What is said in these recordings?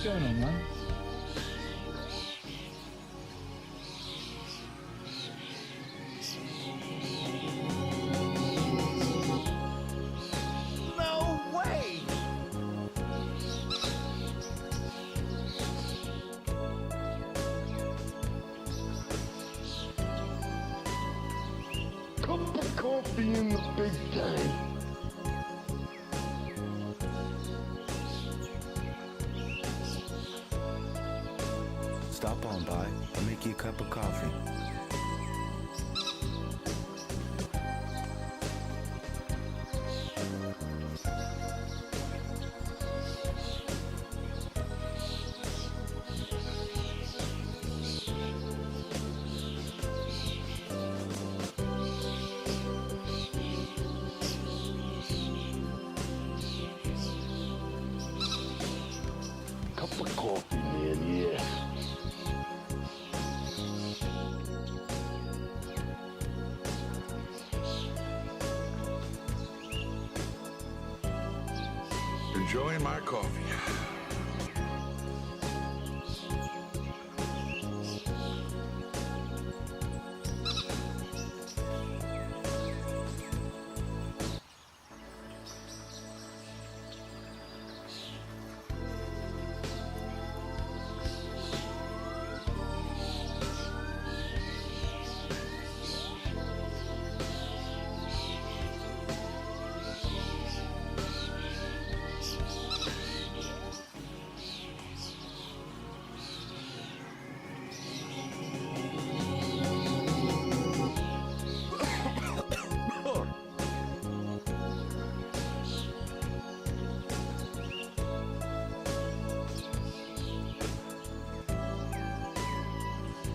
What's going on, man? No way! Cup of coffee in the big tank. Stop on by. I'll make you a cup of coffee. Cup of coffee, man, yeah. Enjoying my coffee.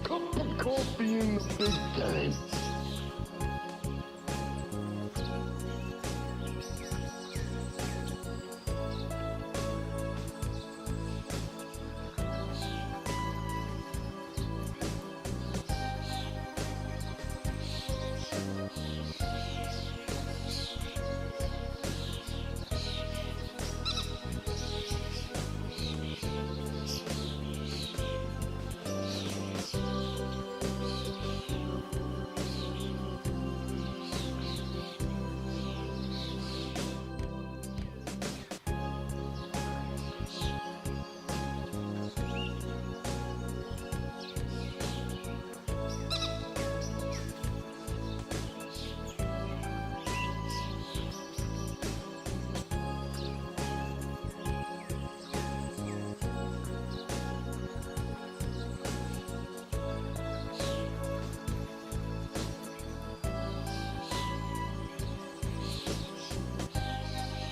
Cup of coffee in the big tank.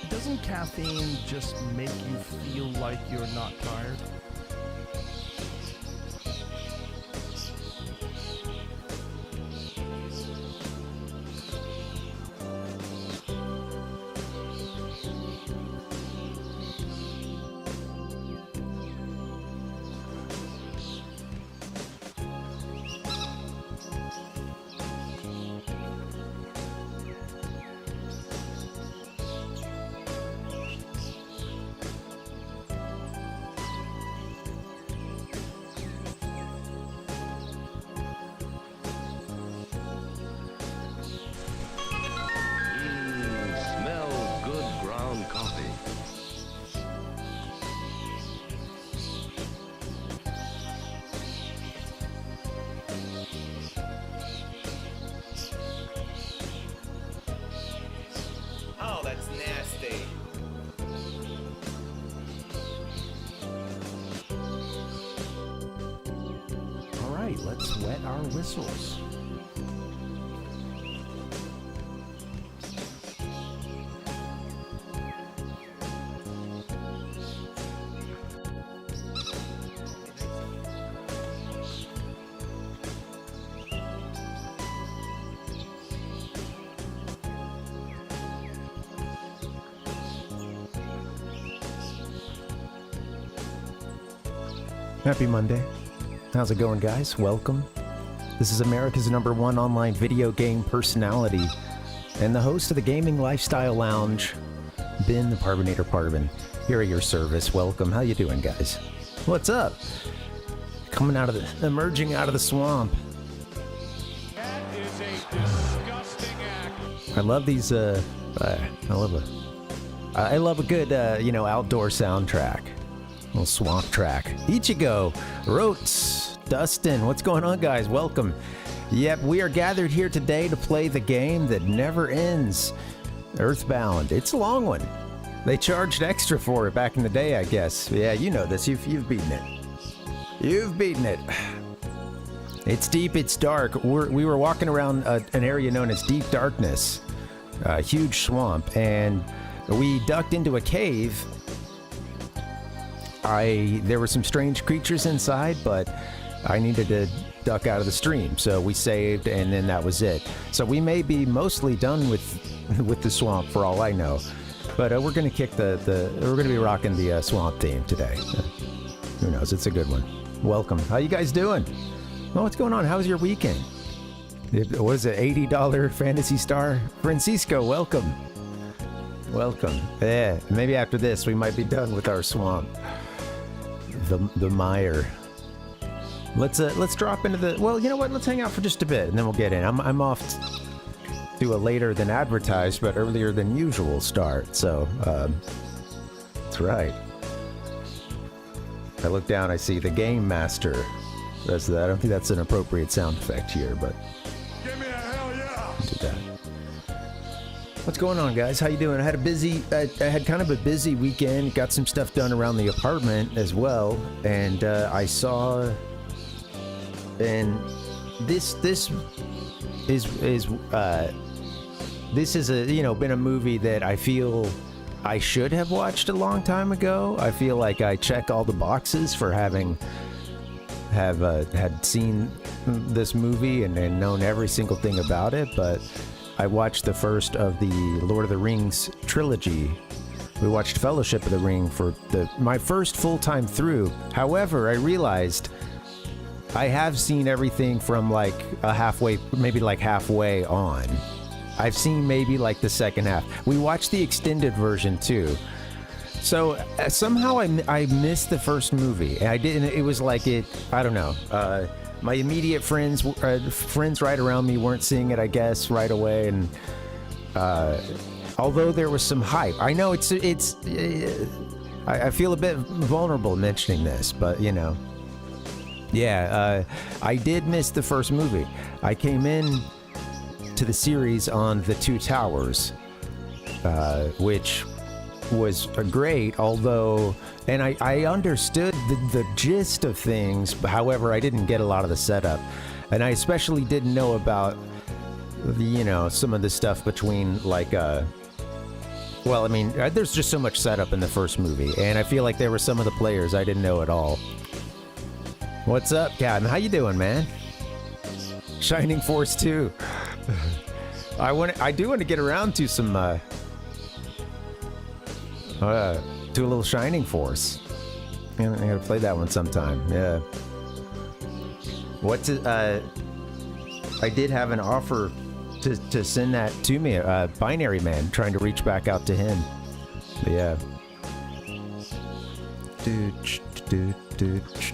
Doesn't caffeine just make you feel like you're not tired? Smells good ground coffee. Oh, that's nasty. All right, let's wet our whistles. Happy Monday. How's it going, guys? Welcome. This is America's #1 online video game personality and the host of the Gaming Lifestyle Lounge, Ben the Parvinator Parvin, here at your service. Welcome. How you doing, guys? What's up? Coming out of the, emerging out of the swamp. That is a disgusting act. I love these, I love a good, outdoor soundtrack. Little swamp track. Ichigo, Rotes, Dustin, what's going on, guys? Welcome. Yep, we are gathered here today to play the game that never ends, EarthBound. It's a long one. They charged extra for it back in the day, I guess. Yeah, you know this. You've beaten it. You've beaten it. It's deep, it's dark. We were walking around an area known as Deep Darkness, a huge swamp, and we ducked into a cave. There were some strange creatures inside, but I needed to duck out of the stream, so we saved, and then that was it. So we may be mostly done with the swamp for all I know, but we're gonna kick we're gonna be rocking the swamp theme today. Who knows? It's a good one. Welcome. How you guys doing? Oh, what's going on? How was your weekend? What is it? $80 Fantasy Star? Francisco, welcome. Welcome. Yeah, maybe after this we might be done with our swamp. The mire. Let's drop into the. Well, you know what? Let's hang out for just a bit, and then we'll get in. I'm off to a later than advertised, but earlier than usual start. So that's right. I look down. I see the game master. That's that. I don't think that's an appropriate sound effect here, but. Give me a hell yeah! Do that. What's going on, guys? How you doing? I had kind of a busy weekend. Got some stuff done around the apartment as well, and I saw. And this is been a movie that I feel I should have watched a long time ago. I feel like I check all the boxes for had seen this movie and known every single thing about it, but I watched the first of the Lord of the Rings trilogy. We watched Fellowship of the Ring for my first full-time through. However, I realized I have seen everything from like halfway on. I've seen maybe like the second half. We watched the extended version too. So somehow I missed the first movie. And I didn't. It was like I don't know. My immediate friends right around me weren't seeing it, I guess, right away. And although there was some hype, I know I feel a bit vulnerable mentioning this, but you know. Yeah, I did miss the first movie. I came in to the series on The Two Towers, which was great, although, and I understood the gist of things, however, I didn't get a lot of the setup. And I especially didn't know about, some of the stuff between, there's just so much setup in the first movie, and I feel like there were some of the players I didn't know at all. What's up, Captain? How you doing, man? Shining Force 2. I do want to get around to some to a little Shining Force. I gotta play that one sometime. Yeah. I did have an offer to send that to me. Binary Man, trying to reach back out to him. But yeah.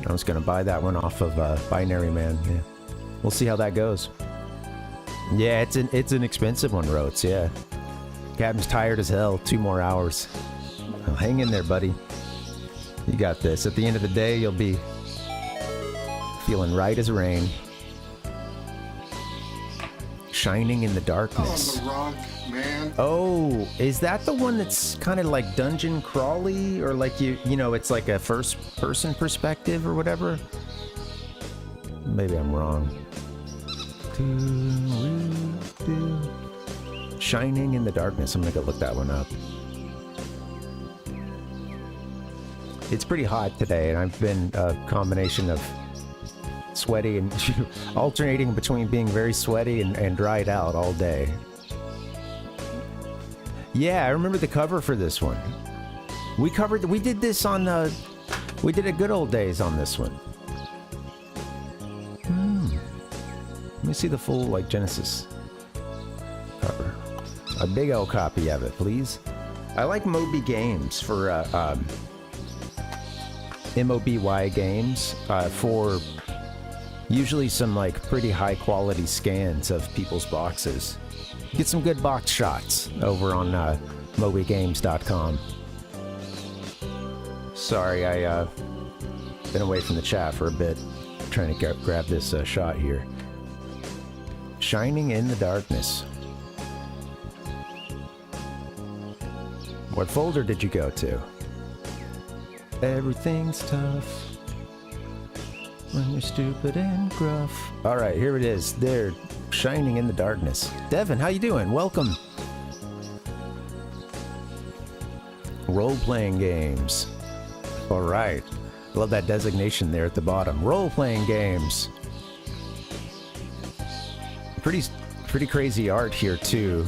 I was gonna buy that one off of Binary Man. Yeah, we'll see how that goes. Yeah, it's an expensive one, Rotes. Yeah, Captain's tired as hell. 2 more hours. Well, hang in there, buddy. You got this. At the end of the day, you'll be feeling right as rain, shining in the darkness. On the rock, man. Oh, is that the one that's kind of like dungeon crawly, or like it's like a first-person perspective or whatever? Maybe I'm wrong. Shining in the darkness. I'm gonna go look that one up. It's pretty hot today, and I've been a combination of sweaty and alternating between being very sweaty and dried out all day. Yeah, I remember the cover for this one. We did this on we did a good old days on this one. Let me see the full Genesis cover. A big old copy of it, please. I like Moby Games for MOBY Games for usually some like pretty high quality scans of people's boxes. Get some good box shots over on mobygames.com. Sorry, I been away from the chat for a bit, trying to grab this shot here. Shining in the darkness. What folder did you go to? Everything's tough when you're stupid and gruff. All right, here it is. There, shining in the darkness. Devin, how you doing? Welcome. Role-playing games. All right. Love that designation there at the bottom. Role-playing games. Pretty crazy art here too.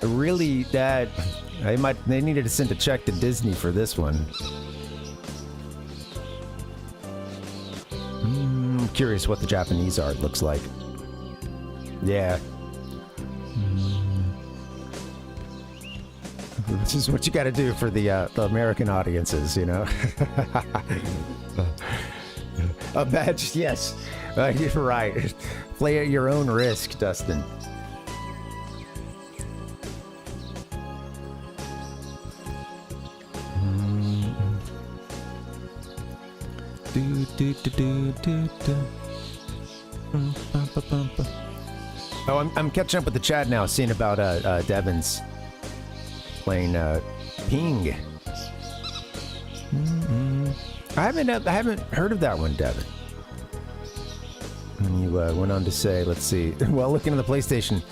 Really, they needed to send a check to Disney for this one. Curious what the Japanese art looks like. Yeah. This is what you got to do for the American audiences, you know. A badge, yes. You're right. Play at your own risk, Dustin. Oh, I'm catching up with the chat now, seeing about Devin's playing Ping. I haven't heard of that one, Devin. And you went on to say, let's see. Well, looking at the PlayStation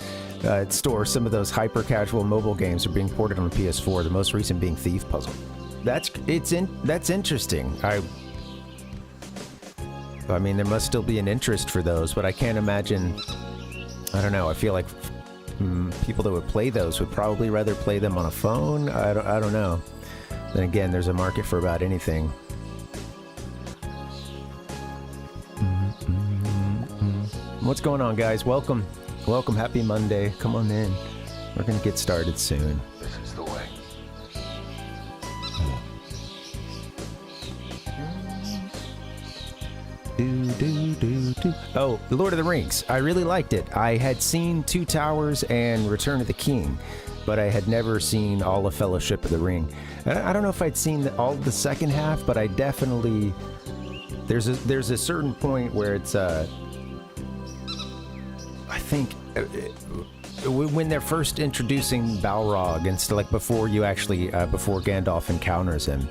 store, some of those hyper-casual mobile games are being ported on the PS4. The most recent being Thief Puzzle. That's interesting. I mean, there must still be an interest for those, but I can't imagine. I don't know. I feel like people that would play those would probably rather play them on a phone. I don't know. Then again, there's a market for about anything. What's going on, guys? Welcome. Happy Monday. Come on in. We're gonna get started soon. This is the way. Oh, The Lord of the Rings. I really liked it. I had seen Two Towers and Return of the King, but I had never seen all of Fellowship of the Ring. I don't know if I'd seen all of the second half, but I definitely... There's a certain point where it's... I think... when they're first introducing Balrog and stuff, like before you actually... before Gandalf encounters him...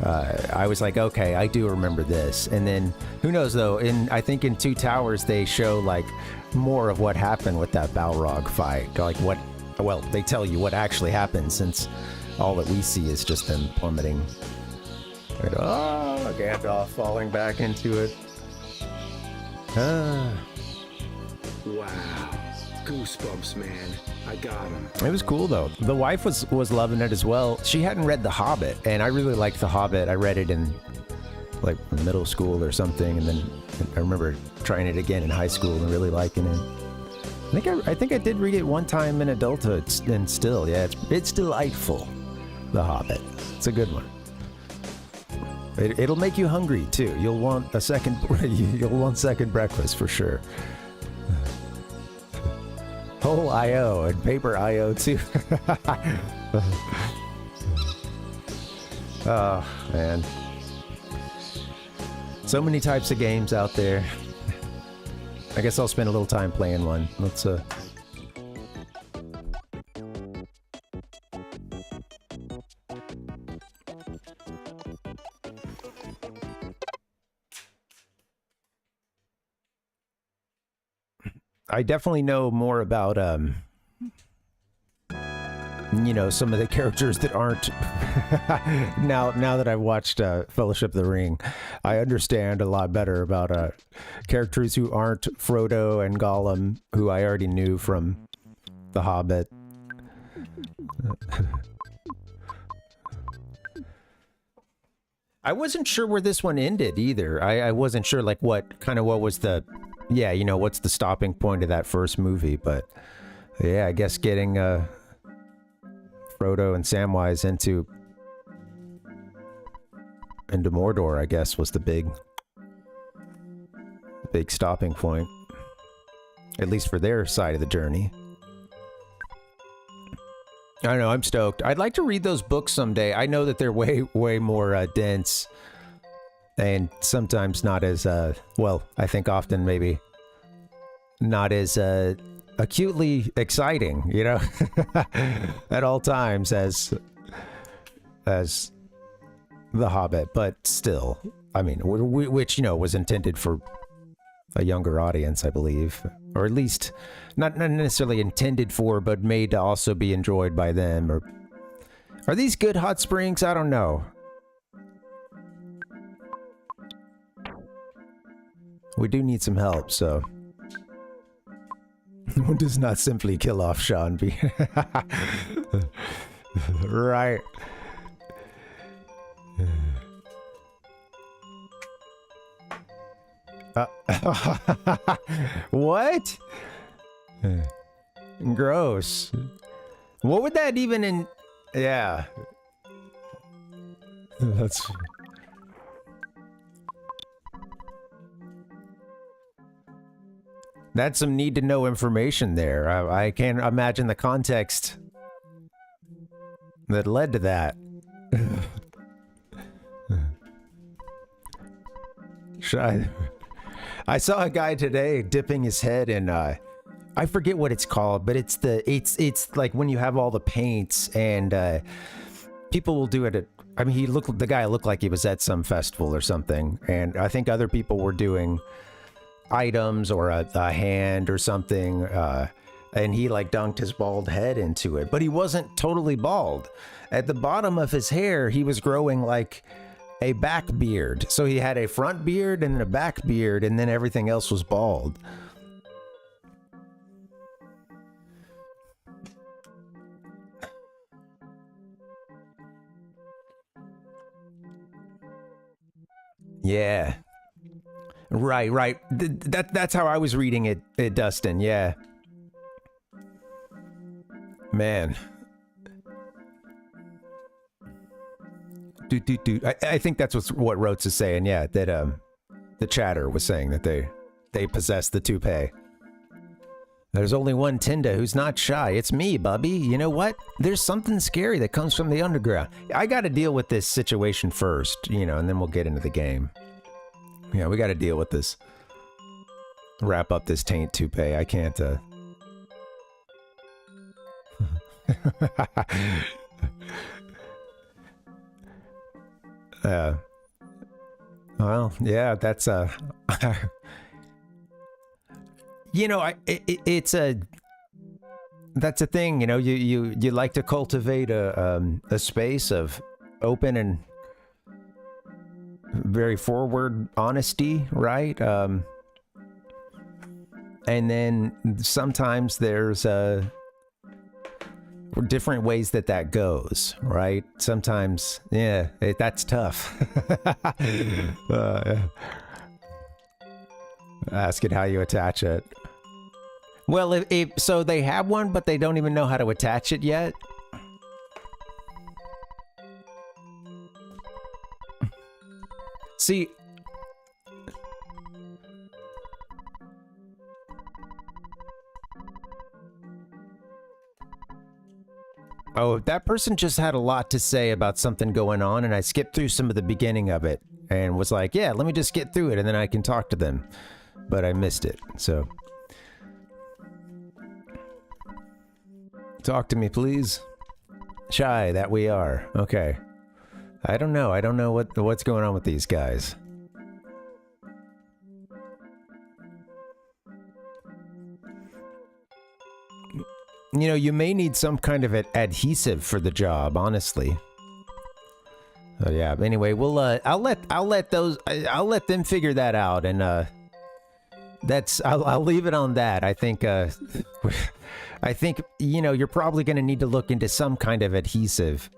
I was like, okay, I do remember this. And then, who knows though, I think in Two Towers they show like more of what happened with that Balrog fight. Like they tell you what actually happened, since all that we see is just them plummeting. And, oh, Gandalf falling back into it. Wow. Goosebumps, man. I got him. It was cool though. The wife was loving it as well. She hadn't read The Hobbit, and I really liked The Hobbit. I read it in like middle school or something, and then I remember trying it again in high school and really liking it. I think I did read it one time in adulthood, and still, yeah, it's delightful. The Hobbit. It's a good one. It'll make you hungry too. You'll want second breakfast for sure. Whole IO and paper IO too. Oh man, so many types of games out there. I guess I'll spend a little time playing one. Let's I definitely know more about, you know, some of the characters that aren't, now that I've watched Fellowship of the Ring, I understand a lot better about characters who aren't Frodo and Gollum, who I already knew from The Hobbit. I wasn't sure where this one ended either. I wasn't sure like what was the... Yeah, you know, what's the stopping point of that first movie? But yeah, I guess getting Frodo and Samwise into into Mordor, I guess, was the big stopping point. At least for their side of the journey. I don't know, I'm stoked. I'd like to read those books someday. I know that they're way more dense. And sometimes not as, well, I think often maybe not as acutely exciting, you know? At all times as The Hobbit, but still, I mean, which, you know, was intended for a younger audience, I believe. Or at least, not necessarily intended for, but made to also be enjoyed by them. Or are these good hot springs? I don't know. We do need some help, so... One does not simply kill off Sean B. Right. What? Gross. What would that even in... Yeah. That's... That's some need-to-know information there. I can't imagine the context that led to that. I saw a guy today dipping his head in, I forget what it's called, but it's like when you have all the paints and people will do it at, I mean, the guy looked like he was at some festival or something, and I think other people were doing items or a hand or something, and he like dunked his bald head into it, but he wasn't totally bald. At the bottom of his hair, he was growing like a back beard. So he had a front beard and then a back beard, and then everything else was bald. Yeah. Right. That's how I was reading it, Dustin. Yeah. Man. Dude. I think that's what Rotes is saying. Yeah, that the chatter was saying that they possess the toupee. There's only one Tinda who's not shy. It's me, Bubby. You know what? There's something scary that comes from the underground. I got to deal with this situation first, you know, and then we'll get into the game. Yeah, we got to deal with this. Wrap up this taint toupee. I can't, well, yeah, that's, you know, it's that's a thing, you know, you like to cultivate a space of open and very forward honesty, right? And then sometimes there's different ways that goes, right? Sometimes, yeah, that's tough. Ask it how you attach it. Well, so they have one, but they don't even know how to attach it yet. See, oh, that person just had a lot to say about something going on, and I skipped through some of the beginning of it and was like, yeah, let me just get through it and then I can talk to them. But I missed it, so. Talk to me, please. Shy, that we are. Okay. I don't know what's going on with these guys. You know, you may need some kind of adhesive for the job, honestly. Oh yeah. Anyway, we'll I'll let them figure that out, and I'll leave it on that. I think I think, you know, you're probably going to need to look into some kind of adhesive.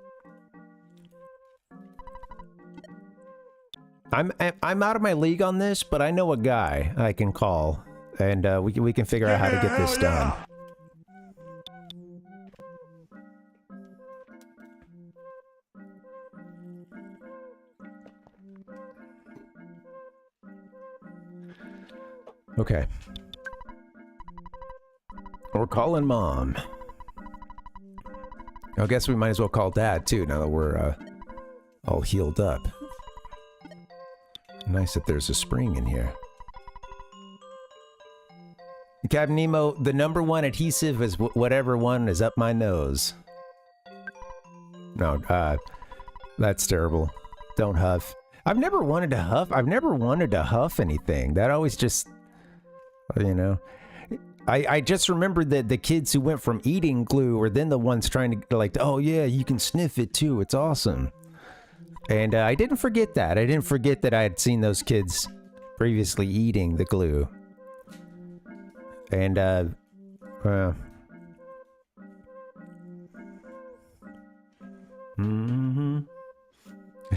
I'm out of my league on this, but I know a guy I can call, and we can figure out how to get this done. Okay. We're calling Mom. I guess we might as well call Dad, too, now that we're all healed up. Nice that there's a spring in here. Captain Nemo, the #1 adhesive is whatever one is up my nose. No, that's terrible. Don't huff. I've never wanted to huff. I've never wanted to huff anything. That always just, you know. I just remembered that the kids who went from eating glue were then the ones trying to, like, oh yeah, you can sniff it too. It's awesome. And I didn't forget that. I didn't forget that I had seen those kids previously eating the glue. And,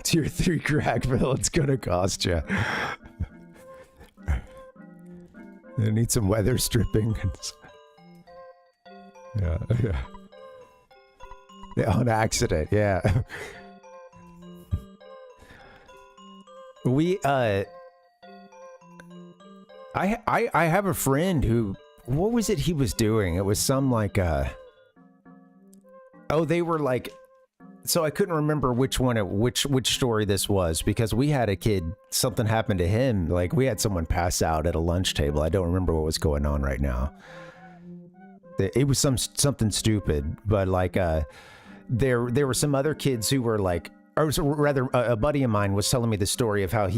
Tier 3 Crackville, it's gonna cost you. I need some weather stripping. Yeah. Yeah, on accident, yeah. We, I have a friend who, what was it he was doing? It was some like, oh, they were like, so I couldn't remember which one, which story this was, because we had a kid, something happened to him. Like, we had someone pass out at a lunch table. I don't remember what was going on right now. It was something stupid, but like, there were some other kids who were like, or rather, a buddy of mine was telling me the story of how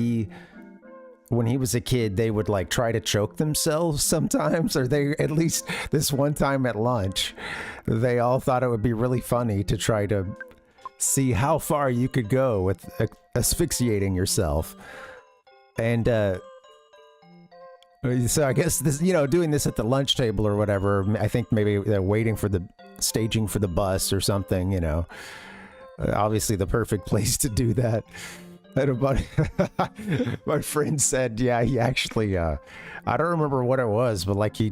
when he was a kid, they would like try to choke themselves sometimes, or they, at least this one time at lunch, they all thought it would be really funny to try to see how far you could go with asphyxiating yourself. And so I guess this, you know, doing this at the lunch table or whatever, I think maybe they're waiting for the staging for the bus or something, you know. Obviously the perfect place to do that. And my friend said, yeah, he actually, I don't remember what it was, but like he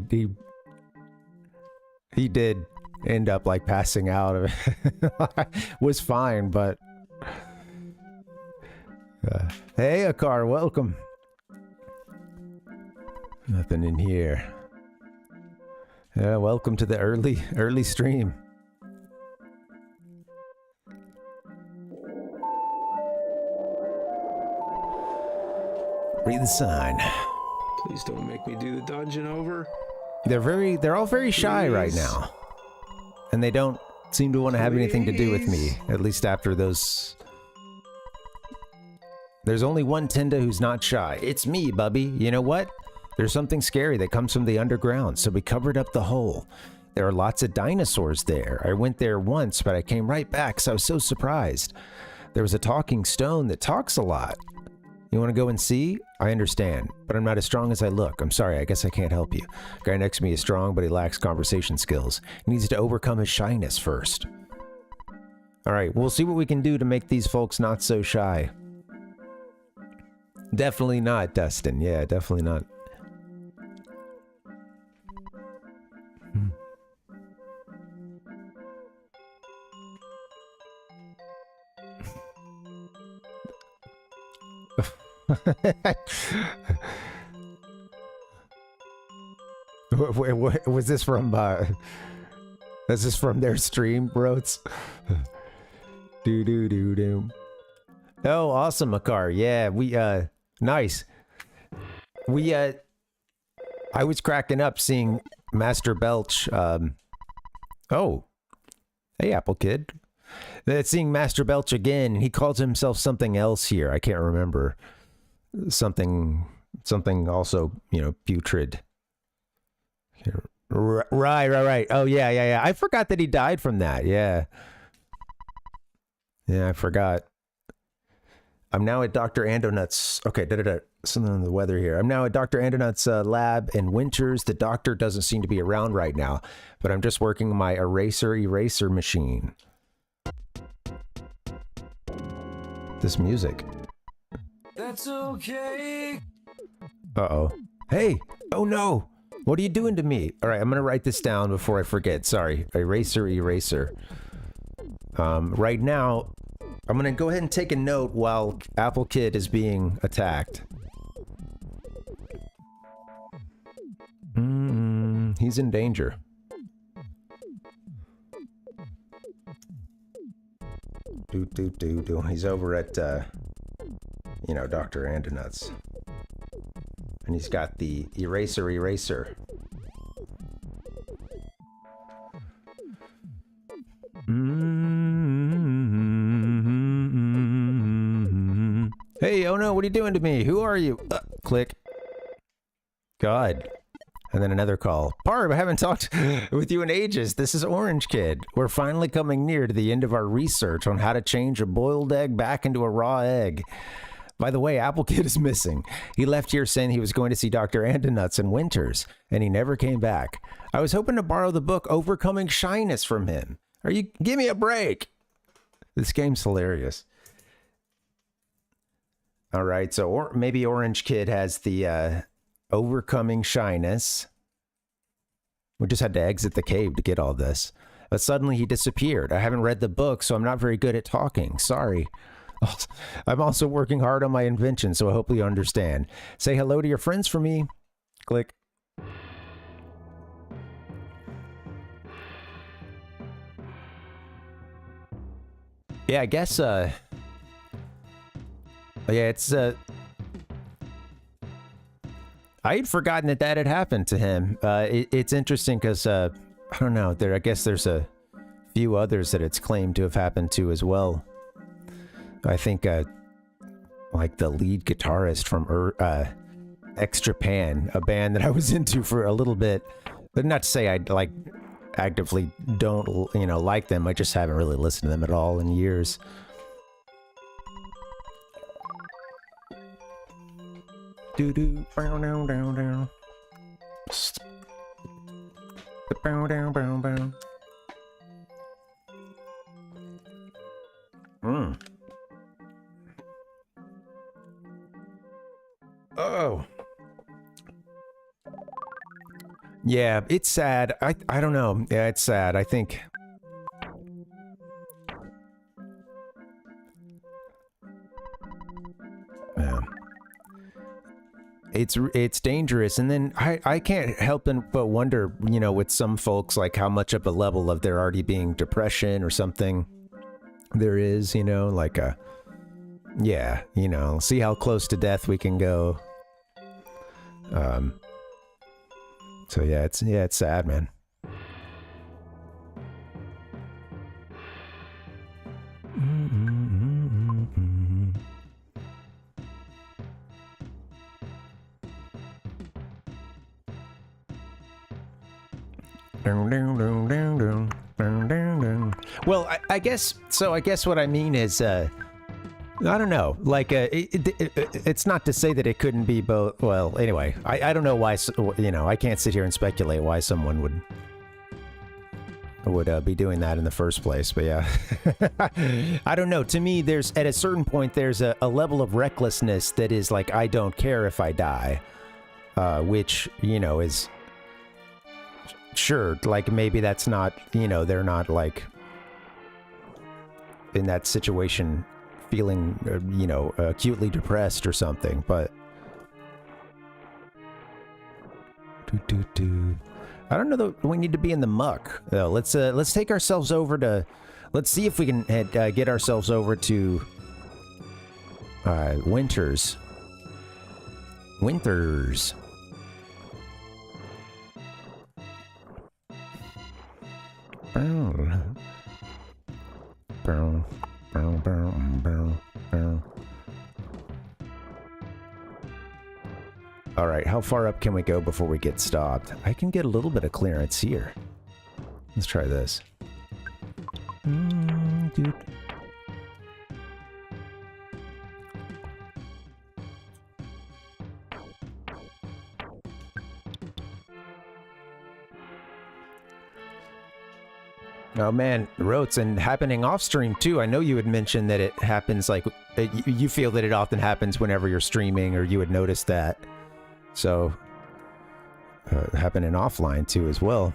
did end up like passing out of it. Was fine, but hey, Akar, welcome. Nothing in here. Yeah, welcome to the early stream. Read the sign. Please don't make me do the dungeon over. They're all very shy right now. And they don't seem to want to have anything to do with me, at least after those. There's only one Tenda who's not shy. It's me, Bubby. You know what? There's something scary that comes from the underground, so we covered up the hole. There are lots of dinosaurs there. I went there once, but I came right back, so I was so surprised. There was a talking stone that talks a lot. You want to go and see? I understand, but I'm not as strong as I look. I'm sorry, I guess I can't help you. Guy next to me is strong, but he lacks conversation skills. He needs to overcome his shyness first. Alright, we'll see what we can do to make these folks not so shy. Definitely not, Dustin. Yeah, definitely not. Was this from is this from their stream, Broats? Do. Oh, awesome, Makar. Yeah, we nice. We I was cracking up seeing Master Belch oh. Hey, Apple Kid. Seeing Master Belch again, he calls himself something else here. I can't remember. Something also, you know, putrid. Right. Oh, yeah. I forgot that he died from that. Yeah, I forgot. I'm now at Dr. Andonut's. Okay, something on the weather here. I'm now at Dr. Andonut's lab in Winters. The doctor doesn't seem to be around right now, but I'm just working my eraser machine. This music. That's okay. Uh-oh. Hey! Oh no! What are you doing to me? Alright, I'm gonna write this down before I forget. Sorry. Eraser. Right now, I'm gonna go ahead and take a note while Apple Kid is being attacked. He's in danger. Do. He's over at, you know, Dr. Andonuts. And he's got the eraser. Hey, oh no, what are you doing to me? Who are you? Click. God. And then another call. Parv, I haven't talked with you in ages. This is Orange Kid. We're finally coming near to the end of our research on how to change a boiled egg back into a raw egg. By the way, Apple Kid is missing. He left here saying he was going to see Dr. Andonuts in Winters, and he never came back. I was hoping to borrow the book Overcoming Shyness from him. Give me a break. This game's hilarious. All right, so maybe Orange Kid has the Overcoming Shyness. We just had to exit the cave to get all this. But suddenly he disappeared. I haven't read the book, so I'm not very good at talking. Sorry. I'm also working hard on my invention, so I hope you understand. Say hello to your friends for me. Click. Yeah, I guess, yeah, it's, I had forgotten that had happened to him. It's interesting because, I don't know, I guess there's a few others that it's claimed to have happened to as well. I think, like the lead guitarist from X Japan, a band that I was into for a little bit, but not to say I like actively don't, you know, like them. I just haven't really listened to them at all in years. Do bow down down down. Bow down bow bow. Oh. Yeah, it's sad. I don't know. Yeah, it's sad. I think it's dangerous. And then I can't help but wonder, you know, with some folks, like how much of a level of there already being depression or something there is, you know, like a, yeah, you know, see how close to death we can go. So yeah, it's sad, man. Well, I guess so. I guess what I mean is, I don't know. Like, it's not to say that it couldn't be both. Well, anyway, I don't know why. You know, I can't sit here and speculate why someone would be doing that in the first place. But yeah, I don't know. To me, there's at a certain point there's a level of recklessness that is like, I don't care if I die, which, you know, is sure. Like maybe that's not, you know, they're not like in that situation feeling, you know, acutely depressed or something, but I don't know that we need to be in the muck. Let's take ourselves over to, let's see if we can get ourselves over to Winters. All right, how far up can we go before we get stopped? I can get a little bit of clearance here. Let's try this. Dude. Oh man, Rotes, and happening off stream too. I know you had mentioned that it happens like, you feel that it often happens whenever you're streaming, or you would notice that. So, happening offline too as well.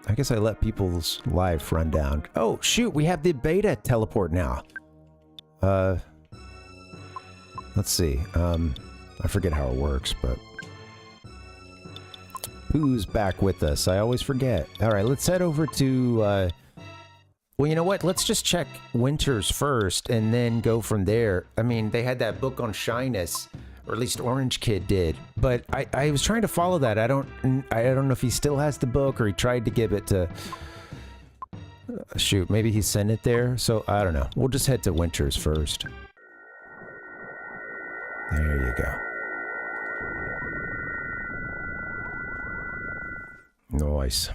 I guess I let people's live run down. Oh shoot, we have the beta teleport now. Let's see. I forget how it works, but Pooh's back with us. I always forget. All right, let's head over to... well, you know what? Let's just check Winters first and then go from there. I mean, they had that book on shyness, or at least Orange Kid did. But I was trying to follow that. I don't know if he still has the book or he tried to give it to... shoot, maybe he sent it there. So, I don't know. We'll just head to Winters first. There you go. Nice.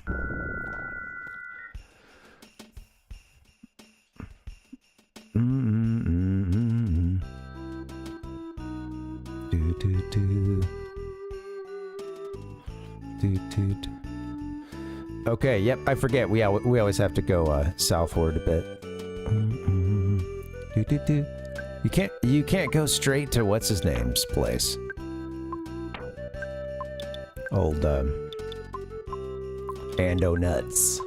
Okay, yep, I forget. We always have to go southward a bit. You can't go straight to what's his name's place. Old Ando Nuts.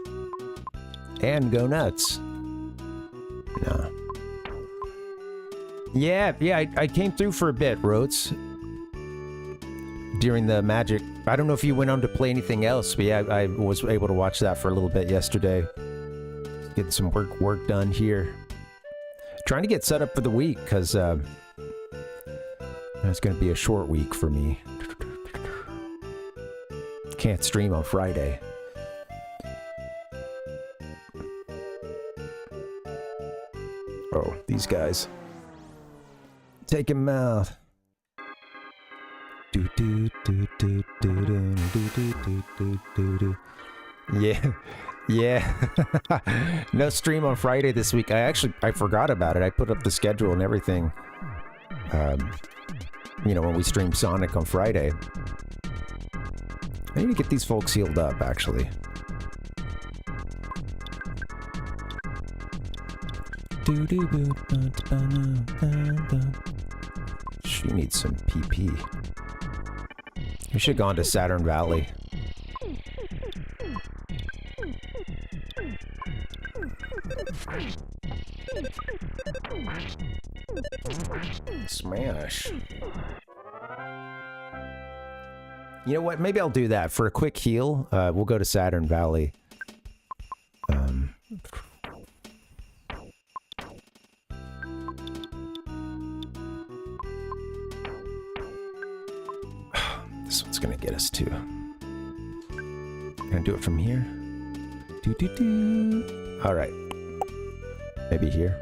And go nuts. No. Yeah, I came through for a bit, Roats. During the Magic. I don't know if you went on to play anything else, but yeah, I was able to watch that for a little bit yesterday. Getting some work done here. Trying to get set up for the week, because it's going to be a short week for me. Can't stream on Friday. Oh, these guys. Take him out. Yeah. No stream on Friday this week. I forgot about it. I put up the schedule and everything. You know, when we stream Sonic on Friday. I need to get these folks healed up, actually. She needs some PP. We should have gone to Saturn Valley. Smash. You know what? Maybe I'll do that. For a quick heal, we'll go to Saturn Valley. This one's gonna get us too. Gonna do it from here. All right. Maybe here.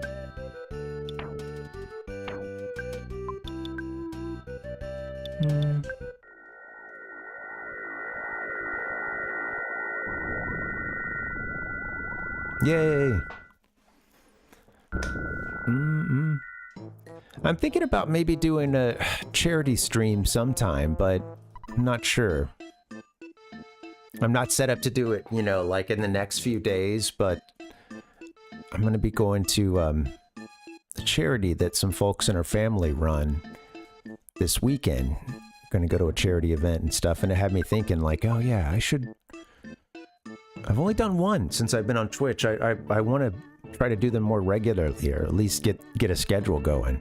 Yay! I'm thinking about maybe doing a charity stream sometime, but I'm not sure. I'm not set up to do it, you know, like in the next few days, but I'm going to be going to a charity that some folks in our family run this weekend. Going to go to a charity event and stuff, and it had me thinking like, oh yeah, I should... I've only done one since I've been on Twitch. I want to try to do them more regularly, or at least get a schedule going.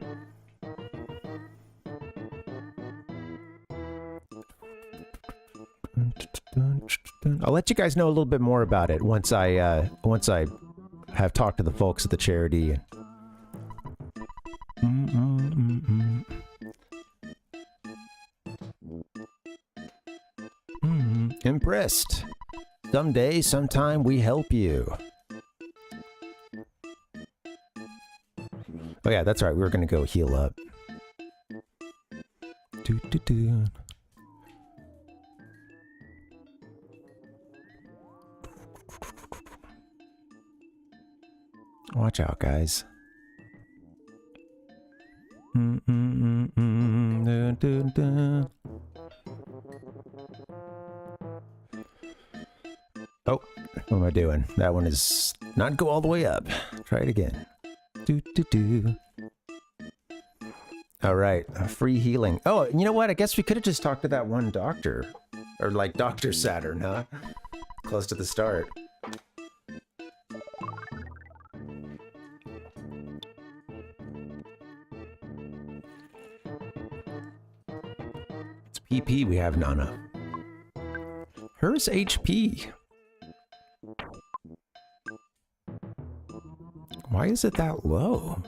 I'll let you guys know a little bit more about it once I have talked to the folks at the charity. Impressed. Someday, sometime, we help you. Oh yeah, that's right. We were gonna go heal up. Watch out, guys. Oh, what am I doing? That one is not go all the way up. Try it again. All right, free healing. Oh, you know what? I guess we could have just talked to that one doctor. Or like Dr. Saturn, huh? Close to the start. It's PP we have none of. Hers HP. Why is it that low?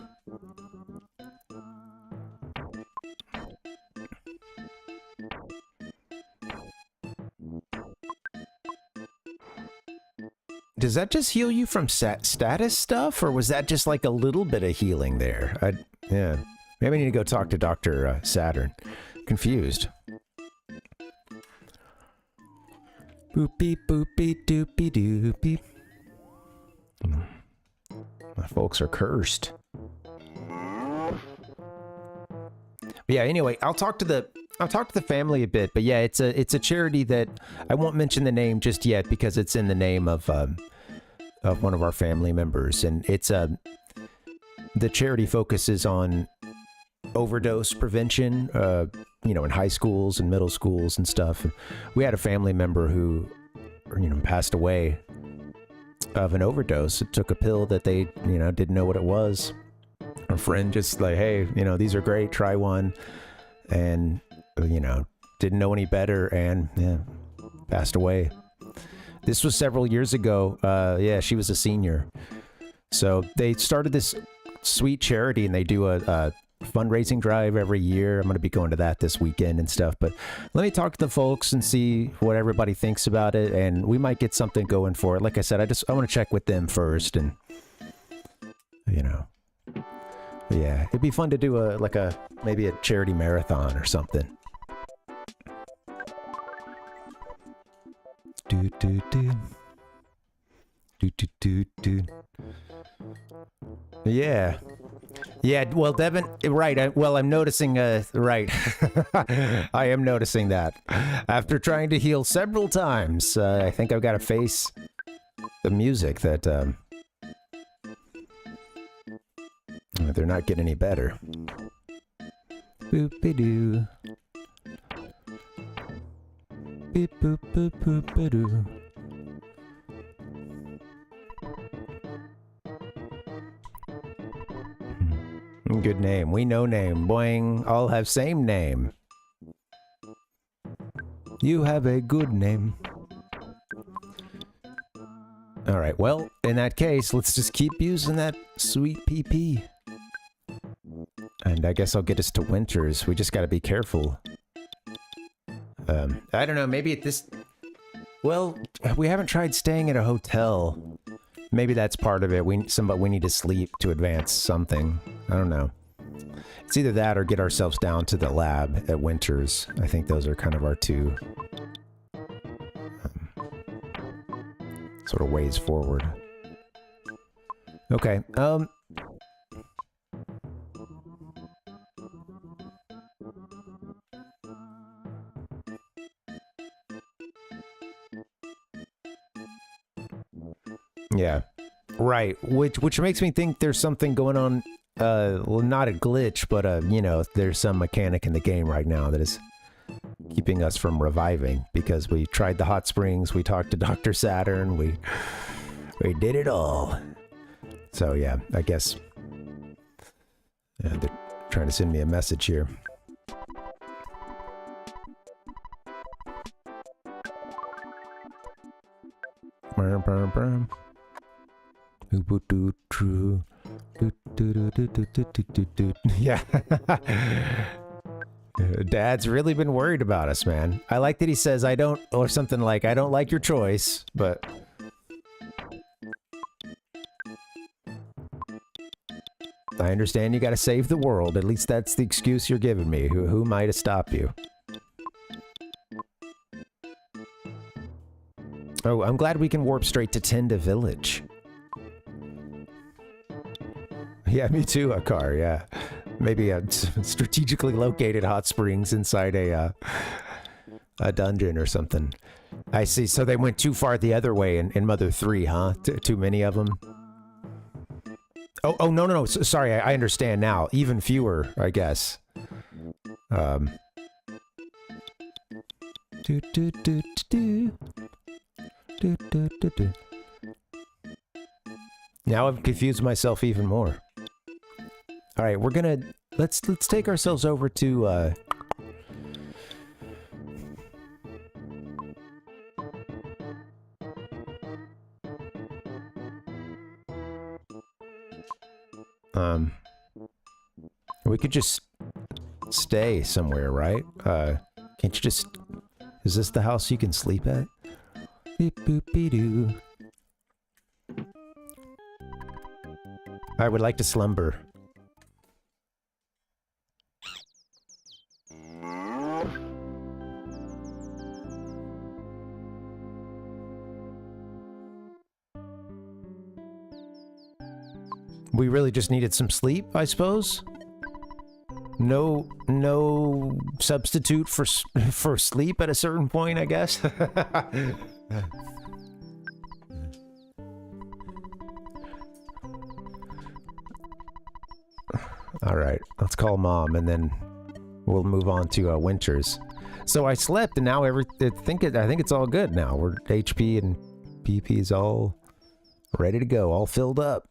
Does that just heal you from status stuff, or was that just like a little bit of healing there? Yeah. Maybe I need to go talk to Dr. Saturn. Confused. Boopy boopy doopy doopy. My folks are cursed. But yeah, anyway, I'll talk to the family a bit, but yeah, it's a charity that I won't mention the name just yet because it's in the name of one of our family members, and it's the charity focuses on overdose prevention, in high schools and middle schools and stuff. And we had a family member who, passed away of an overdose. It took a pill that they, didn't know what it was. Our friend just like, hey, these are great, try one. And, didn't know any better and, passed away. This was several years ago. She was a senior. So they started this sweet charity, and they do a fundraising drive every year. I'm going to be going to that this weekend and stuff, but let me talk to the folks and see what everybody thinks about it, and we might get something going for it. Like I said, I want to check with them first, and yeah, it'd be fun to do maybe a charity marathon or something. Yeah. Well, Devin, right. I'm noticing, right. I am noticing that. After trying to heal several times, I think I've got to face the music that, they're not getting any better. Boop-a-doo. Beep boop boop boop-a-doo. Good name. We know name. Boing. All have same name. You have a good name. Alright, well, in that case, let's just keep using that sweet PP. And I guess I'll get us to Winters. We just gotta be careful. I don't know, maybe at this... Well, we haven't tried staying at a hotel. Maybe that's part of it. We need to sleep to advance something. I don't know. It's either that or get ourselves down to the lab at Winters. I think those are kind of our two sort of ways forward. Okay. Yeah. Right. Which makes me think there's something going on. Well, not a glitch, but there's some mechanic in the game right now that is keeping us from reviving, because we tried the hot springs, we talked to Dr. Saturn, we did it all. So yeah, I guess they're trying to send me a message here. Yeah. Dad's really been worried about us, man. I like that he says I don't, or something like, I don't like your choice, but I understand you gotta save the world. At least that's the excuse you're giving me. Who am I to stop you? Oh, I'm glad we can warp straight to Tenda Village. Yeah, me too, Akar, yeah. Maybe a strategically located hot springs inside a dungeon or something. I see, so they went too far the other way in Mother 3, huh? Too many of them? Oh, no. Sorry, I understand now. Even fewer, I guess. Now I've confused myself even more. All right, we're gonna let's take ourselves over to We could just stay somewhere, right? Can't you just... Is this the house you can sleep at? Beep boop be doo. I would like to slumber. We really just needed some sleep, I suppose. No substitute for sleep at a certain point, I guess. All right, let's call Mom, and then we'll move on to Winters. So I slept, and now I think it's all good now. We're HP and PP is all ready to go, all filled up.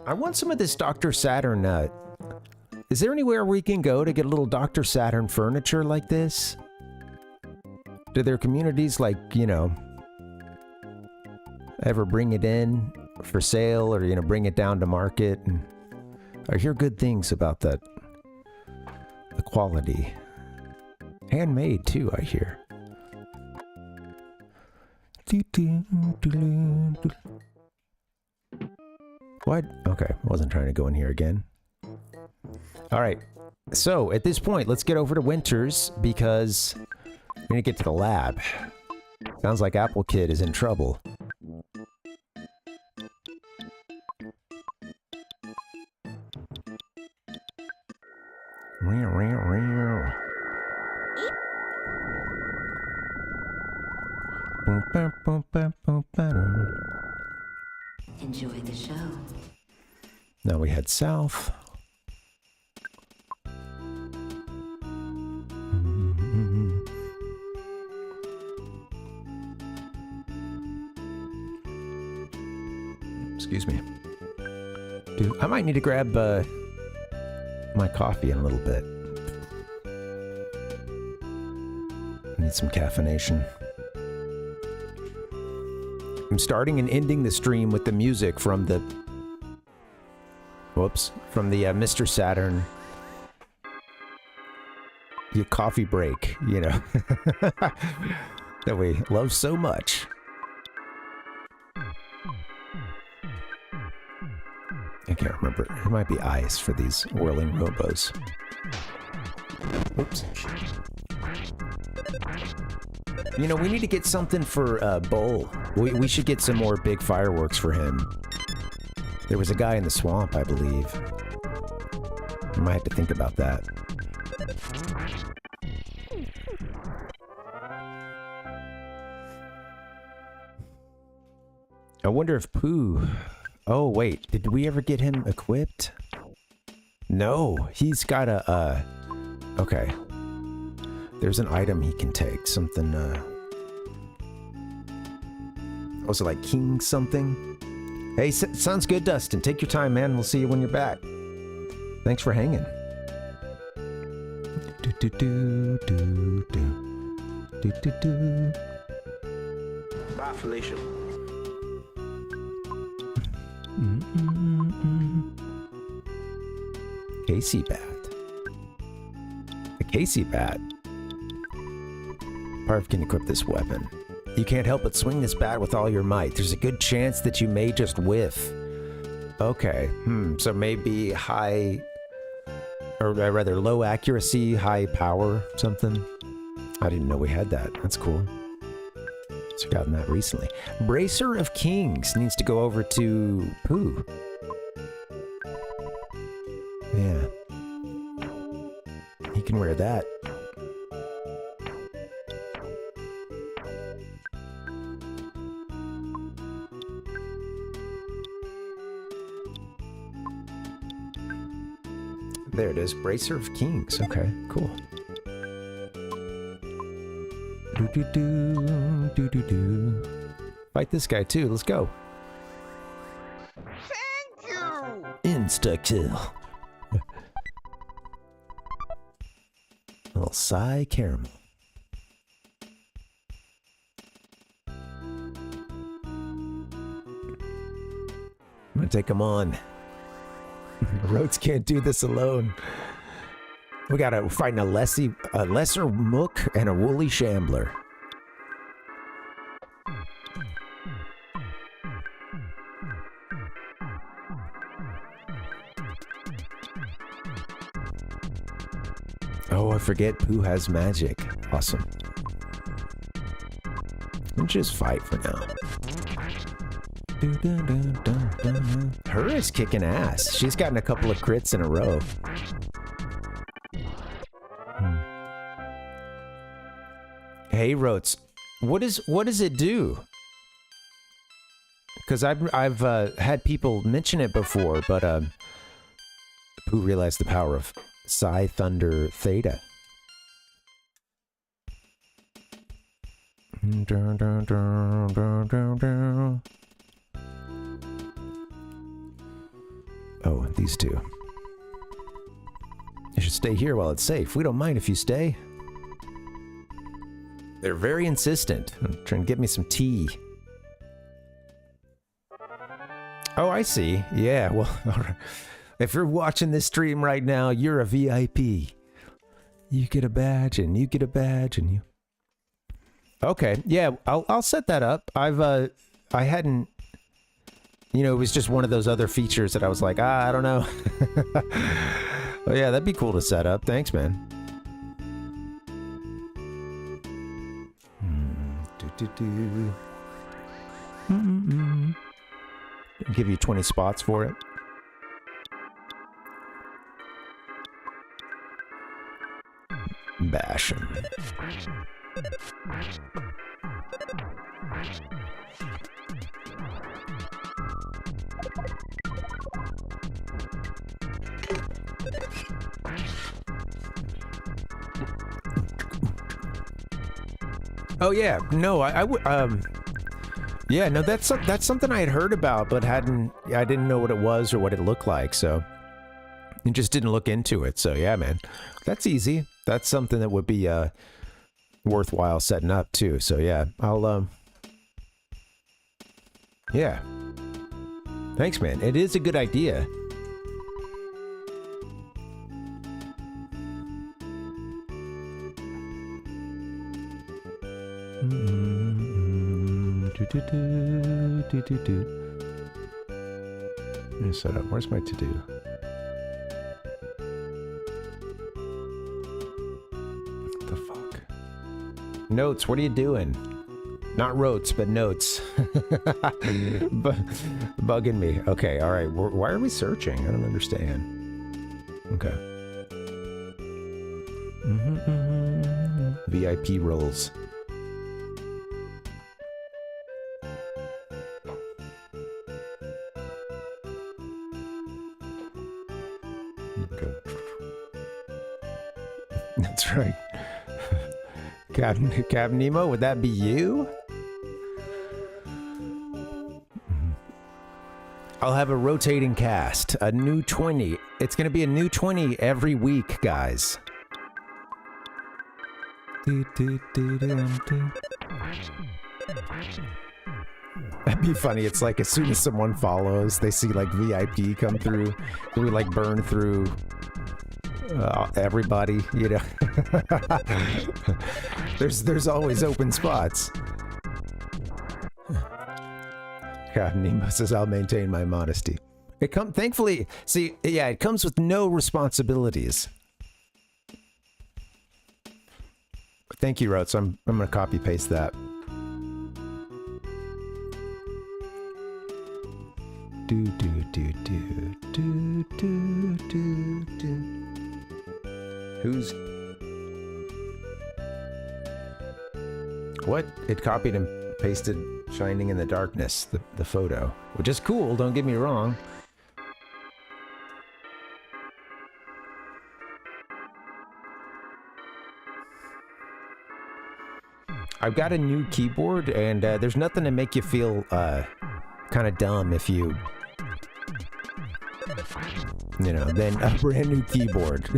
I want some of this Dr. Saturn. Is there anywhere we can go to get a little Dr. Saturn furniture like this? Do their communities, like, you know, ever bring it in for sale, or, you know, bring it down to market? And I hear good things about that. The quality. Handmade, too, I hear. What? Okay, wasn't trying to go in here again. All right, so at this point, let's get over to Winters, because we need to get to the lab. Sounds like Apple Kid is in trouble. Enjoy the show. Now we head south. Excuse me. Dude, I might need to grab my coffee in a little bit. I need some caffeination. I'm starting and ending the stream with the music from the... Whoops. From the Mr. Saturn... The coffee break, you know. That we love so much. I can't remember. It might be ice for these whirling robos. Oops. You know, we need to get something for Bull. We should get some more big fireworks for him. There was a guy in the swamp, I believe. I might have to think about that. I wonder if Pooh... Oh, wait. Did we ever get him equipped? No. He's got a... Okay. There's an item he can take. Something, Was it like King something? Hey, sounds good, Dustin. Take your time, man. We'll see you when you're back. Thanks for hanging. Bye, Felicia. Casey bat. The Casey bat. Parv can equip this weapon. You can't help but swing this bat with all your might. There's a good chance that you may just whiff. Okay, so maybe high, or rather low accuracy, high power, something. I didn't know we had that. That's cool. Just gotten that recently. Bracer of Kings needs to go over to Pooh. Yeah. He can wear that. There it is. Bracer of Kings. Okay, cool. Do-do-do. Fight this guy too. Let's go. Thank you! Insta-kill. Little Psy Caramel. gonna take him on. Rhodes can't do this alone. We gotta find a lesser mook and a woolly shambler. Oh, I forget Pooh has magic. Awesome. We'll just fight for now. Her is kicking ass. She's gotten a couple of crits in a row. Hey, Rotes, what does it do? Because I've had people mention it before, but who realized the power of Psi Thunder Theta? Oh, these two. You should stay here while it's safe. We don't mind if you stay. They're very insistent. Trying to get me some tea. Oh, I see. Yeah, well, all right. If you're watching this stream right now, you're a VIP. You get a badge, and you get a badge, and you... Okay, yeah, I'll set that up. I hadn't... You know, it was just one of those other features that I was like, I don't know. Oh, yeah, that'd be cool to set up. Thanks, man. I'll give you 20 spots for it. Bash him. Oh yeah, no, yeah, no, that's something I had heard about, but I didn't know what it was or what it looked like, so I just didn't look into it. So yeah, man, that's easy. That's something that would be worthwhile setting up too. So yeah, I'll yeah, thanks, man. It is a good idea. Let me set up. Where's my to-do? What the fuck? Notes, what are you doing? Not rotes, but notes. Bugging me. Okay, all right. Why are we searching? I don't understand. Okay. VIP roles. That's right. Captain Nemo, would that be you? I'll have a rotating cast, a new 20. It's going to be a new 20 every week, guys. That'd be funny. It's like as soon as someone follows, they see like VIP come through, we like burn through everybody, you know. there's always open spots. God, Nemo says I'll maintain my modesty. Thankfully, see, yeah, it comes with no responsibilities. Thank you, Rotes. I'm gonna copy paste that. Who's... What? It copied and pasted Shining in the Darkness, the photo. Which is cool, don't get me wrong. I've got a new keyboard, and there's nothing to make you feel kind of dumb if you know, then a brand new keyboard.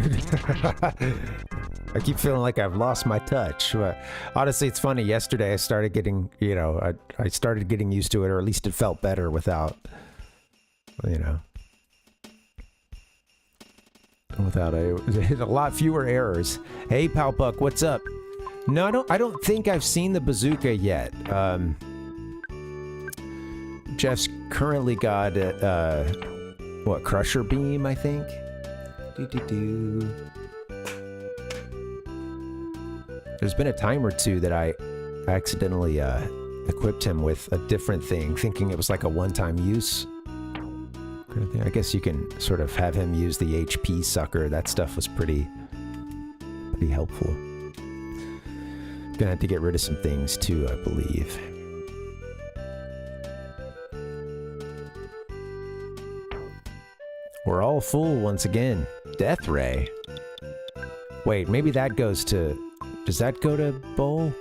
I keep feeling like I've lost my touch. Honestly, it's funny. Yesterday I started getting, you know, I started getting used to it, or at least it felt better without you know. Without a lot fewer errors. Hey, Pal Buck, what's up? No, I don't think I've seen the bazooka yet. Jeff's currently got what, Crusher Beam, I think. There's been a time or two that I accidentally equipped him with a different thing, thinking it was like a one-time use kind of thing. I guess you can sort of have him use the HP sucker. That stuff was pretty helpful. Gonna have to get rid of some things too, I believe. We're all full once again. Death Ray. Wait, maybe that goes to... Does that go to Bowl?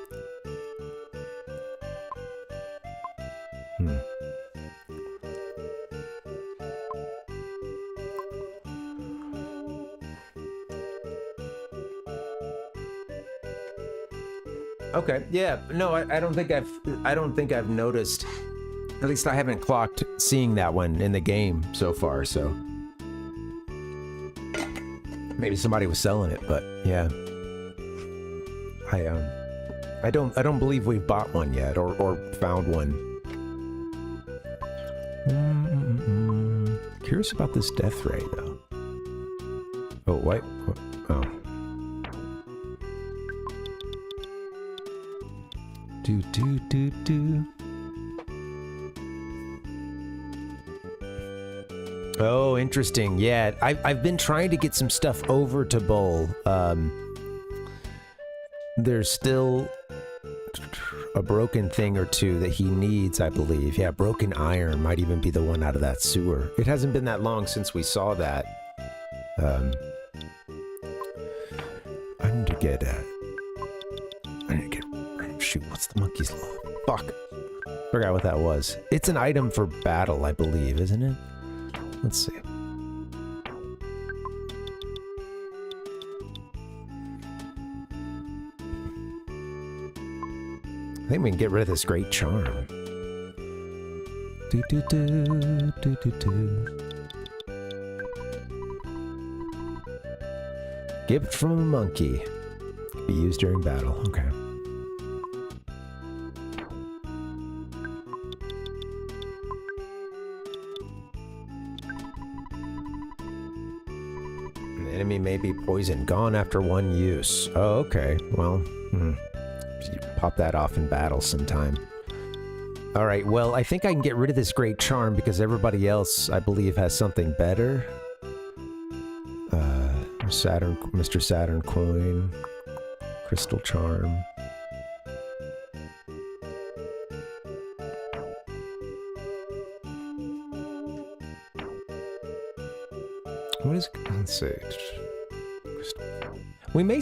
Okay, yeah, no, I don't think I've noticed. At least I haven't clocked seeing that one in the game so far, so maybe somebody was selling it, but yeah. I don't believe we've bought one yet or found one. Curious about this death ray though. Oh, wait. Oh. Do. Oh, interesting. Yeah, I've been trying to get some stuff over to Bowl. There's still a broken thing or two that he needs, I believe. Yeah, broken iron might even be the one out of that sewer. It hasn't been that long since we saw that. I need to get shoot, what's the monkey's law? Fuck. Forgot what that was. It's an item for battle, I believe, isn't it? Let's see. I think we can get rid of this great charm. Do. Gift from a monkey. Be used during battle. Okay. The enemy may be poisoned. Gone after one use. Oh, okay. Well, pop that off in battle sometime. Alright, well, I think I can get rid of this great charm because everybody else, I believe, has something better. Mr. Saturn coin. Crystal charm. What is... Let's see. We may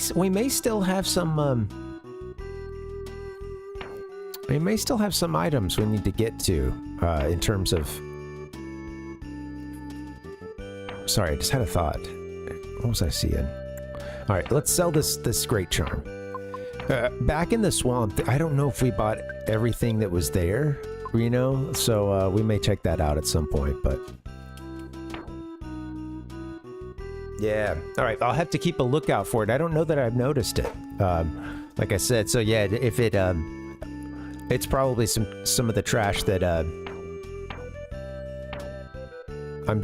still have some, we may still have some items we need to get to, in terms of... Sorry, I just had a thought. What was I seeing? Alright, let's sell this great charm. Back in the swamp, I don't know if we bought everything that was there, you know? So, we may check that out at some point, but... Yeah, alright, I'll have to keep a lookout for it. I don't know that I've noticed it. Like I said, so yeah, if it, it's probably some of the trash that,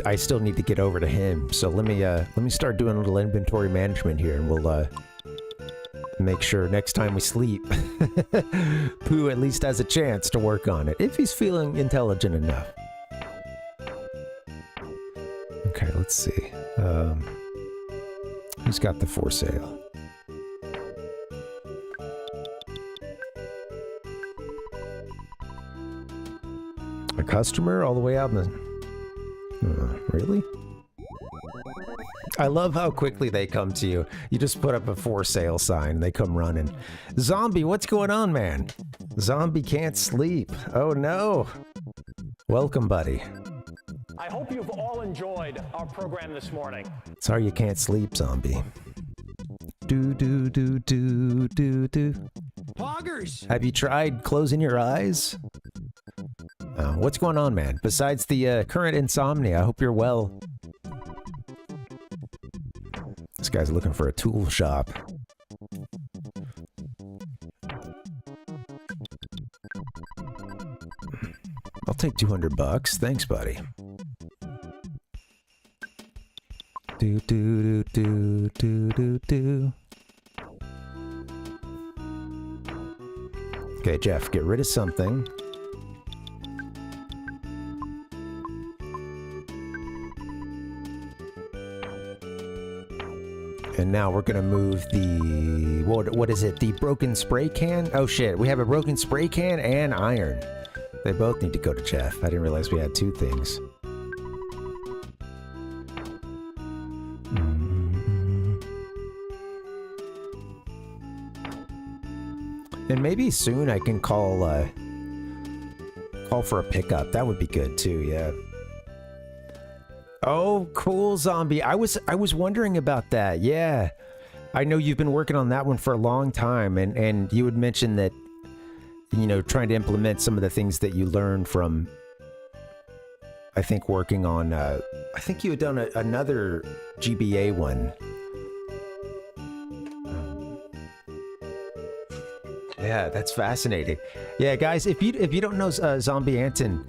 I still need to get over to him. So let me start doing a little inventory management here, and we'll, make sure next time we sleep, Pooh at least has a chance to work on it, if he's feeling intelligent enough. Okay, let's see. Who's got the for sale? A customer all the way out in the... really? I love how quickly they come to you. You just put up a for sale sign, they come running. Zombie, what's going on, man? Zombie can't sleep. Oh no. Welcome, buddy. I hope you've all enjoyed our program this morning. Sorry you can't sleep, Zombie. Do. Poggers! Have you tried closing your eyes? What's going on, man? Besides the current insomnia, I hope you're well. This guy's looking for a tool shop. I'll take $200. Thanks, buddy. Do do do do do do. Okay, Jeff, get rid of something. And now we're gonna move the what is it? The broken spray can? Oh shit, we have a broken spray can and iron. They both need to go to Jeff. I didn't realize we had two things. And maybe soon I can call for a pickup. That would be good too, yeah. Oh, cool, zombie. I was wondering about that. Yeah. I know you've been working on that one for a long time, and you had mentioned that, you know, trying to implement some of the things that you learned from, I think, working on, I think you had done another GBA one. Yeah, that's fascinating. Yeah, guys, if you don't know Zombie Anton,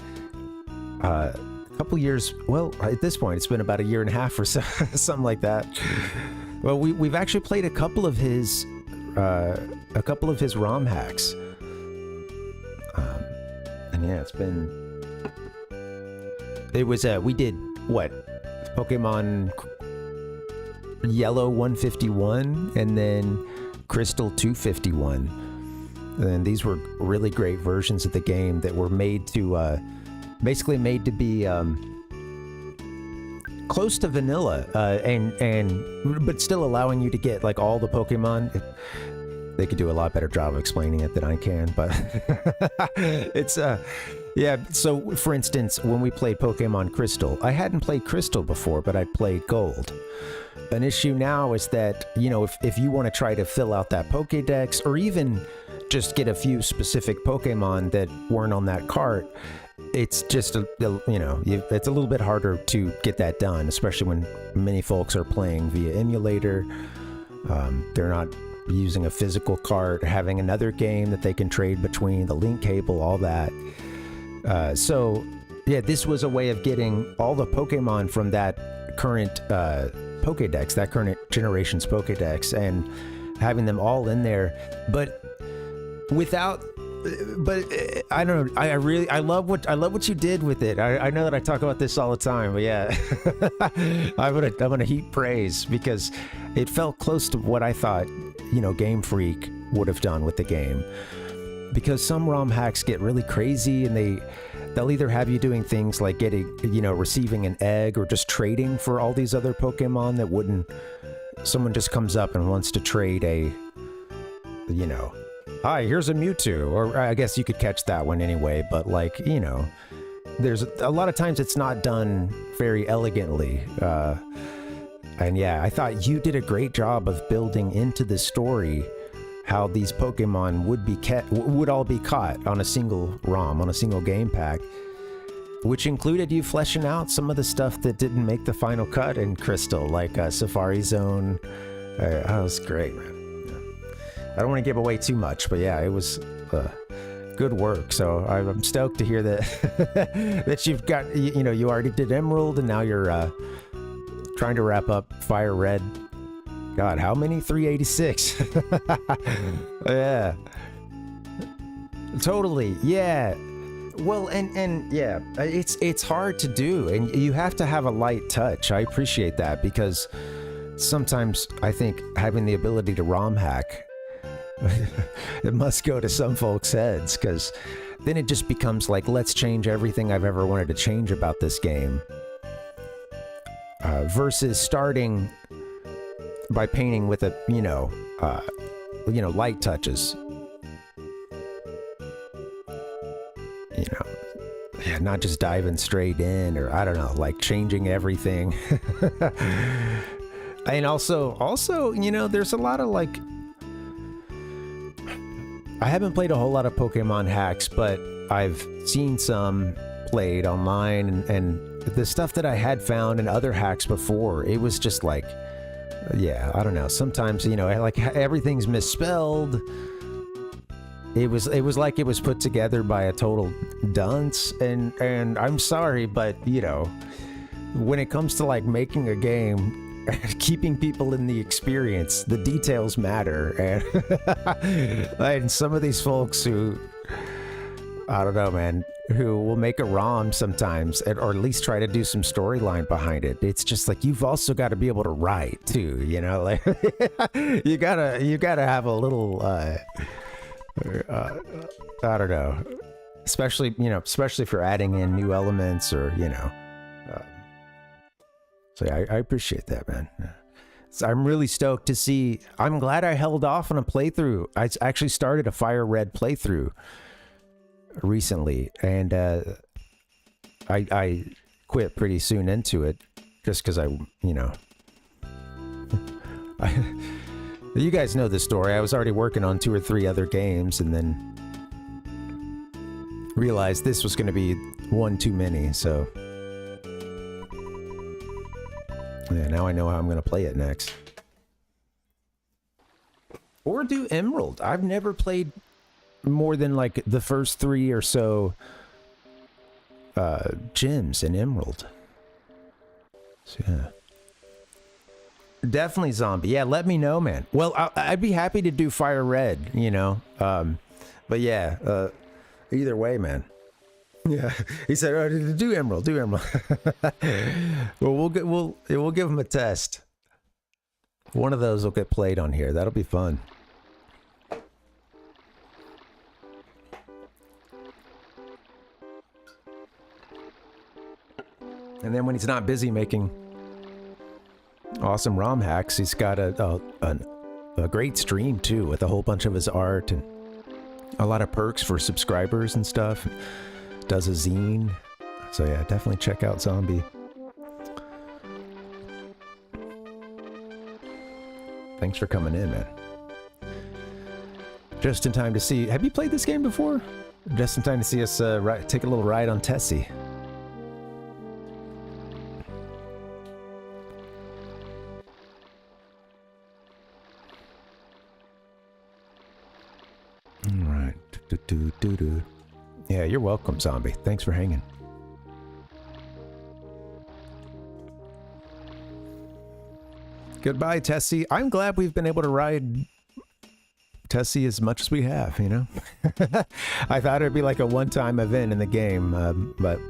a couple years, well, at this point, it's been about a year and a half or so, something like that. Well, we've actually played a couple of his ROM hacks. And yeah, we did, what, Pokemon Yellow 151 and then Crystal 251. And these were really great versions of the game that were made to, basically made to be close to vanilla, but still allowing you to get like all the Pokemon. They could do a lot better job of explaining it than I can, but it's yeah. So for instance, when we played Pokemon Crystal, I hadn't played Crystal before, but I played Gold. An issue now is that, you know, if you want to try to fill out that Pokédex, or even just get a few specific Pokemon that weren't on that cart, it's just it's a little bit harder to get that done, especially when many folks are playing via emulator. They're not using a physical cart, having another game that they can trade between, the link cable, all that. So yeah, this was a way of getting all the Pokemon from that current Pokédex, that current generation's Pokédex, and having them all in there, but I don't know. I love what you did with it. I know that I talk about this all the time, but yeah, I'm gonna heap praise because it felt close to what I thought, you know, Game Freak would have done with the game. Because some ROM hacks get really crazy, and they'll either have you doing things like receiving an egg, or just trading for all these other Pokemon that wouldn't. Someone just comes up and wants to trade hi, here's a Mewtwo, or I guess you could catch that one anyway, but like, you know, there's a lot of times it's not done very elegantly. And yeah, I thought you did a great job of building into the story how these Pokemon would all be caught on a single ROM, on a single game pack, which included you fleshing out some of the stuff that didn't make the final cut in Crystal, like Safari Zone. That was great, man. I don't want to give away too much, but yeah, it was good work. So I'm stoked to hear that that you've got, you already did Emerald, and now you're trying to wrap up Fire Red. God, how many? 386. Yeah. Totally. Yeah. Well, and yeah, it's hard to do, and you have to have a light touch. I appreciate that, because sometimes I think having the ability to ROM hack, it must go to some folks' heads, because then it just becomes like, let's change everything I've ever wanted to change about this game, versus starting by painting with a light touches, yeah, not just diving straight in, or I don't know, like changing everything. And also there's a lot of like, I haven't played a whole lot of Pokemon hacks, but I've seen some played online, and the stuff that I had found in other hacks before, it was just like, yeah, I don't know. Sometimes, you know, like everything's misspelled. It was like it was put together by a total dunce, and I'm sorry, but you know, when it comes to like making a game, keeping people in the experience, the details matter, and some of these folks who, I don't know, man, who will make a ROM sometimes, or at least try to do some storyline behind it. It's just like, you've also got to be able to write too, you know, like you gotta have a little, I don't know, especially for adding in new elements, or, you know, so I appreciate that, man. So I'm really stoked to see. I'm glad I held off on a playthrough. I actually started a Fire Red playthrough recently, and I quit pretty soon into it, just because you guys know the story. I was already working on 2 or 3 other games, and then realized this was going to be one too many, so yeah, now I know how I'm going to play it next. Or do Emerald. I've never played more than like the first 3 or so gyms in Emerald. So yeah. Definitely Zombie. Yeah, let me know, man. Well, I'd be happy to do Fire Red, you know. But yeah, either way, man. Yeah, he said, "Oh, do Emerald, do Emerald." Well, we'll give him a test. One of those will get played on here. That'll be fun. And then when he's not busy making awesome ROM hacks, he's got a great stream too, with a whole bunch of his art and a lot of perks for subscribers and stuff. Does a zine. So yeah, definitely check out Zombie. Thanks for coming in, man. Just in time to see. Have you played this game before? Just in time to see us take a little ride on Tessie. All right. Do. Yeah, you're welcome, Zombie. Thanks for hanging. Goodbye, Tessie. I'm glad we've been able to ride Tessie as much as we have, you know? I thought it'd be like a one-time event in the game, but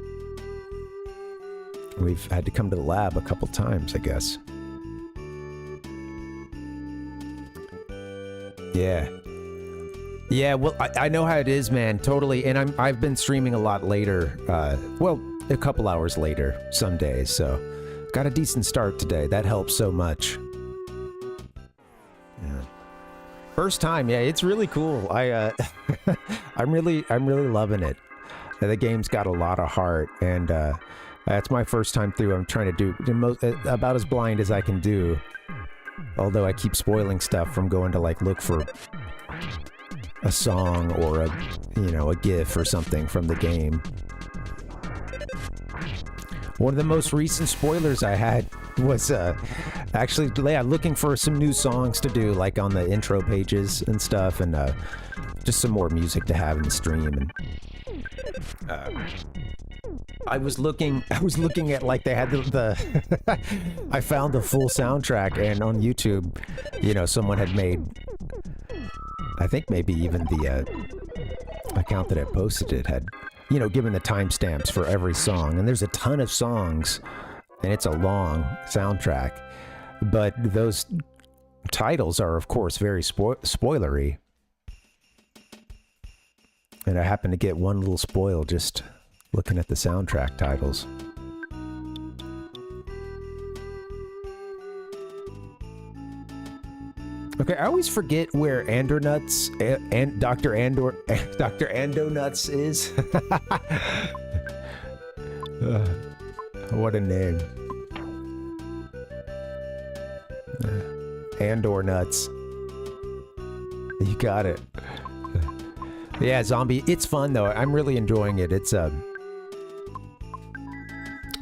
we've had to come to the lab a couple times, I guess. Yeah. Yeah, well, I know how it is, man, totally, and I've been streaming a lot later, well, a couple hours later some days, so got a decent start today. That helps so much. Yeah. First time, yeah, it's really cool. I'm really loving it. The game's got a lot of heart, and that's my first time through. I'm trying to do about as blind as I can do, although I keep spoiling stuff from going to like look for a song or a GIF or something from the game. One of the most recent spoilers I had was actually looking for some new songs to do, like on the intro pages and stuff, and just some more music to have in the stream. And I was looking at, like, they had the I found the full soundtrack, and on YouTube, someone had made, I think maybe even the account that I posted it had, given the timestamps for every song. And there's a ton of songs, and it's a long soundtrack. But those titles are, of course, very spoilery. And I happened to get one little spoil just looking at the soundtrack titles. Okay, I always forget where Andornuts and Dr. Andonuts is. What a name. Andor Nuts. You got it. Yeah, zombie. It's fun though. I'm really enjoying it. It's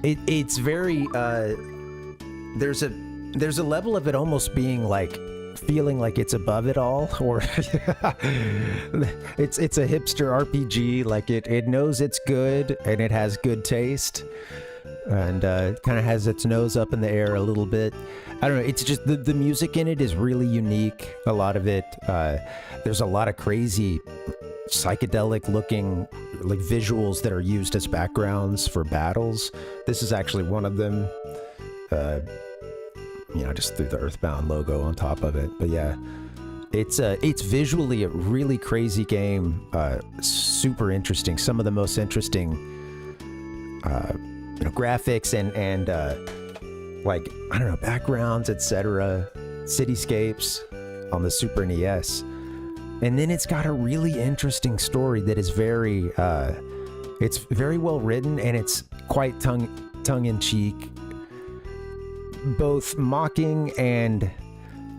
it's very there's a level of it almost being like feeling like it's above it all, or it's a hipster RPG. Like it knows it's good and it has good taste, and kind of has its nose up in the air a little bit. I don't know. It's just the music in it is really unique. A lot of it. There's a lot of crazy psychedelic looking like visuals that are used as backgrounds for battles. This is actually one of them. Just threw the EarthBound logo on top of it. But yeah, it's visually a really crazy game. Super interesting. Some of the most interesting graphics and like, I don't know, backgrounds, etc., cityscapes on the Super NES. And then it's got a really interesting story that is very it's very well written, and it's quite tongue-in-cheek, both mocking and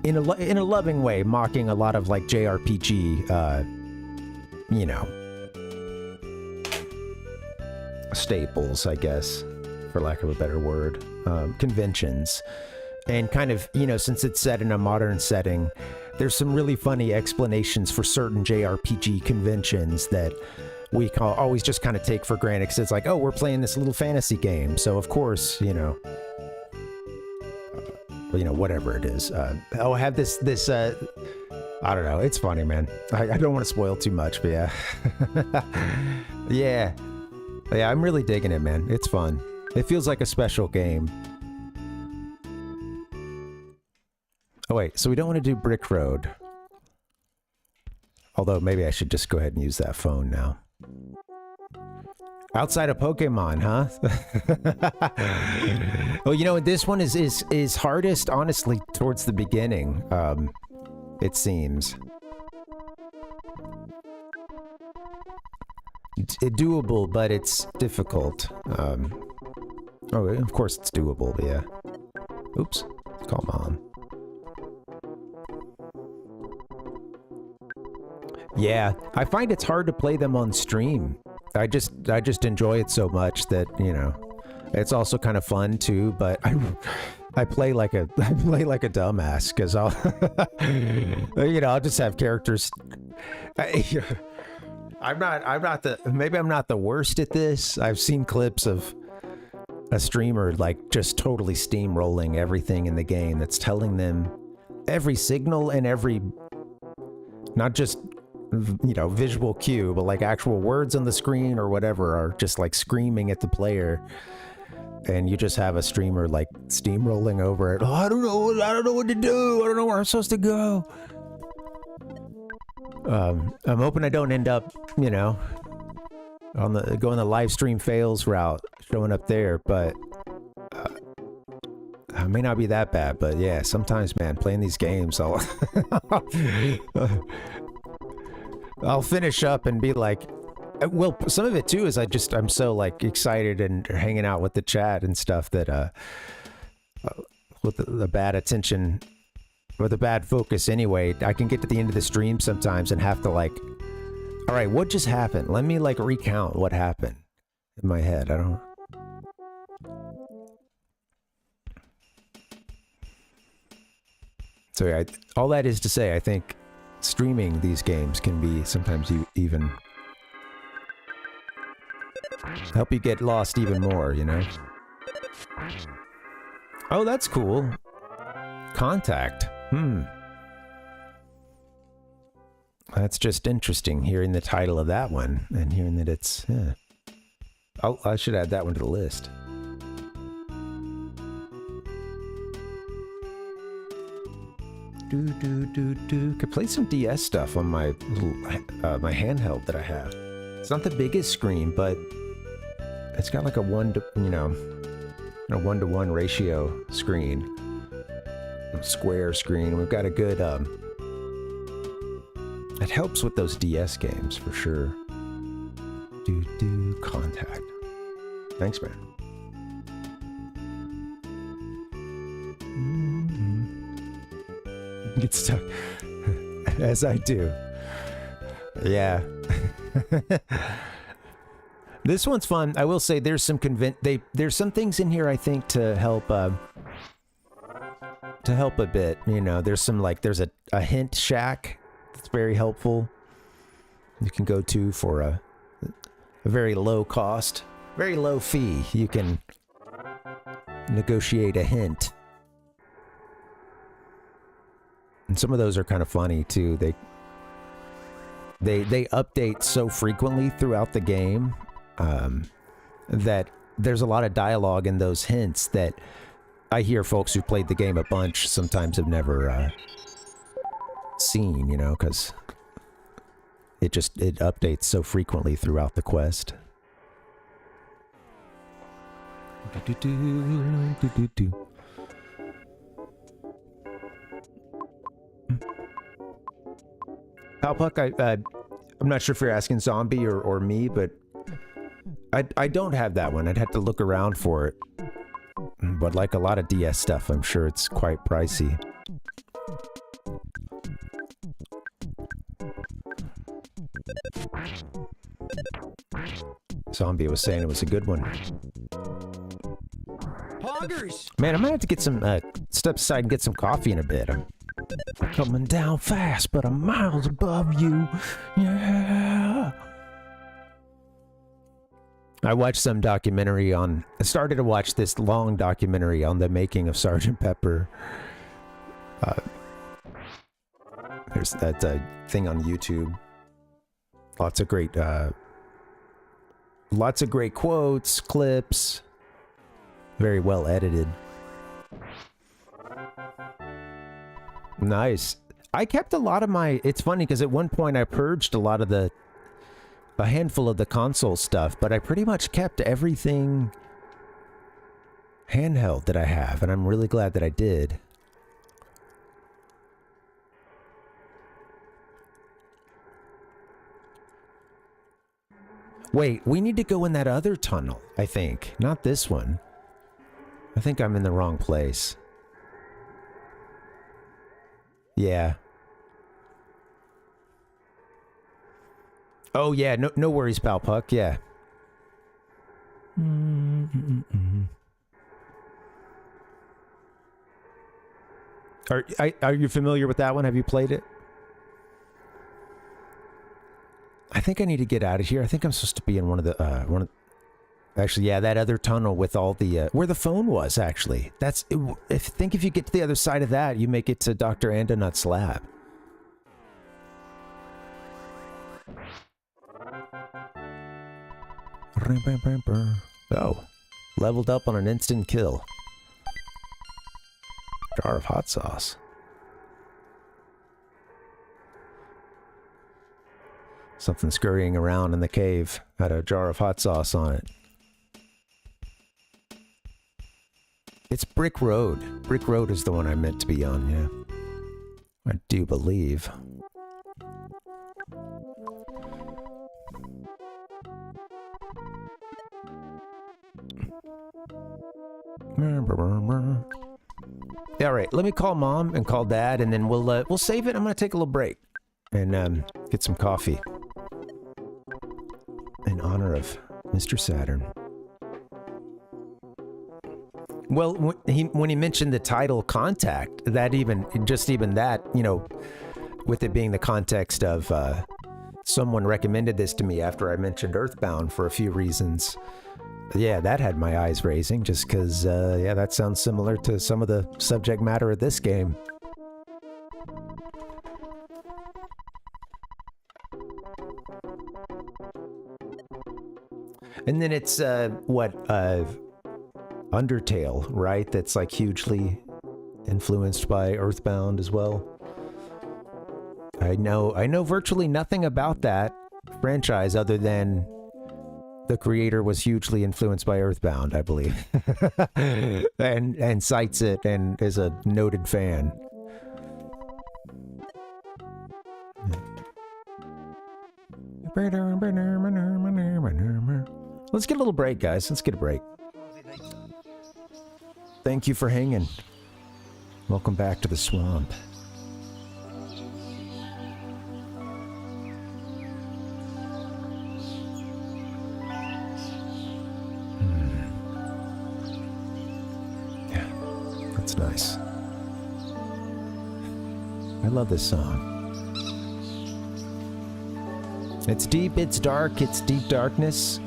in a loving way, mocking a lot of like JRPG staples, I guess, for lack of a better word, conventions. And kind of, since it's set in a modern setting, there's some really funny explanations for certain JRPG conventions that we always just kind of take for granted, because it's like, oh, we're playing this little fantasy game, so of course, whatever it is. I have this I don't know, it's funny, man. I don't want to spoil too much, but yeah. yeah, I'm really digging it, man. It's fun. It feels like a special game. Oh wait, so we don't want to do Brick Road. Although maybe I should just go ahead and use that phone now. Outside of Pokemon, huh? Well, this one is hardest, honestly, towards the beginning. It seems. It's doable, but it's difficult. Of course it's doable, but yeah. Oops. Call Mom. Yeah, I find it's hard to play them on stream. I just enjoy it so much that, it's also kind of fun too, but I play like a dumbass, because I'll I'll just have characters. I'm not the worst at this. I've seen clips of a streamer like just totally steamrolling everything in the game, that's telling them every signal and every, not just visual cue, but like actual words on the screen or whatever are just like screaming at the player, and you just have a streamer like steamrolling over it. Oh, I don't know what to do. I don't know where I'm supposed to go. I'm hoping I don't end up, going the live stream fails route, showing up there, but it may not be that bad. But yeah, sometimes, man, playing these games, I'll finish up and be like, well, some of it too is I'm so like excited and hanging out with the chat and stuff that with the bad attention or the bad focus anyway, I can get to the end of the stream sometimes and have to like, all right, what just happened? Let me like recount what happened in my head. I don't. So yeah, all that is to say, I think streaming these games can be sometimes even help you get lost even more, Oh, that's cool. Contact. That's just interesting, hearing the title of that one and hearing that it's, yeah. I should add that one to the list. Could play some DS stuff on my little, my handheld that I have. It's not the biggest screen, but it's got like a 1-to-1 ratio screen, a square screen. We've got a good. It helps with those DS games for sure. Contact. Thanks, man. Get stuck as I do. Yeah. This one's fun. I will say there's some there's some things in here I think to help a bit. You know, there's some there's a hint shack that's very helpful. You can go to for a very low cost, very low fee. You can negotiate a hint. And some of those are kind of funny too. They update so frequently throughout the game that there's a lot of dialogue in those hints that I hear folks who played the game a bunch sometimes have never seen, you know, because it updates so frequently throughout the quest. Palpuck, I'm not sure if you're asking Zombie or me, but I don't have that one. I'd have to look around for it. But like a lot of DS stuff, I'm sure it's quite pricey. Zombie was saying it was a good one. Poggers! Man, I'm gonna have to get some step aside and get some coffee in a bit. I'm coming down fast, but I'm miles above you. Yeah. I watched some documentary I started to watch this long documentary on the making of Sgt. Pepper. There's that thing on YouTube. Lots of great quotes, clips. Very well edited. Nice. I kept a lot of my... It's funny because at one point I purged a handful of the console stuff, but I pretty much kept everything handheld that I have, and I'm really glad that I did. Wait, we need to go in that other tunnel, I think. Not this one. I think I'm in the wrong place. Yeah. Oh, yeah. No worries, pal Puck. Yeah. Are you familiar with that one? Have you played it? I think I need to get out of here. I think I'm supposed to be in one of the actually, yeah, that other tunnel with all the where the phone was. Actually, if you get to the other side of that, you make it to Dr. Andonut's lab. Oh, leveled up on an instant kill. Jar of hot sauce. Something scurrying around in the cave had a jar of hot sauce on it. It's Brick Road. Brick Road is the one I meant to be on, yeah. I do believe. Yeah, all right. Let me call Mom and call Dad, and then we'll save it. I'm gonna take a little break and get some coffee in honor of Mr. Saturn. Well, when he mentioned the title Contact, that you know, with it being the context of someone recommended this to me after I mentioned EarthBound for a few reasons. Yeah, that had my eyes raising just because, yeah, that sounds similar to some of the subject matter of this game. And then it's, Undertale, right? That's like hugely influenced by EarthBound as well. I know virtually nothing about that franchise other than the creator was hugely influenced by EarthBound, I believe. and cites it and is a noted fan. Let's get a little break, guys. Let's get a break. Thank you for hanging. Welcome back to the swamp. That's nice. I love this song. It's deep, it's dark, it's deep darkness.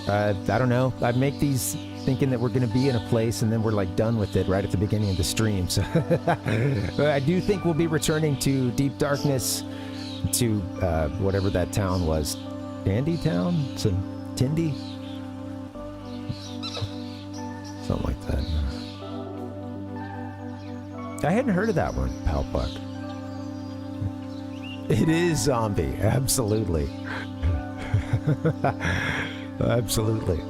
I don't know. I make these thinking that we're going to be in a place and then we're like done with it right at the beginning of the stream. So I do think we'll be returning to deep darkness, to whatever that town was. Dandy Town? Tindy? Something like that. I hadn't heard of that one, Palpuck. It is zombie, absolutely. Absolutely.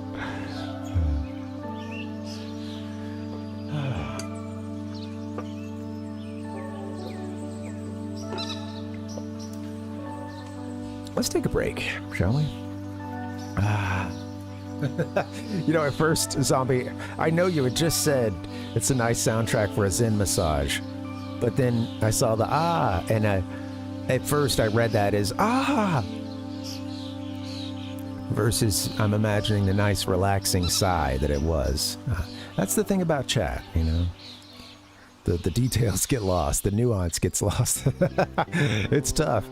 Let's take a break, shall we? You know, at first, Zombie, I know you had just said it's a nice soundtrack for a Zen massage, but then I saw the and at first I read that as versus I'm imagining the nice relaxing sigh that it was. That's the thing about chat, you know. The details get lost, the nuance gets lost. It's tough.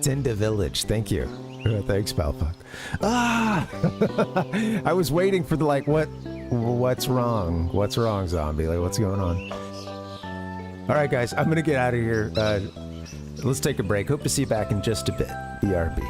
Tinda Village, thank you. Thanks, Palfuck. I was waiting for the like, what's wrong? What's wrong, Zombie? Like, what's going on? All right, guys, I'm gonna get out of here. Let's take a break. Hope to see you back in just a bit. BRB.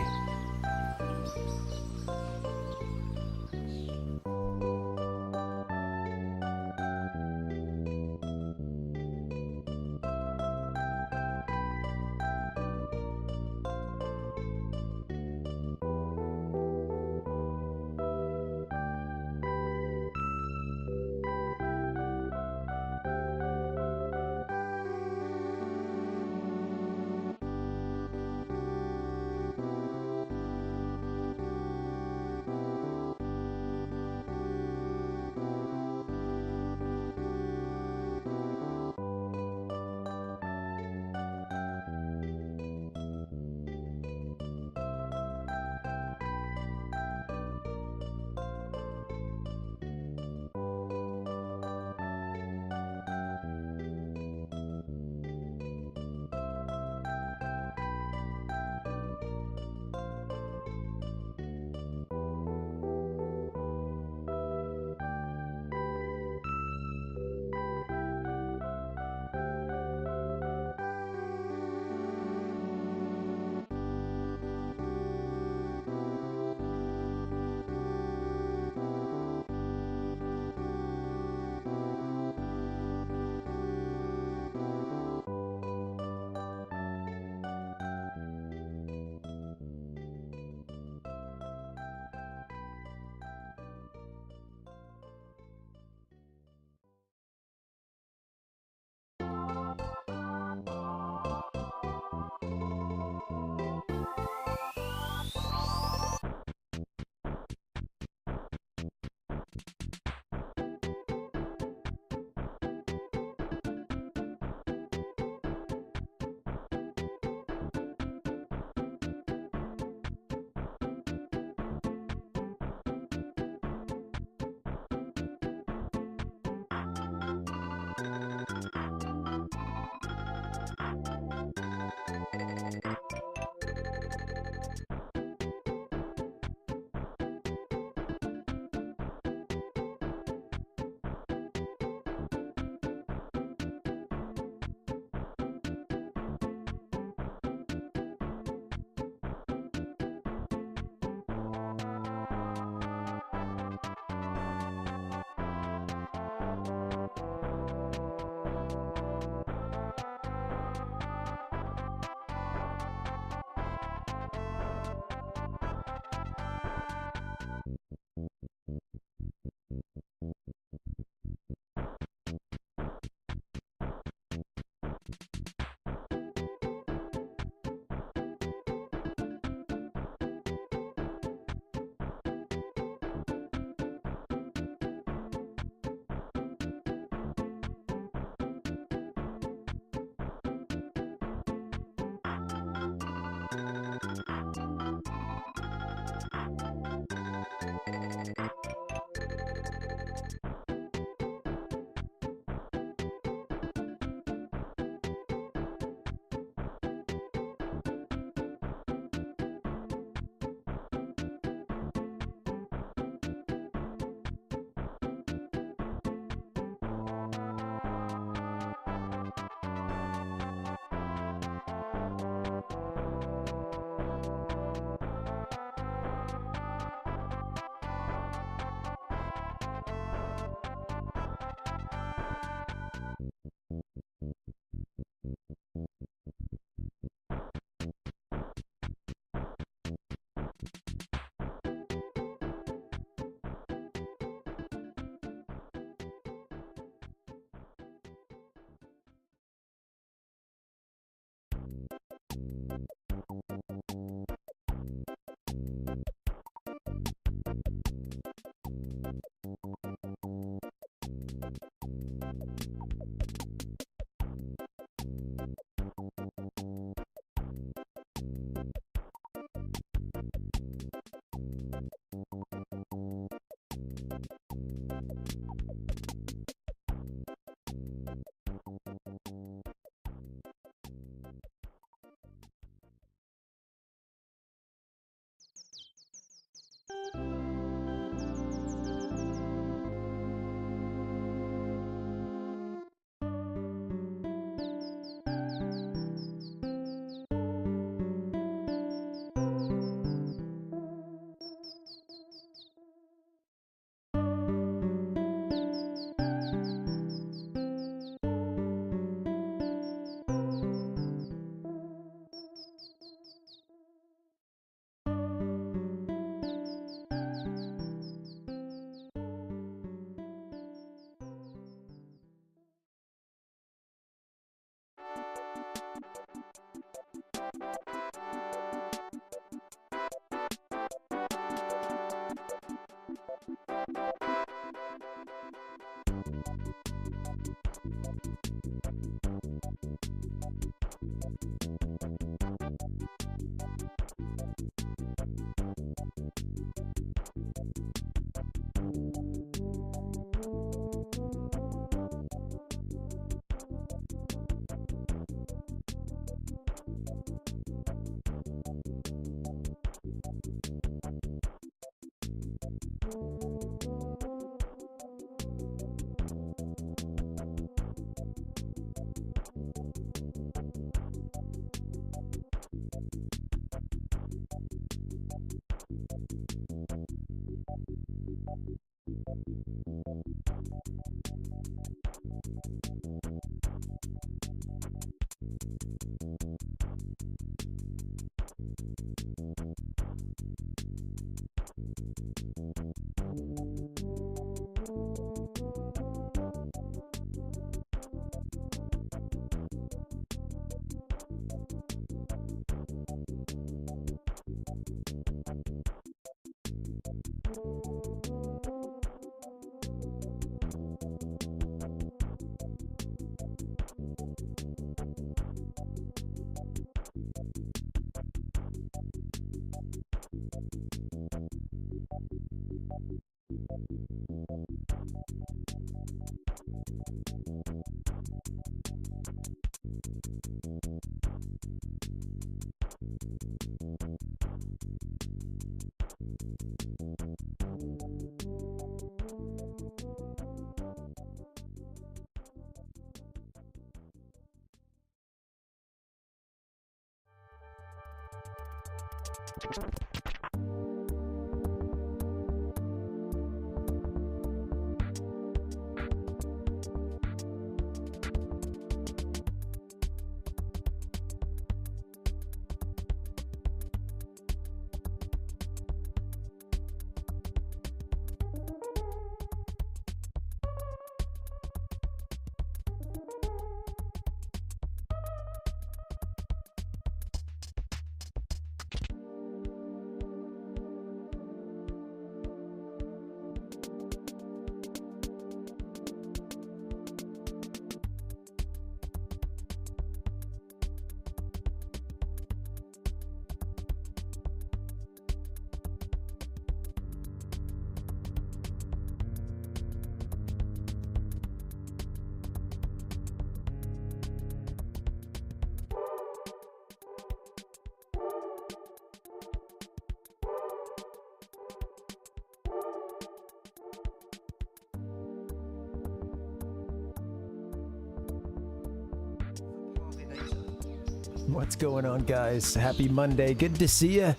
What's going on, guys? Happy Monday. Good to see you.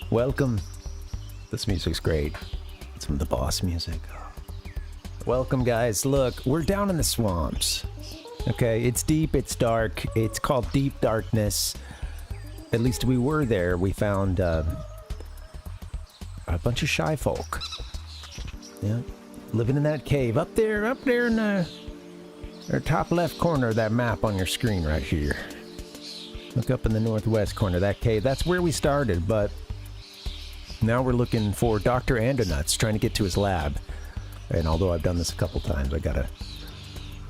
Welcome. This music's great. It's some of the boss music. Welcome, guys. Look, we're down in the swamps. Okay, it's deep, it's dark. It's called Deep Darkness. At least we were there. We found a bunch of shy folk. Yeah, living in that cave up there in the top left corner of that map on your screen right here. Look up in the northwest corner of that cave. That's where we started, but now we're looking for Dr. Andernuts, trying to get to his lab. And although I've done this a couple times,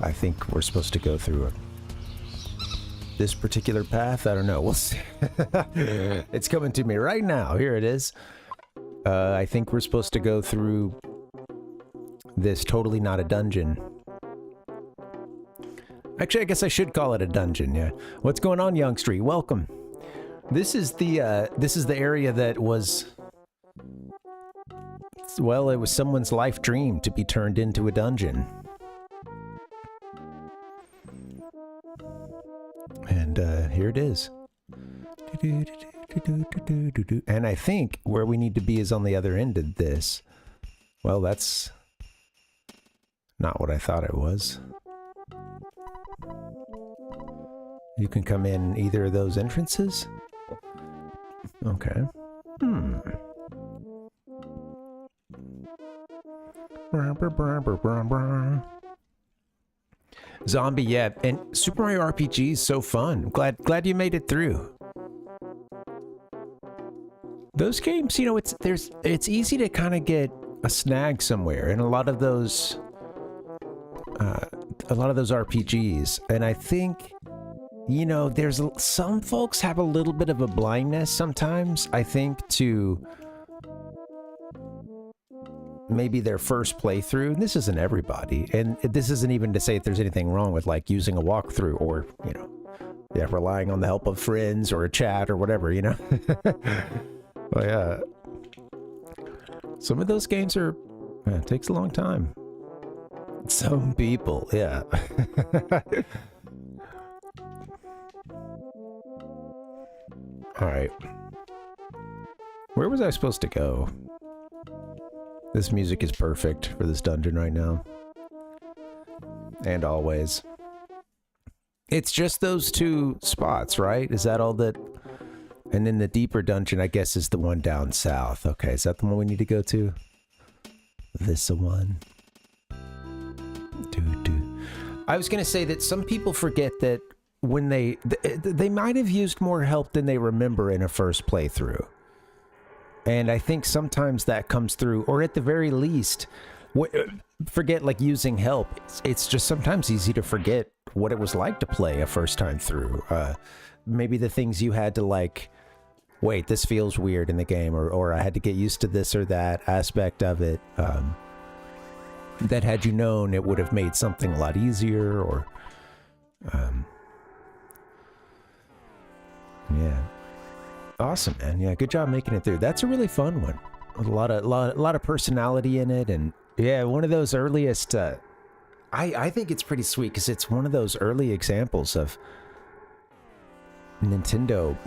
I think we're supposed to go through this particular path. I don't know. We'll see. It's coming to me right now. Here it is. I think we're supposed to go through this totally not a dungeon. Actually, I guess I should call it a dungeon, yeah. What's going on, Young Street? Welcome. This is the area that was Well, it was someone's life dream to be turned into a dungeon. And here it is. And I think where we need to be is on the other end of this. Well, that's not what I thought it was. You can come in either of those entrances? Okay. Zombie, yeah, and Super Mario RPG is so fun. Glad you made it through. Those games, you know, it's easy to kind of get a snag somewhere, and a lot of those RPGs, and I think, you know, there's some folks have a little bit of a blindness sometimes, I think, to maybe their first playthrough. This isn't everybody, and this isn't even to say if there's anything wrong with like using a walkthrough or, you know, yeah, relying on the help of friends or a chat or whatever, you know. But yeah, some of those games are, it takes a long time. Some people, yeah. All right, where was I supposed to go? This music is perfect for this dungeon right now. And always. It's just those two spots, right? Is that all that? And then the deeper dungeon, I guess, is the one down south. Okay, is that the one we need to go to? This one. I was going to say that some people forget that when they might have used more help than they remember in a first playthrough. And I think sometimes that comes through, or at the very least, forget like using help. It's just sometimes easy to forget what it was like to play a first time through. Maybe the things you had to like, wait, this feels weird in the game, or I had to get used to this or that aspect of it. That had you known, it would have made something a lot easier, or yeah. Awesome, man. Yeah, good job making it through. That's a really fun one. A lot of personality in it, and yeah, one of those earliest. I think it's pretty sweet because it's one of those early examples of Nintendo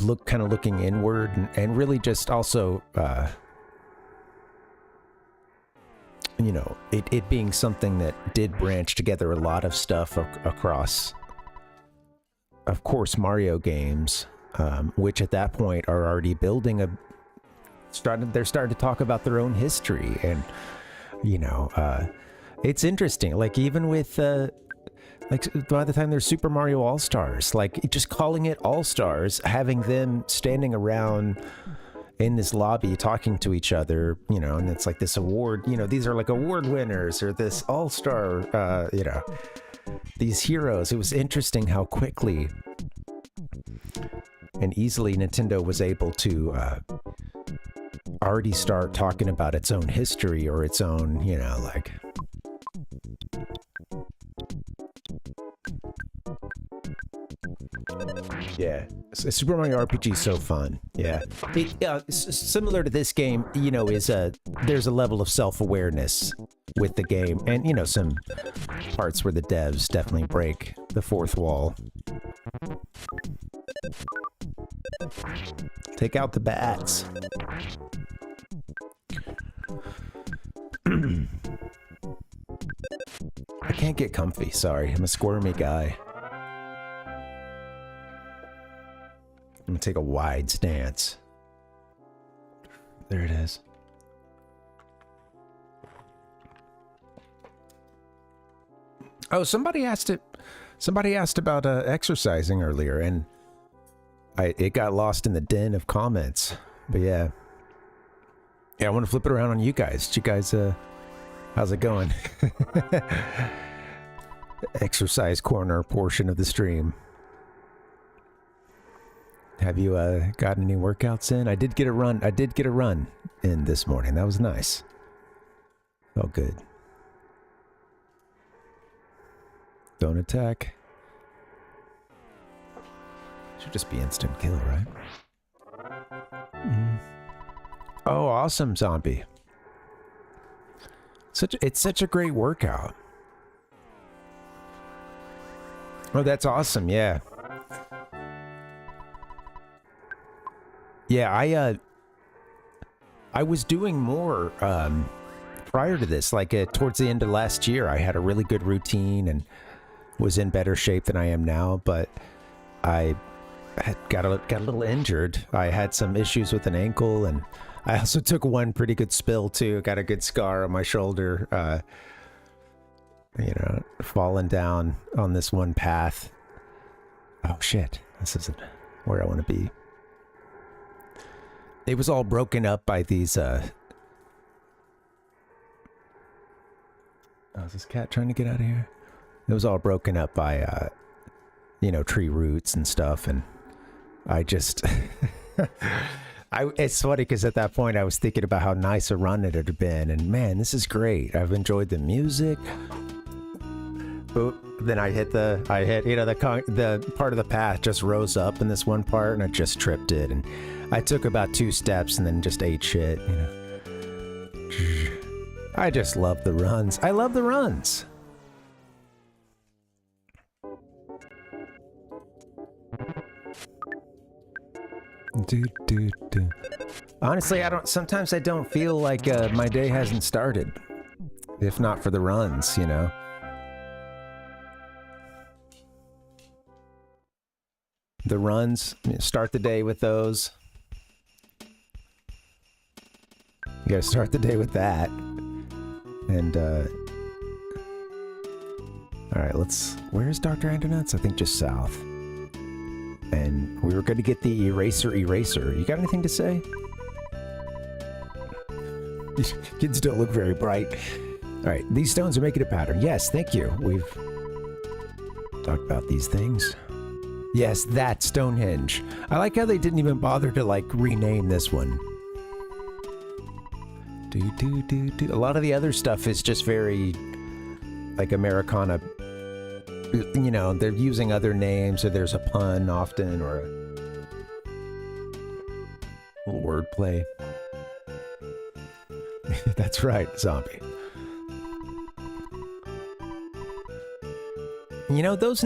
looking inward and really just also, you know, it being something that did branch together a lot of stuff across, of course, Mario games. Which at that point are already building they're starting to talk about their own history, and you know, it's interesting. Like even with like by the time there's Super Mario All Stars, like just calling it All Stars, having them standing around in this lobby talking to each other, you know, and it's like this award, you know, these are like award winners or this All Star, you know, these heroes. It was interesting how quickly and easily Nintendo was able to already start talking about its own history or its own, you know, like... Yeah, Super Mario RPG is so fun. Yeah, similar to this game, you know, there's a level of self-awareness with the game, and you know, some parts where the devs definitely break the fourth wall. Take out the bats. I can't get comfy, sorry. I'm a squirmy guy. I'm gonna take a wide stance. There it is. Oh, somebody asked about exercising earlier, and it got lost in the din of comments. But yeah, I want to flip it around on you guys. Did you guys, how's it going? Exercise corner portion of the stream. Have you gotten any workouts in? I did get a run in this morning. That was nice. Felt good. Don't attack. Should just be instant kill, right? Oh, awesome, Zombie. It's such a great workout. Oh, that's awesome. Yeah. Yeah, I was doing more prior to this. Like towards the end of last year, I had a really good routine and was in better shape than I am now, but I had got a little injured. I had some issues with an ankle, and I also took one pretty good spill too. Got a good scar on my shoulder, falling down on this one path. Oh shit, this isn't where I want to be. It was all broken up by these, is this cat trying to get out of here? It was all broken up by, tree roots and stuff, and I just... it's funny because at that point I was thinking about how nice a run it had been, and man, this is great. I've enjoyed the music. But then I hit the part of the path just rose up in this one part, and I just tripped it, and I took about 2 steps and then just ate shit, I just love the runs. I love the runs. Honestly, sometimes I don't feel like my day hasn't started. If not for the runs, The runs, start the day with those. You gotta start the day with that. And, alright, where's Dr. Andernuts? I think just south. And we were going to get the eraser. You got anything to say? These kids don't look very bright. Alright, these stones are making a pattern. Yes, thank you. We've talked about these things. Yes, that Stonehenge. I like how they didn't even bother to, rename this one. A lot of the other stuff is just very, Americana. They're using other names, or there's a pun often, or a little wordplay. That's right, Zombie. Those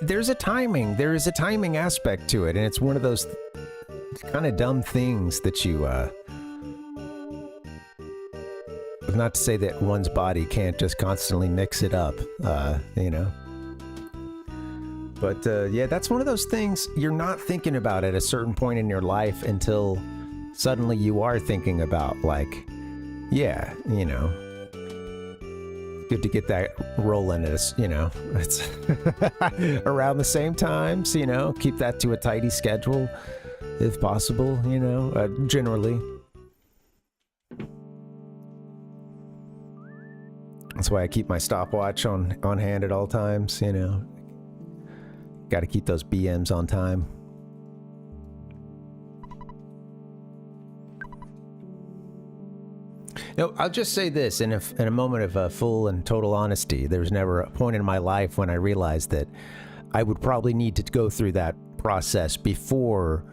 there's a timing. There is a timing aspect to it, and it's one of those kind of dumb things that you, not to say that one's body can't just constantly mix it up, But, yeah, that's one of those things you're not thinking about at a certain point in your life until suddenly you are thinking about, yeah, good to get that rolling as, it's around the same times, keep that to a tidy schedule if possible, generally. That's why I keep my stopwatch on hand at all times, Got to keep those BMs on time. No, I'll just say this, in a moment of full and total honesty, there was never a point in my life when I realized that I would probably need to go through that process before,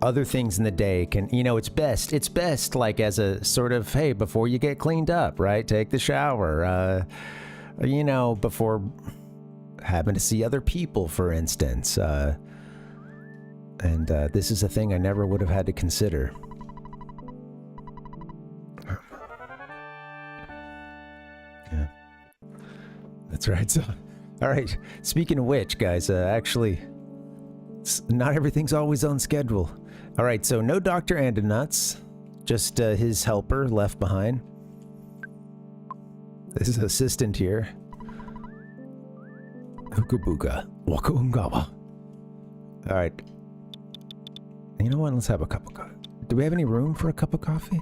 other things in the day can, it's best, as a sort of, hey, before you get cleaned up, right? Take the shower, before having to see other people, for instance. And this is a thing I never would have had to consider. Yeah. That's right. So, all right. Speaking of which, guys, actually, not everything's always on schedule. All right. So no Dr. Andernuts, just his helper left behind. This is assistant here. Hukabuga. Waka Ungawa. All right. You know what? Let's have a cup of coffee. Do we have any room for a cup of coffee?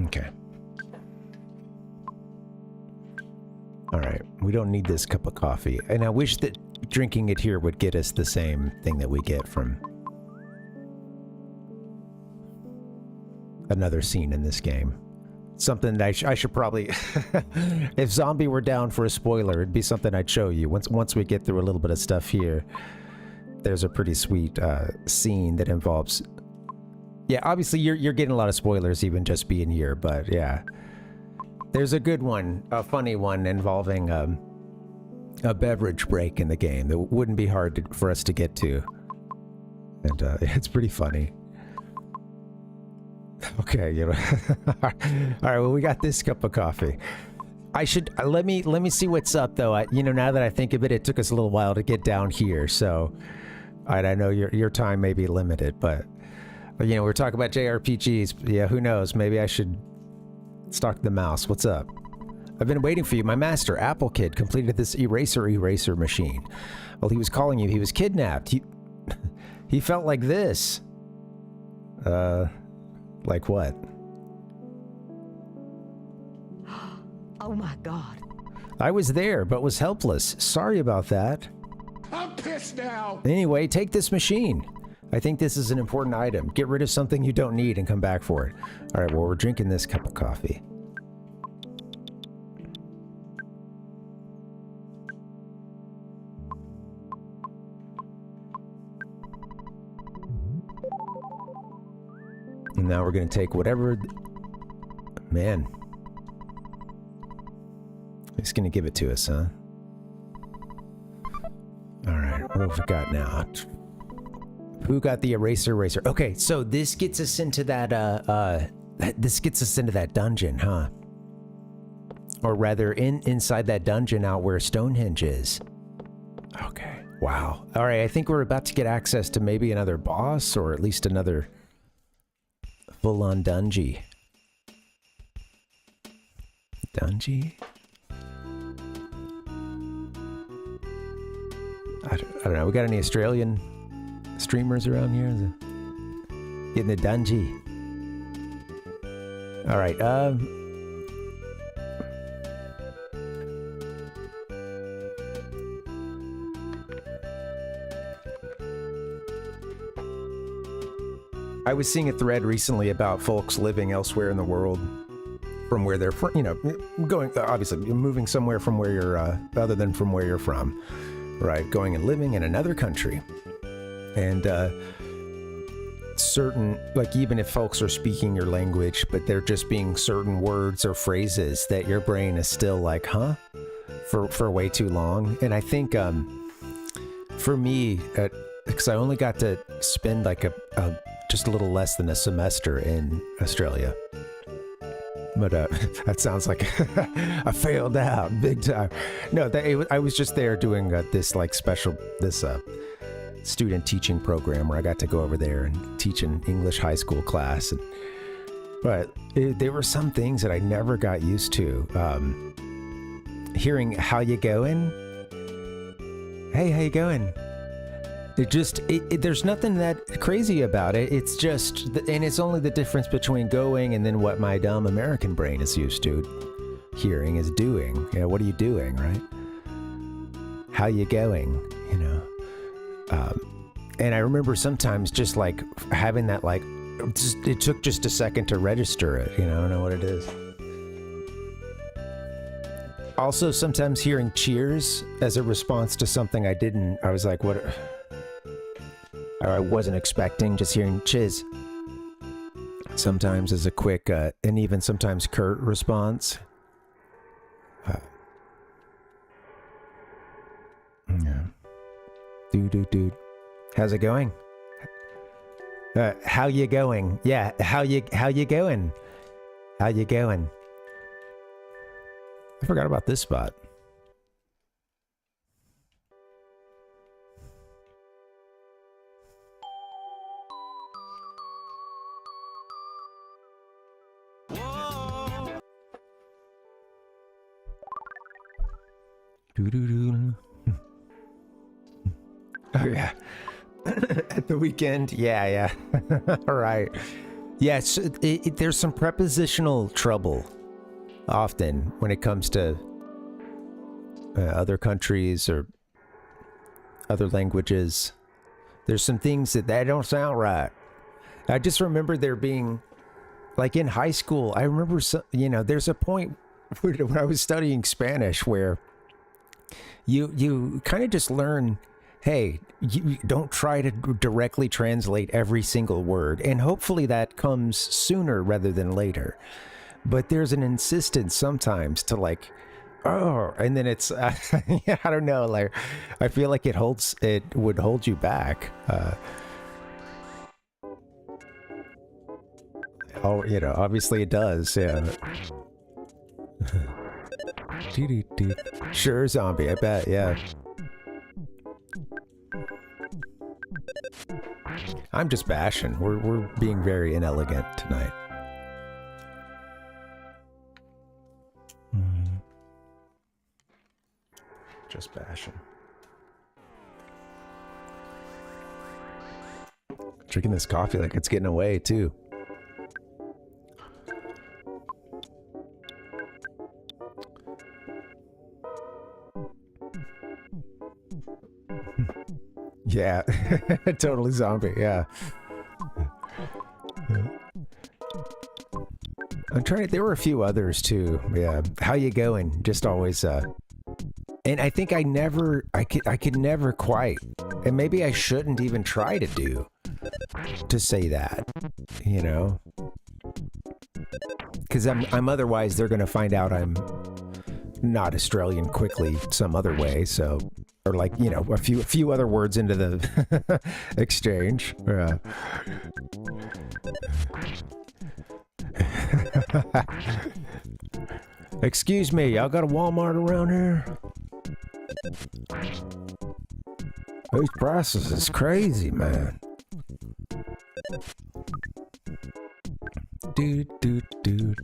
Okay. All right. We don't need this cup of coffee. And I wish that drinking it here would get us the same thing that we get from another scene in this game. something that I should probably, if Zombie were down for a spoiler, it'd be something I'd show you. Once we get through a little bit of stuff here, there's a pretty sweet scene that involves. Yeah, obviously you're getting a lot of spoilers even just being here, but yeah, there's a good one, a funny one involving a beverage break in the game that wouldn't be hard for us to get to, and it's pretty funny. Okay, you know. All right, well, we got this cup of coffee. I should let me see what's up though. Now that I think of it, it took us a little while to get down here, so I know your time may be limited, but we're talking about JRPGs. Yeah, who knows? Maybe I should stalk the mouse. What's up? I've been waiting for you. My master, Apple Kid, completed this eraser machine. Well, he was calling you. He was kidnapped. He felt like this. Like what? Oh my God. I was there, but was helpless. Sorry about that. I'm pissed now. Anyway, take this machine. I think this is an important item. Get rid of something you don't need and come back for it. All right, well, we're drinking this cup of coffee. And now we're going to take whatever... Man. He's going to give it to us, huh? Alright, what have we got now? Who got the eraser? Okay, so this gets us into that, this gets us into that dungeon, huh? Or rather, inside that dungeon out where Stonehenge is. Okay, wow. Alright, I think we're about to get access to maybe another boss, or at least another... full-on dungeon. I don't know. We got any Australian streamers around here? Getting the dungeon. All right. I was seeing a thread recently about folks living elsewhere in the world from where they're from, going, obviously, moving somewhere from where you're, other than from where you're from, right? Going and living in another country. And certain, like even if folks are speaking your language, but they're just being certain words or phrases that your brain is still like, huh? For way too long. And I think for me, because I only got to spend like just a little less than a semester in Australia. But that sounds like I failed out big time. No, I was just there doing this like special, this student teaching program where I got to go over there and teach an English high school class. But there were some things that I never got used to. Hearing how you going? Hey, how you going? There's nothing that crazy about it. It's just, and it's only the difference between going and then what my dumb American brain is used to hearing is doing. Yeah, what are you doing, right? How you going, And I remember sometimes just like having that like, it took just a second to register it, I don't know what it is. Also, sometimes hearing cheers as a response to something I was like, what... I wasn't expecting, just hearing chiz. Sometimes as a quick, and even sometimes curt response. Yeah. Dude. How's it going? How you going? Yeah, how you going? How you going? I forgot about this spot. Oh yeah. At the weekend, yeah. All right. Yes, there's some prepositional trouble often when it comes to other countries or other languages. There's some things that don't sound right. I just remember there being Like in high school, I remember, there's a point when I was studying Spanish where you kind of just learn, hey, you don't try to directly translate every single word. And hopefully that comes sooner rather than later. But there's an insistence sometimes to like, oh, and then it's, I don't know, like, I feel like it would hold you back. Oh, obviously it does, yeah. Sure, zombie, I bet, yeah. I'm just bashing. We're being very inelegant tonight. Just bashing. Drinking this coffee like it's getting away, too. Yeah, totally zombie, yeah. I'm trying to, there were a few others too, yeah. How you going? Just always, and I think I could never quite, and maybe I shouldn't even try to say that, because I'm otherwise they're going to find out I'm not Australian quickly some other way, so... Or like, a few other words into the exchange. Excuse me, y'all got a Walmart around here? These prices is crazy, man. Dude. Do.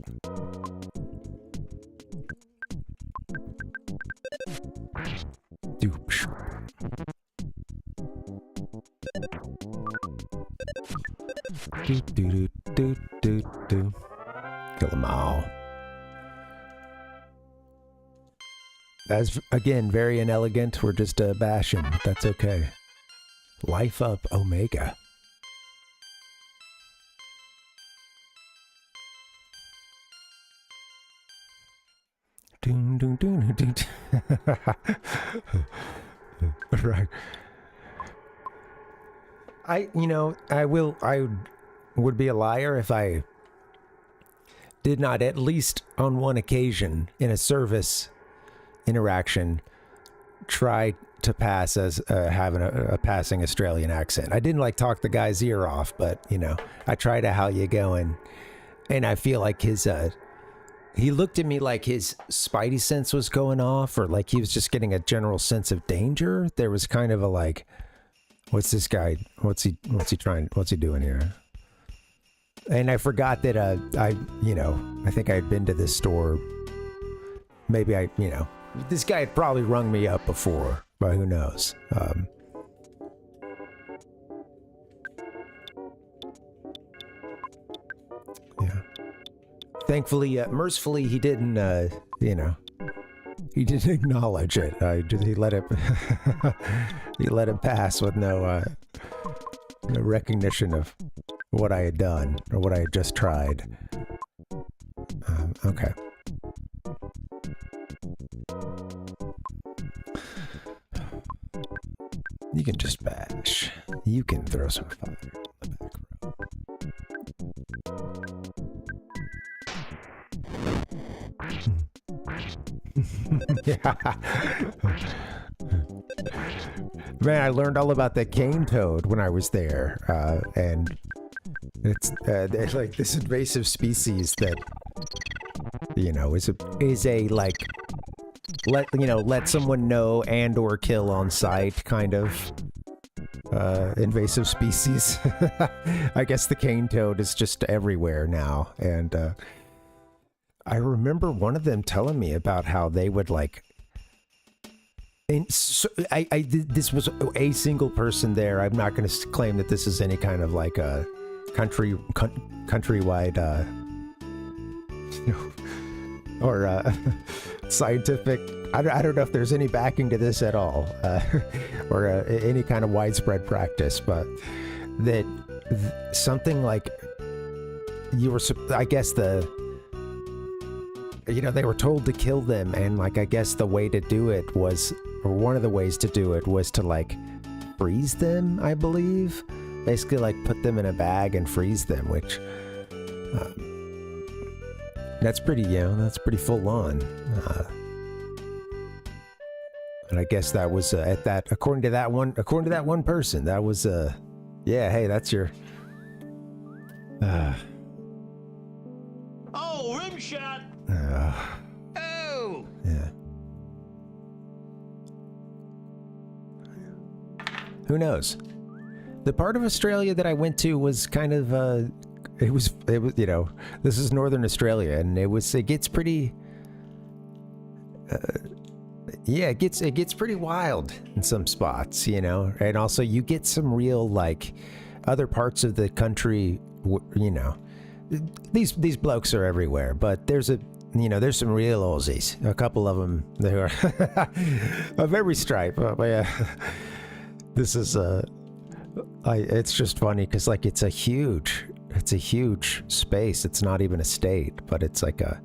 Kill them all. That's, again, very inelegant. We're just bashing. That's okay. Life up Omega. Doon. Right. I would be a liar if I did not, at least on one occasion in a service interaction, try to pass as having a passing Australian accent. I didn't like talk the guy's ear off, but I tried to how you going, and I feel like he looked at me like his spidey sense was going off, or like he was just getting a general sense of danger. There was kind of a like, what's this guy? What's he doing here? And I forgot that I think I had been to this store. Maybe this guy had probably rung me up before, but who knows? Yeah. Thankfully, mercifully, he didn't, he didn't acknowledge it. He let it, he let it pass with no recognition of what I had done or what I had just tried. Okay. You can just bash. You can throw some fire in the back row. Yeah. Man, I learned all about the cane toad when I was there, and it's like this invasive species that is a like let someone know and or kill on sight kind of invasive species. I guess the cane toad is just everywhere now, and I remember one of them telling me about how they would like. And so this was a single person there. I'm not going to claim that this is any kind of like a countrywide, or scientific. I don't know if there's any backing to this at all, or any kind of widespread practice, but that something like I guess they were told to kill them, and like I guess the way to do it was, or one of the ways to do it was to like freeze them, I believe. Basically like put them in a bag and freeze them, which that's pretty full on. And I guess that was according to that one person, that was yeah, hey, that's your Oh, rim shot! Oh! Yeah. Who knows? The part of Australia that I went to was kind of it was this is Northern Australia, and it gets pretty it gets pretty wild in some spots, and also you get some real like other parts of the country, these blokes are everywhere, but there's some real Aussies, a couple of them that are of every stripe. This is it's just funny because like it's a huge space. It's not even a state, but it's like at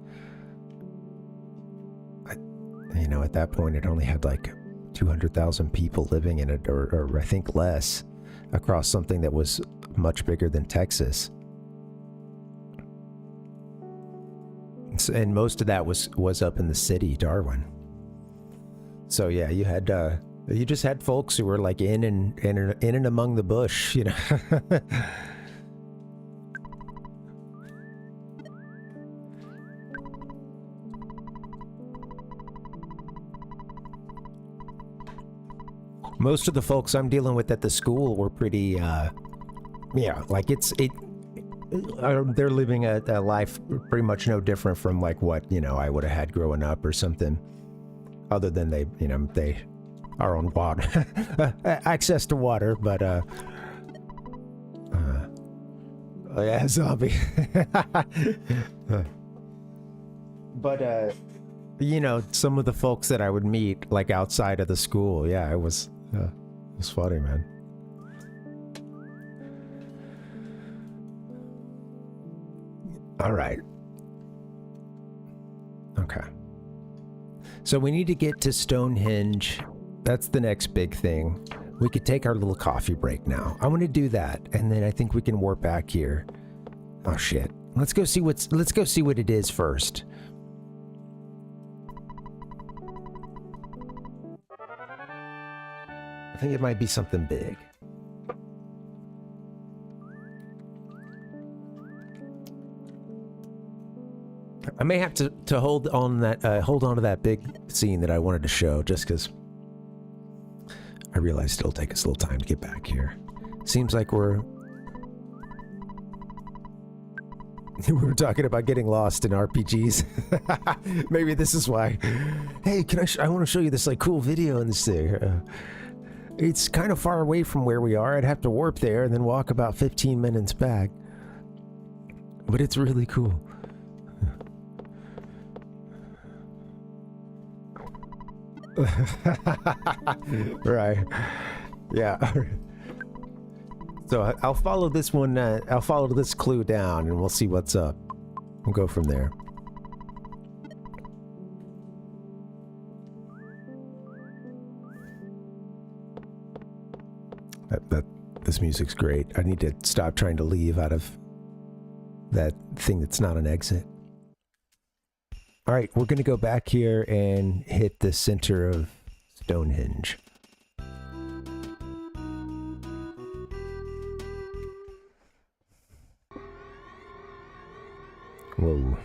that point it only had like 200,000 people living in it, or I think less, across something that was much bigger than Texas. And most of that was up in the city, Darwin. So yeah, you just had folks who were like in and among the bush, Most of the folks I'm dealing with at the school were pretty, like they're living a life pretty much no different from like what, I would have had growing up or something, other than they are on water, access to water, but, oh yeah, zombie. But, some of the folks that I would meet like outside of the school, yeah, it was funny, man. All right. Okay. So we need to get to Stonehenge. That's the next big thing. We could take our little coffee break now. I want to do that, and then I think we can warp back here. Oh shit. Let's go see what it is first. I think it might be something big. I may have to hold on to that big scene that I wanted to show, just because I realized it'll take us a little time to get back here. Seems like we were talking about getting lost in RPGs. Maybe this is why. Hey, I want to show you this like cool video in this thing. It's kind of far away from where we are. I'd have to warp there and then walk about 15 minutes back. But it's really cool. Right. Yeah. So I'll follow this one. I'll follow this clue down, and we'll see what's up. We'll go from there. This music's great. I need to stop trying to leave out of that thing that's not an exit. All right, we're going to go back here and hit the center of Stonehenge. Whoa.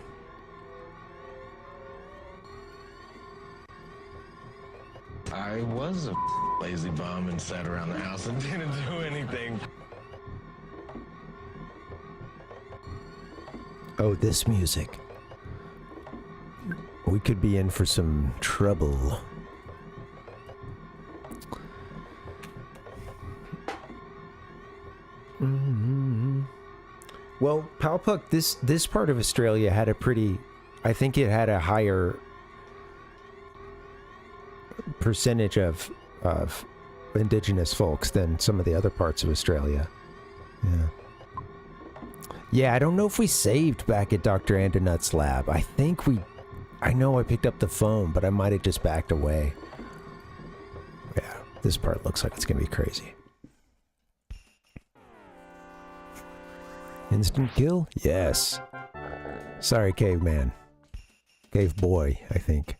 I was a lazy bum and sat around the house and didn't do anything. Oh, this music. We could be in for some trouble. Mm-hmm. Well, Palpuck, this part of Australia had a pretty... I think it had a higher percentage of indigenous folks than some of the other parts of Australia. Yeah. Yeah, I don't know if we saved back at Dr. Andonut's lab. I think I know I picked up the phone, but I might have just backed away. Yeah, this part looks like it's gonna be crazy. Instant kill? Yes. Sorry, caveman. Cave boy, I think.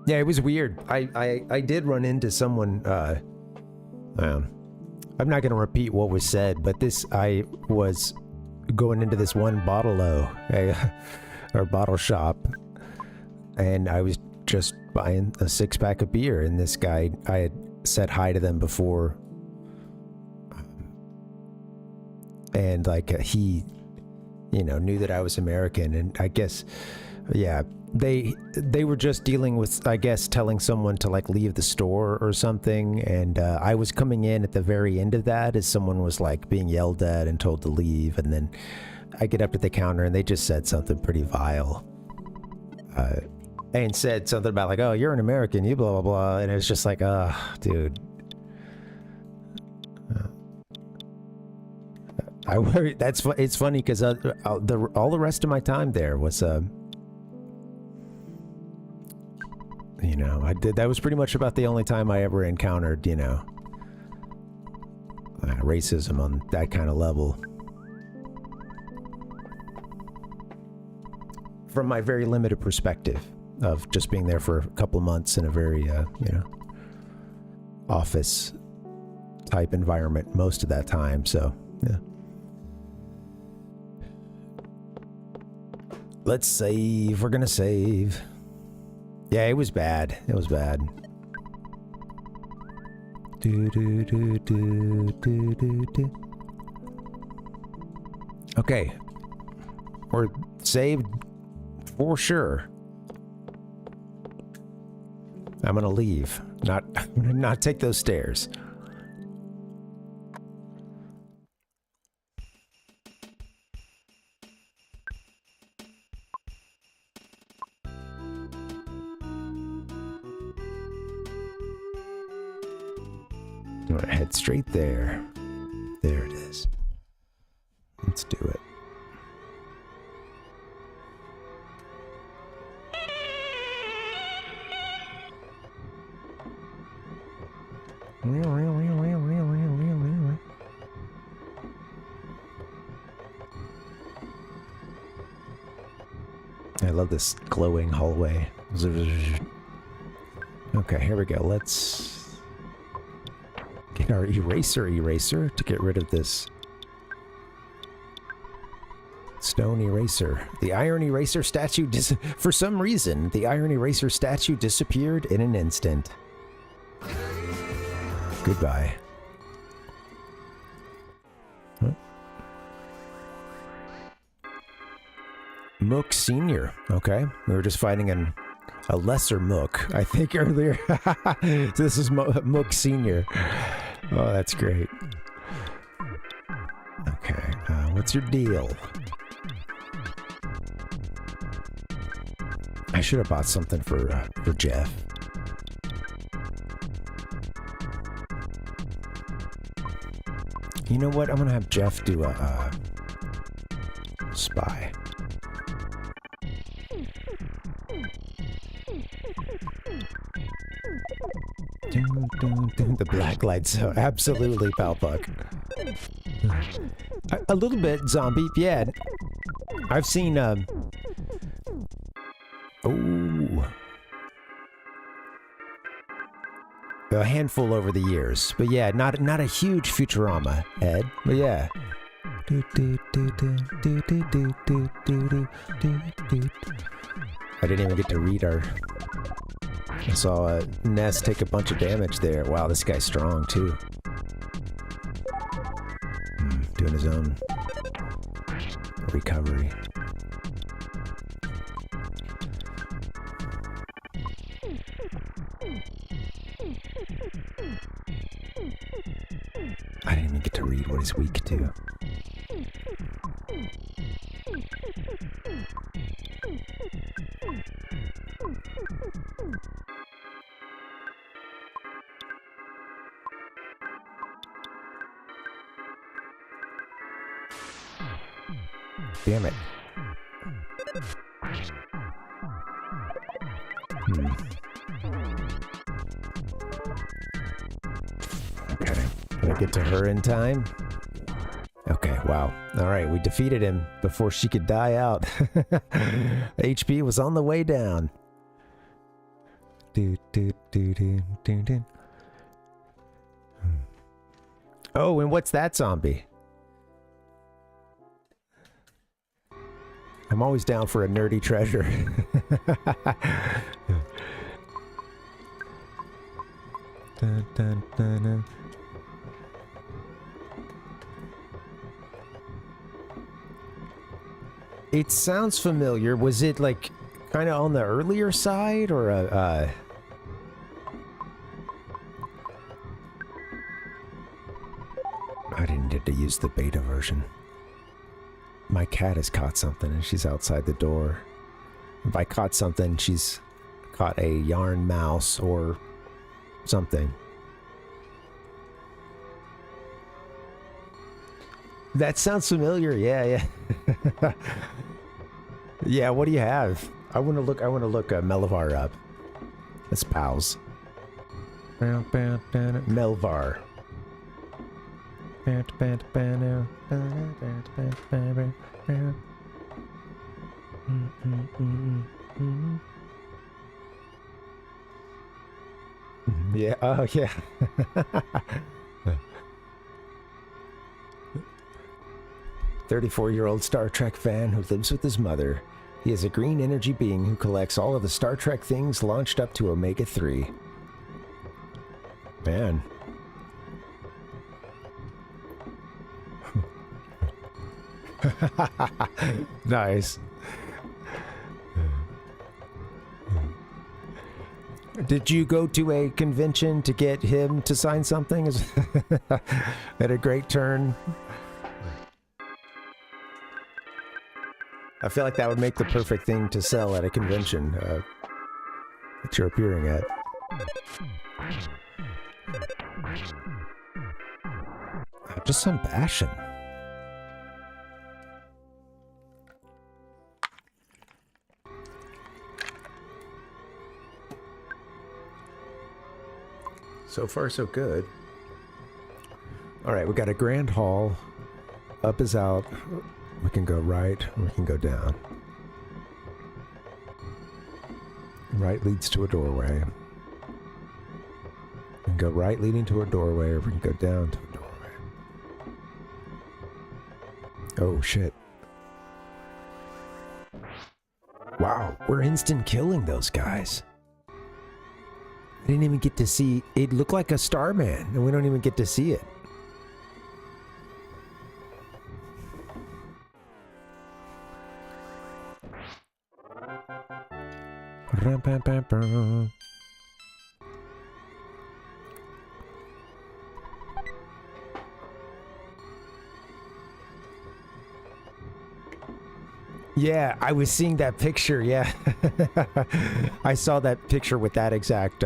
Yeah, it was weird. I did run into someone, I'm not going to repeat what was said, but I was going into this one bottle-o, or bottle shop, and I was just buying a 6-pack of beer, and this guy, I had said hi to them before, and like he, knew that I was American, and I guess, yeah, they were just dealing with, I guess, telling someone to like leave the store or something, and I was coming in at the very end of that as someone was like being yelled at and told to leave, and then I get up to the counter and they just said something pretty vile, and said something about like, oh, you're an American, you blah blah blah, and it was just like, dude. I worry. It's funny because all the rest of my time there was that was pretty much about the only time I ever encountered, racism on that kind of level. From my very limited perspective of just being there for a couple of months in a very, office type environment most of that time, so, yeah. Let's save. We're gonna save. Yeah, it was bad. It was bad. Okay. We're saved for sure. I'm gonna leave. I'm gonna not take those stairs. I'm gonna head straight there. There it is. Let's do it. I love this glowing hallway. Okay, here we go. Let's get our eraser to get rid of this stone eraser. The iron eraser statue for some reason, the iron eraser statue disappeared in an instant. Goodbye. Huh? Mook Senior. Okay, we were just fighting a lesser Mook, I think, earlier. This is Mook Senior. Oh, that's great. Okay, what's your deal? I should have bought something for Jeff. You know what? I'm gonna have Jeff do a spy. The black light zone. Absolutely, Palpuck. A little bit, zombie. Yeah. I've seen, oh. A handful over the years. But yeah, not a huge Futurama, Ed. But yeah. I didn't even get to read our... I saw Ness take a bunch of damage there. Wow, this guy's strong, too. Doing his own recovery. I didn't even get to read what he's weak to. Damn it. Okay. Can I get to her in time? Okay, wow. Alright, we defeated him before she could die out. HP was on the way down. Oh, and what's that zombie? I'm always down for a nerdy treasure. Dun, dun, dun, dun. It sounds familiar. Was it like kind of on the earlier side or I didn't get to use the beta version. My cat has caught something and she's outside the door. If I caught something, she's caught a yarn mouse or something. That sounds familiar. Yeah. Yeah, what do you have? I want to look Melvar up. That's pals. Melvar. Yeah, oh yeah. 34-year-old Star Trek fan who lives with his mother. He is a green energy being who collects all of the Star Trek things launched up to Omega 3. Man. Nice. Did you go to a convention to get him to sign something? Had a great turn. I feel like that would make the perfect thing to sell at a convention that you're appearing at. Just some passion. So far, so good. Alright, we got a grand hall. Up is out. We can go right, or we can go down. Right leads to a doorway. We can go right leading to a doorway, or we can go down to a doorway. Oh, shit. Wow, we're instant killing those guys. I didn't even get to see... It looked like a Starman, and we don't even get to see it. Yeah, I was seeing that picture, yeah. I saw that picture with that exact,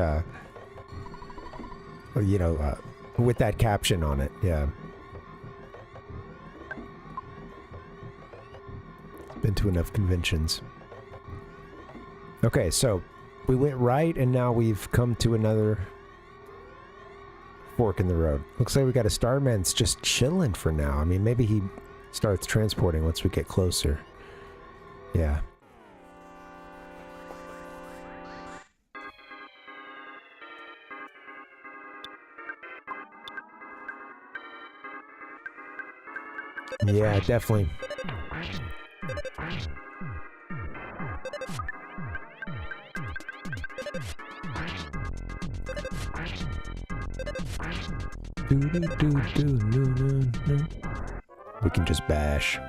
with that caption on it, yeah. Been to enough conventions. Okay, so we went right and now we've come to another fork in the road. Looks like we got a Starman's just chilling for now. I mean, maybe he starts transporting once we get closer. Yeah. Yeah, definitely. We can just bash.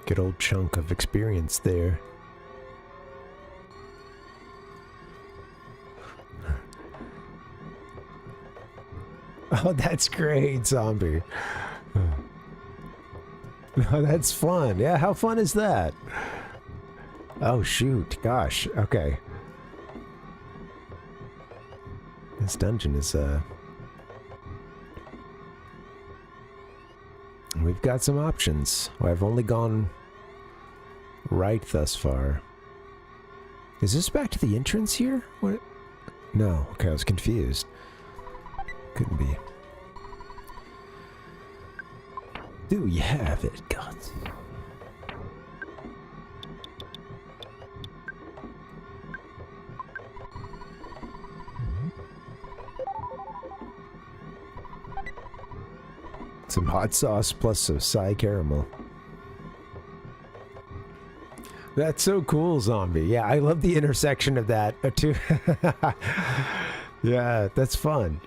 Good old chunk of experience there. Oh, that's great, zombie. Oh, that's fun. Yeah, how fun is that? Oh, shoot. Gosh. Okay. This dungeon is, we've got some options. Well, I've only gone right thus far. Is this back to the entrance here? What? No. Okay, I was confused. Couldn't be. Do we have it? God. Some hot sauce plus some Psy caramel. That's so cool, Zombie. Yeah, I love the intersection of that too. Yeah, that's fun.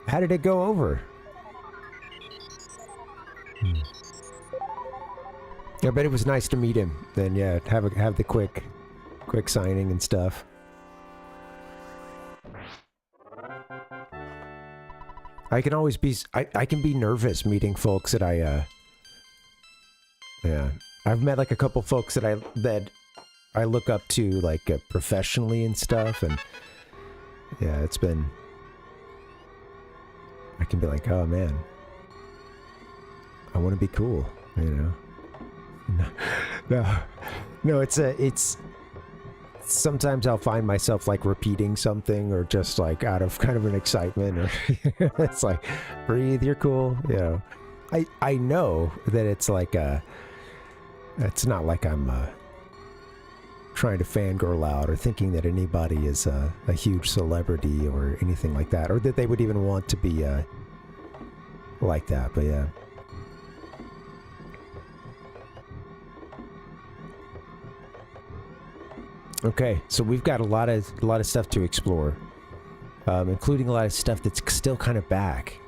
How did it go over? I bet it was nice to meet him. Then yeah, have the quick signing and stuff. I can always be I can be nervous meeting folks that yeah. I've met like a couple folks that I look up to like professionally and stuff, and yeah, it's been, I can be like, oh man, I want to be cool, you know. No, it's sometimes I'll find myself like repeating something or just like out of kind of an excitement, or it's like, breathe, you're cool, you know. I know that it's like it's not like I'm trying to fangirl out or thinking that anybody is a huge celebrity or anything like that, or that they would even want to be like that, but yeah. Okay, so we've got a lot of stuff to explore, including a lot of stuff that's still kind of back.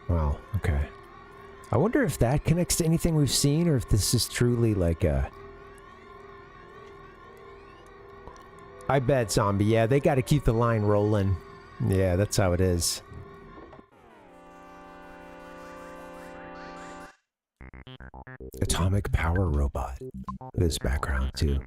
Wow, okay. I wonder if that connects to anything we've seen, or if this is truly like a... I bet, Zombie. Yeah, they got to keep the line rolling. Yeah, that's how it is. Atomic power robot. This background, too.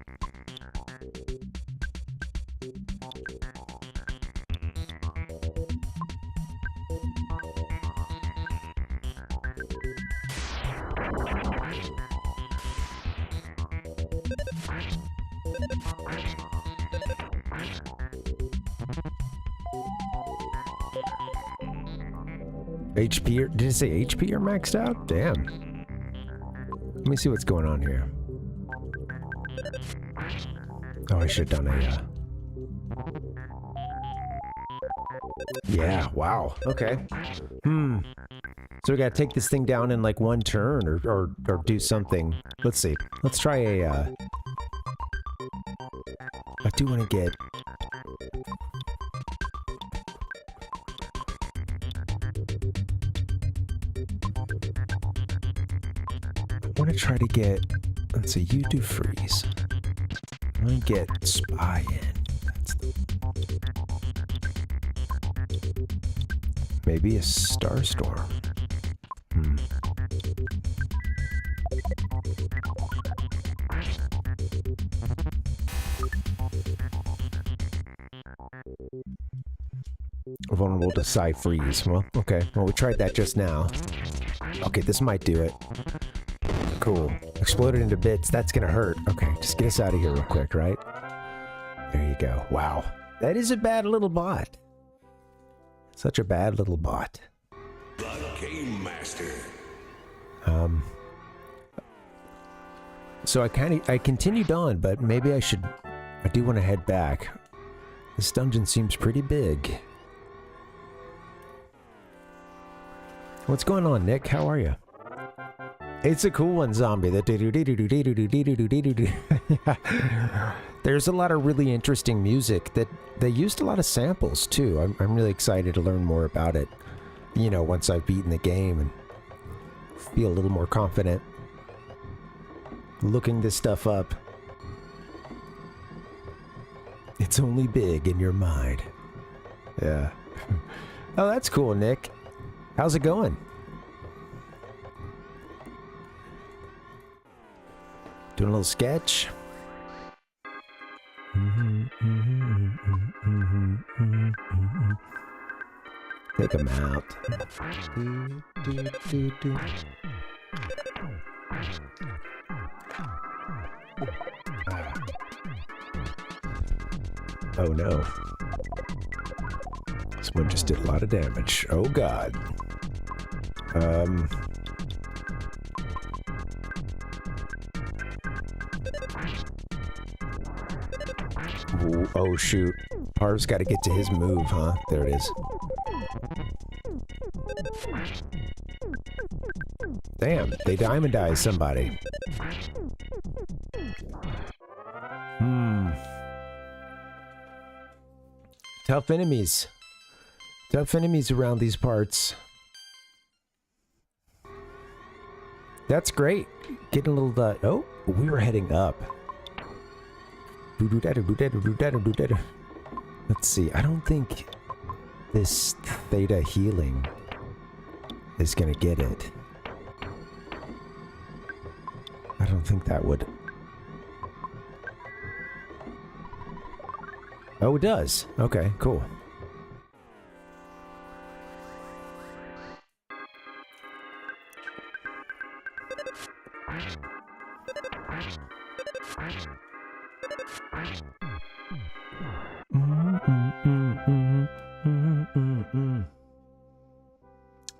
HP, did it say HP are maxed out? Damn. Let me see what's going on here. Oh, I should have done a, yeah, wow. Okay. So we gotta take this thing down in like one turn or do something. Let's see. Let's try a, I do want to get... I want to try to get... Let's see, you do freeze. Let me get spy in. That's the... Maybe a starstorm. Vulnerable to psi freeze. Well, okay. Well, we tried that just now. Okay, this might do it. Cool. Exploded into bits. That's gonna hurt. Okay, just get us out of here real quick, right? There you go. Wow. That is a bad little bot. Such a bad little bot. The Game Master. So I continued on, but maybe I do want to head back. This dungeon seems pretty big. What's going on, Nick? How are you? It's a cool one, Zombie. There's a lot of really interesting music that they used a lot of samples too. I'm really excited to learn more about it. You know, once I've beaten the game and feel a little more confident looking this stuff up. It's only big in your mind. Yeah. Oh, that's cool, Nick. How's it going? Doing a little sketch. Take them out. Do, do, do, do. Oh no. This one just did a lot of damage. Oh god. Ooh, oh shoot. Parv's got to get to his move, huh? There it is. Damn, they diamondized somebody. Tough enemies. Tough enemies around these parts. That's great. Getting a little, oh, we were heading up. Let's see. I don't think this theta healing is gonna get it. I don't think that would. Oh, it does. Okay, cool.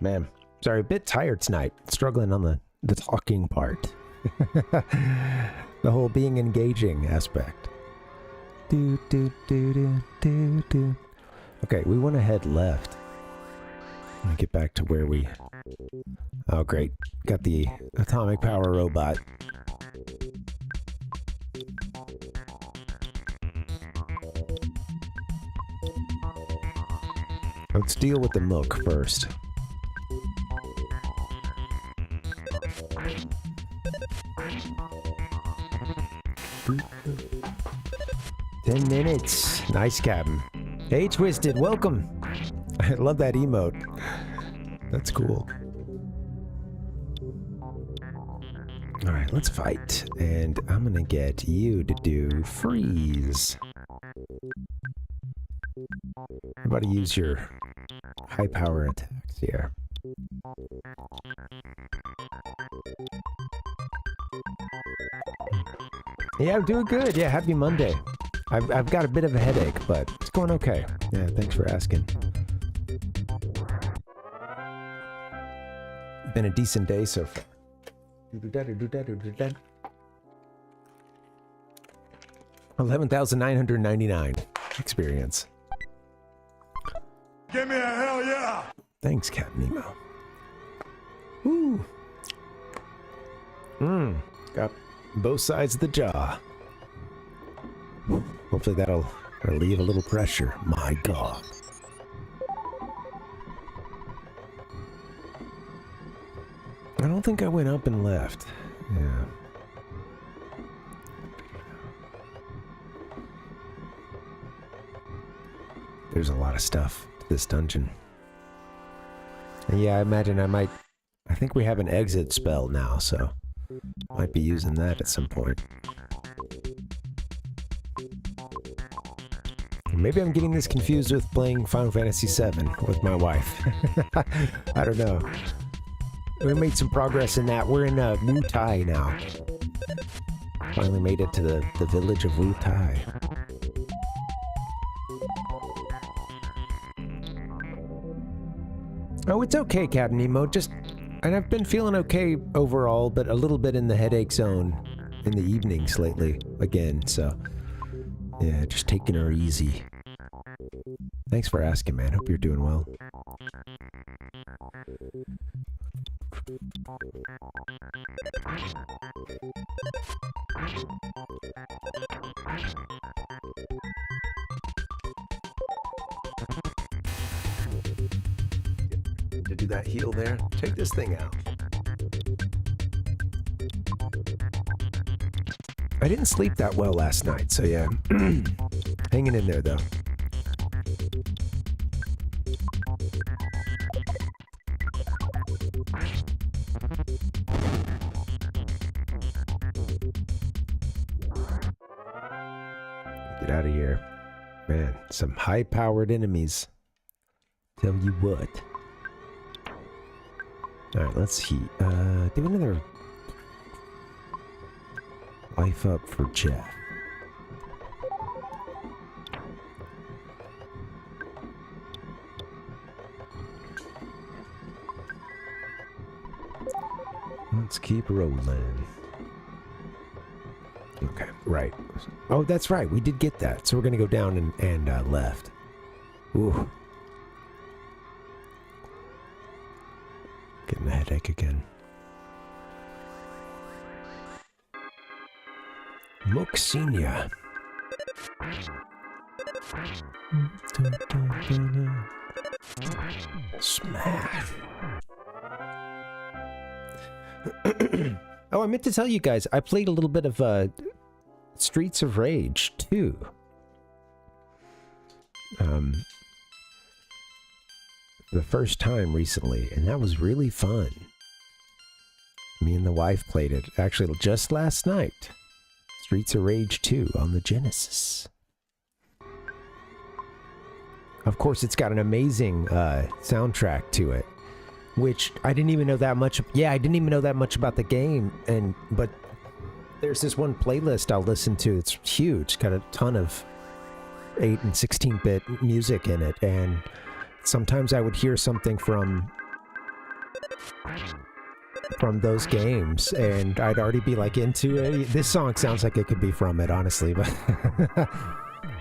Man, sorry, a bit tired tonight. Struggling on the talking part. The whole being engaging aspect. Do, do, do, do, do, do. Okay, we want to head left. Let me get back to where we... Oh, great. Got the atomic power robot. Let's deal with the Mook first. "10 minutes. Nice, Captain. Hey, Twisted, welcome. I love that emote. That's cool. Alright, let's fight. And I'm gonna get you to do freeze. How about you use your high power attacks here? Yeah, I'm doing good. Yeah, happy Monday. I've got a bit of a headache, but it's going okay. Yeah, thanks for asking. Been a decent day so far. 11,999 experience. Give me a hell yeah! Thanks, Cat Nemo. Woo. Got both sides of the jaw. Hopefully that'll relieve a little pressure. My God. I don't think I went up and left. Yeah. There's a lot of stuff to this dungeon. And yeah, I imagine I think we have an exit spell now, so might be using that at some point. Maybe I'm getting this confused with playing Final Fantasy VII with my wife. I don't know. We made some progress in that. We're in Wu Tai now. Finally made it to the village of Wu Tai. Oh, it's okay, Captain Nemo. And I've been feeling okay overall, but a little bit in the headache zone in the evenings lately again, so yeah, just taking her easy. Thanks for asking, man. Hope you're doing well. To do that heal there, take this thing out. I didn't sleep that well last night, so yeah. Hanging in there, though. Get out of here. Man, some high-powered enemies. Tell you what. Alright, let's do another life up for Jeff. Let's keep rolling. Okay, right. Oh, that's right. We did get that. So we're going to go down and left. Ooh. Getting a headache again. Moxinia. Smash. Oh, I meant to tell you guys, I played a little bit of Streets of Rage 2. The first time recently, and that was really fun. Me and the wife played it, actually just last night. Streets of Rage 2 on the Genesis. Of course, it's got an amazing soundtrack to it, which I didn't even know that much. Yeah, I didn't even know that much about the game, but there's this one playlist I'll listen to. It's huge, got a ton of 8 and 16-bit music in it, and sometimes I would hear something from those games, and I'd already be like into it. This song sounds like it could be from it, honestly, but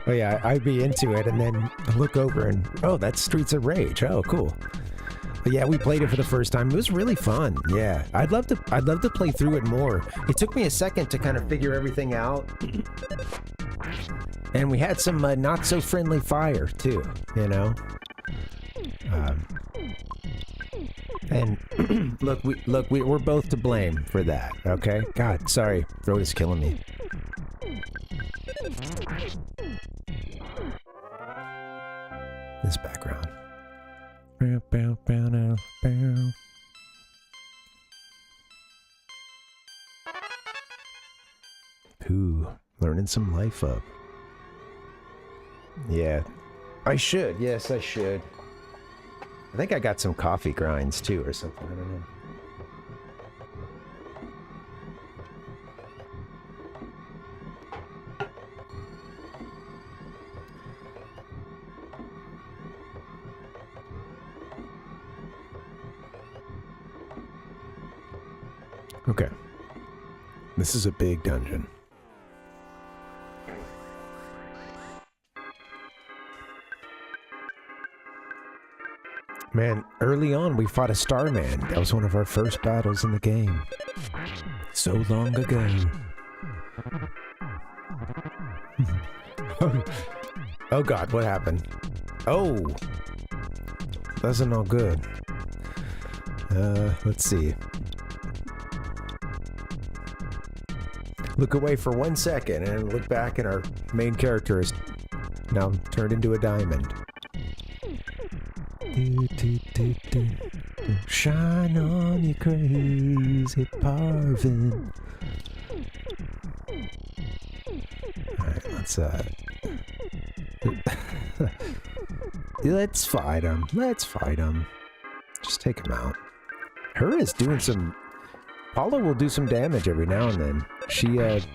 oh yeah, I'd be into it, and then look over and, oh, that's Streets of Rage. Oh, cool. But yeah, we played it for the first time. It was really fun. Yeah, I'd love to play through it more. It took me a second to kind of figure everything out, and we had some not so friendly fire too, you know. And we're both to blame for that. Okay, God, sorry, throat is killing me. This background. Ooh, learning some life up. Yeah, I should. Yes, I should. I think I got some coffee grinds too or something. I don't know. Okay. This is a big dungeon. Man, early on we fought a Starman. That was one of our first battles in the game. So long ago. Oh God, what happened? Oh! That's not good. Let's see. Look away for 1 second and look back, and our main character is now turned into a diamond. Shine on, you crazy Parvin. Alright, let's fight him. Let's fight him. Just take him out. Her is doing some... Paula will do some damage every now and then. She had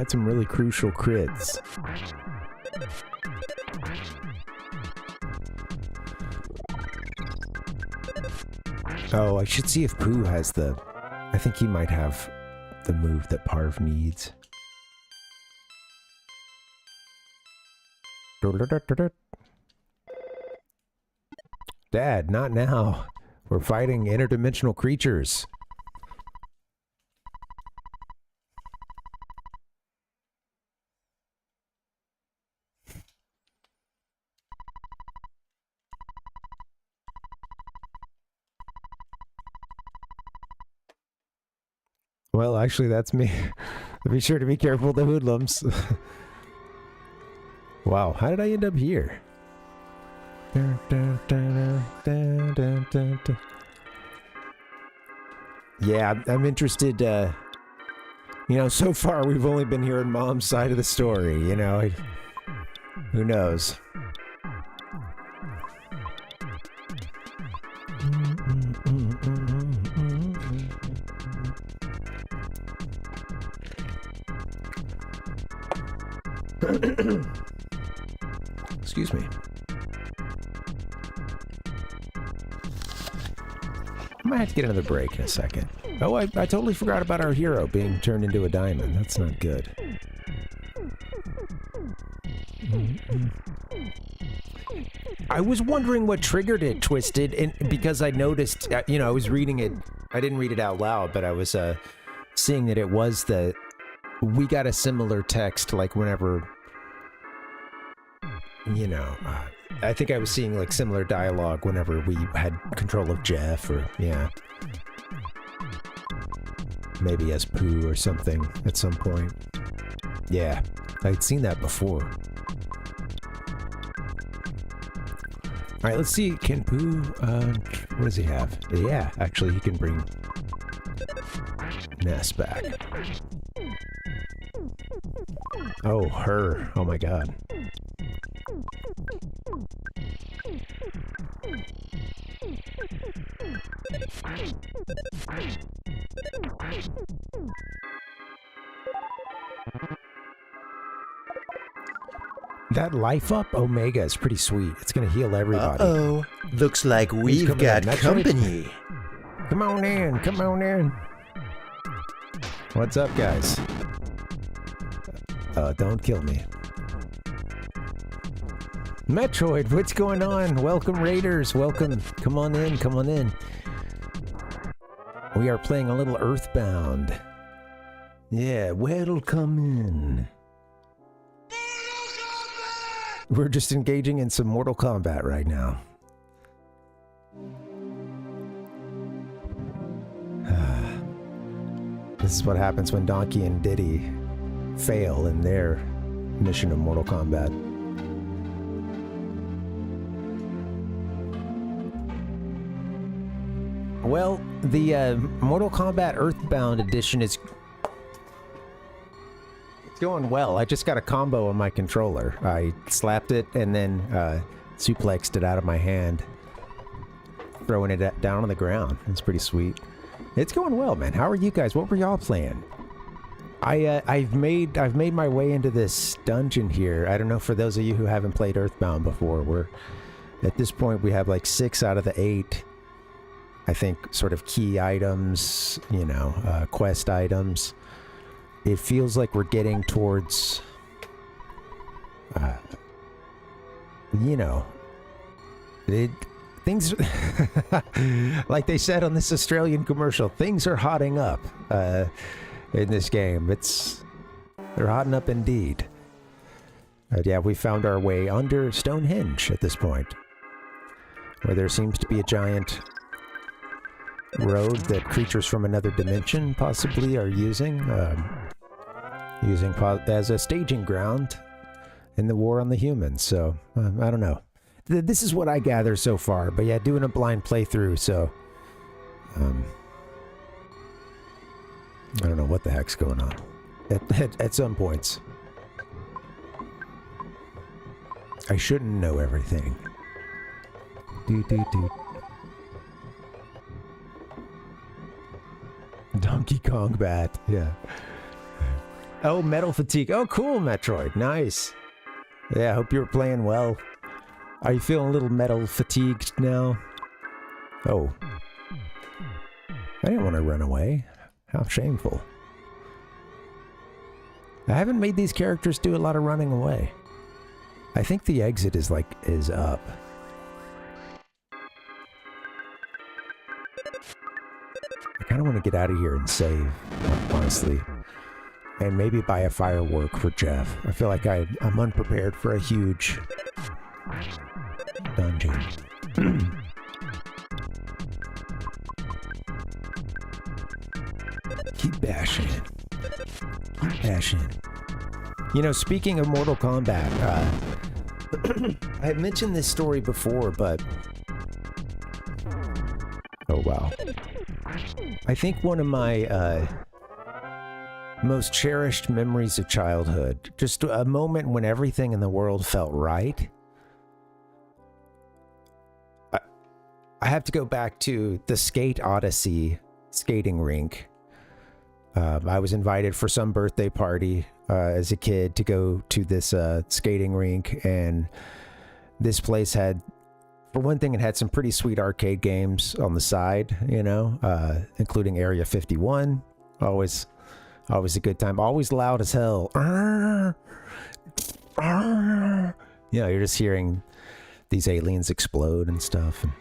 some really crucial crits. Oh, I should see if Pooh has the... I think he might have the move that Parv needs. Dad, not now. We're fighting interdimensional creatures. Well, actually, that's me. Be sure to be careful of the hoodlums. Wow, how did I end up here? Yeah, I'm interested, you know, so far we've only been hearing Mom's side of the story, you know. Who knows? Excuse me. I might have to get another break in a second. Oh, I totally forgot about our hero being turned into a diamond. That's not good. I was wondering what triggered it, Twisted, and because I noticed, I was reading it. I didn't read it out loud, but I was seeing that it was we got a similar text, like whenever, I think I was seeing like similar dialogue whenever we had control of Jeff, or maybe as Pooh or something at some point. Yeah, I'd seen that before. All right, let's see. Can Pooh, what does he have? Yeah, actually, he can bring Ness back. Oh, her. Oh my god. That life up Omega is pretty sweet. It's gonna heal everybody. Uh-oh. Looks like we've got company. Come on in. Come on in. What's up, guys? Don't kill me. Metroid, what's going on? Welcome, Raiders. Welcome. Come on in. Come on in. We are playing a little EarthBound. Yeah, welcome in. We're just engaging in some Mortal Kombat right now. This is what happens when Donkey and Diddy fail in their mission of Mortal Kombat. Well, the Mortal Kombat EarthBound edition is going well. I just got a combo on my controller. I slapped it and then suplexed it out of my hand, throwing it down on the ground. It's pretty sweet. It's going well, man. How are you guys? What were y'all playing? I've made my way into this dungeon here. I don't know, for those of you who haven't played EarthBound before, we're at this point we have like 6 out of the 8, I think, sort of key items, quest items. It feels like we're getting towards, things, like they said on this Australian commercial, things are hotting up in this game. They're hotting up indeed. Yeah, we found our way under Stonehenge at this point, where there seems to be a giant road that creatures from another dimension possibly are using as a staging ground in the war on the humans. So I don't know. This is what I gather so far, but yeah, doing a blind playthrough, so I don't know what the heck's going on at some points. I shouldn't know everything. Donkey Kong bat, yeah. Oh, metal fatigue. Oh, cool, Metroid. Nice. Yeah, I hope you were playing well. Are you feeling a little metal fatigued now? Oh. I didn't want to run away. How shameful. I haven't made these characters do a lot of running away. I think the exit is up. I kind of want to get out of here and save, honestly. And maybe buy a firework for Jeff. I feel like I'm unprepared for a huge dungeon. Keep bashing it. Keep bashing it. Speaking of Mortal Kombat, I had mentioned this story before, but oh wow. I think one of my most cherished memories of childhood, just a moment when everything in the world felt right. I have to go back to the Skate Odyssey skating rink I was invited for some birthday party as a kid to go to this skating rink, and this place had, for one thing, it had some pretty sweet arcade games on the side, you know, including Area 51. Always a good time. Always loud as hell. You know, you're just hearing these aliens explode and stuff. And...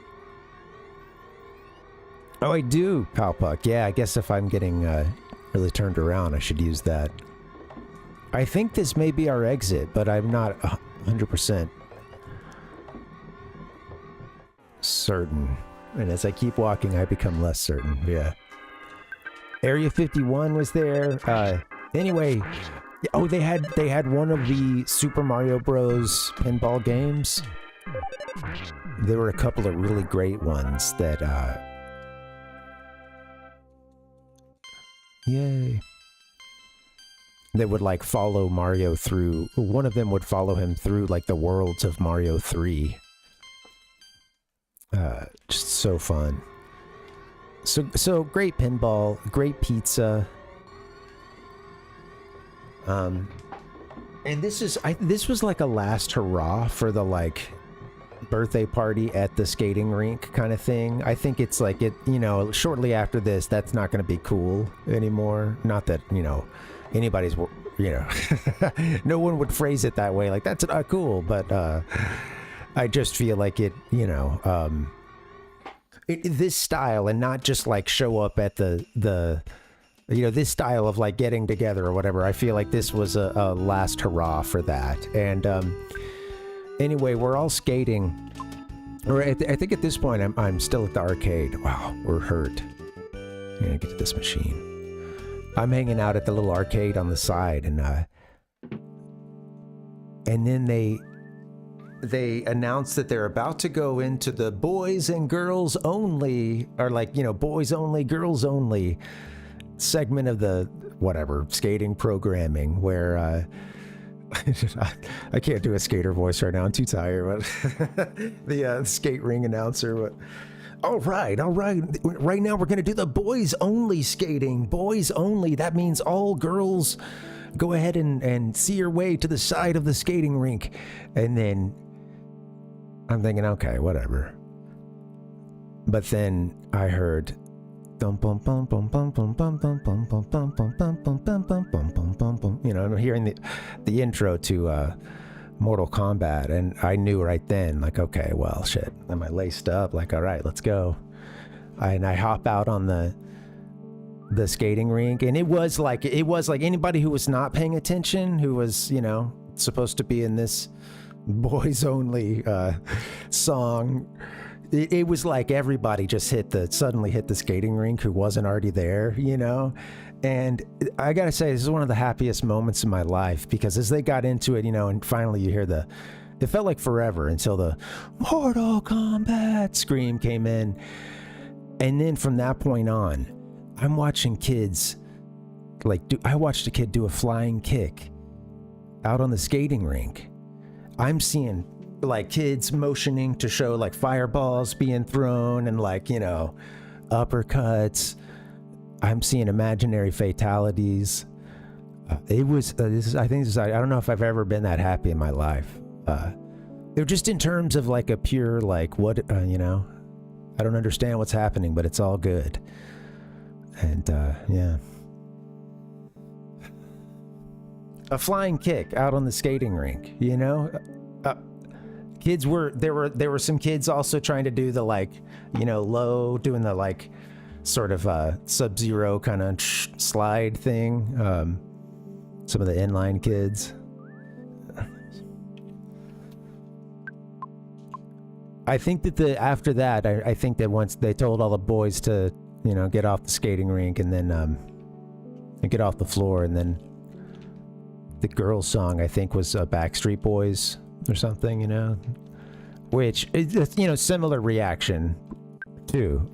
Oh, I do, Pal Puck. Yeah, I guess if I'm getting really turned around, I should use that. I think this may be our exit, but I'm not 100% certain. And as I keep walking, I become less certain. Yeah. Area 51 was there. Anyway, oh, they had one of the Super Mario Bros. Pinball games. There were a couple of really great ones that, yay. That would like follow Mario through. One of them would follow him through like the worlds of Mario 3. Just so fun. So great pinball, great pizza. And this was like a last hurrah for the like birthday party at the skating rink kind of thing. I think it's like it, you know, shortly after this, that's not going to be cool anymore. Not that, you know, anybody's, you know, no one would phrase it that way. Like that's not cool, but I just feel like it, you know, this style, and not just like show up at the you know, this style of like getting together or whatever. I feel like this was a last hurrah for that. And anyway, we're all skating, or I think at this point I'm still at the arcade. Wow, we're hurt. I'm gonna get to this machine. I'm hanging out at the little arcade on the side, and then they announced that they're about to go into the boys and girls only, or like, you know, boys only, girls only segment of the whatever skating programming, where I can't do a skater voice right now, I'm too tired, but the skate ring announcer, but all right, right now we're gonna do the boys only skating. Boys only, that means all girls go ahead and see your way to the side of the skating rink. And then I'm thinking, okay, whatever. But then I heard, you know, I'm hearing the intro to Mortal Kombat, and I knew right then, like, okay, well, shit, am I laced up? Like, all right, let's go. And I hop out on the skating rink, and it was like anybody who was not paying attention, who was, you know, supposed to be in this boys only song, it was like everybody just suddenly hit the skating rink who wasn't already there, you know. And I gotta say, this is one of the happiest moments in my life, because as they got into it, you know, and finally you hear it felt like forever until the Mortal Kombat scream came in. And then from that point on, I'm watching kids, like, I watched a kid do a flying kick out on the skating rink. I'm seeing like kids motioning to show like fireballs being thrown and, like, you know, uppercuts. I'm seeing imaginary fatalities. It was, I don't know if I've ever been that happy in my life. They're just in terms of like a pure, like, what, you know, I don't understand what's happening, but it's all good. And, yeah. A flying kick out on the skating rink, you know? There were some kids also trying to do the, like, you know, low, doing the, like, sort of Sub-Zero kind of slide thing. Some of the inline kids. I think that after that, I think that once they told all the boys to, you know, get off the skating rink and then and get off the floor, and then the girls' song, I think, was Backstreet Boys or something, you know, which is, you know, similar reaction too,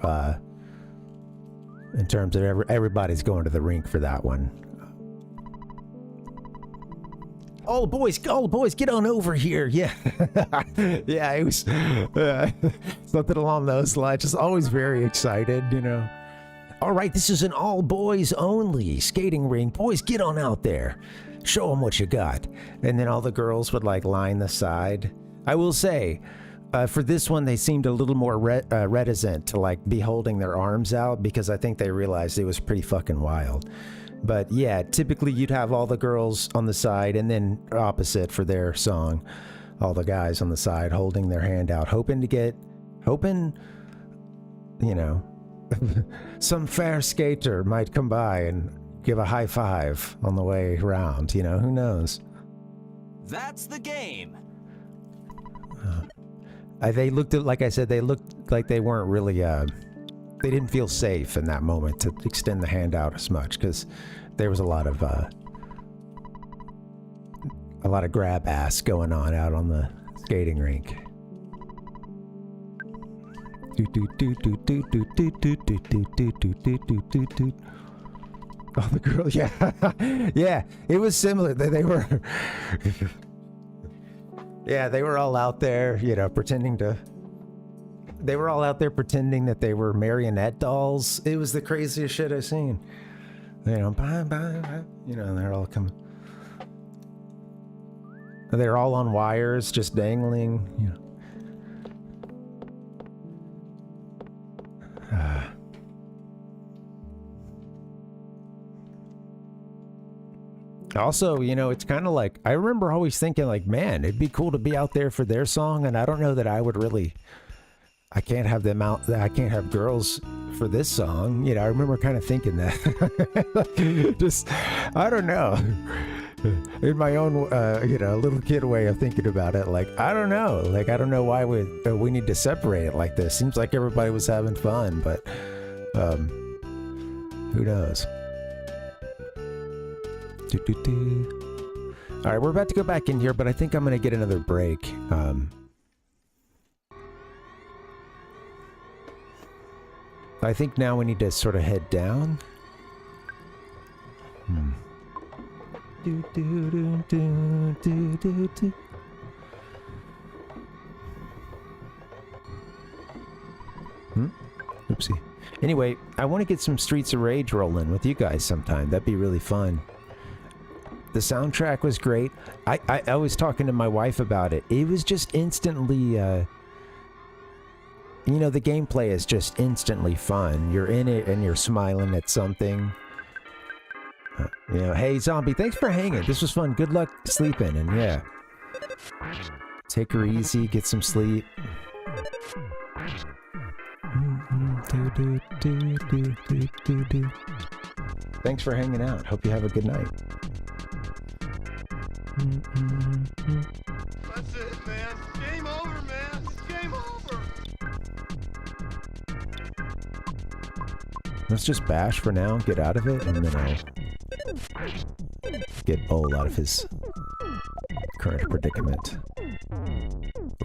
in terms of everybody's going to the rink for that one. All boys, get on over here. Yeah. Yeah, it was something along those lines. Just always very excited, you know. All right, this is an all boys only skating rink. Boys, get on out there. Show them what you got. And then all the girls would like line the side. I will say, for this one, they seemed a little more reticent to like be holding their arms out because I think they realized it was pretty fucking wild. But yeah, typically you'd have all the girls on the side and then opposite for their song, all the guys on the side holding their hand out, hoping, you know, some fair skater might come by and give a high five on the way around, you know, who knows? That's the game. They looked at, like I said, they looked like they weren't really, they didn't feel safe in that moment to extend the hand out as much because there was a lot of grab ass going on out on the skating rink. Oh, the girl, yeah. Yeah, it was similar. They were yeah, they were all out there, you know, they were all out there pretending that they were marionette dolls. It was the craziest shit I've seen. You know, bye, bye, bye. You know, and they're all coming. They're all on wires, just dangling, you know. Also, you know, it's kind of like, I remember always thinking like, man, it'd be cool to be out there for their song. And I don't know that I would really, I can't have them out, I can't have girls for this song. You know, I remember kind of thinking that. Just, I don't know. In my own, you know, little kid way of thinking about it. Like, I don't know. Like, I don't know why we need to separate it like this. Seems like everybody was having fun, but who knows? All right, we're about to go back in here, but I think I'm going to get another break. I think now we need to sort of head down. Oopsie. Anyway, I want to get some Streets of Rage rolling with you guys sometime. That'd be really fun. The soundtrack was great. I was talking to my wife about it. It was just instantly, you know, the gameplay is just instantly fun. You're in it and you're smiling at something. You know, hey, Zombie, thanks for hanging. This was fun. Good luck sleeping, and yeah. Take her easy, get some sleep. Thanks for hanging out. Hope you have a good night. That's it, man. Game over, man. It's game over. Let's just bash for now, get out of it, and then I'll get Bull out of his current predicament.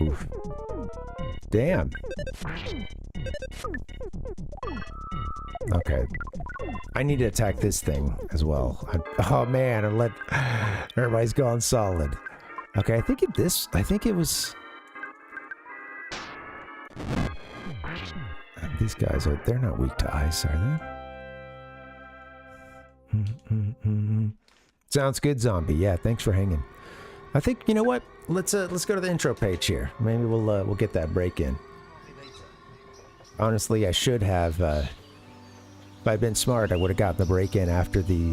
Oof. Damn. Okay. I need to attack this thing as well. Oh man, and let everybody's gone solid. Okay, I think it was. These guys they're not weak to ice, are they? Sounds good, Zombie. Yeah, thanks for hanging. I think, you know what? Let's go to the intro page here. Maybe we'll get that break in. Honestly, I should have. If I'd been smart, I would have gotten the break in after the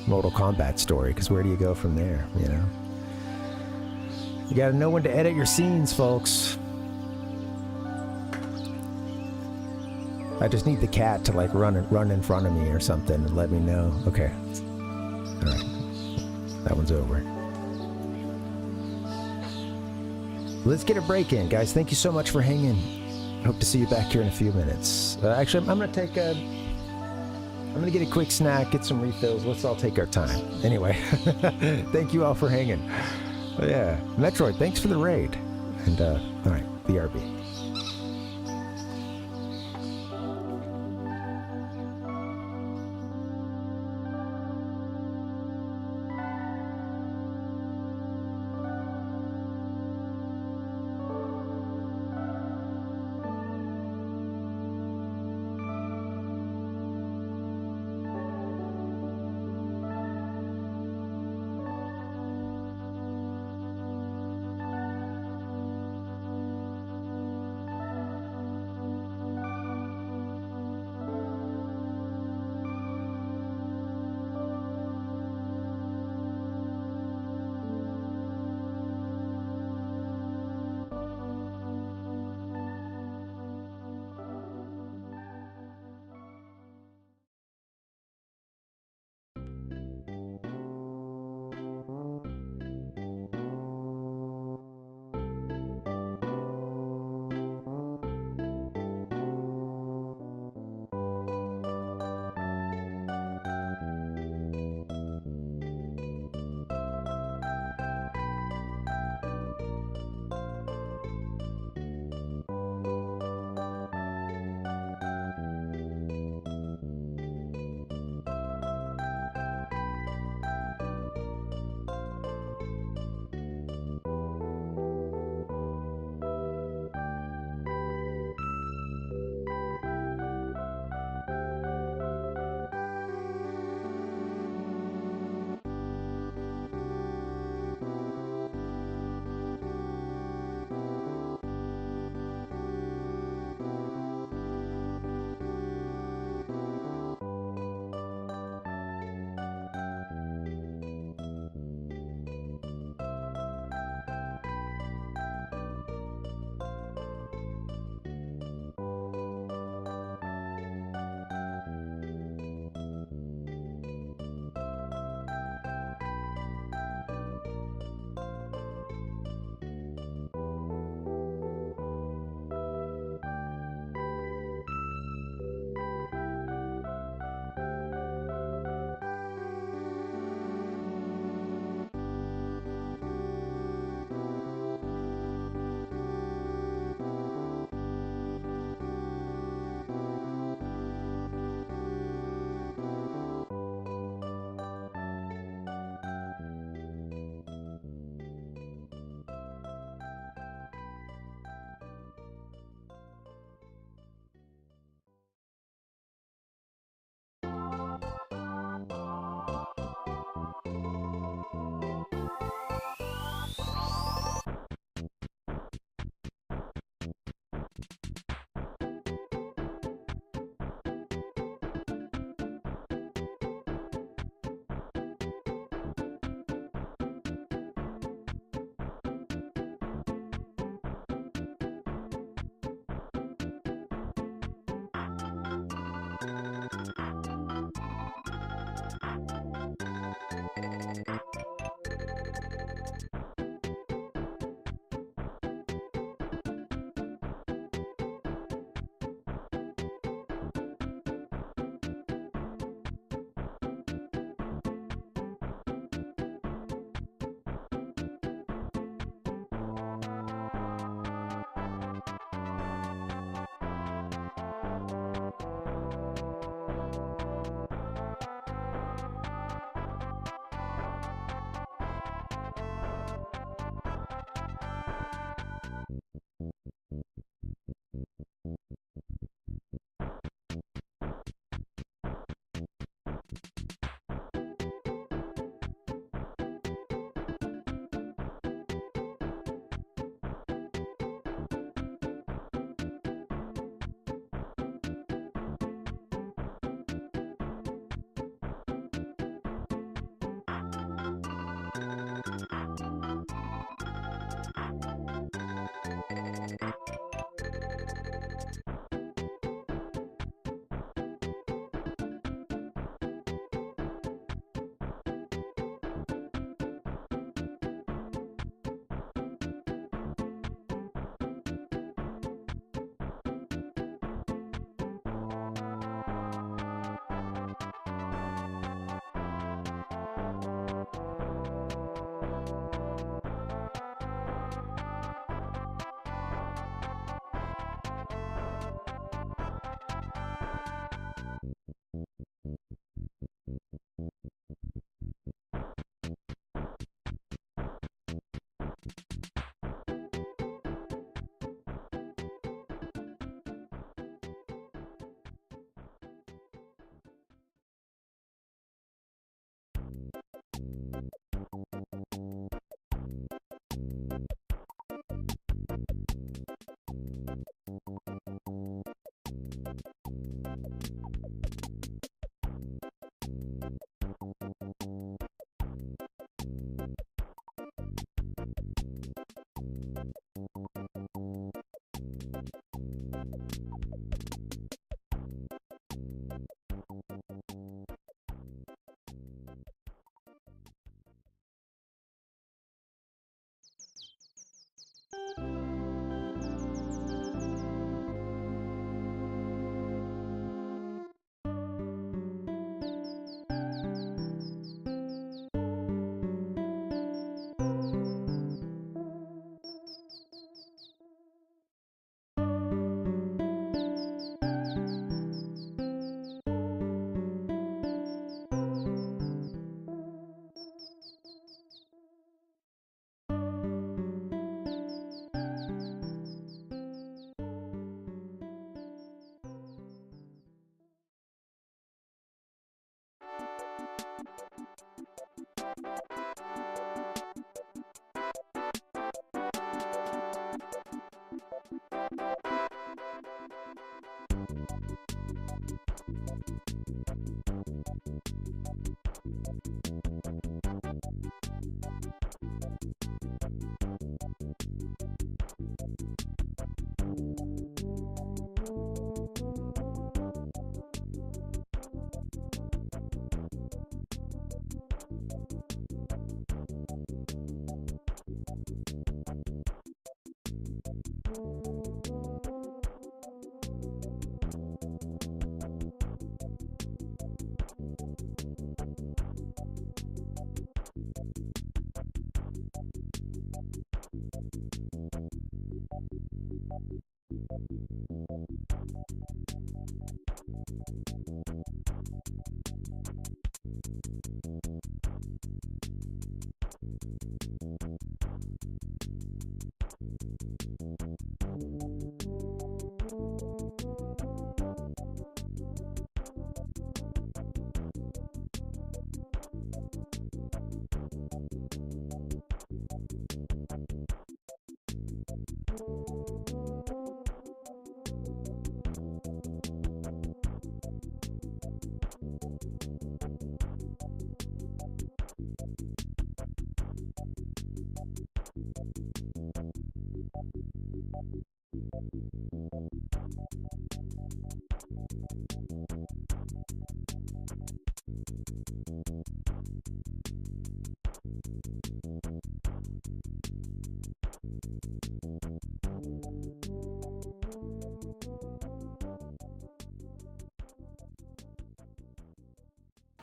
Mortal Kombat story. Because where do you go from there? You know, you got to know when to edit your scenes, folks. I just need the cat to like run in front of me or something and let me know. Okay. All right. That one's over. Let's get a break in, guys. Thank you so much for hanging. Hope to see you back here in a few minutes. Actually, I'm gonna get a quick snack, get some refills. Let's all take our time. Anyway, thank you all for hanging. Yeah, Metroid, thanks for the raid. And all right, BRB.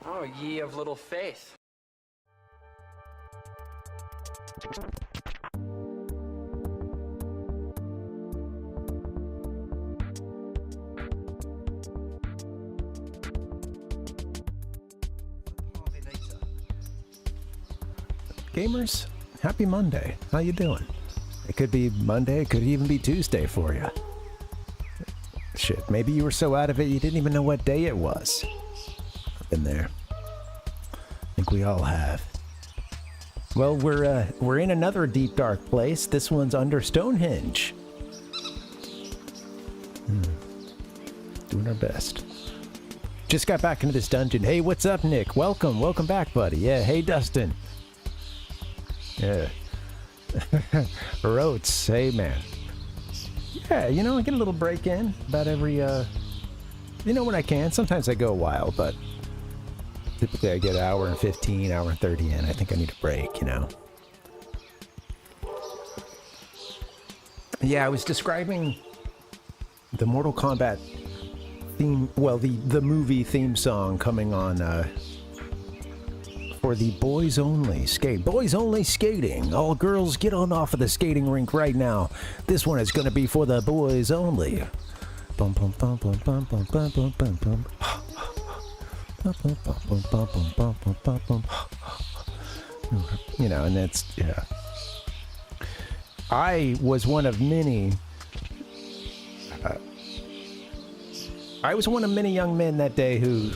Oh, ye of little faith. Gamers, happy Monday. How you doing? It could be Monday, it could even be Tuesday for you. Shit, maybe you were so out of it you didn't even know what day it was. I've been there. I think we all have. Well, we're in another deep dark place. This one's under Stonehenge. Doing our best. Just got back into this dungeon. Hey, what's up, Nick? Welcome back, buddy. Yeah, hey, Dustin. Yeah. Roats, hey, man. Yeah, you know, I get a little break in about every, when I can. Sometimes I go a while, but typically I get an hour and 15, hour and 30 in. I think I need a break, you know. Yeah, I was describing the Mortal Kombat theme, well, the movie theme song coming on, for the boys only skating. All girls get on off of the skating rink right now. This one is going to be for the boys only. Bum bum bum bum bum bum bum bum bum bum. You know, and that's, yeah. I was one of many young men that day who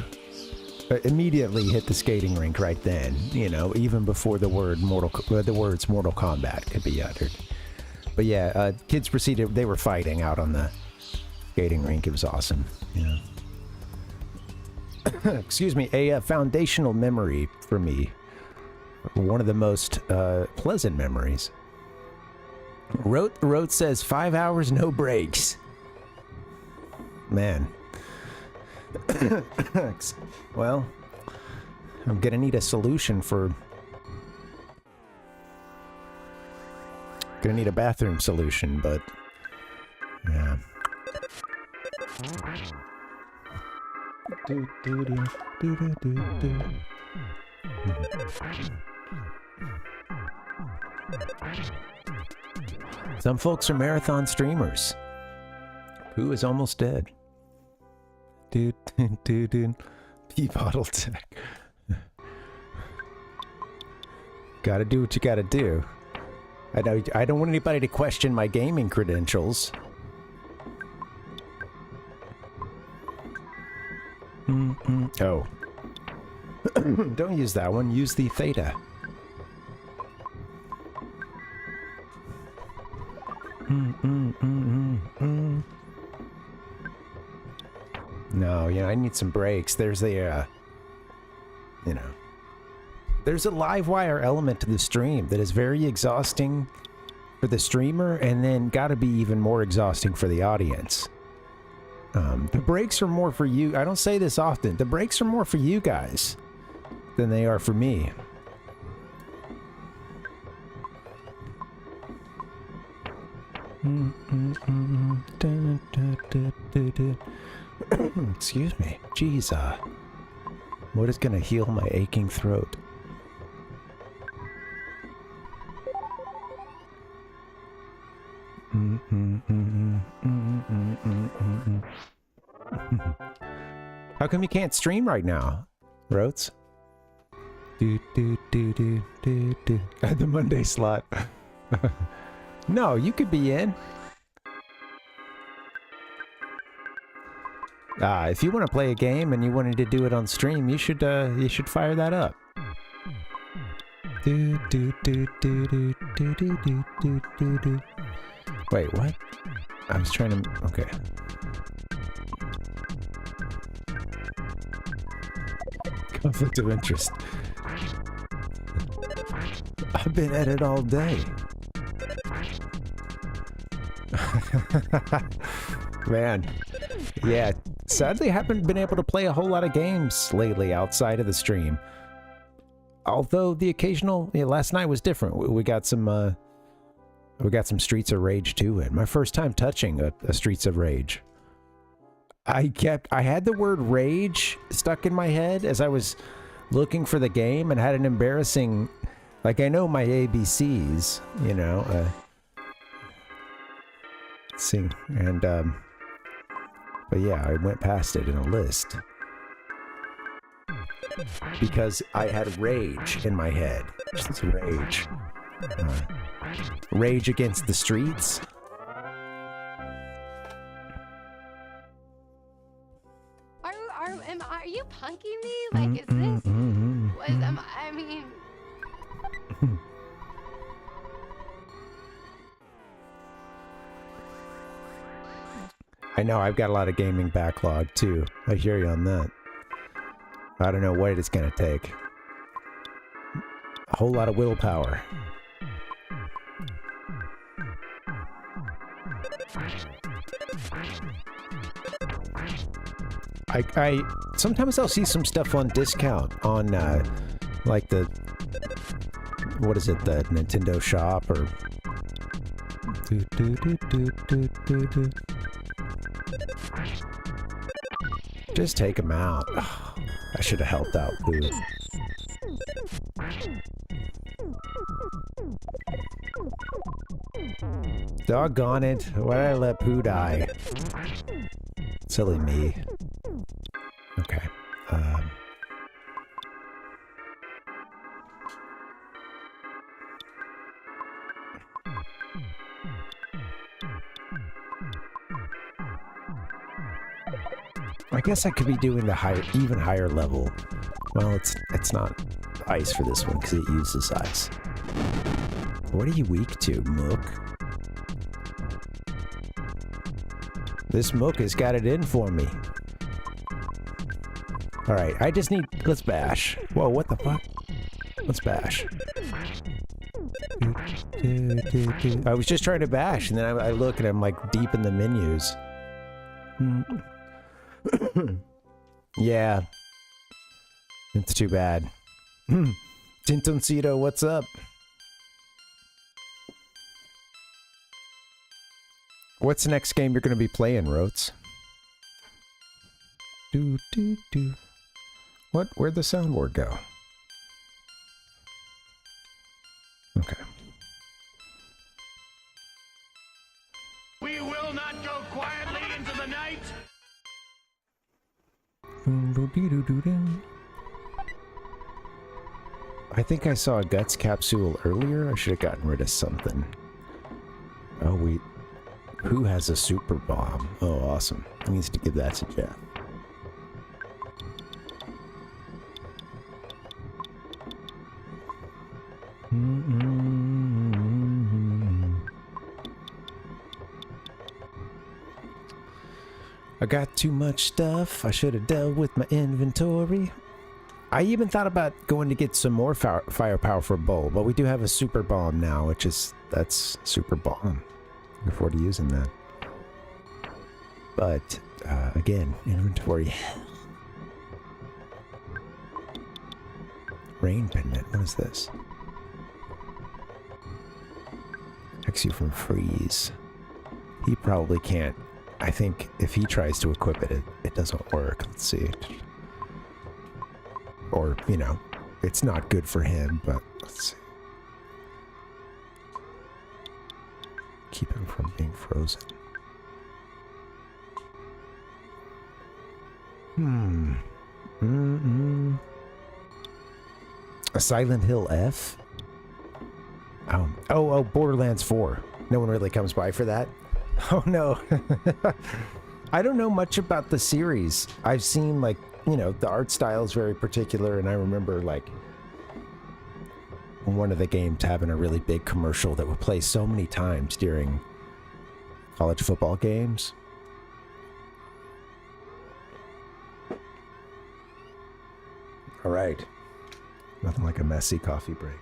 immediately hit the skating rink right then, you know, even before the words Mortal Kombat could be uttered. But yeah, kids proceeded, they were fighting out on the skating rink. It was awesome, you know. Excuse me, a foundational memory for me. One of the most pleasant memories. Rote says 5 hours, no breaks. Man. Well, I'm gonna need a solution for... Gonna need a bathroom solution, but... Yeah. Some folks are marathon streamers. Who is almost dead? Dude. Pee bottle tech. Gotta do what you gotta do. I don't want anybody to question my gaming credentials. Oh. Don't use that one. Use the Theta. No, you know, I need some breaks. There's the, you know, there's a live wire element to the stream that is very exhausting for the streamer and then gotta be even more exhausting for the audience. The breaks are more for you. I don't say this often. The breaks are more for you guys than they are for me. Excuse me. Jeez, what is gonna heal my aching throat? How come you can't stream right now, Rotes? The Monday slot. No, you could be in. If you want to play a game and you wanted to do it on stream, you should fire that up. Wait, what? I was trying to... Okay. Conflict of interest. I've been at it all day. Man. Yeah, sadly I haven't been able to play a whole lot of games lately outside of the stream. Although the occasional, last night was different. We got some Streets of Rage 2 in. My first time touching a Streets of Rage. I had the word rage stuck in my head as I was looking for the game and had an embarrassing, like I know my ABCs, you know, sing, and, but yeah, I went past it in a list. Because I had rage in my head. Just rage. Rage Against the Streets. Are you punking me? Like, is this? I mean. I know I've got a lot of gaming backlog too. I hear you on that. I don't know what it's gonna take. A whole lot of willpower. I sometimes I'll see some stuff on discount on like the, what is it, the Nintendo shop or just take them out. Oh, I should have helped out Pooh. Doggone it. Why did I let Pooh die? Silly me. Okay. I guess I could be doing the even higher level. Well, it's not ice for this one because it uses ice. What are you weak to, Mook? This Mook has got it in for me. Alright, I just need... Let's bash. Whoa, what the fuck? Let's bash. I was just trying to bash, and then I look and I'm like deep in the menus. Yeah. It's too bad. Tintoncito, what's up? What's the next game you're going to be playing, Rotes? What? Where'd the soundboard go? Okay. We will not go quietly into the night. I think I saw a Guts capsule earlier. I should have gotten rid of something. Oh, wait. Who has a super bomb? Oh, awesome. He needs to give that to Jeff. I got too much stuff. I should have dealt with my inventory. I even thought about going to get some more firepower for Bull, but we do have a super bomb now, which is, that's super bomb. Looking forward to using that. But, again, inventory. Rain pendant, what is this? Protects you from freeze. He probably can't. I think if he tries to equip it, it doesn't work. Let's see. Or, you know, it's not good for him, but let's see. Keep him from being frozen. A Silent Hill F? Oh, Borderlands 4. No one really comes by for that? Oh no. I don't know much about the series. I've seen, like, you know, the art style is very particular, and I remember, like, one of the games having a really big commercial that would play so many times during college football games. All right. Nothing like a messy coffee break.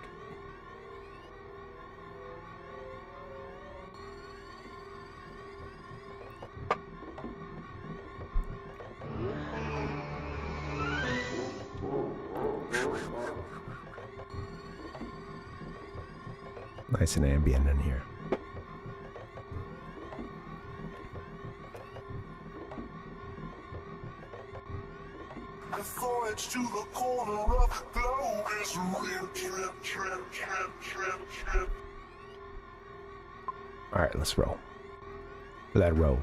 Nice and ambient in here. To the corner of the globe is a real trip. All right, let's roll. Let roll.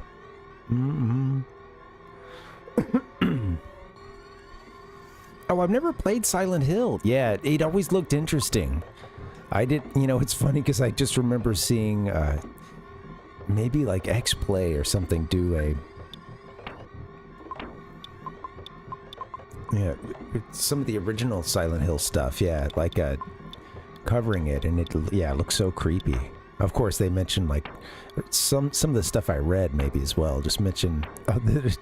Oh, I've never played Silent Hill. Yeah, it always looked interesting. I did, you know, it's funny because I just remember seeing maybe like X-Play or something do a... Yeah, some of the original Silent Hill stuff, yeah, like covering it, and it looks so creepy. Of course, they mentioned like some of the stuff I read maybe as well. Just mentioned that it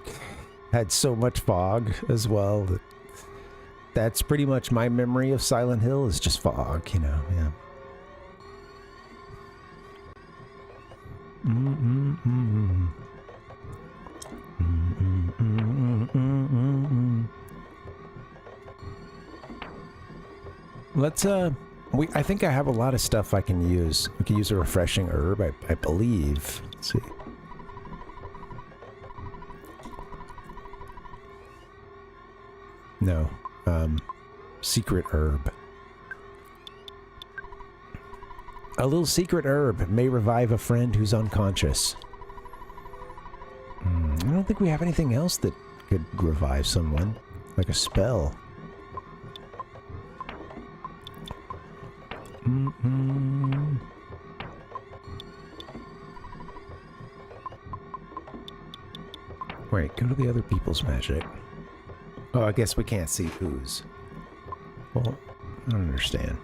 had so much fog as well. That's pretty much my memory of Silent Hill is just fog, you know. Yeah. Let's I think I have a lot of stuff I can use. We can use a refreshing herb, I believe. Let's see. No. Secret herb. A little secret herb may revive a friend who's unconscious. I don't think we have anything else that could revive someone. Like a spell. Wait, go to the other people's magic. Oh, I guess we can't see whose. Well, I don't understand.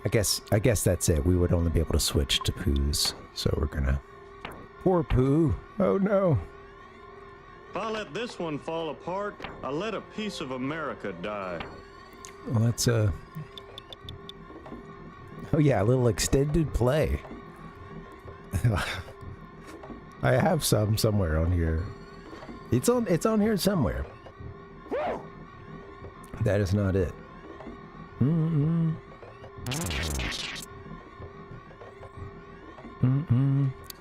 I guess that's it. We would only be able to switch to Pooh's. So we're gonna... Poor Pooh. Oh no. If I let this one fall apart, I let a piece of America die. Well, that's oh yeah, a little extended play. I have some somewhere on here. It's on here somewhere. That is not it.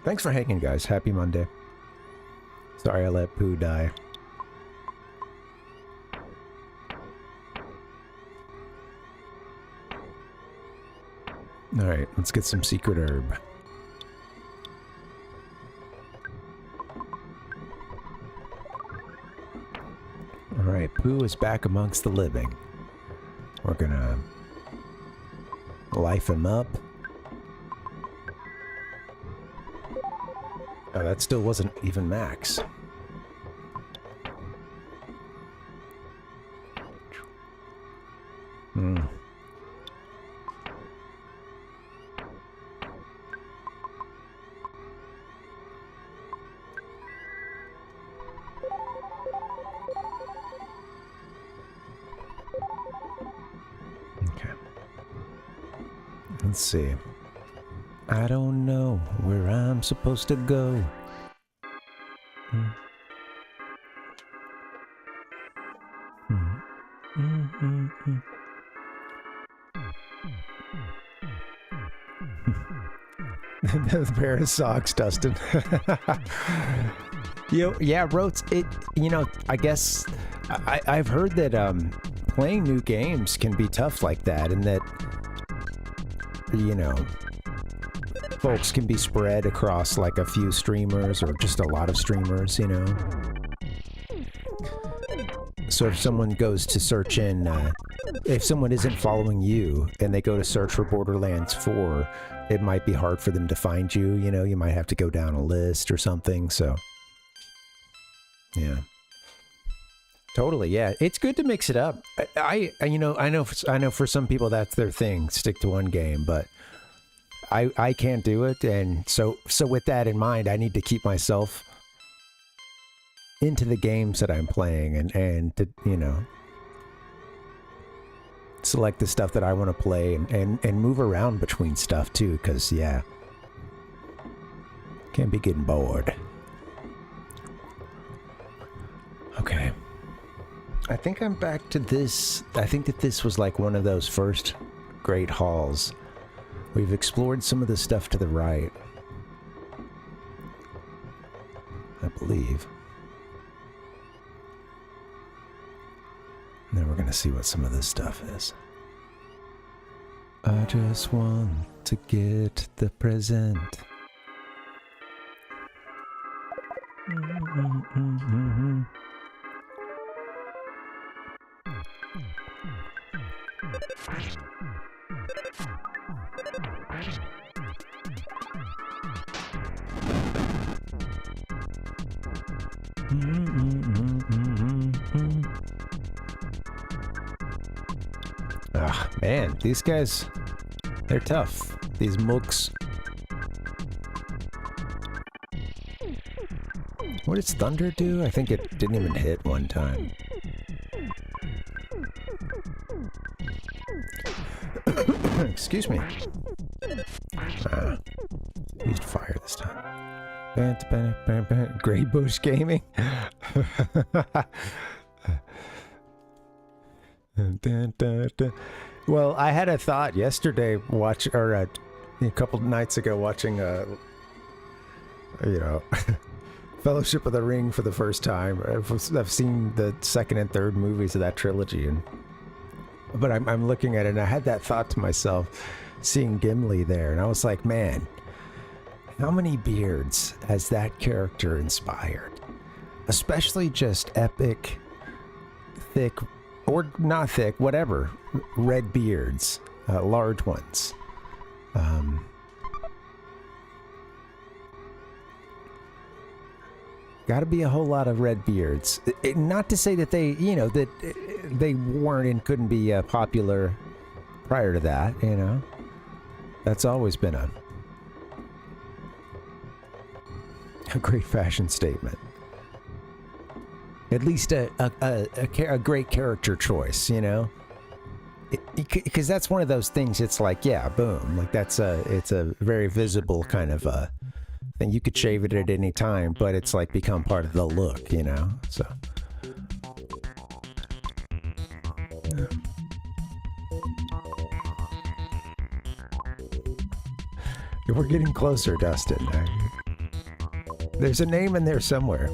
Thanks for hanging, guys. Happy Monday. Sorry I let Pooh die. Alright, let's get some secret herb. Alright, Pooh is back amongst the living. We're gonna life him up. Oh, that still wasn't even max. Okay. Let's see. I don't know where I'm supposed to go. The pair of socks, Dustin. Yeah, Rotes, I guess I've heard that playing new games can be tough like that, and that, folks can be spread across like a few streamers or just a lot of streamers, So if someone goes to search in, if someone isn't following you and they go to search for Borderlands 4, it might be hard for them to find you, you might have to go down a list or something, so. Yeah. Totally, yeah. It's good to mix it up. I know for some people that's their thing, stick to one game, but I can't do it, and so with that in mind, I need to keep myself into the games that I'm playing and to, select the stuff that I want to play and move around between stuff too, because, yeah, can't be getting bored. Okay. I think I'm back to this. I think that this was like one of those first great halls. We've explored some of the stuff to the right, I believe. And then we're gonna see what some of this stuff is. I just want to get the present. Ah, man, these guys, they're tough. These mooks. What does thunder do? I think it didn't even hit one time. Excuse me. Used fire this time. Gray Bush Gaming. Well, I had a thought yesterday, a couple nights ago, watching Fellowship of the Ring for the first time. I've seen the second and third movies of that trilogy, but I'm looking at it, and I had that thought to myself, seeing Gimli there, and I was like, man, how many beards has that character inspired? Especially just epic, thick, or not thick, whatever, red beards, large ones. Got to be a whole lot of red beards. Not to say that they, that they weren't and couldn't be popular prior to that, That's always been a great fashion statement. At least a great character choice, Because that's one of those things, it's like, yeah, boom. Like, it's a very visible kind of thing. You could shave it at any time, but it's like become part of the look, So. We're getting closer, Dustin. There's a name in there somewhere.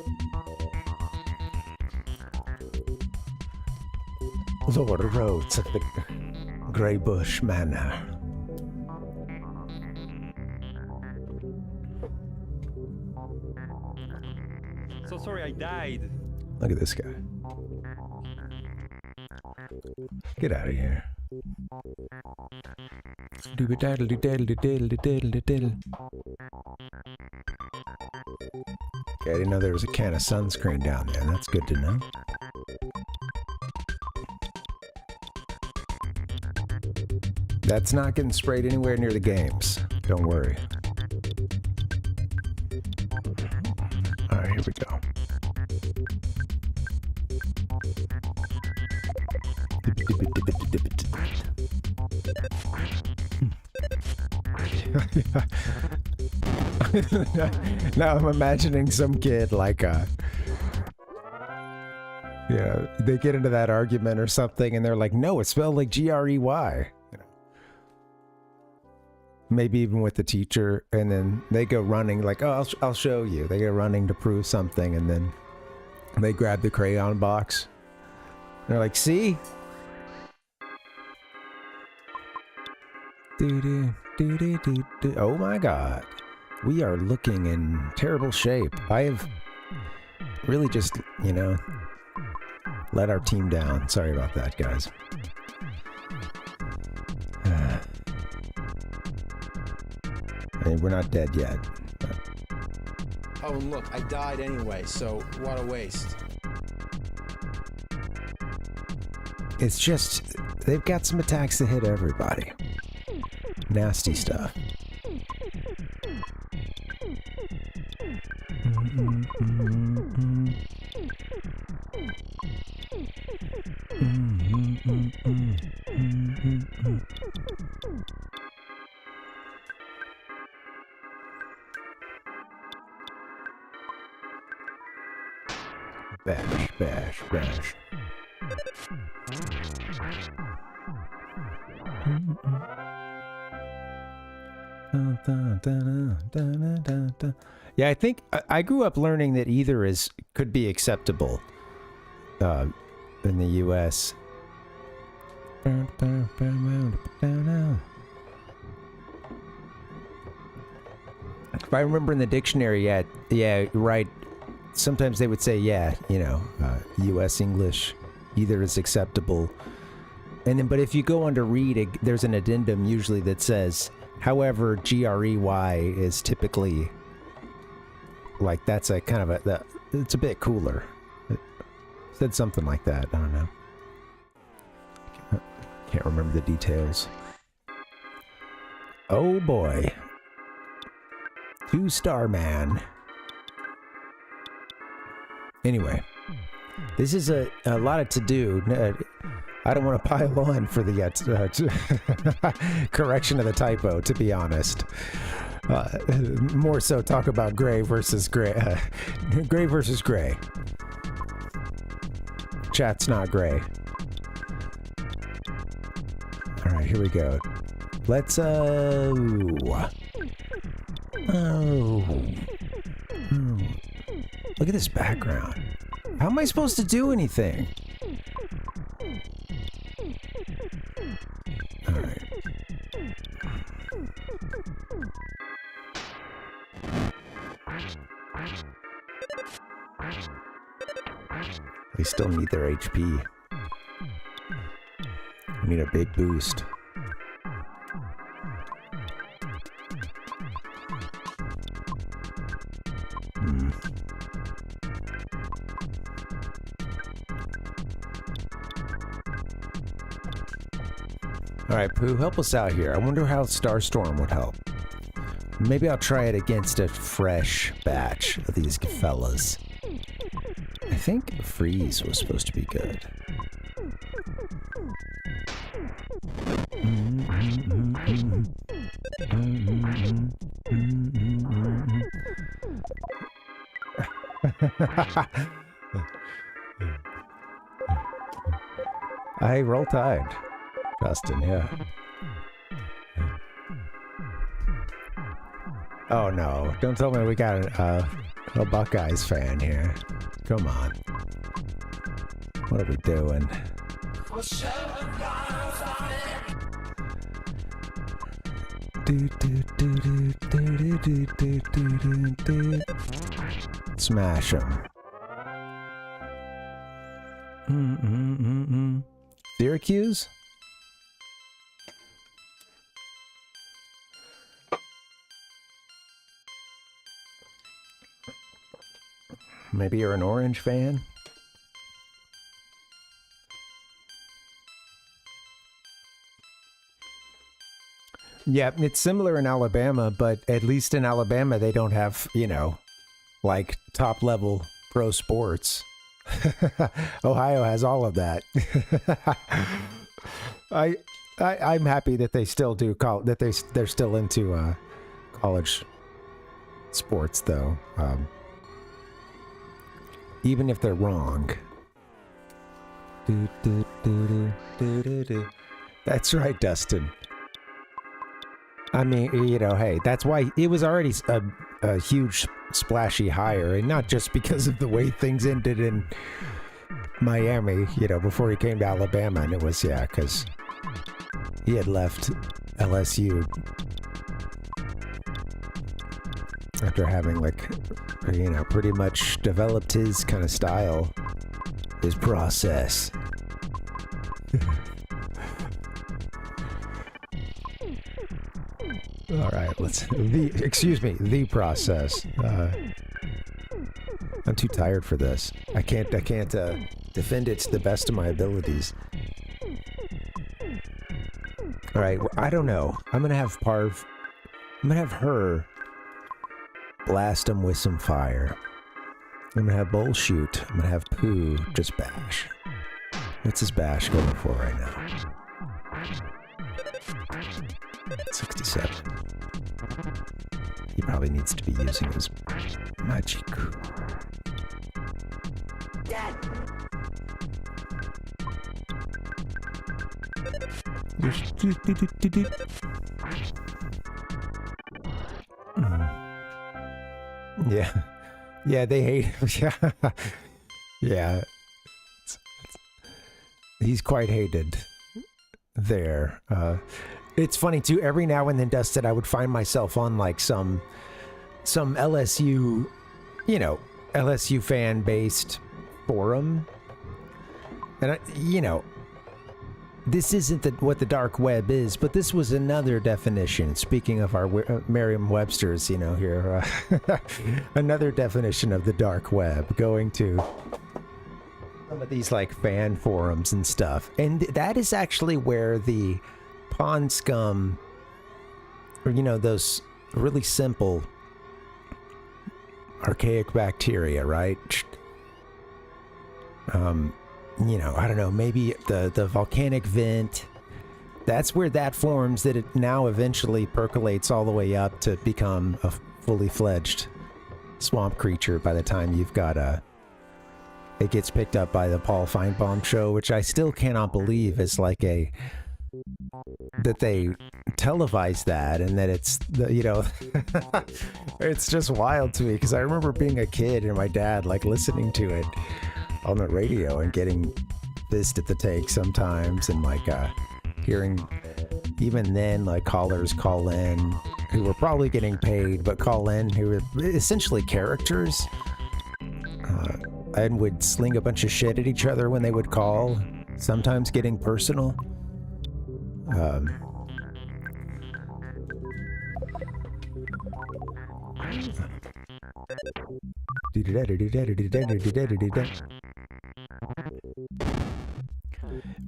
Lord Rhodes of the Grey Bush Manor. So sorry I died. Look at this guy. Get out of here. Okay, I didn't know there was a can of sunscreen down there. That's good to know. That's not getting sprayed anywhere near the games. Don't worry. Alright, here we go. Now I'm imagining some kid like they get into that argument or something and they're like, no, it spelled like Grey. Maybe even with the teacher, and then they go running like, oh, I'll show you. They go running to prove something, and then they grab the crayon box. They're like, see? Oh my god. We are looking in terrible shape. I have really just, let our team down. Sorry about that, guys. And we're not dead yet. But. Oh, and look, I died anyway, so what a waste. It's just, they've got some attacks that hit everybody. Nasty stuff. Bash, bash, bash. Yeah, I think I grew up learning that either could be acceptable in the U.S. If I remember in the dictionary, yeah, right. Sometimes they would say, U.S. English, either is acceptable. And then, but if you go on to read, there's an addendum usually that says, however, GREY is typically, like, that's a kind of it's a bit cooler. It said something like that. I don't know. Can't remember the details. Oh boy. 2-star man. Anyway, this is a lot of to-do. I don't want to pile on for the correction of the typo, to be honest. More so talk about gray versus gray. Gray versus gray. Chat's not gray. All right, here we go. Let's, look at this background. How am I supposed to do anything? All right. They still need their HP. I need a big boost. Alright, Pooh, help us out here. I wonder how Starstorm would help. Maybe I'll try it against a fresh batch of these fellas. I think Freeze was supposed to be good. Hey, roll tide. Justin, yeah. Oh no, don't tell me we got a Buckeyes fan here. Come on. What are we doing? Smash him. Syracuse? Maybe you're an Orange fan? Yeah, it's similar in Alabama, but at least in Alabama they don't have, like top-level pro sports. Ohio has all of that. I'm happy that they still do they're still into college sports though. Even if they're wrong. That's right, Dustin. I mean, hey, that's why it was already a huge splashy hire, and not just because of the way things ended in Miami, before he came to Alabama, and it was, because he had left LSU after having, pretty much developed his kind of style, his process. All right, the process. I'm too tired for this. I can't defend it to the best of my abilities. All right, I don't know. I'm gonna have her blast him with some fire. I'm gonna have Bull shoot. I'm gonna have Pooh just bash. What's his bash going for right now? 67. He probably needs to be using his magic. Yeah. Yeah, they hate him. Yeah. He's quite hated there. It's funny too, every now and then, Dustin, I would find myself on like some LSU, LSU fan-based forum. And, this isn't what the dark web is, but this was another definition. Speaking of our Merriam-Webster's, here, another definition of the dark web, going to some of these like fan forums and stuff. And that is actually where the pond scum, or, those really simple archaic bacteria, right? I don't know, maybe the volcanic vent, that's where that forms, that it now eventually percolates all the way up to become a fully fledged swamp creature by the time you've got it gets picked up by the Paul Feinbaum show, which I still cannot believe is like that they televised that, and that it's it's just wild to me, because I remember being a kid and my dad like listening to it on the radio and getting pissed at the take sometimes, and like hearing even then like callers call in who were probably getting paid, but call in who were essentially characters and would sling a bunch of shit at each other when they would call, sometimes getting personal.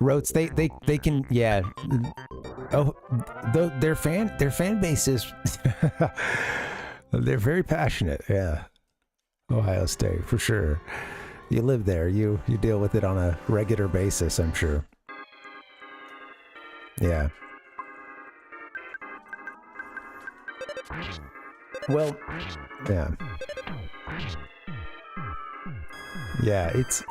Rotes, they can, yeah. Oh, their fan base is they're very passionate. Yeah, Ohio State for sure. You live there, you deal with it on a regular basis, I'm sure. Yeah. Well, yeah. Yeah, it's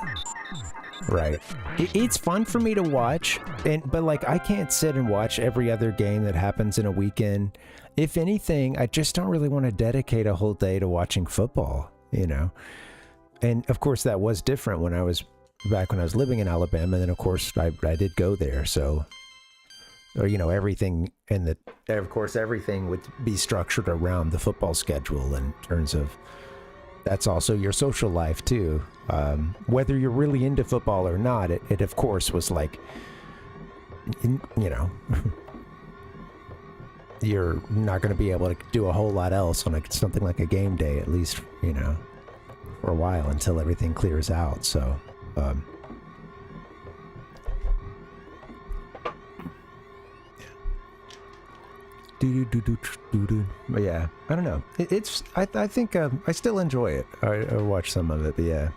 right. It's fun for me to watch, but like I can't sit and watch every other game that happens in a weekend. If anything, I just don't really want to dedicate a whole day to watching football, And of course that was different when I was living in Alabama, and then of course I did go there, so everything, and of course everything would be structured around the football schedule in terms of that's also your social life too. Whether you're really into football or not, it of course was like, you're not going to be able to do a whole lot else on something like a game day, at least, for a while until everything clears out. So, but yeah, I don't know. I think I still enjoy it. I watch some of it, but yeah.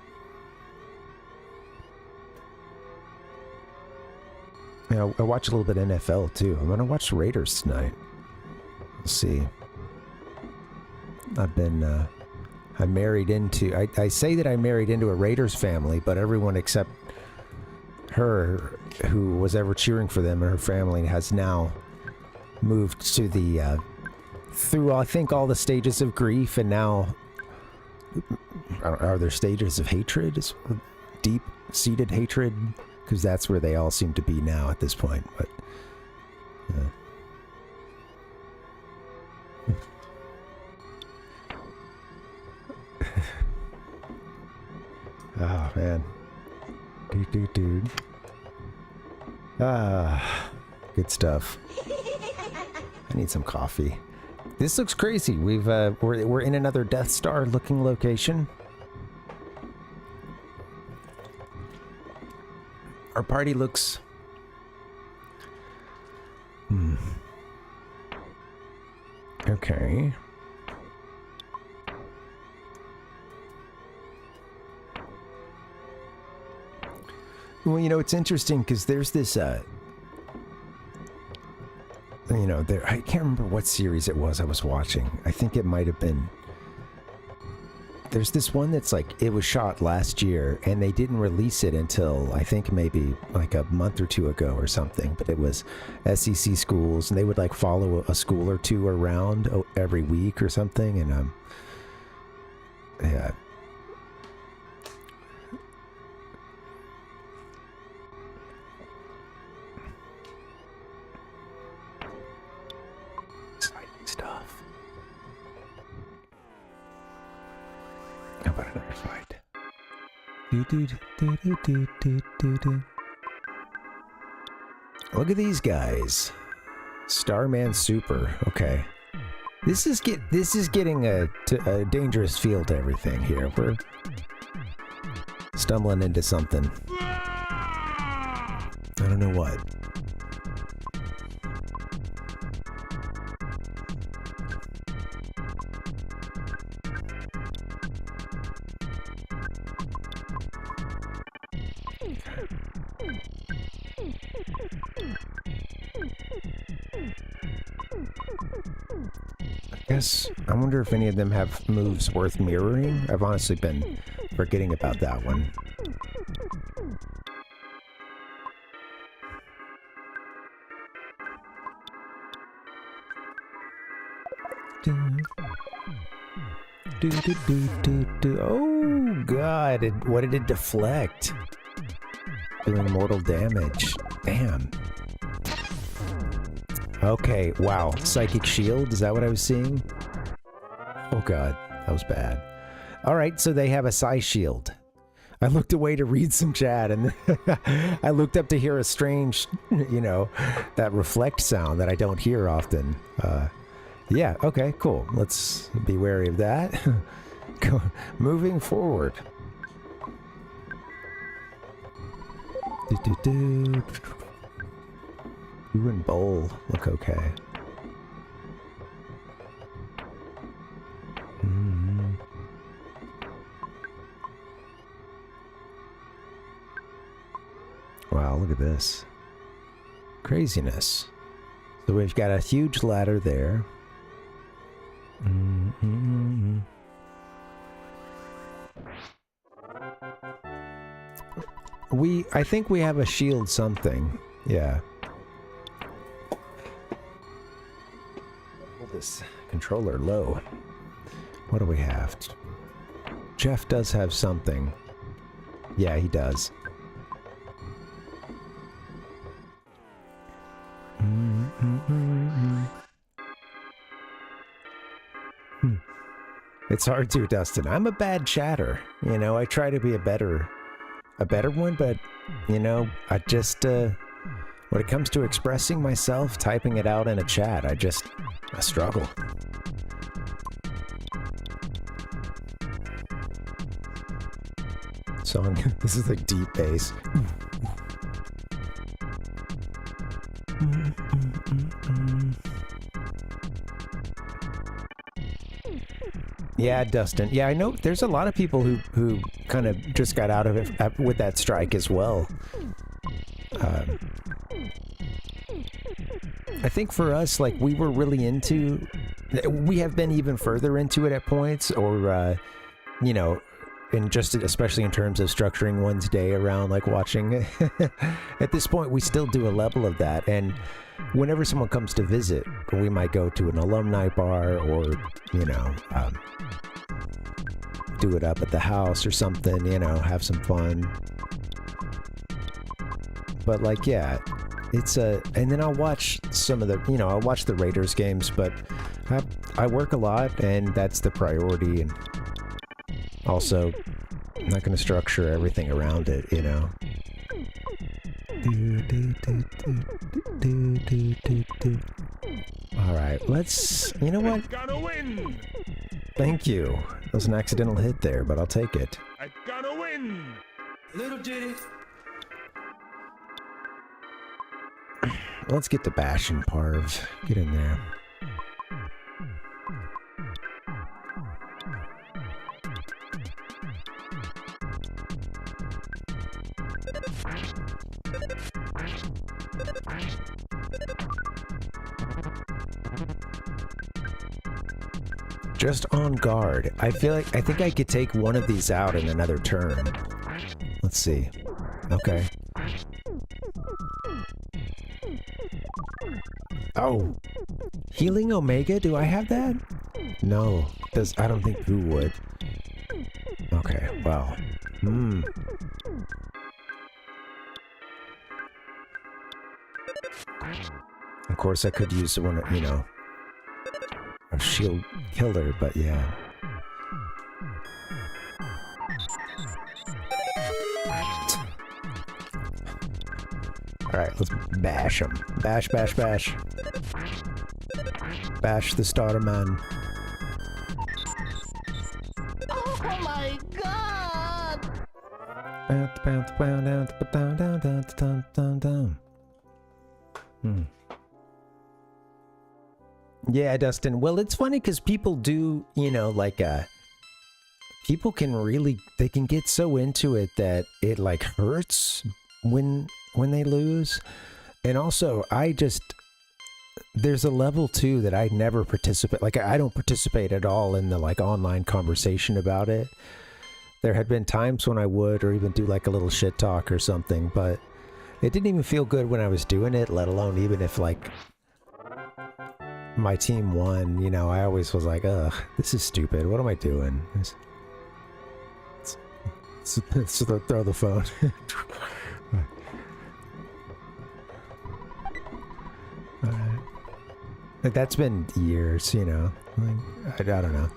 I watch a little bit of NFL too. I'm gonna watch the Raiders tonight. We'll see. I'm married into. I say that I married into a Raiders family, but everyone except her, who was ever cheering for them, and her family has now moved to through I think all the stages of grief, and now are there stages of hatred, deep-seated hatred, because that's where they all seem to be now at this point. But oh man, dude. Good stuff. I need some coffee. This looks crazy. We're in another Death Star looking location. Our party looks okay. Well, it's interesting because there's this I can't remember what series it was I was watching. I think it might have been There's this one that's like, it was shot last year and they didn't release it until I think maybe like a month or two ago or something, but it was SEC schools and they would like follow a school or two around every week or something. And yeah. Exciting stuff. How about another fight? Look at these guys. Starman Super. Okay. This is getting a dangerous feel to everything here. We're stumbling into something. I don't know what. I wonder if any of them have moves worth mirroring. I've honestly been forgetting about that one. Oh god, what did it deflect? Doing mortal damage. Damn. Okay, wow. Psychic shield, is that what I was seeing? Oh god, that was bad. Alright, so they have a psi shield. I looked away to read some chat and I looked up to hear a strange, you know, that reflect sound that I don't hear often. Yeah, okay, cool. Let's be wary of that. Moving forward. Blue and bowl look okay. Wow, look at this. Craziness. So we've got a huge ladder there. I think we have a shield something. Yeah. Hold this controller low. What do we have? Jeff does have something. Yeah, he does. It's hard to, Dustin. I'm a bad chatter. You know, I try to be a better one, but, you know, I just, when it comes to expressing myself, typing it out in a chat, I struggle. Song, this is like deep bass. Yeah, Dustin. Yeah, I know there's a lot of people who kind of just got out of it with that strike as well. I think for us, like, we were really into... We have been even further into it at points, or, you know, especially in terms of structuring one's day around, like, watching. At this point, we still do a level of that, and whenever someone comes to visit, we might go to an alumni bar, or, you know, do it up at the house or something, you know, have some fun. But, like, yeah, it's and then I'll watch some of the, you know, I'll watch the Raiders games, but I work a lot, and that's the priority, and also, I'm not going to structure everything around it, you know. Alright, let's... You know what? Thank you. That was an accidental hit there, but I'll take it. I gotta win! Little Diddy. Let's get to bashing, Parv. Get in there. Just on guard. I think I could take one of these out in another turn. Let's see. Okay. Oh. Healing Omega? Do I have that? No. I don't think Boo would. Okay, well. Of course, I could use one, you know, a shield killer, but yeah. Alright, let's bash him. Bash, bash, bash. Bash the starter man. Oh my god! Yeah, Dustin. Well, it's funny because people do, you know, like, people can really, they can get so into it that it, like, hurts when they lose. And also, there's a level, too, that I never participate, like, I don't participate at all in the, like, online conversation about it. There had been times when I would, or even do, like, a little shit talk or something, but it didn't even feel good when I was doing it, let alone even if, like, my team won, you know, I always was like, ugh, this is stupid. What am I doing? Let's throw the phone. Like, that's been years, you know. Like, I don't know.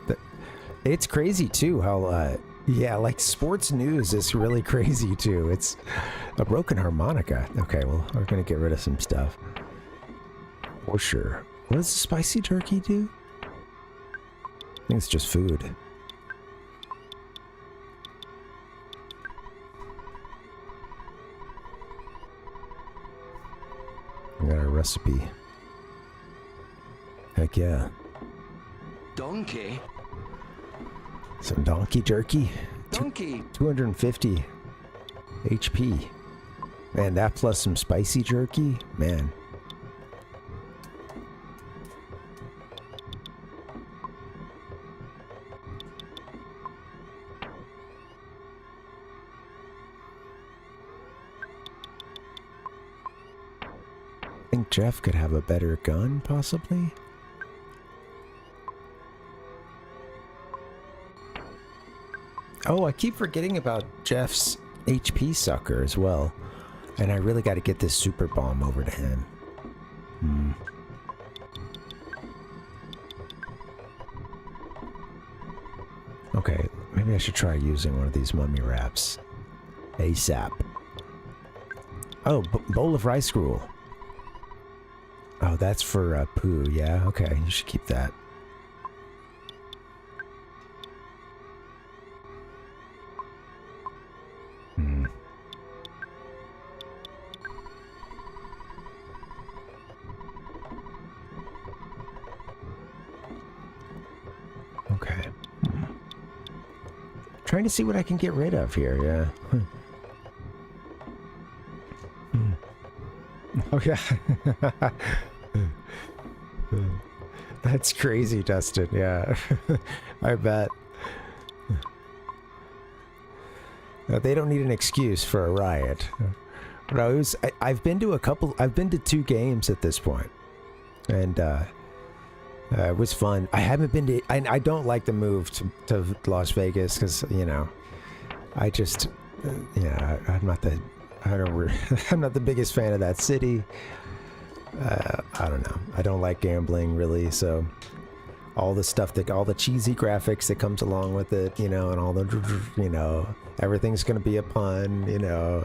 It's crazy, too, how, yeah, like, sports news is really crazy, too. It's a broken harmonica. Okay, well, we're gonna get rid of some stuff. For sure. What does the spicy turkey do? I think it's just food. We got a recipe. Heck yeah. Donkey. Some donkey jerky. Donkey. 250 HP. Man, that plus some spicy jerky? Man. I think Jeff could have a better gun, possibly? Oh, I keep forgetting about Jeff's HP sucker as well. And I really got to get this super bomb over to him. Okay, maybe I should try using one of these mummy wraps. ASAP. Oh, bowl of rice gruel. Oh, that's for poo, yeah? Okay, you should keep that. Okay. Trying to see what I can get rid of here, yeah. Oh, yeah. That's crazy, Dustin, yeah. I bet. They don't need an excuse for a riot. But I've been to 2 games at this point. And, it was fun. I haven't been to, I don't like the move to Las Vegas because, you know, I just, yeah, I'm not the biggest fan of that city. I don't know. I don't like gambling really, so all the stuff all the cheesy graphics that comes along with it, you know, and all the, you know, everything's gonna be a pun, you know,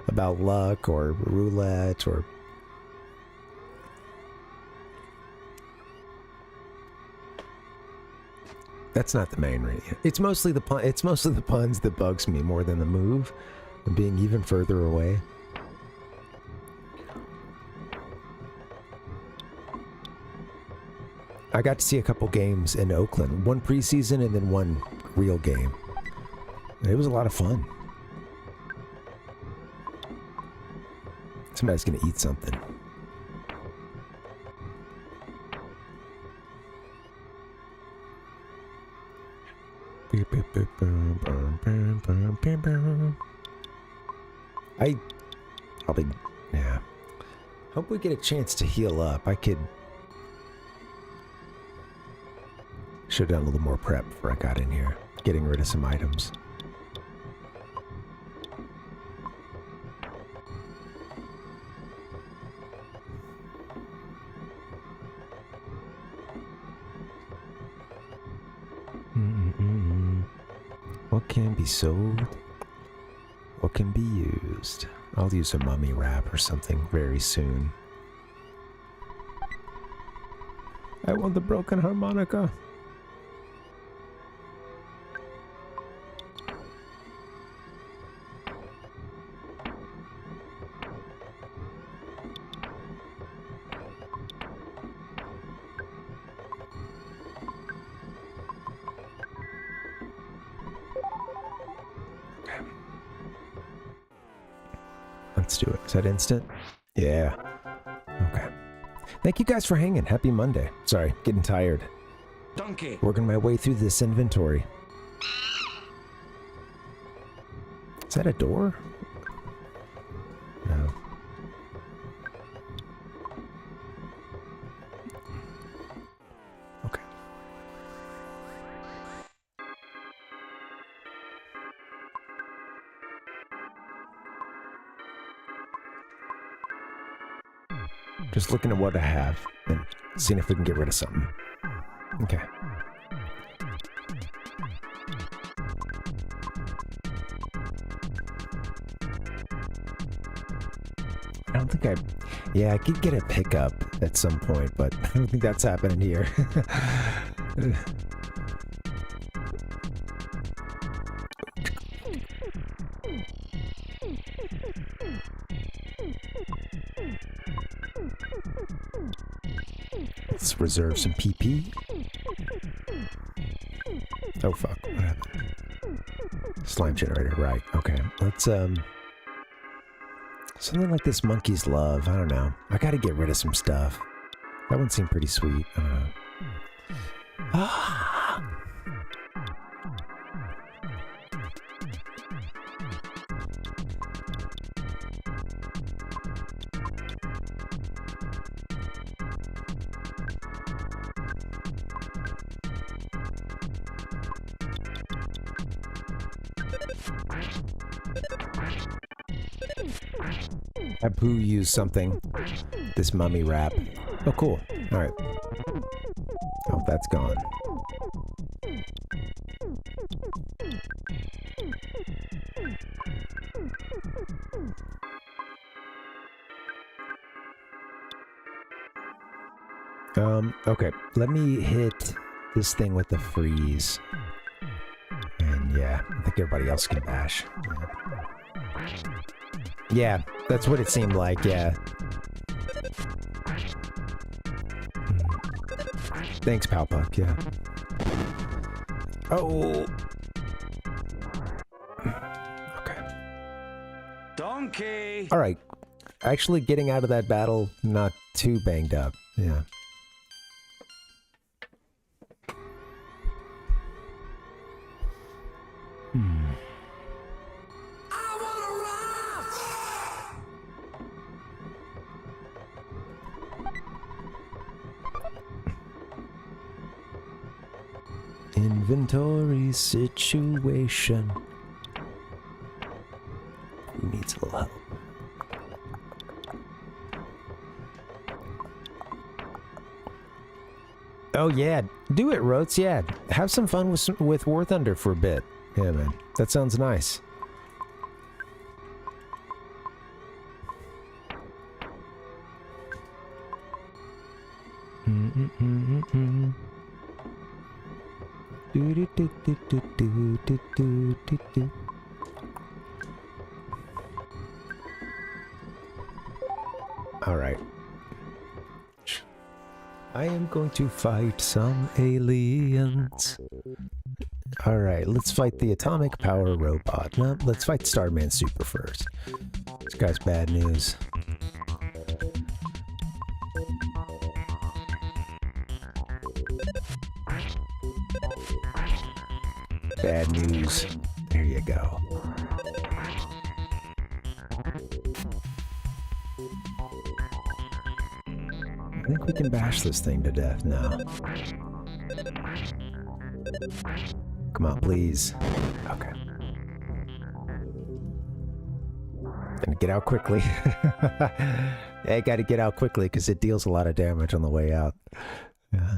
about luck or roulette or. That's not the main reason. It's mostly the puns that bugs me more than the move, and being even further away. I got to see a couple games in Oakland, one preseason and then one real game. And it was a lot of fun. Somebody's gonna eat something. I probably, yeah. Hope we get a chance to heal up. I could... Should have done a little more prep before I got in here. Getting rid of some items. What can be sold? What can be used? I'll use a mummy wrap or something very soon. I want the broken harmonica. Let's do it. Is that instant? Yeah. Okay. Thank you guys for hanging. Happy Monday. Sorry, getting tired. Donkey. Working my way through this inventory. Is that a door? No. Okay. Just looking at what I have and seeing if we can get rid of something. Okay. I don't think yeah, I could get a pickup at some point, but I don't think that's happening here. Let's reserve some PP. Oh fuck, what happened? Slime generator, right, okay. Let's something like this monkey's love, I don't know. I gotta get rid of some stuff. That one seemed pretty sweet, I don't know. Ah! Apu used something. This mummy wrap. Oh, cool. Alright. Oh, that's gone. Okay. Let me hit this thing with the freeze. And yeah, I think everybody else can bash. Yeah, that's what it seemed like, yeah. Thanks, Palpuck, yeah. Oh! Okay. Donkey! Alright. Actually getting out of that battle, not too banged up, yeah. Inventory situation. Who needs a little help? Oh yeah, do it, Rotes. Yeah, have some fun with War Thunder for a bit. Yeah, man, that sounds nice. All right. I am going to fight some aliens. All right, let's fight the atomic power robot. No, let's fight Starman Super first. This guy's bad news. bad news. There you go. I think we can bash this thing to death now. Come on, please. Okay. Gonna get out quickly. I gotta get out quickly because it deals a lot of damage on the way out. Yeah.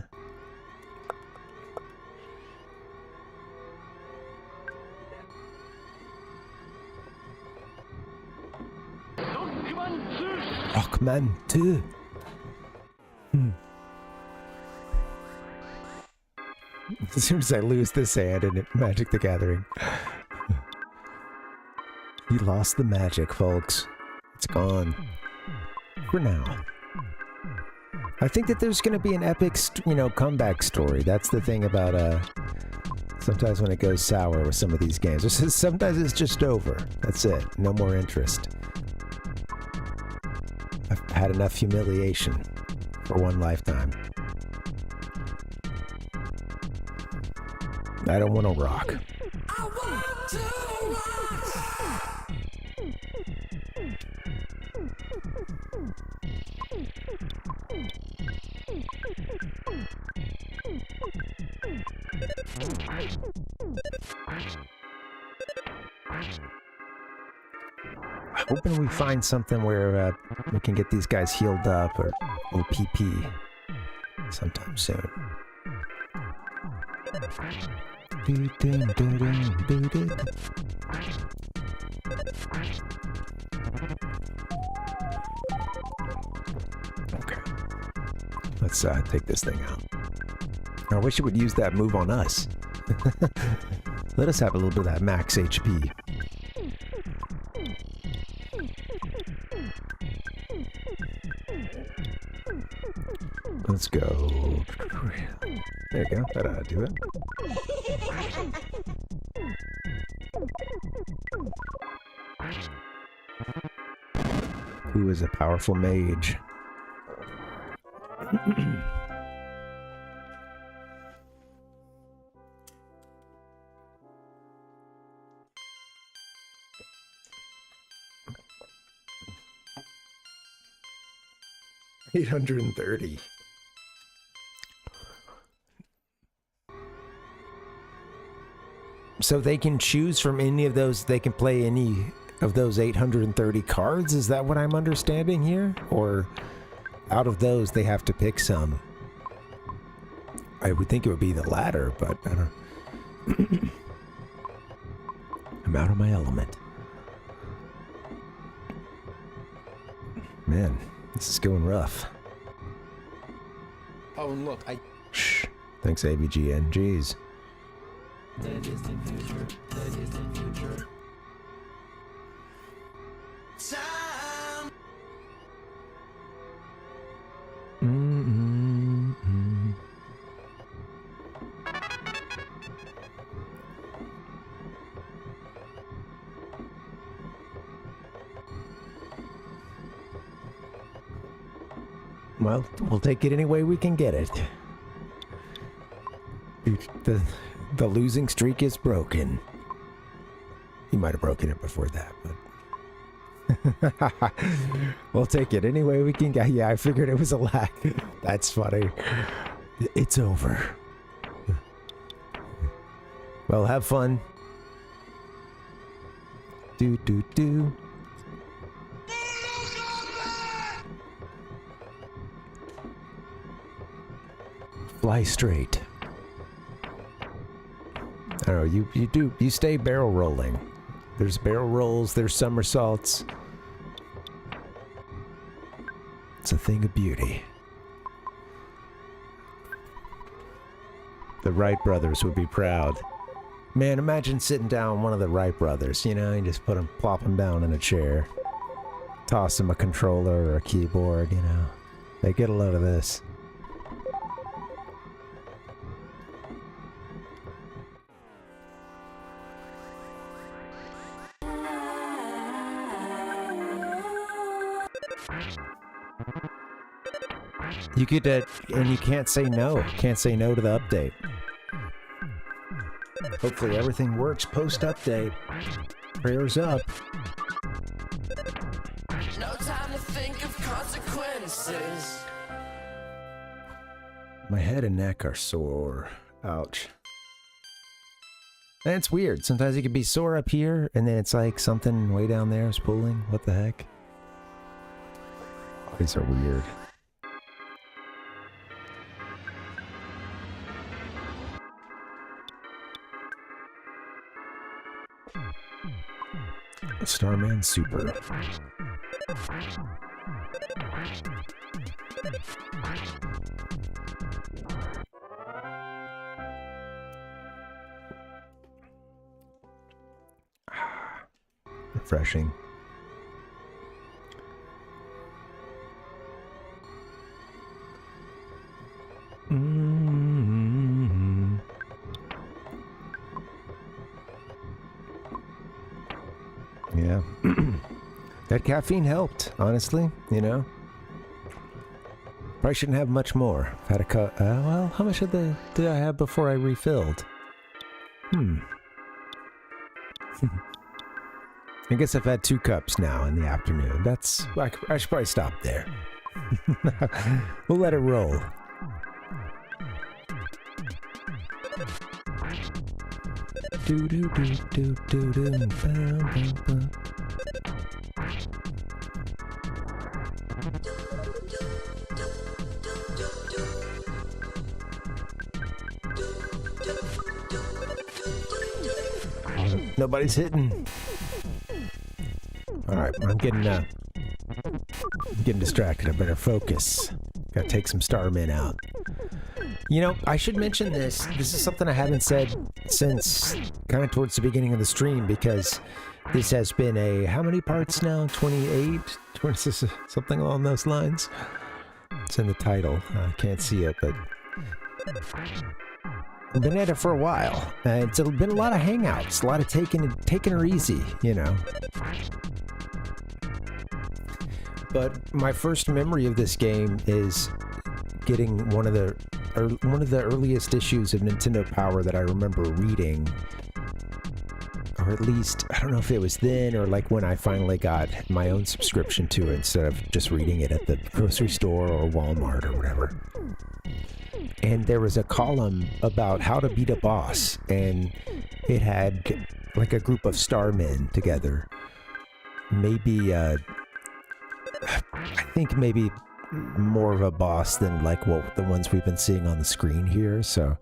Rockman 2. As soon as I lose this hand in Magic the Gathering. He lost the magic, folks. It's gone. For now. I think that there's going to be an epic, comeback story. That's the thing about, sometimes when it goes sour with some of these games. Sometimes it's just over. That's it. No more interest. I've had enough humiliation for one lifetime. I don't want to rock. I want to I'm hoping we find something where we can get these guys healed up, or a little PP sometime soon. Okay. Let's take this thing out. I wish it would use that move on us. Let us have a little bit of that max HP. Let's go. There you go. That ought to do it. Who is a powerful mage? $830. So they can choose from any of those, they can play any of those 830 cards? Is that what I'm understanding here? Or out of those, they have to pick some? I would think it would be the latter, but I don't... I'm out of my element. Man, this is going rough. Oh, and look, Shh. Thanks, AVGN. Jeez. The distant future, the distant future. Time. Well, we'll take it any way we can get it. The losing streak is broken. He might have broken it before that, but... We'll take it any way we can get. Yeah, I figured it was a lag. That's funny. It's over. Well, have fun. Do. Fly straight. I don't know, you stay barrel rolling. There's barrel rolls, there's somersaults. It's a thing of beauty. The Wright brothers would be proud. Man, imagine sitting down one of the Wright brothers, you know, you just plop them down in a chair. Toss them a controller or a keyboard, you know. They get a load of this. You could, and you can't say no. Can't say no to the update. Hopefully everything works post-update. Prayers up. No time to think of consequences. My head and neck are sore. Ouch. And it's weird. Sometimes it can be sore up here, and then it's like something way down there is pulling. What the heck? These are weird. Starman Super. Refreshing. Yeah. That caffeine helped, honestly, you know. Probably shouldn't have much more. I've had a cup. Well, how much did I have before I refilled? I guess I've had 2 cups now in the afternoon. I should probably stop there. We'll let it roll. Do do do do do do. Nobody's hitting. All right, I'm getting distracted. I better focus. Gotta take some Starmen out. You know, I should mention this. This is something I haven't said since kind of towards the beginning of the stream, because this has been a, how many parts now? 28? Something along those lines. It's in the title. I can't see it, but I've been at it for a while. It's been a lot of hangouts, a lot of taking her easy, you know. But my first memory of this game is getting one of the earliest issues of Nintendo Power that I remember reading, or at least, I don't know if it was then or like when I finally got my own subscription to it instead of just reading it at the grocery store or Walmart or whatever. And there was a column about how to beat a boss, and it had like a group of starmen together. Maybe, I think maybe more of a boss than like what the ones we've been seeing on the screen here, so.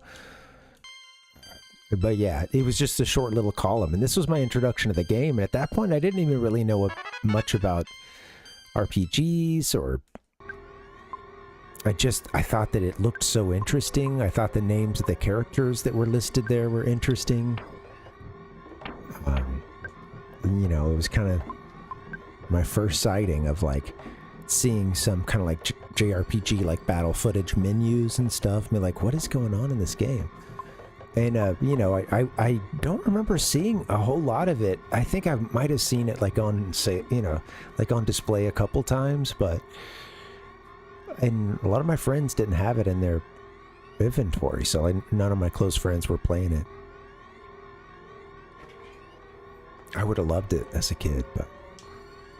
But yeah, it was just a short little column, and this was my introduction to the game, and at that point I didn't even really know much about RPGs, or I thought that it looked so interesting. I thought the names of the characters that were listed there were interesting. You know, it was kind of my first sighting of like seeing some kind of like JRPG like battle footage menus and stuff. I mean, like, what is going on in this game? And you know, I don't remember seeing a whole lot of it. I think I might have seen it like on, say, you know, like on display a couple times, and a lot of my friends didn't have it in their inventory, so none of my close friends were playing it. I would have loved it as a kid, but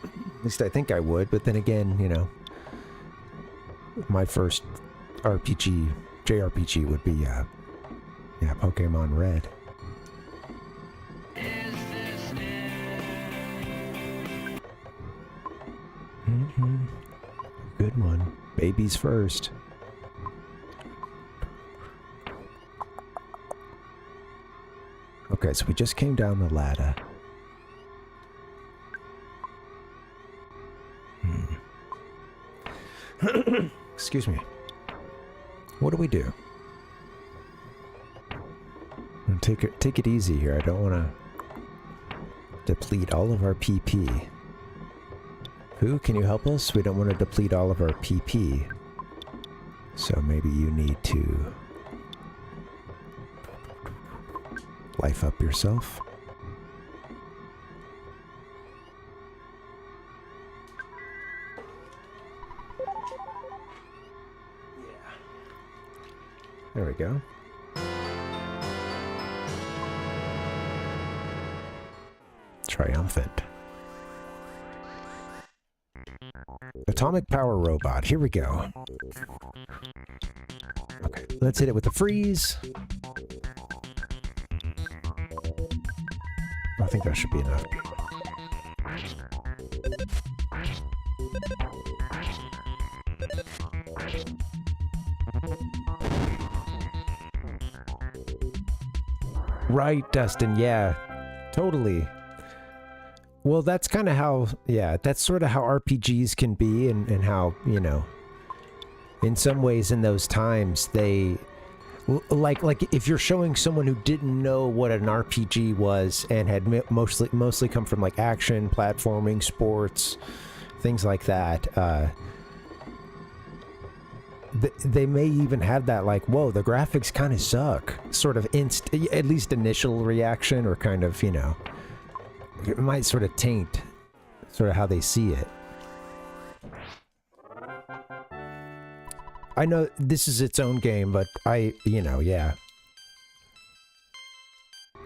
at least I think I would. But then again, you know, my first JRPG would be, yeah, Pokemon Red. Good one. Babies first. Okay, so we just came down the ladder. Excuse me. What do we do? Take it easy here. I don't want to deplete all of our PP. Who can you help us? We don't want to deplete all of our PP. So maybe you need to life up yourself. There we go. Triumphant. Atomic Power Robot. Here we go. Okay, let's hit it with the freeze. I think that should be enough. Right, Dustin. Yeah, totally. Well, that's kind of how, yeah, that's sort of how RPGs can be, and how, you know, in some ways in those times, they, like if you're showing someone who didn't know what an RPG was and had mostly come from like action, platforming, sports, things like that, they may even have that like, whoa, the graphics kind of suck, sort of at least initial reaction, or kind of, you know, it might sort of taint sort of how they see it. I know this is its own game, but you know, yeah.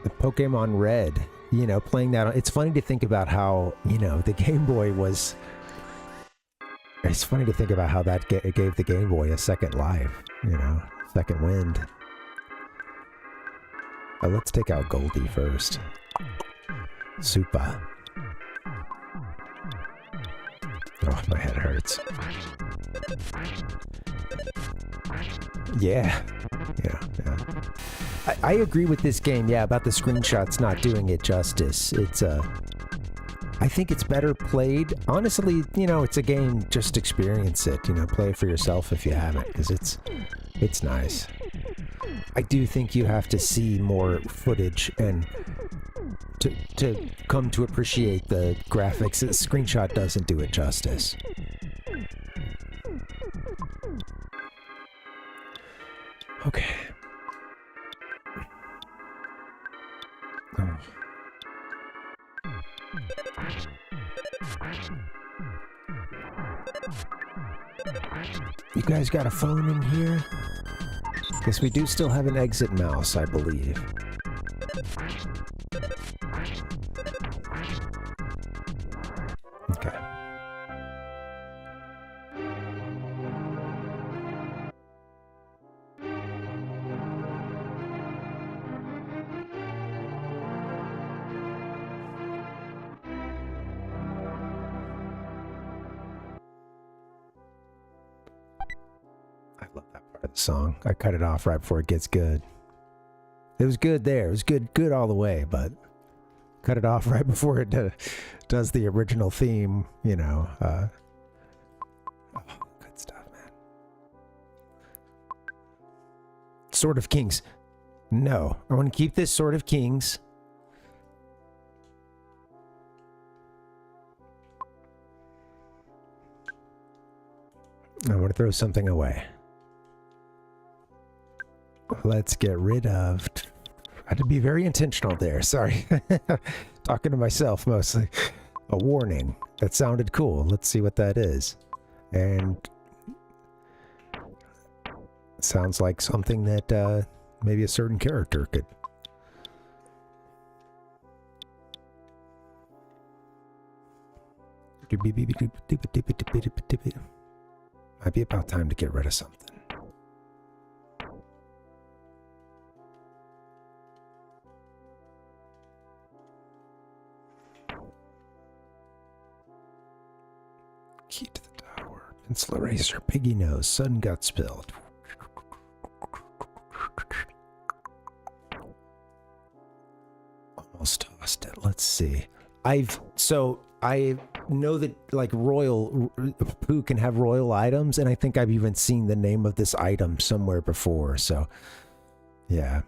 The Pokemon Red, you know, playing that, it's funny to think about how, you know, the Game Boy was, it's funny to think about how that gave the Game Boy a second life, you know, second wind. But let's take out Goldie first. Super. Oh, my head hurts. Yeah. I agree with this game, yeah, about the screenshots not doing it justice. It's, I think it's better played. Honestly, you know, it's a game, just experience it, you know, play it for yourself if you haven't, because it's nice. I do think you have to see more footage and to come to appreciate the graphics. The screenshot doesn't do it justice. Okay. Oh. You guys got a phone in here? Guess we do still have an exit mouse, I believe. Okay. I love that part of the song. I cut it off right before it gets good. It was good there. It was good all the way, but cut it off right before it does the original theme, you know. Oh, good stuff, man. Sword of Kings. No, I want to keep this Sword of Kings. I want to throw something away. Let's get rid of... I had to be very intentional there, sorry. Talking to myself mostly. A warning. That sounded cool. Let's see what that is. And... it sounds like something that maybe a certain character could... Might be about time to get rid of something. Key to the tower. Pencil eraser, piggy nose, sudden gut spilled. Almost tossed it. Let's see. I know that like royal Pooh can have royal items, and I think I've even seen the name of this item somewhere before. So yeah,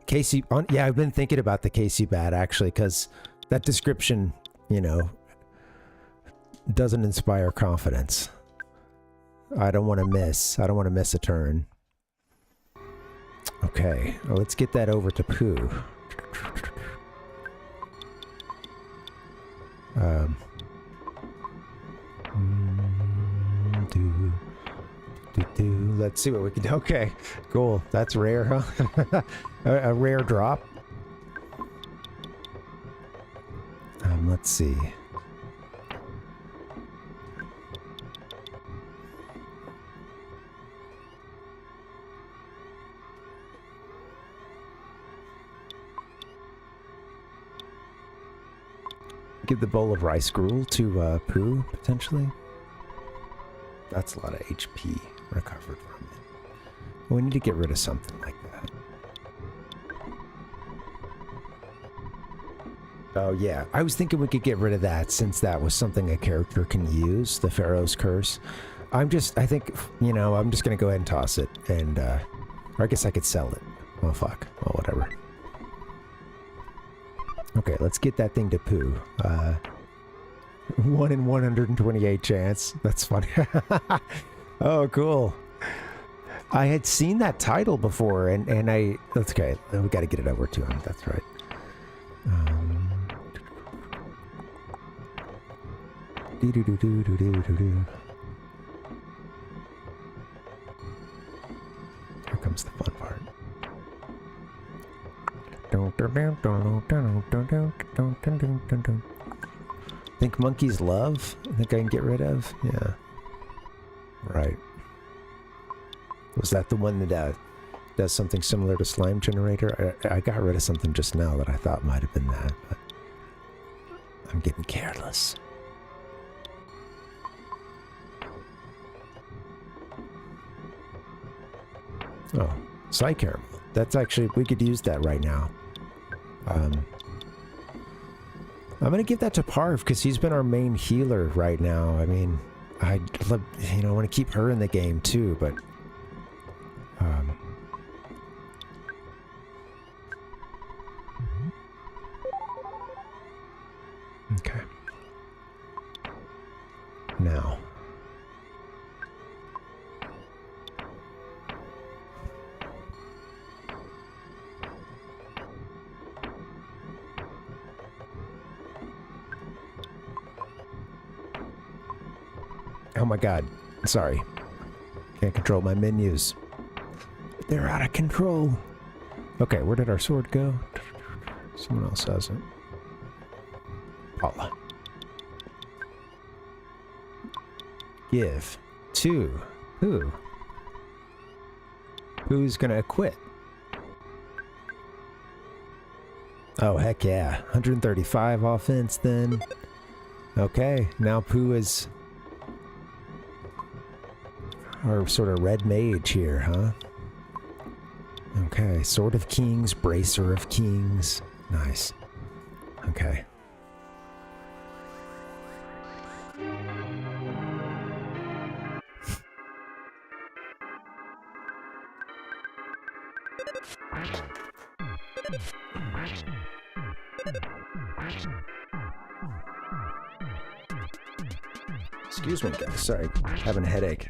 Casey. Yeah, I've been thinking about the Casey bat actually, because that description, you know, doesn't inspire confidence. I don't want to miss a turn. Okay, well, let's get that over to Pooh. Let's see what we can do. Okay, cool. That's rare, huh? a rare drop. Let's see. Give the bowl of rice gruel to Pooh, potentially. That's a lot of HP recovered from it. We need to get rid of something like that. Oh yeah, I was thinking we could get rid of that since that was something a character can use, the Pharaoh's Curse. I think, you know, I'm just gonna go ahead and toss it, and, or I guess I could sell it. Oh fuck, well whatever. Okay, let's get that thing to Pooh. 1 in 128 chance. That's funny. Oh, cool. I had seen that title before, and that's okay. We got to get it over to him. That's right. Here comes the fun part. Think monkeys love? I think I can get rid of? Yeah. Right. Was that the one that does something similar to Slime Generator? I got rid of something just now that I thought might have been that, but I'm getting careless. Oh, Psy-Caramel. That's actually, we could use that right now. I'm gonna give that to Parv because he's been our main healer right now. I mean, I want to keep her in the game too, but okay. Now. Oh my god. Sorry. Can't control my menus. They're out of control. Okay, where did our sword go? Someone else has it. Paula. Give to who? Who's gonna quit? Oh, heck yeah. 135 offense then. Okay, now Pooh is our sort of red mage here, huh? Okay, Sword of Kings, Bracer of Kings. Nice. Okay. Excuse me, guys. Sorry, having a headache.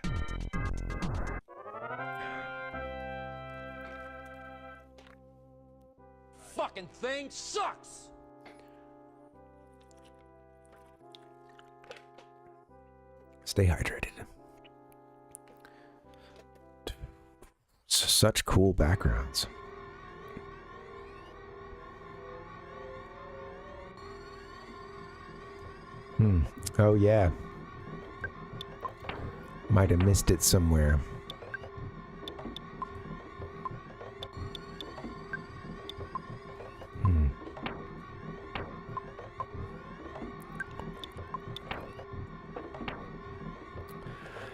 Fucking thing sucks! Stay hydrated. Such cool backgrounds. Oh yeah. Might have missed it somewhere.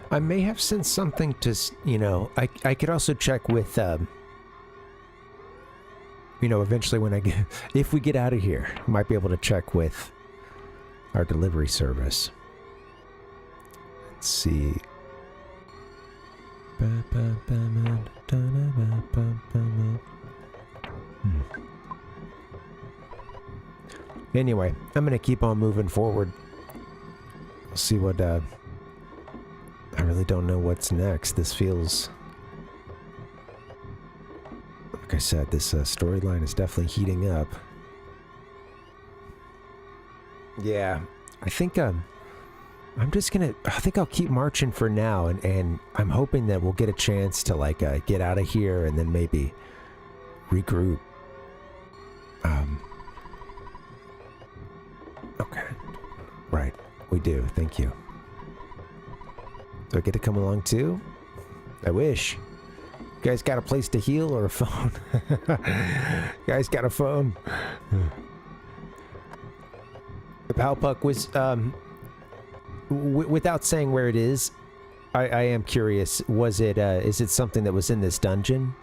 I may have sent something to, you know, I could also check with, you know, eventually when I get, if we get out of here, I might be able to check with our delivery service. Let's see. Anyway, I'm gonna keep on moving forward. We'll see what, I really don't know what's next. This feels... Like I said, this storyline is definitely heating up. Yeah, I think I'm just gonna... I think I'll keep marching for now, and I'm hoping that we'll get a chance to, like, get out of here and then maybe regroup. Okay. Right. We do. Thank you. Do I get to come along too? I wish. You guys got a place to heal or a phone? You guys got a phone? The Palpuck was, without saying where it is, I am curious. Was it, is it something that was in this dungeon?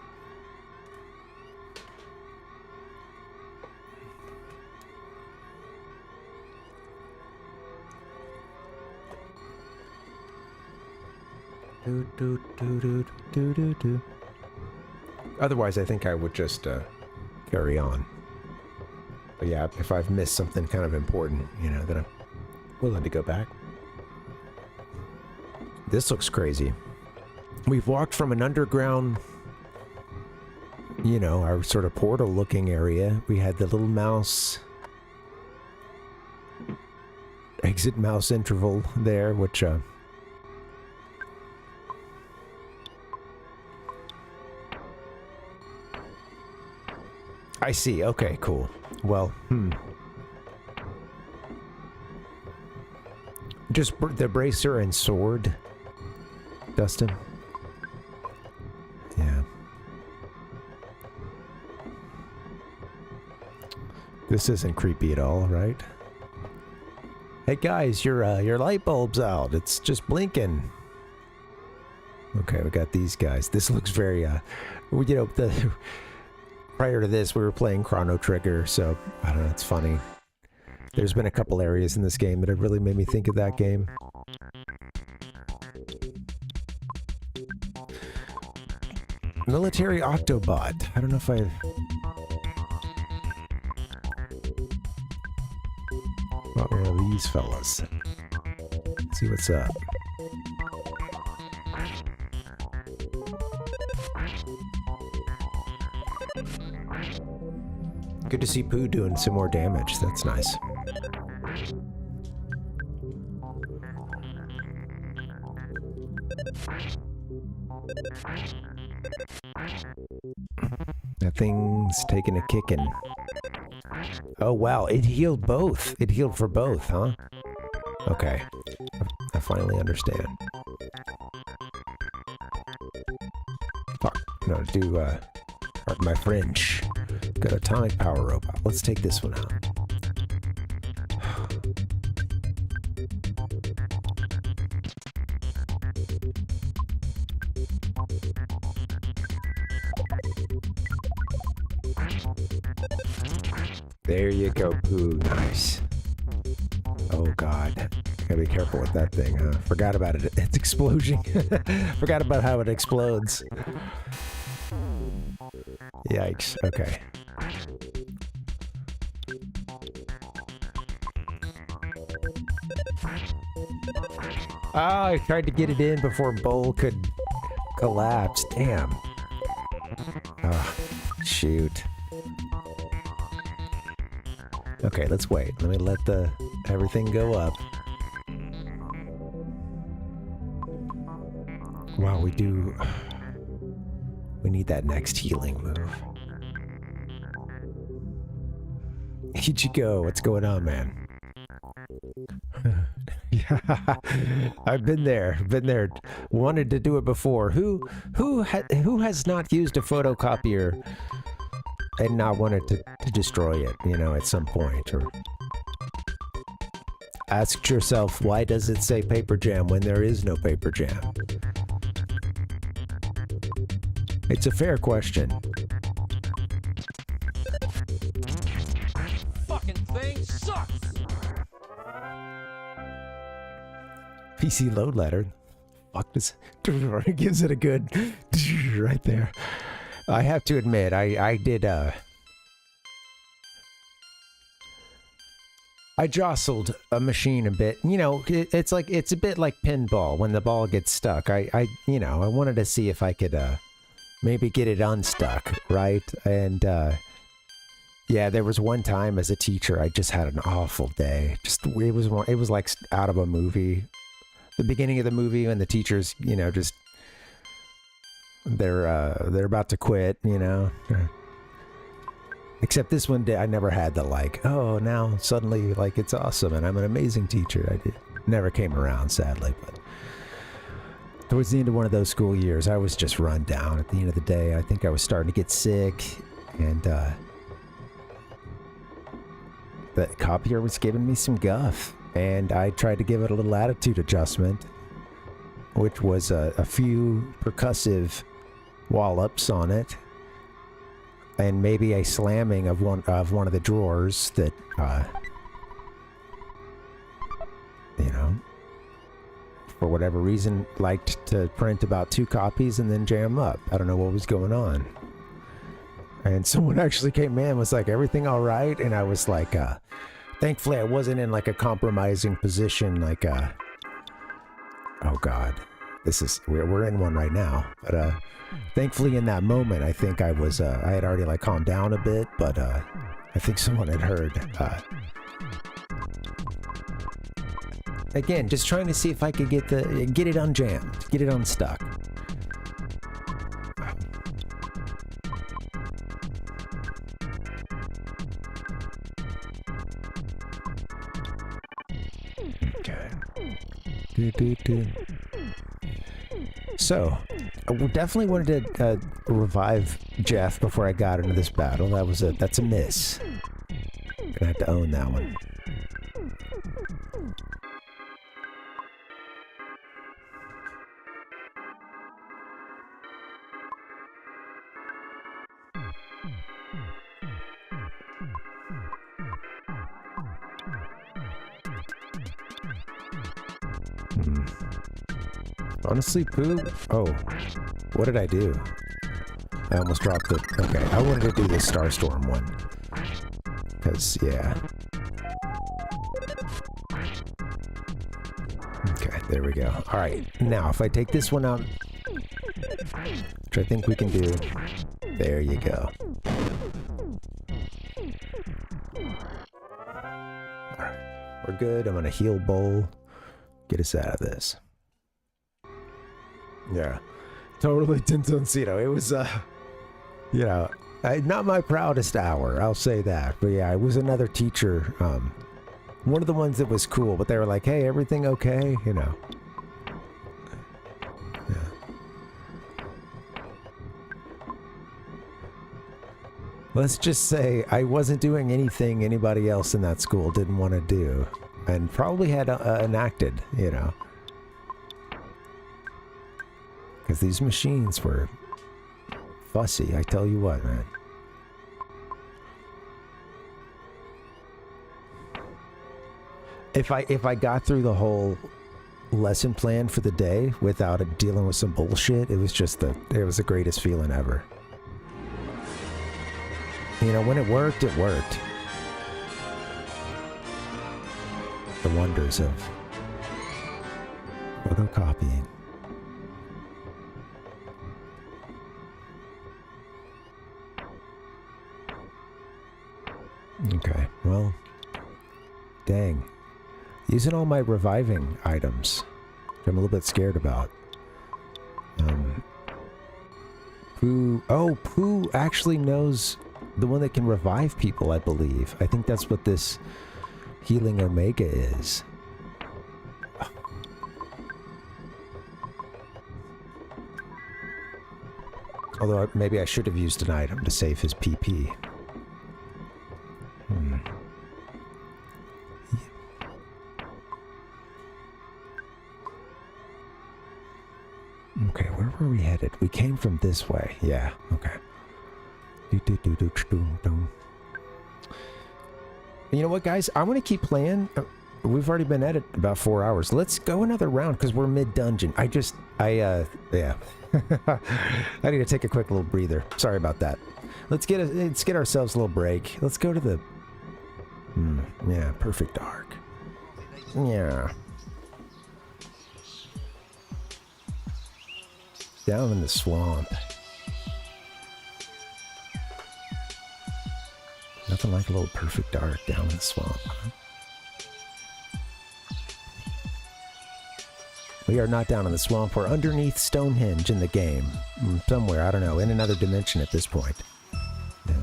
Otherwise, I think I would just carry on. But yeah, if I've missed something kind of important, you know, then I'm willing to go back. This looks crazy. We've walked from an underground, you know, our sort of portal-looking area. We had the little mouse... exit mouse interval there, which, I see. Okay, cool. Well, just the bracer and sword, Dustin? Yeah. This isn't creepy at all, right? Hey guys, your light bulb's out. It's just blinking. Okay, we got these guys. This looks very, you know, prior to this, we were playing Chrono Trigger, so, I don't know, it's funny. There's been a couple areas in this game that have really made me think of that game. Military Octobot. I don't know if I've... What are these fellas? Let's see what's up. Good to see Pooh doing some more damage. That's nice. That thing's taking a kicking. Oh wow, it healed both. It healed for both, huh? Okay. I finally understand. Fuck. No, pardon my French. Got a atomic power robot. Let's take this one out. There you go, Pooh. Nice. Oh god. Gotta be careful with that thing, huh? Forgot about it. It's exploding. Forgot about how it explodes. Yikes. Okay. Ah, I tried to get it in before Bowl could collapse. Damn. Oh, shoot. Okay, let's wait. Let me let everything go up. Wow, we need that next healing move. Ichigo, what's going on, man? Yeah, I've been there. Wanted to do it before. Who has not used a photocopier and not wanted to destroy it, you know, at some point? Or ask yourself, why does it say paper jam when there is no paper jam? It's a fair question. Fucking thing sucks! PC load letter. Fuck this. It gives it a good right there. I have to admit, I did I jostled a machine a bit. You know, it's a bit like pinball when the ball gets stuck. I wanted to see if I could maybe get it unstuck, right? And yeah, there was one time as a teacher I just had an awful day. It was like out of a movie. The beginning of the movie when the teachers, you know, just they're about to quit, you know. Except this one day, I never had the like, oh, now suddenly, like, it's awesome and I'm an amazing teacher. I never came around, sadly. But towards the end of one of those school years, I was just run down. At the end of the day, I think I was starting to get sick, and the copier was giving me some guff, and I tried to give it a little attitude adjustment, which was a few percussive wallops on it, and maybe a slamming of one of the drawers that, you know, for whatever reason, liked to print about 2 copies and then jam up. I don't know what was going on. And someone actually came in and was like, everything all right? And I was like, thankfully I wasn't in like a compromising position, like, oh God, we're in one right now. But thankfully in that moment, I think I was, I had already like calmed down a bit, but I think someone had heard. Again, just trying to see if I could get it unjammed, get it unstuck. Okay. So, I definitely wanted to revive Jeff before I got into this battle. That's a miss. Gonna have to own that one. Honestly, Pooh? Oh, what did I do? I almost dropped it. Okay, I wanted to do the Starstorm one. Because, yeah. Okay, there we go. Alright, now if I take this one out, which I think we can do, there you go. Alright, we're good. I'm gonna heal Bowl. Get us out of this. Yeah, totally Tintoncito. It was, you know, not my proudest hour, I'll say that. But yeah, it was another teacher, one of the ones that was cool, but they were like, hey, everything okay? You know. Yeah. Let's just say I wasn't doing anything anybody else in that school didn't want to do, and probably had enacted, you know. Because these machines were fussy, I tell you what, man. If I got through the whole lesson plan for the day without dealing with some bullshit, it was just it was the greatest feeling ever. You know, when it worked, it worked. The wonders of photocopying. Okay, well, dang. Using all my reviving items, which I'm a little bit scared about. Pooh actually knows the one that can revive people, I believe. I think that's what this Healing Omega is. Although maybe I should have used an item to save his PP. Okay, where were we headed? We came from this way. Yeah, okay. You know what, guys? I want to keep playing. We've already been at it about 4 hours. Let's go another round because we're mid-dungeon. Yeah. I need to take a quick little breather. Sorry about that. Let's get ourselves a little break. Let's go to the... yeah, perfect dark. Yeah. Down in the swamp. Nothing like a little perfect dark down in the swamp, huh? We are not down in the swamp. We're underneath Stonehenge in the game. Somewhere, I don't know, in another dimension at this point. Yeah.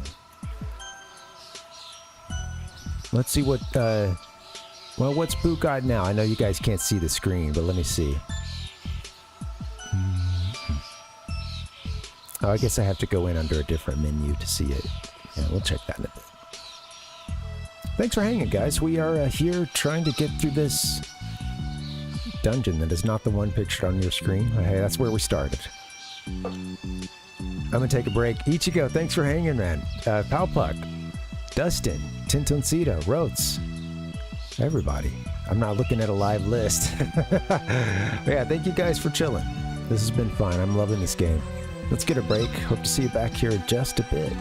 Let's see what, well, what's Boot got now? I know you guys can't see the screen, but let me see. Oh, I guess I have to go in under a different menu to see it. Yeah, we'll check that in a bit. Thanks for hanging, guys. We are here trying to get through this dungeon that is not the one pictured on your screen. Hey, that's where we started. I'm gonna take a break. Ichigo, thanks for hanging, man. Palpuck, Dustin, Tintoncito, Rhodes, everybody. I'm not looking at a live list. Yeah, thank you guys for chilling. This has been fun. I'm loving this game. Let's get a break. Hope to see you back here in just a bit.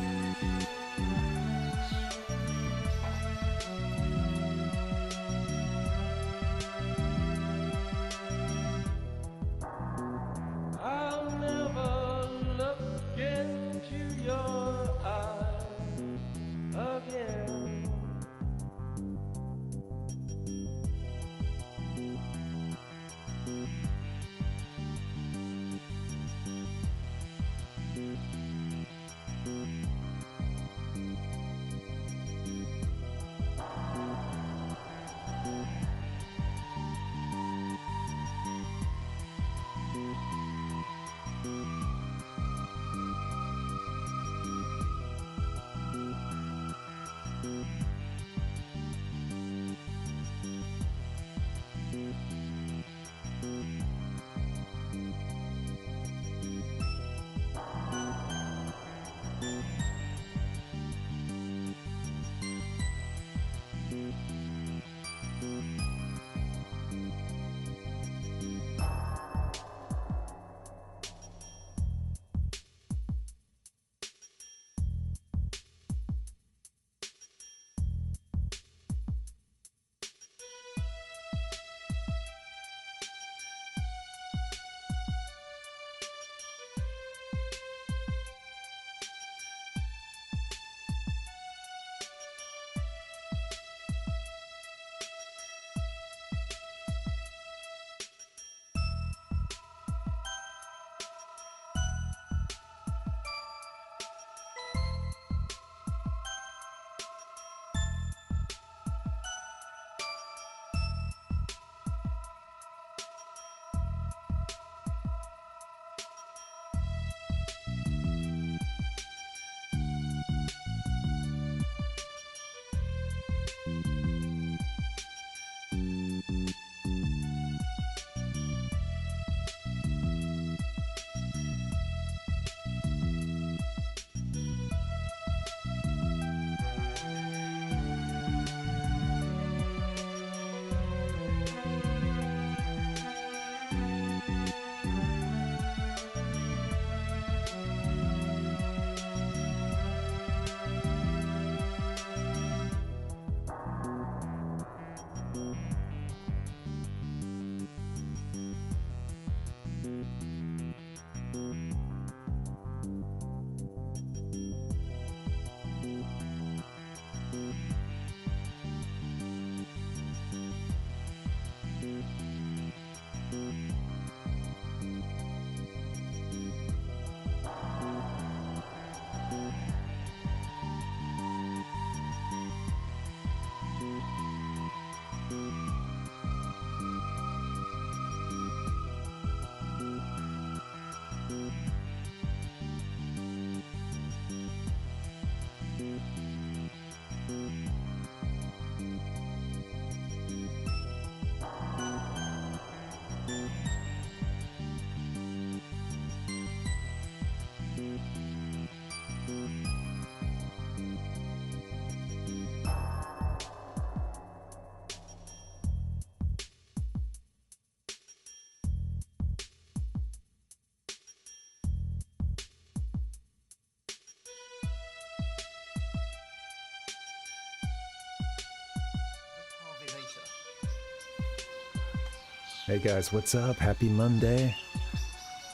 Hey guys, what's up? Happy Monday.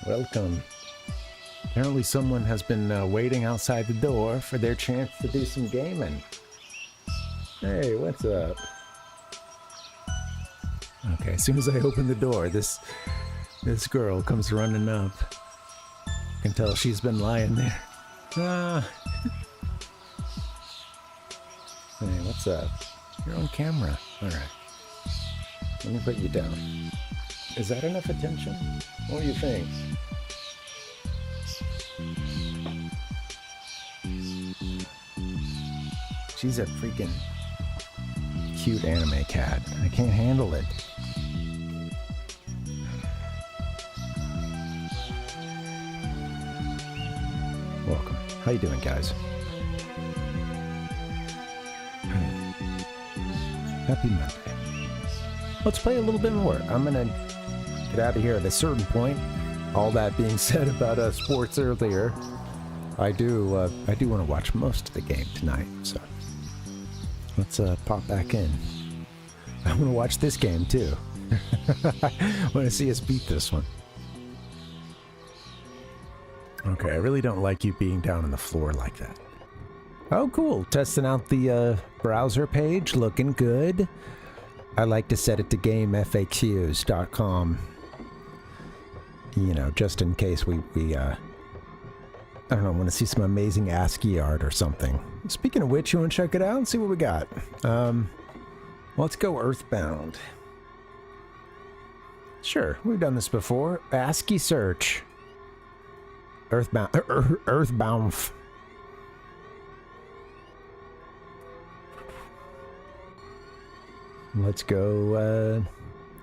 Welcome. Apparently someone has been waiting outside the door for their chance to do some gaming. Hey, what's up? Okay, as soon as I open the door, this girl comes running up. I can tell she's been lying there. Hey, what's up? You're on camera. All right. Let me put you down. Is that enough attention? What do you think? She's a freaking cute anime cat. I can't handle it. Welcome. How you doing, guys? Happy Monday. Let's play a little bit more. I'm gonna get out of here at a certain point. All that being said about sports earlier, I do want to watch most of the game tonight. So let's pop back in. I'm gonna watch this game too. I want to see us beat this one. Okay, I really don't like you being down on the floor like that. Oh, cool. Testing out the browser page. Looking good. I like to set it to gamefaqs.com. You know, just in case we I don't know, want to see some amazing ASCII art or something. Speaking of which, you want to check it out and see what we got? Let's go EarthBound. Sure, we've done this before. ASCII search. EarthBound. Let's go,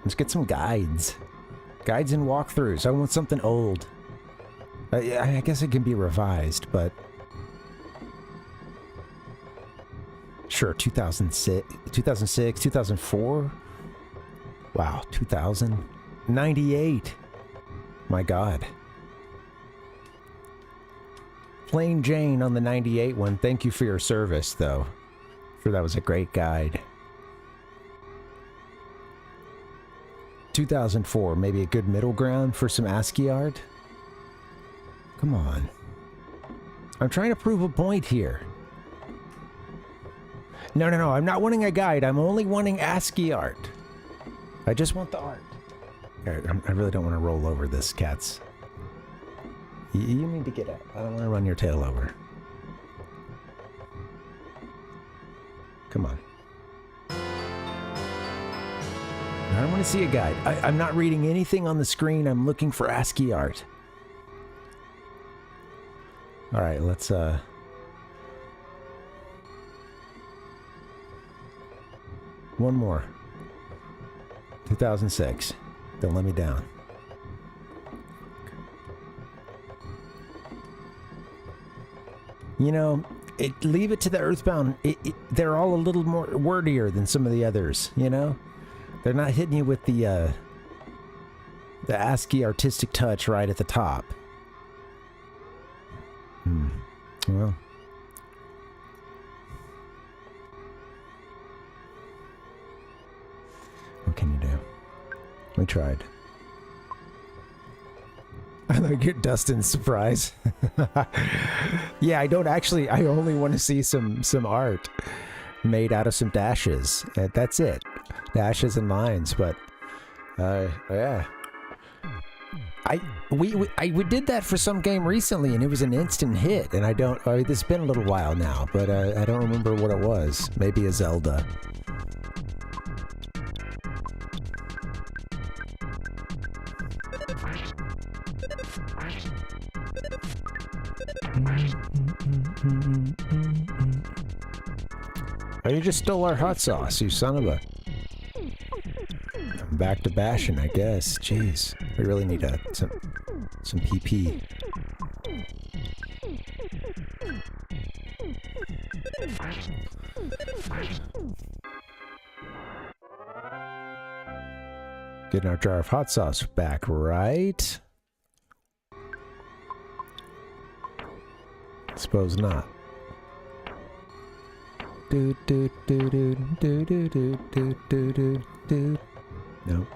let's get some guides. Guides and walkthroughs. I want something old. I guess it can be revised, but... Sure, 2006, 2004? Wow, 2098. My God. Plain Jane on the 98 one. Thank you for your service, though. Sure, that was a great guide. 2004, maybe a good middle ground for some ASCII art? Come on. I'm trying to prove a point here. No, I'm not wanting a guide. I'm only wanting ASCII art. I just want the art. I really don't want to roll over this, cats. You need to get up. I don't want to run your tail over. Come on. I don't want to see a guide. I'm not reading anything on the screen. I'm looking for ASCII art. All right, let's one more. 2006. Don't let me down. You know, leave it to the EarthBound. They're all a little more wordier than some of the others, you know? They're not hitting you with the ASCII artistic touch right at the top. Well. What can you do? We tried. I like your Dustin's surprise. Yeah, I only want to see some art made out of some dashes. That's it. Dashes and lines, but yeah. We did that for some game recently, and it was an instant hit. And it's been a little while now, but I don't remember what it was. Maybe a Zelda. Oh, you just stole our hot sauce, you son of a... I'm back to bashing, I guess. Jeez. We really need some PP. Getting our jar of hot sauce back, right? Suppose not. Do do do do do do do do do do. No.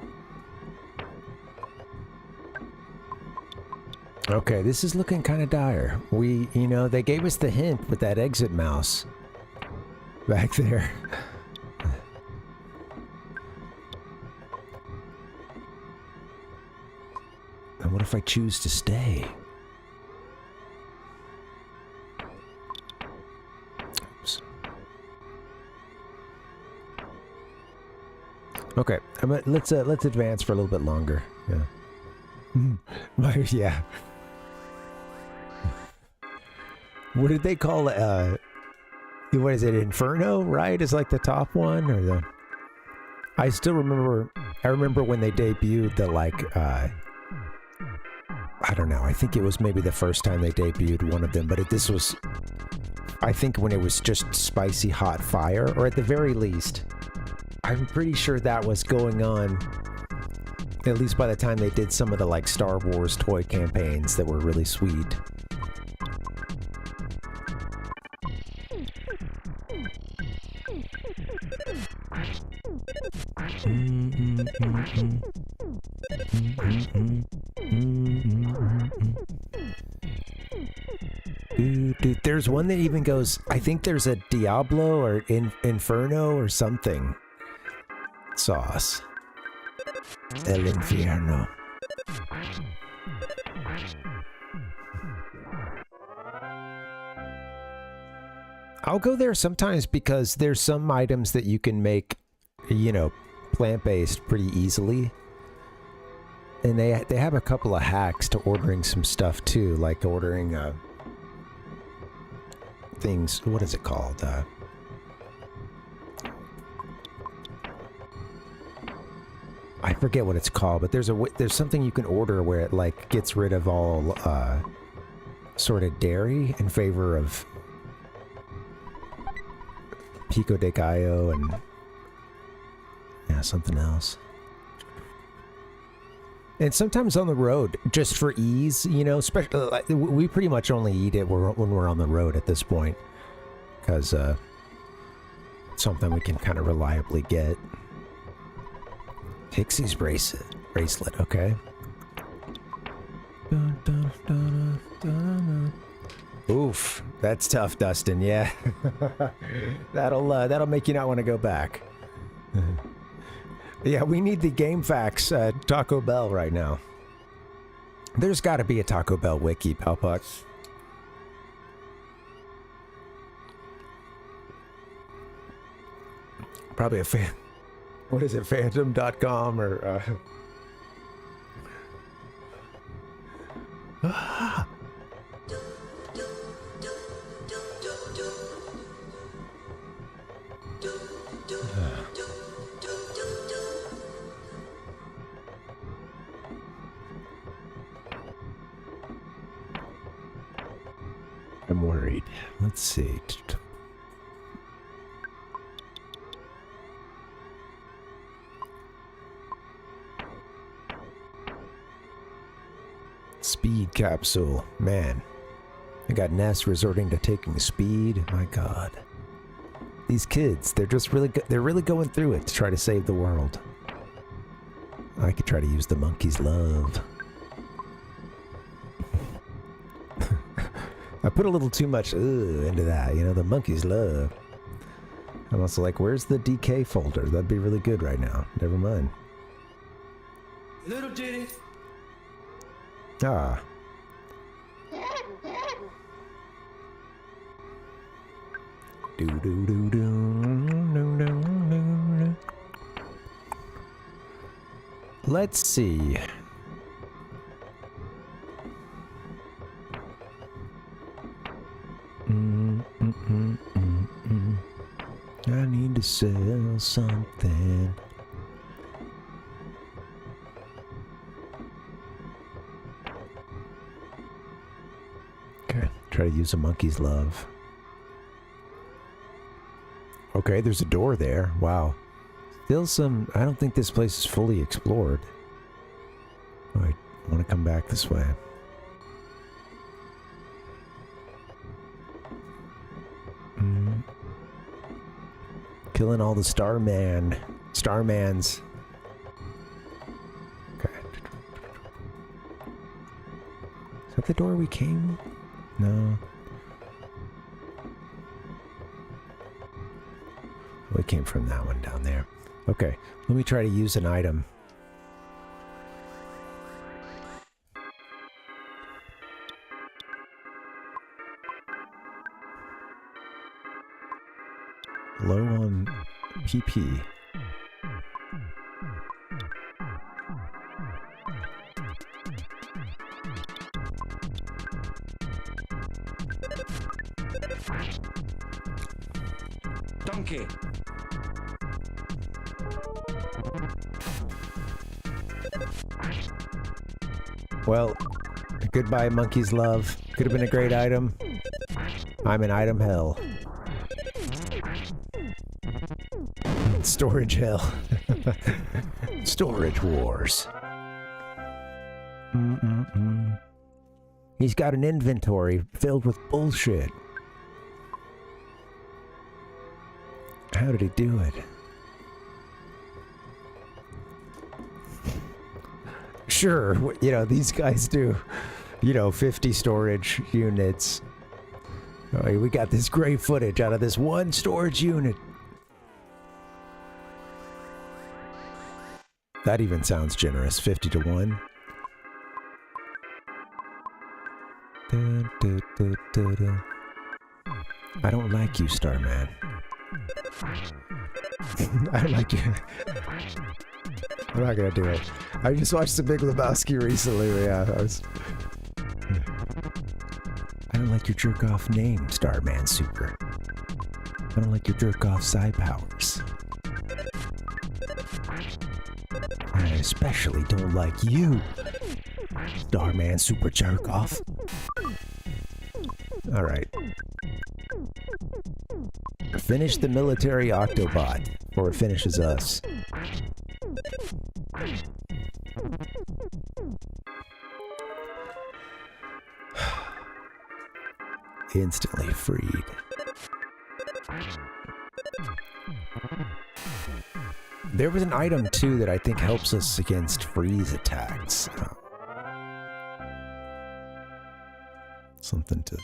Okay, this is looking kind of dire. They gave us the hint with that exit mouse back there. And what if I choose to stay? Okay, let's advance for a little bit longer. Yeah. Yeah. What did they call it? What is it? Inferno, right? Is like the top one, or the? I still remember. I remember when they debuted the like. I don't know. I think it was maybe the first time they debuted one of them, but this was. I think when it was just spicy hot fire, or at the very least, I'm pretty sure that was going on. At least by the time they did some of the like Star Wars toy campaigns that were really sweet. Dude, there's one that even goes, I think there's a Diablo or Inferno or something sauce. El Infierno. I'll go there sometimes because there's some items that you can make, you know, plant-based pretty easily. And they have a couple of hacks to ordering some stuff too, like ordering things, what is it called? I forget what it's called, but there's something you can order where it like gets rid of all sort of dairy in favor of pico de gallo and yeah, something else. And sometimes on the road, just for ease, you know, we pretty much only eat it when we're on the road at this point, because something we can kind of reliably get. Pixie's bracelet, okay. Oof, that's tough, Dustin. Yeah, that'll make you not want to go back. Yeah, we need the game facts at Taco Bell right now. There's got to be a Taco Bell wiki, Palpuck. Probably a fan. What is it, phantom.com or... I'm worried. Let's see. Speed capsule. Man. I got Ness resorting to taking speed. My God. These kids, they're just they're really going through it to try to save the world. I could try to use the monkey's love. I put a little too much into that, you know, the monkey's love. I'm also like, where's the DK folder? That'd be really good right now. Never mind. Little ditty. Ah. Do do do do do do do. Let's see. I need to sell something. Okay, try to use a monkey's love. Okay, there's a door there. Wow. Still some... I don't think this place is fully explored. Oh, I want to come back this way. Killing all the Starmans. Okay. Is that the door we came? No. We came from that one down there. Okay, let me try to use an item. Low on PP. Donkey. Well, goodbye, monkey's love. Could have been a great item. I'm in item hell. Storage hell. Storage wars. He's got an inventory filled with bullshit. How did he do it? Sure, you know, these guys do, you know, 50 storage units. Oh, we got this great footage out of this one storage unit. That even sounds generous, 50 to 1. Dun, dun, dun, dun, dun. I don't like you, Starman. I don't like you. I'm not gonna do it. I just watched The Big Lebowski recently. Yeah, I don't like your jerk-off name, Starman Super. I don't like your jerk-off side powers. I especially don't like you, Starman Super Jerk-off. Alright. Finish the military Octobot, or it finishes us. Instantly freed. There was an item too that I think helps us against freeze attacks. Something to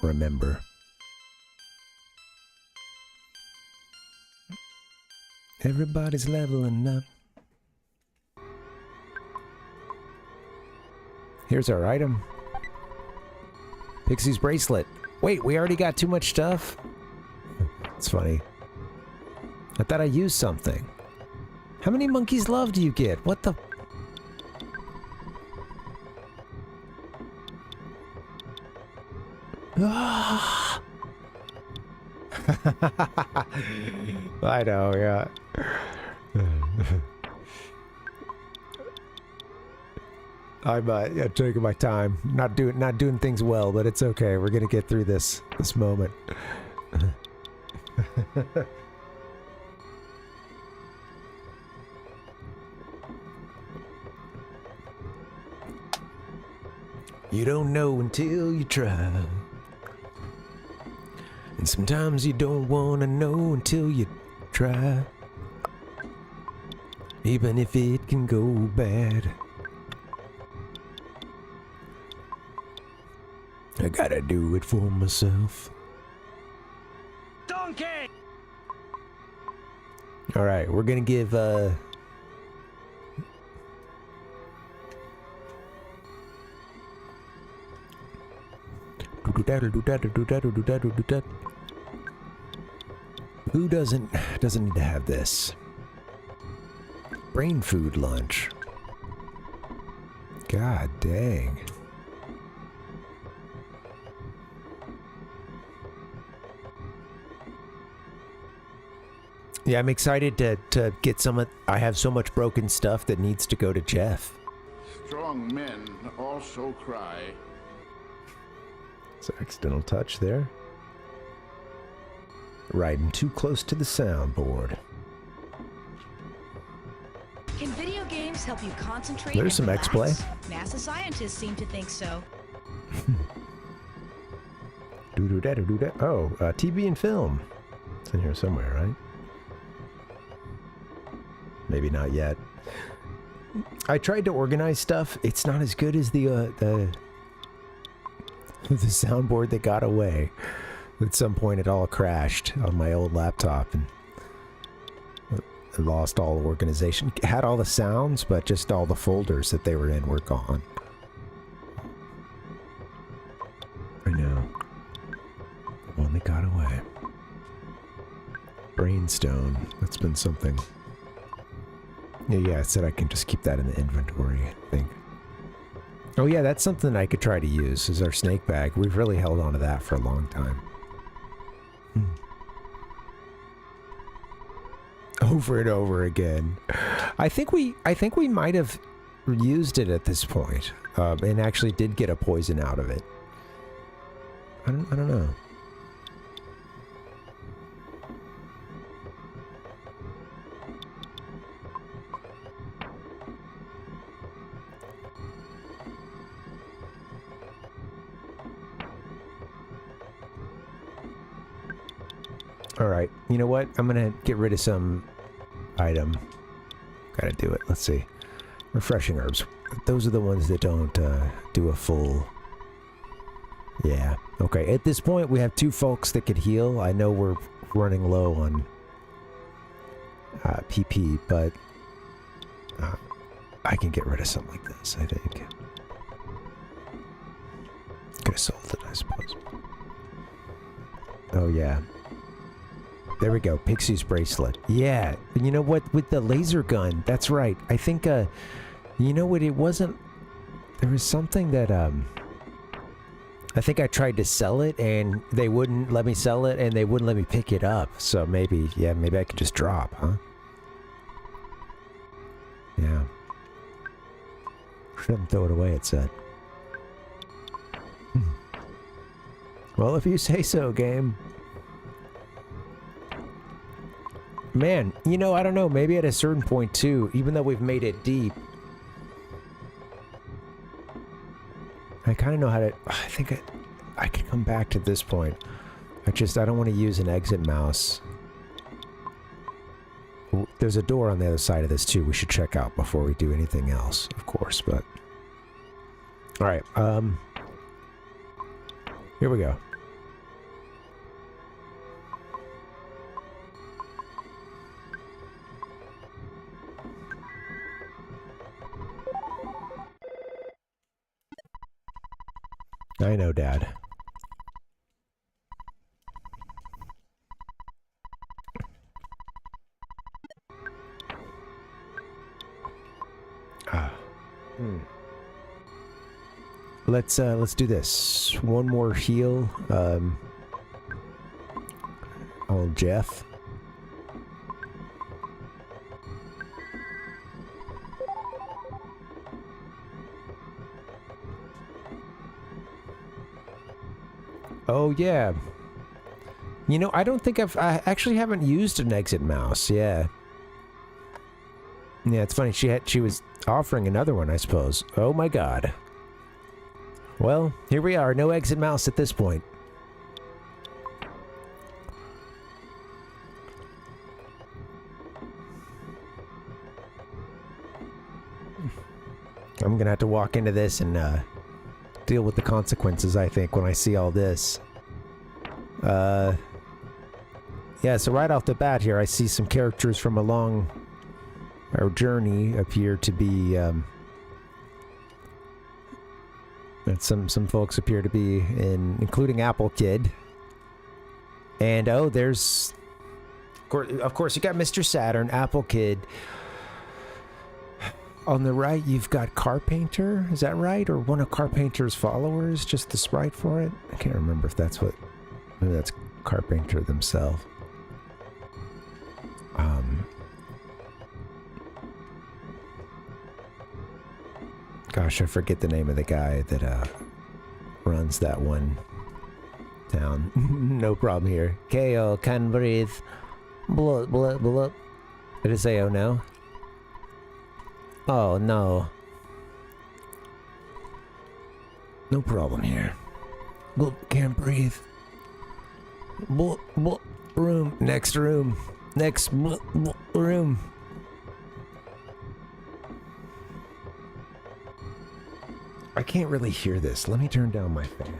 remember. Everybody's leveling up. Here's our item. Pixie's bracelet. Wait, we already got too much stuff? It's funny. I thought I used something. How many monkeys love do you get? What the... I know, yeah. I'm yeah, taking my time, not doing things well, but it's okay. We're gonna get through this moment. You don't know until you try. And sometimes you don't want to know until you try. Even if it can go bad. I gotta do it for myself. Donkey! Alright, we're gonna give, who doesn't need to have this? Brain food lunch. God dang. Yeah, I'm excited to get some of... I have so much broken stuff that needs to go to Jeff. Strong men also cry. It's an accidental touch there. Riding too close to the soundboard. Can video games help you concentrate? There's some X-Play. NASA scientists seem to think so. Oh, TV and film. It's in here somewhere, right? Maybe not yet. I tried to organize stuff. It's not as good as the soundboard that got away. At some point, it all crashed on my old laptop, and I lost all organization. It had all the sounds, but just all the folders that they were in were gone. I know. The one that got away. Brainstone. That's been something. Yeah, it said I can just keep that in the inventory, I think. Oh yeah, that's something I could try to use, is our snake bag. We've really held on to that for a long time. Over and over again. I think we might have used it at this point, and actually did get a poison out of it. I don't know. All right, you know what? I'm gonna get rid of some item. Gotta do it. Let's see. Refreshing herbs. Those are the ones that don't do a full... Yeah. Okay, at this point we have 2 folks that could heal. I know we're running low on PP, but I can get rid of something like this, I think. Could have sold it, I suppose. Oh, yeah. There we go. Pixie's bracelet. Yeah. You know what? With the laser gun. That's right. I think, you know what? It wasn't... There was something that, I think I tried to sell it, and they wouldn't let me sell it, and they wouldn't let me pick it up. So maybe, yeah, maybe I could just drop, huh? Yeah. Shouldn't throw it away, it said. Well, if you say so, game. Man, you know, I don't know, maybe at a certain point too, even though we've made it deep, I kind of know how to, I think I could come back to this point. I don't want to use an exit mouse. There's a door on the other side of this too we should check out before we do anything else, of course, but... Alright, here we go. I know, Dad. Let's do this. One more heal. Oh, Jeff. Oh, yeah. You know, I don't think I actually haven't used an exit mouse, yeah. Yeah, it's funny, she was offering another one, I suppose. Oh my god. Well, here we are, no exit mouse at this point. I'm gonna have to walk into this and, deal with the consequences, I think, when I see all this. Yeah, so right off the bat here, I see some characters from along our journey appear to be, and some folks appear to be including Apple Kid. And, oh, there's... Of course, you got Mr. Saturn, Apple Kid. On the right, you've got Carpainter, is that right? Or one of Carpainter's followers, just the sprite for it? I can't remember if that's what... Maybe that's Carpainter themselves. Gosh, I forget the name of the guy that runs that one town. No problem here. KO, can breathe. Blah, blah, blah. Did it say oh no? Oh no. No problem here. Can't breathe. Room. Next room. Next room. I can't really hear this. Let me turn down my fan.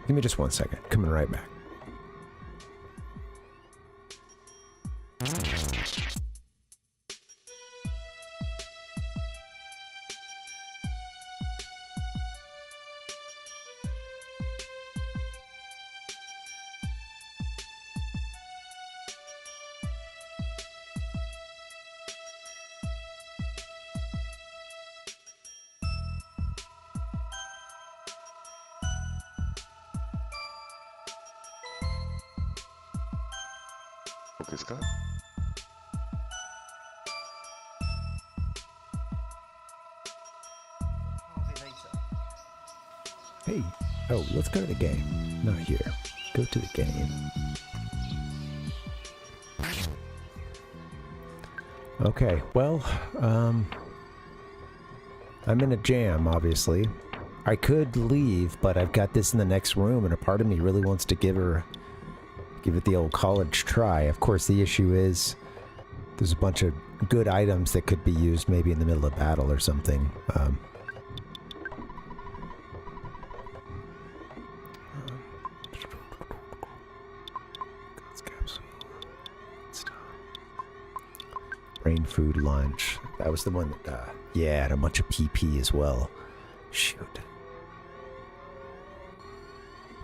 Give me just 1 second. Coming right back. Hey, oh, let's go to the game. Not here. Go to the game. Okay, well, I'm in a jam, obviously. I could leave, but I've got this in the next room, and a part of me really wants to give it the old college try. Of course, the issue is there's a bunch of good items that could be used maybe in the middle of battle or something. Brain food lunch. That was the one that, yeah, and a bunch of PP as well. Shoot.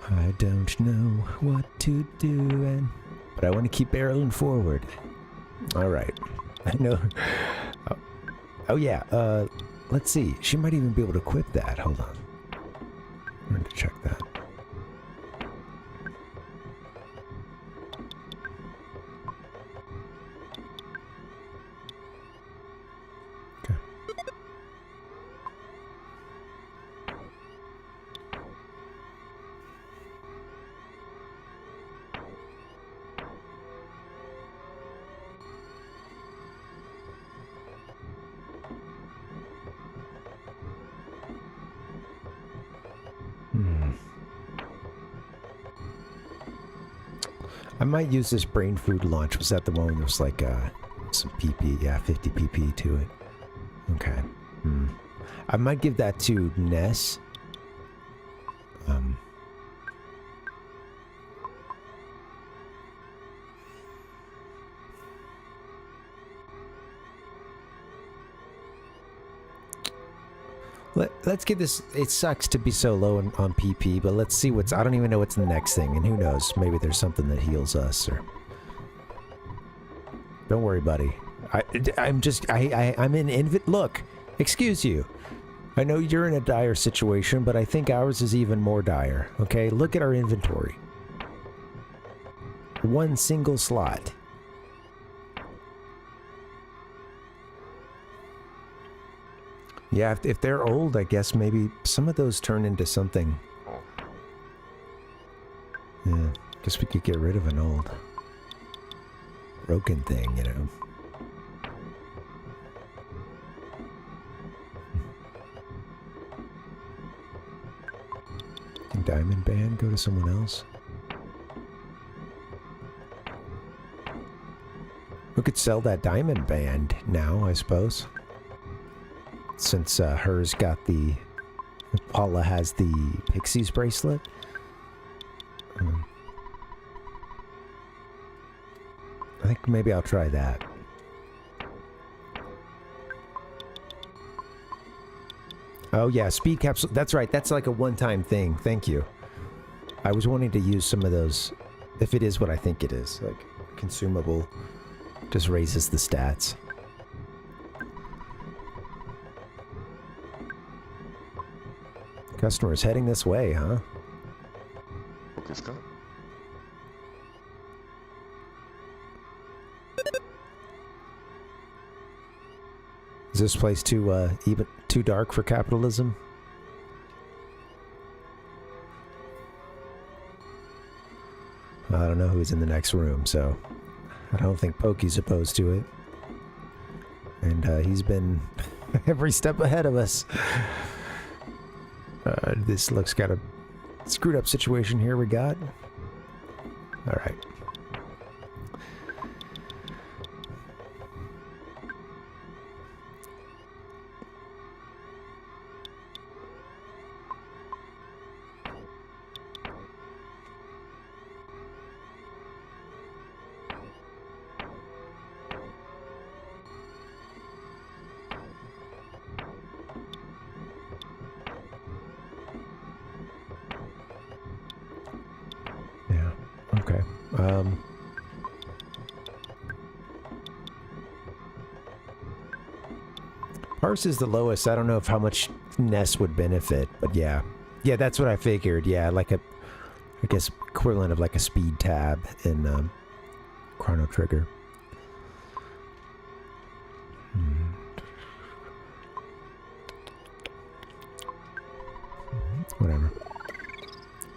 I don't know what to do, but I want to keep barreling forward. All right. I know. Oh yeah. Let's see. She might even be able to equip that. Hold on. I'm going to check that. I might use this brain food launch. Was that the one that was like some PP? Yeah, 50 PP to it. Okay. I might give that to Ness. Let's get this. It sucks to be so low on PP, but let's see what's. I don't even know what's the next thing, and who knows? Maybe there's something that heals us, or. Don't worry, buddy. I'm in Look, excuse you. I know you're in a dire situation, but I think ours is even more dire. Okay, look at our inventory. One single slot. Yeah, if they're old, I guess maybe some of those turn into something. Yeah, guess we could get rid of an old broken thing, you know. Can Diamond Band go to someone else? We could sell that Diamond Band now, I suppose. Since hers got the... Paula has the Pixies bracelet. I think maybe I'll try that. Oh yeah, speed capsule. That's right, that's like a one-time thing. Thank you. I was wanting to use some of those, if it is what I think it is. Like, consumable. Just raises the stats. Customer's heading this way, huh? Is this place too even too dark for capitalism? I don't know who's in the next room, so I don't think Pokey's opposed to it. And he's been every step ahead of us. This looks kind of screwed up situation here we got. All right. Ours is the lowest. I don't know if how much Ness would benefit, but yeah. Yeah, that's what I figured. Yeah, like a, I guess, equivalent of like a speed tab in Chrono Trigger. Whatever.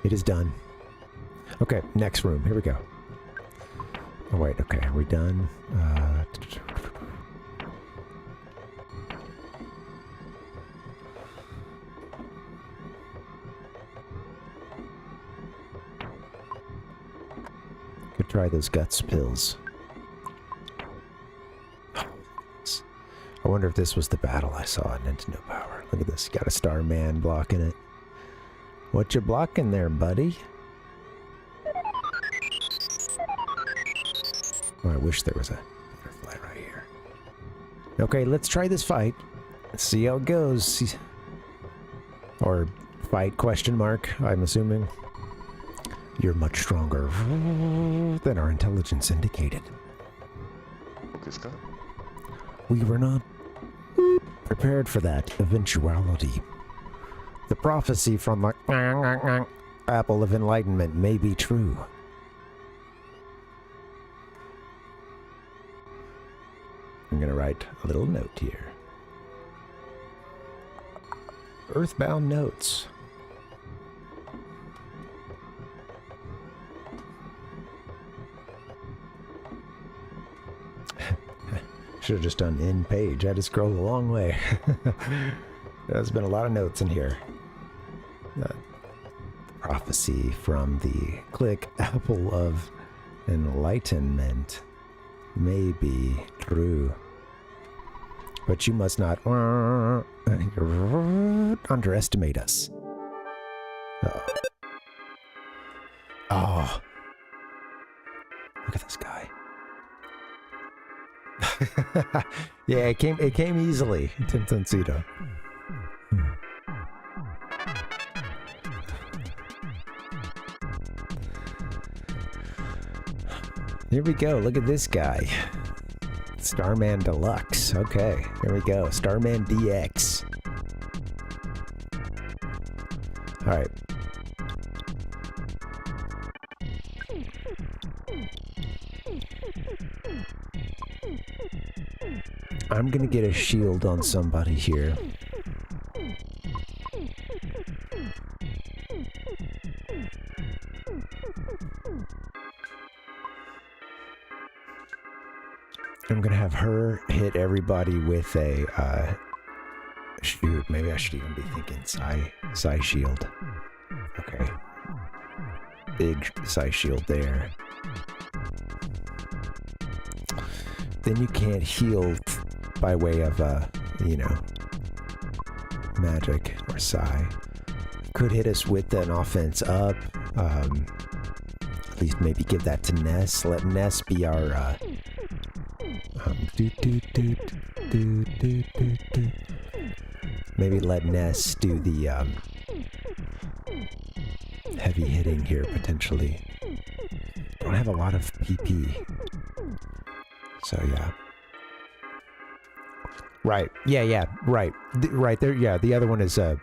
It is done. Okay, next room. Here we go. Oh, wait. Okay, are we done? Could try those guts pills. I wonder if this was the battle I saw in Nintendo Power. Look at this. Got a Starman blocking it. What you blocking there, buddy? Oh, I wish there was a butterfly right here. Okay, let's try this fight. Let's see how it goes. Or fight question mark, I'm assuming. You're much stronger than our intelligence indicated. We were not prepared for that eventuality. The prophecy from the Apple of Enlightenment may be true. I'm gonna write a little note here. EarthBound notes. Should have just done in page. I had to scroll a long way. There's been a lot of notes in here. Prophecy from the click Apple of Enlightenment may be true. But you must not underestimate us. Oh. Look at this guy. Yeah, it came easily. Tintoncito. Here we go. Look at this guy. Starman Deluxe. Okay, here we go. Starman DX. All right. I'm gonna get a shield on somebody here. I'm gonna have her hit everybody with a, shoot, maybe I should even be thinking Psy shield. Okay. Big Psy shield there. Then you can't heal by way of, you know, magic or Psy. Could hit us with an offense up. At least maybe give that to Ness. Let Ness be our, maybe let Ness do the, heavy hitting here, potentially. Don't have a lot of PP. So, yeah. Right. Yeah, right. Right there, yeah, the other one is, the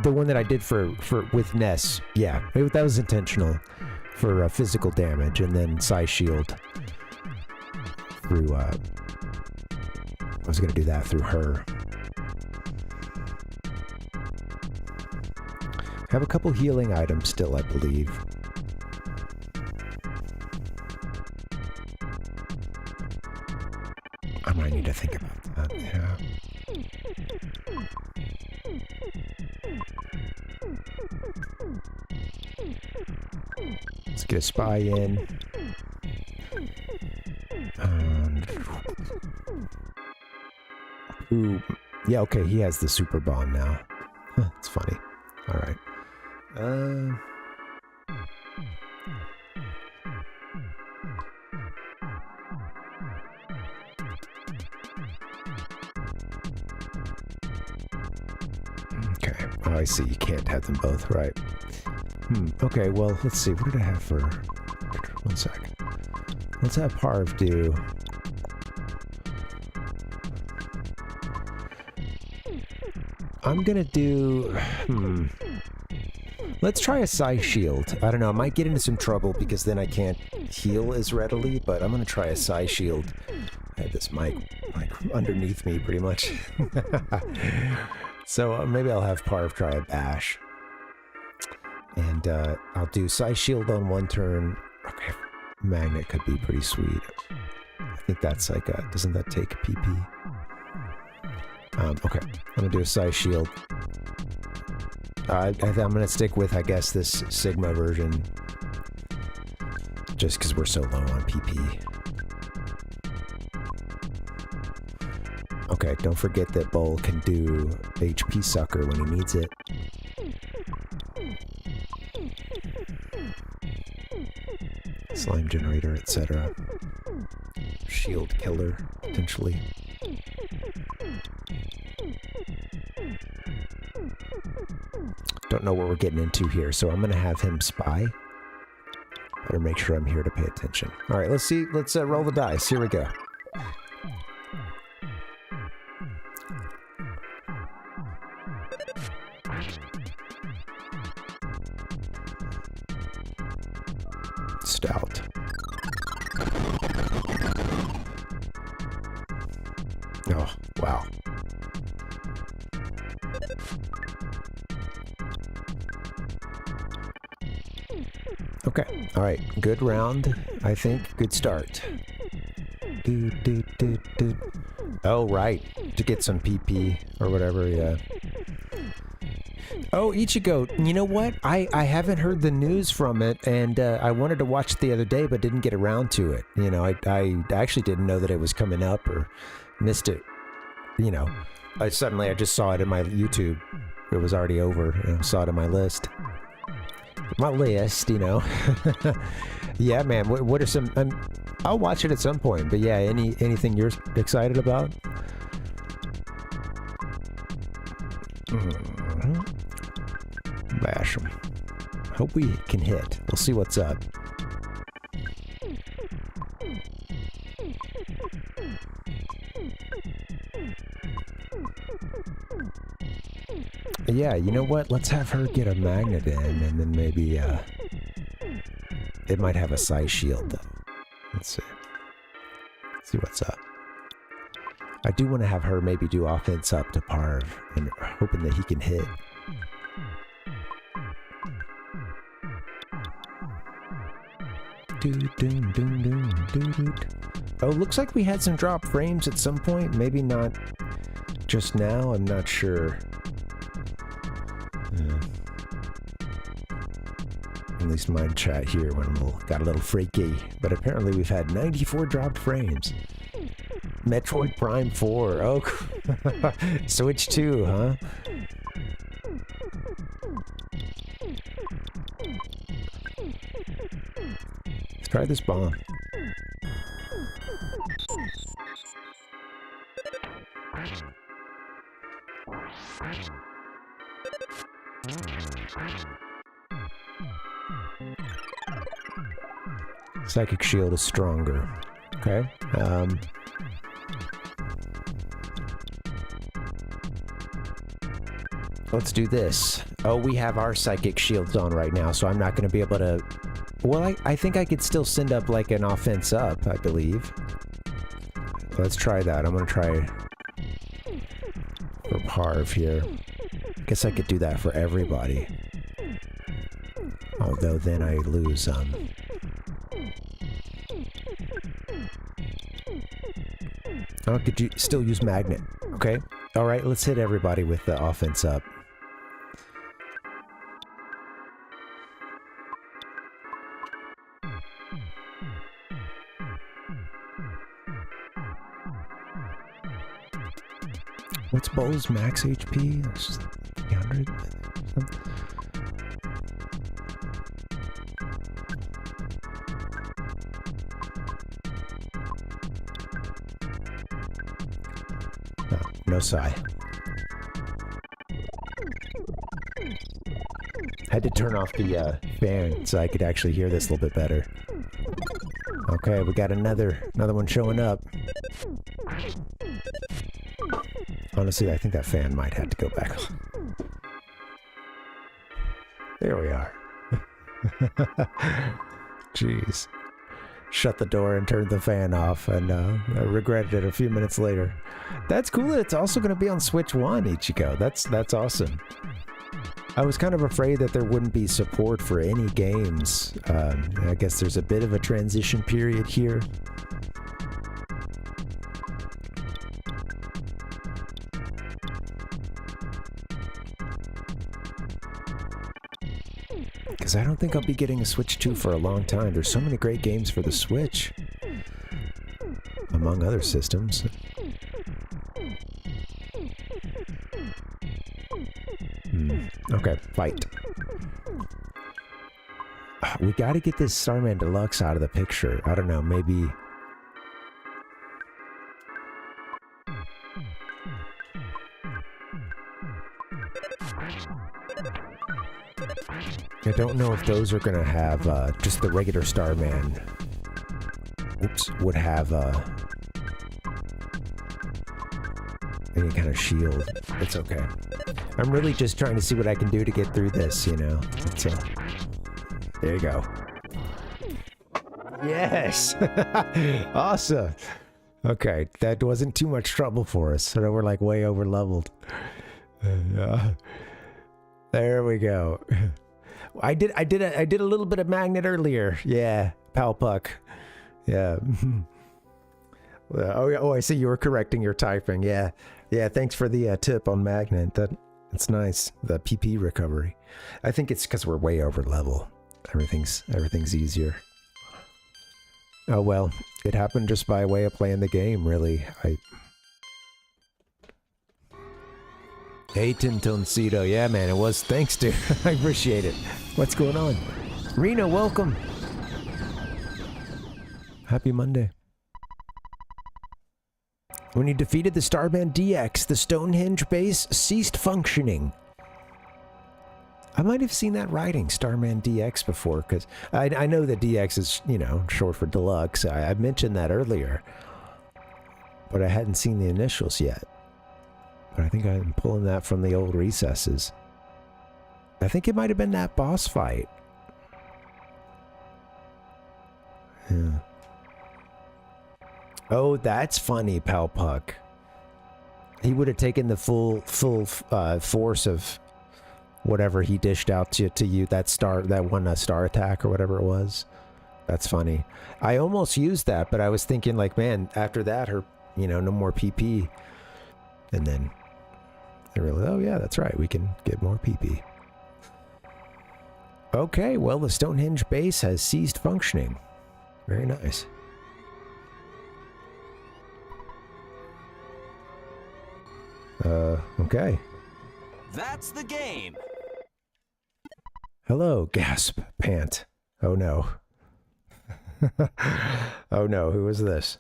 one that I did for with Ness. Yeah, that was intentional for physical damage, and then Psy Shield through, I was gonna do that through her. Have a couple healing items still, I believe. I might need to think about that, yeah. Let's get a spy in. Ooh, yeah, okay, he has the super bomb now. It's funny. All right. Okay. Oh, I see. You can't have them both, right? Okay, well, let's see. What did I have for... 1 sec. Let's have Parv do... I'm gonna do... Let's try a psi shield. I don't know, I might get into some trouble because then I can't heal as readily, but I'm gonna try a psi shield. I had this mic like underneath me pretty much. So maybe I'll have Parv try a bash. And I'll do psi shield on one turn. Okay, magnet could be pretty sweet. I think that's like a, doesn't that take a PP? Okay, I'm gonna do a psi shield. I'm gonna stick with, I guess, this Sigma version. Just because we're so low on PP. Okay, don't forget that Bull can do HP sucker when he needs it. Slime generator, etc. Shield killer, potentially. Don't know what we're getting into here, so I'm gonna have him spy. Better make sure I'm here to pay attention. All right, let's see. Let's roll the dice. Here we go. Stout. Oh, wow. Okay, all right, good round, I think. Good start. Oh, right, to get some PP or whatever, yeah. Oh, Ichigo, you know what? I haven't heard the news from it, and I wanted to watch it the other day, but didn't get around to it. You know, I actually didn't know that it was coming up or missed it. You know, I just saw it in my YouTube. It was already over. You know, saw it on my list. My list, you know. Yeah, man. What are some? I'll watch it at some point. But yeah, anything you're excited about? Bash them. Hope we can hit. We'll see what's up. Yeah, you know what? Let's have her get a magnet in, and then maybe, it might have a psi shield, though. Let's see. Let's see what's up. I do want to have her maybe do offense up to Parv, and hoping that he can hit. Oh, looks like we had some drop frames at some point. Maybe not just now. I'm not sure. At least my chat here got a little freaky. But apparently we've had 94 dropped frames. Metroid Prime 4. Oh, Switch 2, huh? Let's try this bomb. Psychic shield is stronger. Okay. Let's do this. Oh, we have our psychic shields on right now, so I'm not going to be able to... Well, I think I could still send up like an offense up, I believe. Let's try that. I'm going to try for Parv here. Guess I could do that for everybody. Although then I lose Oh, could you still use magnet? Okay. All right, let's hit everybody with the offense up. What's Bull's max HP? That's 300? No psi. Had to turn off the fan so I could actually hear this a little bit better. Okay, we got another one showing up. Honestly, I think that fan might have to go back on. There we are. Jeez. Shut the door and turned the fan off, and I regretted it a few minutes later. That's cool that it's also going to be on Switch 1, Ichigo. That's awesome. I was kind of afraid that there wouldn't be support for any games. I guess there's a bit of a transition period here. Because I don't think I'll be getting a Switch 2 for a long time. There's so many great games for the Switch, among other systems. Okay, fight. We gotta get this Starman Deluxe out of the picture. I don't know, maybe... I don't know if those are going to have just the regular Starman. Oops, would have any kind of shield. It's okay. I'm really just trying to see what I can do to get through this, you know. There you go. Yes! Awesome! Okay, that wasn't too much trouble for us. So we're like way over leveled. There we go. I did a little bit of magnet earlier. Yeah, Palpuck. Yeah. Oh, I see you were correcting your typing. Yeah. Yeah, thanks for the tip on magnet. That's nice. The PP recovery. I think it's because we're way over level. Everything's easier. Oh well, it happened just by way of playing the game, really. Hey, Tintoncito. Yeah, man, it was. Thanks, dude. I appreciate it. What's going on? Reno, welcome. Happy Monday. When you defeated the Starman DX, the Stonehenge base ceased functioning. I might have seen that writing, Starman DX, before, because I know that DX is, you know, short for deluxe. I mentioned that earlier. But I hadn't seen the initials yet. But I think I'm pulling that from the old recesses. I think it might have been that boss fight. Yeah. Oh, that's funny, Palpuck. He would have taken the full force of whatever he dished out to you, that one star attack or whatever it was. That's funny. I almost used that, but I was thinking like, man, after that, no more PP. And then I realized, oh yeah, that's right, we can get more PP. Okay, well, the Stonehenge base has ceased functioning. Very nice. Okay. That's the game. Hello, gasp, pant. Oh no. Oh no, who is this?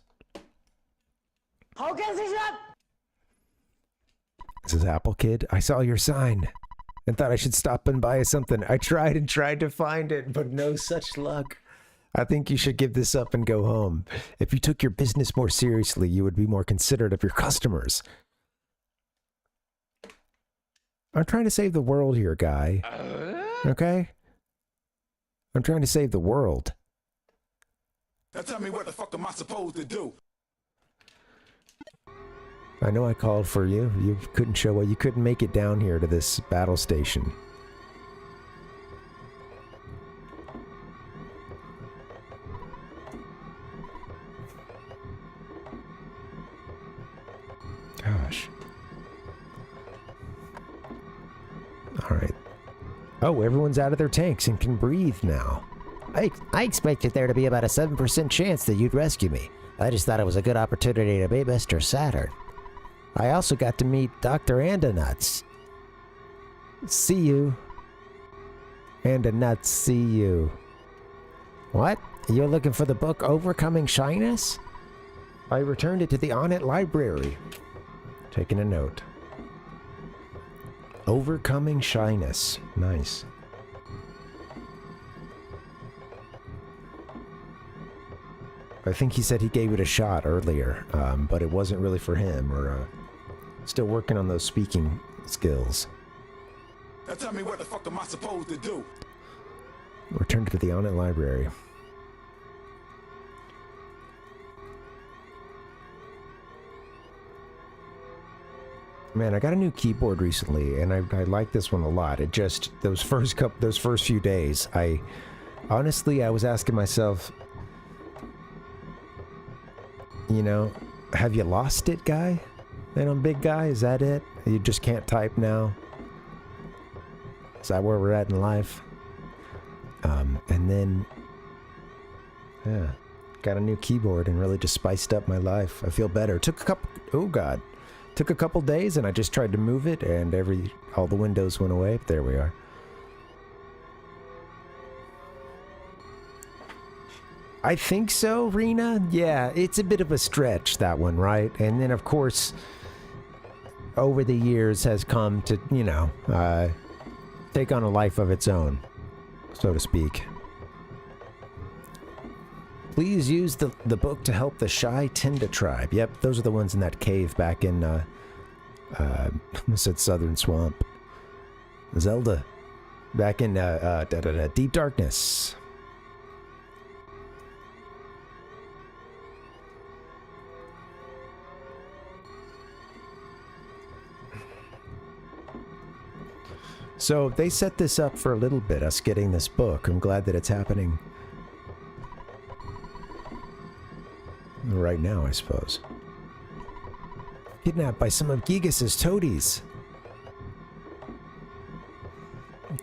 This is Apple Kid. I saw your sign and thought I should stop and buy something. I tried and tried to find it, but no such luck. I think you should give this up and go home. If you took your business more seriously, you would be more considerate of your customers. I'm trying to save the world here, guy. Okay? I'm trying to save the world. Now tell me what the fuck am I supposed to do? I know I called for you. You couldn't show up. You couldn't make it down here to this battle station. Gosh. All right. Oh, everyone's out of their tanks and can breathe now. I expected there to be about a 7% chance that you'd rescue me. I just thought it was a good opportunity to be Mr. Saturn. I also got to meet Dr. Andanuts. See you. Andanuts, see you. What? You're looking for the book Overcoming Shyness? I returned it to the On It library. Taking a note. Overcoming Shyness. Nice. I think he said he gave it a shot earlier, but it wasn't really for him, or still working on those speaking skills. Now tell me what the fuck am I supposed to do? Return to the Onnit library. Man, I got a new keyboard recently, and I like this one a lot. It just those first few days, I was asking myself, you know, have you lost it, guy? And I'm big guy. Is that it? You just can't type now? Is that where we're at in life? And then, yeah, got a new keyboard and really just spiced up my life. I feel better. Took a couple days, and I just tried to move it, and all the windows went away. But there we are. I think so, Rena. Yeah, it's a bit of a stretch, that one, right? And then, of course, over the years has come to, you know, take on a life of its own, so to speak. Please use the book to help the shy Tinda tribe. Yep, those are the ones in that cave back in, I said Southern Swamp. Zelda. Back in, Deep Darkness. So they set this up for a little bit, us getting this book. I'm glad that it's happening right now, I suppose. Kidnapped by some of Gigas's toadies.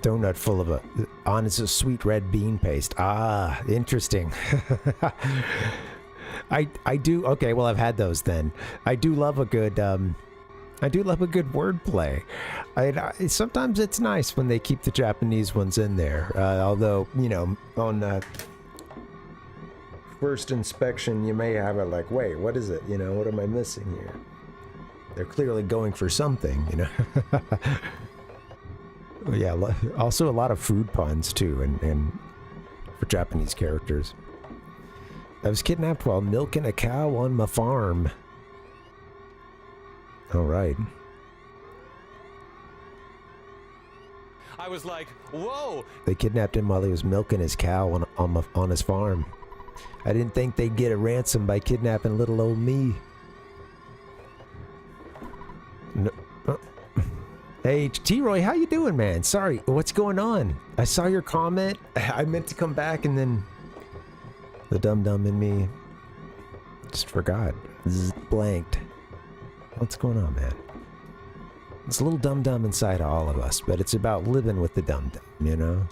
Donut full of on is a sweet red bean paste. Ah, interesting. I do, okay, well, I've had those then. I do love a good wordplay. Sometimes it's nice when they keep the Japanese ones in there. Although, you know, on first inspection, you may have it like, wait, what is it? You know, what am I missing here? They're clearly going for something, you know. Yeah, also a lot of food puns too, and for Japanese characters. I was kidnapped while milking a cow on my farm. All right. I was like, whoa! They kidnapped him while he was milking his cow on his farm. I didn't think they'd get a ransom by kidnapping little old me. No. Hey, T-Roy, how you doing, man? Sorry, what's going on? I saw your comment. I meant to come back, and then the dum-dum in me just forgot. Blanked. What's going on, man? It's a little dum-dum inside all of us, but it's about living with the dum-dum, you know?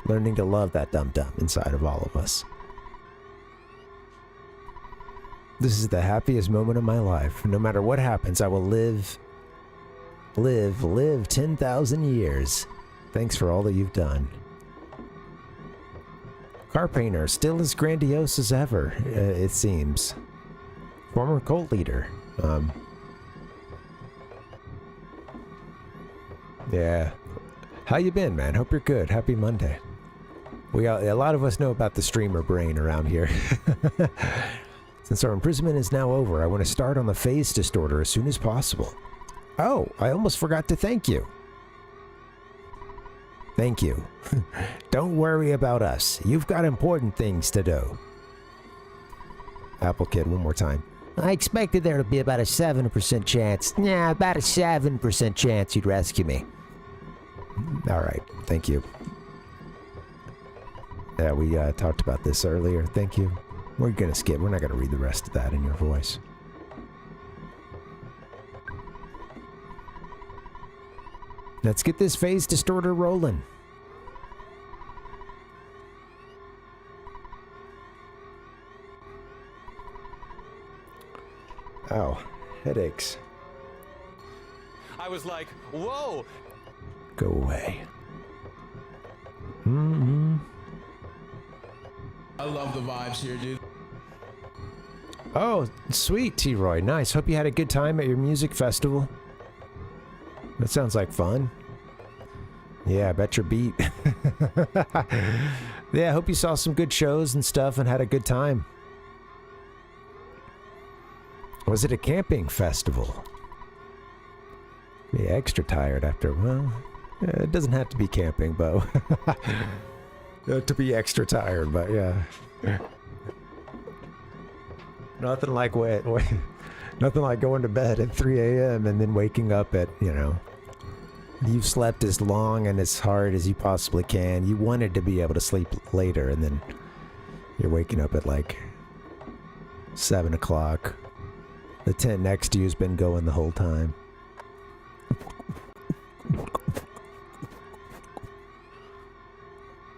Learning to love that dum-dum inside of all of us. This is the happiest moment of my life. No matter what happens, I will live 10,000 years. Thanks for all that you've done. Car painter, still as grandiose as ever, it seems. Former cult leader. Yeah. How you been, man? Hope you're good. Happy Monday. A lot of us know about the streamer brain around here. Since our imprisonment is now over, I want to start on the phase distorter as soon as possible. Oh, I almost forgot to thank you. Thank you. Don't worry about us. You've got important things to do. Apple Kid, one more time. I expected there to be about a 7% chance. Yeah, about a 7% chance you'd rescue me. All right, thank you. Yeah, we talked about this earlier. Thank you. We're gonna skip. We're not gonna read the rest of that in your voice. Let's get this phase distorter rolling. Oh, headaches. I was like, whoa! Go away. Mm-hmm. I love the vibes here, dude. Oh, sweet, T-Roy. Nice. Hope you had a good time at your music festival. That sounds like fun. Yeah, I bet you're beat. Yeah, I hope you saw some good shows and stuff and had a good time. Was it a camping festival? Be extra tired after, well, It doesn't have to be camping, Bo. To be extra tired, but yeah. Nothing like nothing like going to bed at 3 a.m. and then waking up at, you know, you've slept as long and as hard as you possibly can. You wanted to be able to sleep later, and then you're waking up at like 7 o'clock. The tent next to you's been going the whole time.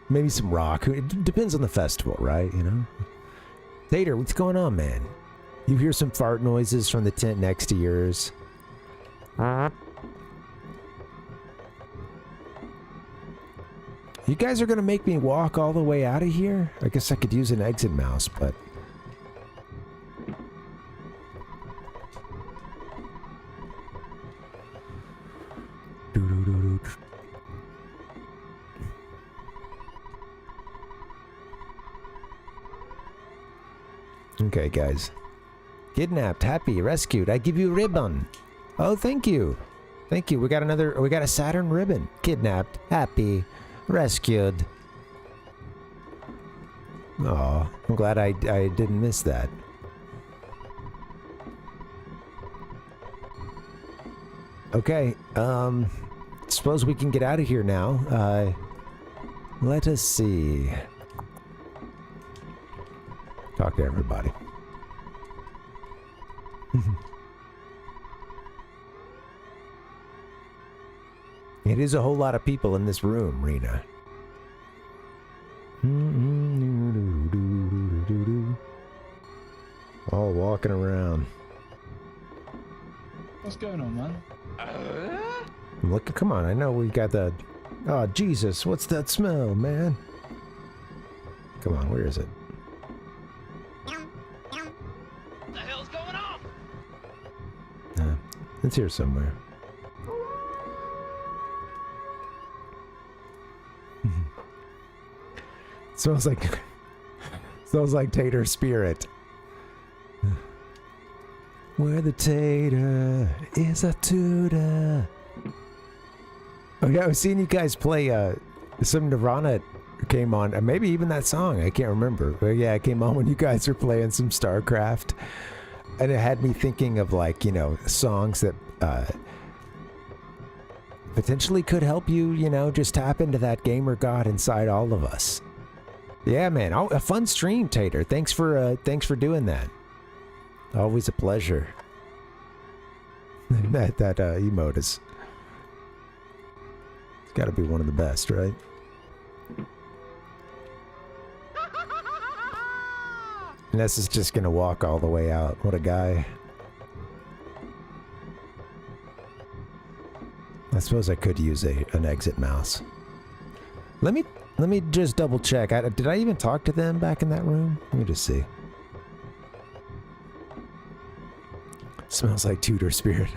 Maybe some rock. It depends on the festival, right? You know? Tater, what's going on, man? You hear some fart noises from the tent next to yours. You guys are gonna make me walk all the way out of here? I guess I could use an exit mouse, but... Okay, guys. Kidnapped, happy, rescued. I give you ribbon. Oh, thank you. Thank you. We got a Saturn ribbon. Kidnapped, happy, rescued. Oh, I'm glad I didn't miss that. Okay, suppose we can get out of here now. Let us see. Talk to everybody. It is a whole lot of people in this room, Rena. All walking around. What's going on, man? Look, come on, I know we got the... Oh, Jesus, what's that smell, man? Come on, where is it? What the hell's going on? It's here somewhere. Smells like tater spirit. Where the tater is a tutor. Oh yeah, I was seeing you guys play some Nirvana came on, maybe even that song, I can't remember. But yeah, it came on when you guys were playing some StarCraft. And it had me thinking of, like, you know, songs that potentially could help you, you know, just tap into that gamer god inside all of us. Yeah, man, a fun stream, Tater. Thanks for doing that. Always a pleasure. that emote is... It's got to be one of the best, right? Ness is just gonna walk all the way out. What a guy. I suppose I could use an exit mouse. Let me just double check. Did I even talk to them back in that room? Let me just see. Smells like Tudor spirit.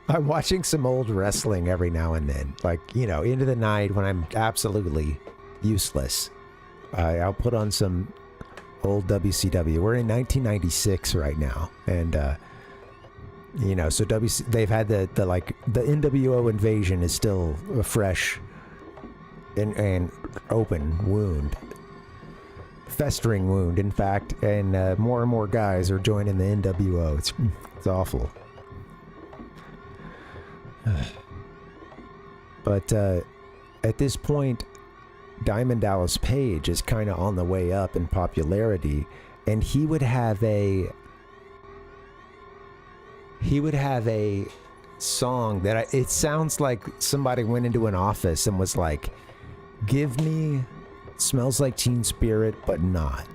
I'm watching some old wrestling every now and then. Like, you know, into the night when I'm absolutely useless. I'll put on some old WCW. We're in 1996 right now, and you know, so they've had the NWO invasion is still a fresh and open wound, festering wound, in fact, and more and more guys are joining the NWO. It's awful. But at this point, Diamond Dallas Page is kind of on the way up in popularity, and he would have a song that it sounds like somebody went into an office and was like, give me Smells Like Teen Spirit but not.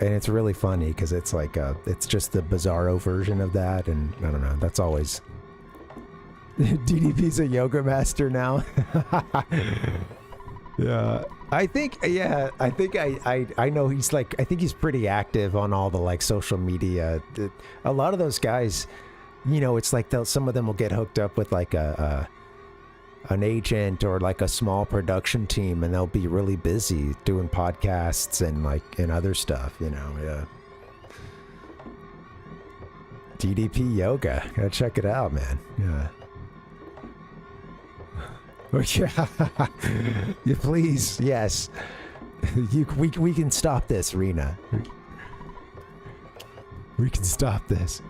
And it's really funny because it's like it's just the bizarro version of that, and I don't know, that's always... DDP's a yoga master now. Yeah, I think I know he's like, I think he's pretty active on all the like social media. A lot of those guys, you know, it's like some of them will get hooked up with like an agent or like a small production team, and they'll be really busy doing podcasts and other stuff, you know. Yeah. DDP yoga. Gotta check it out, man. Yeah. Yeah, please, yes. We can stop this, Rena. We can stop this.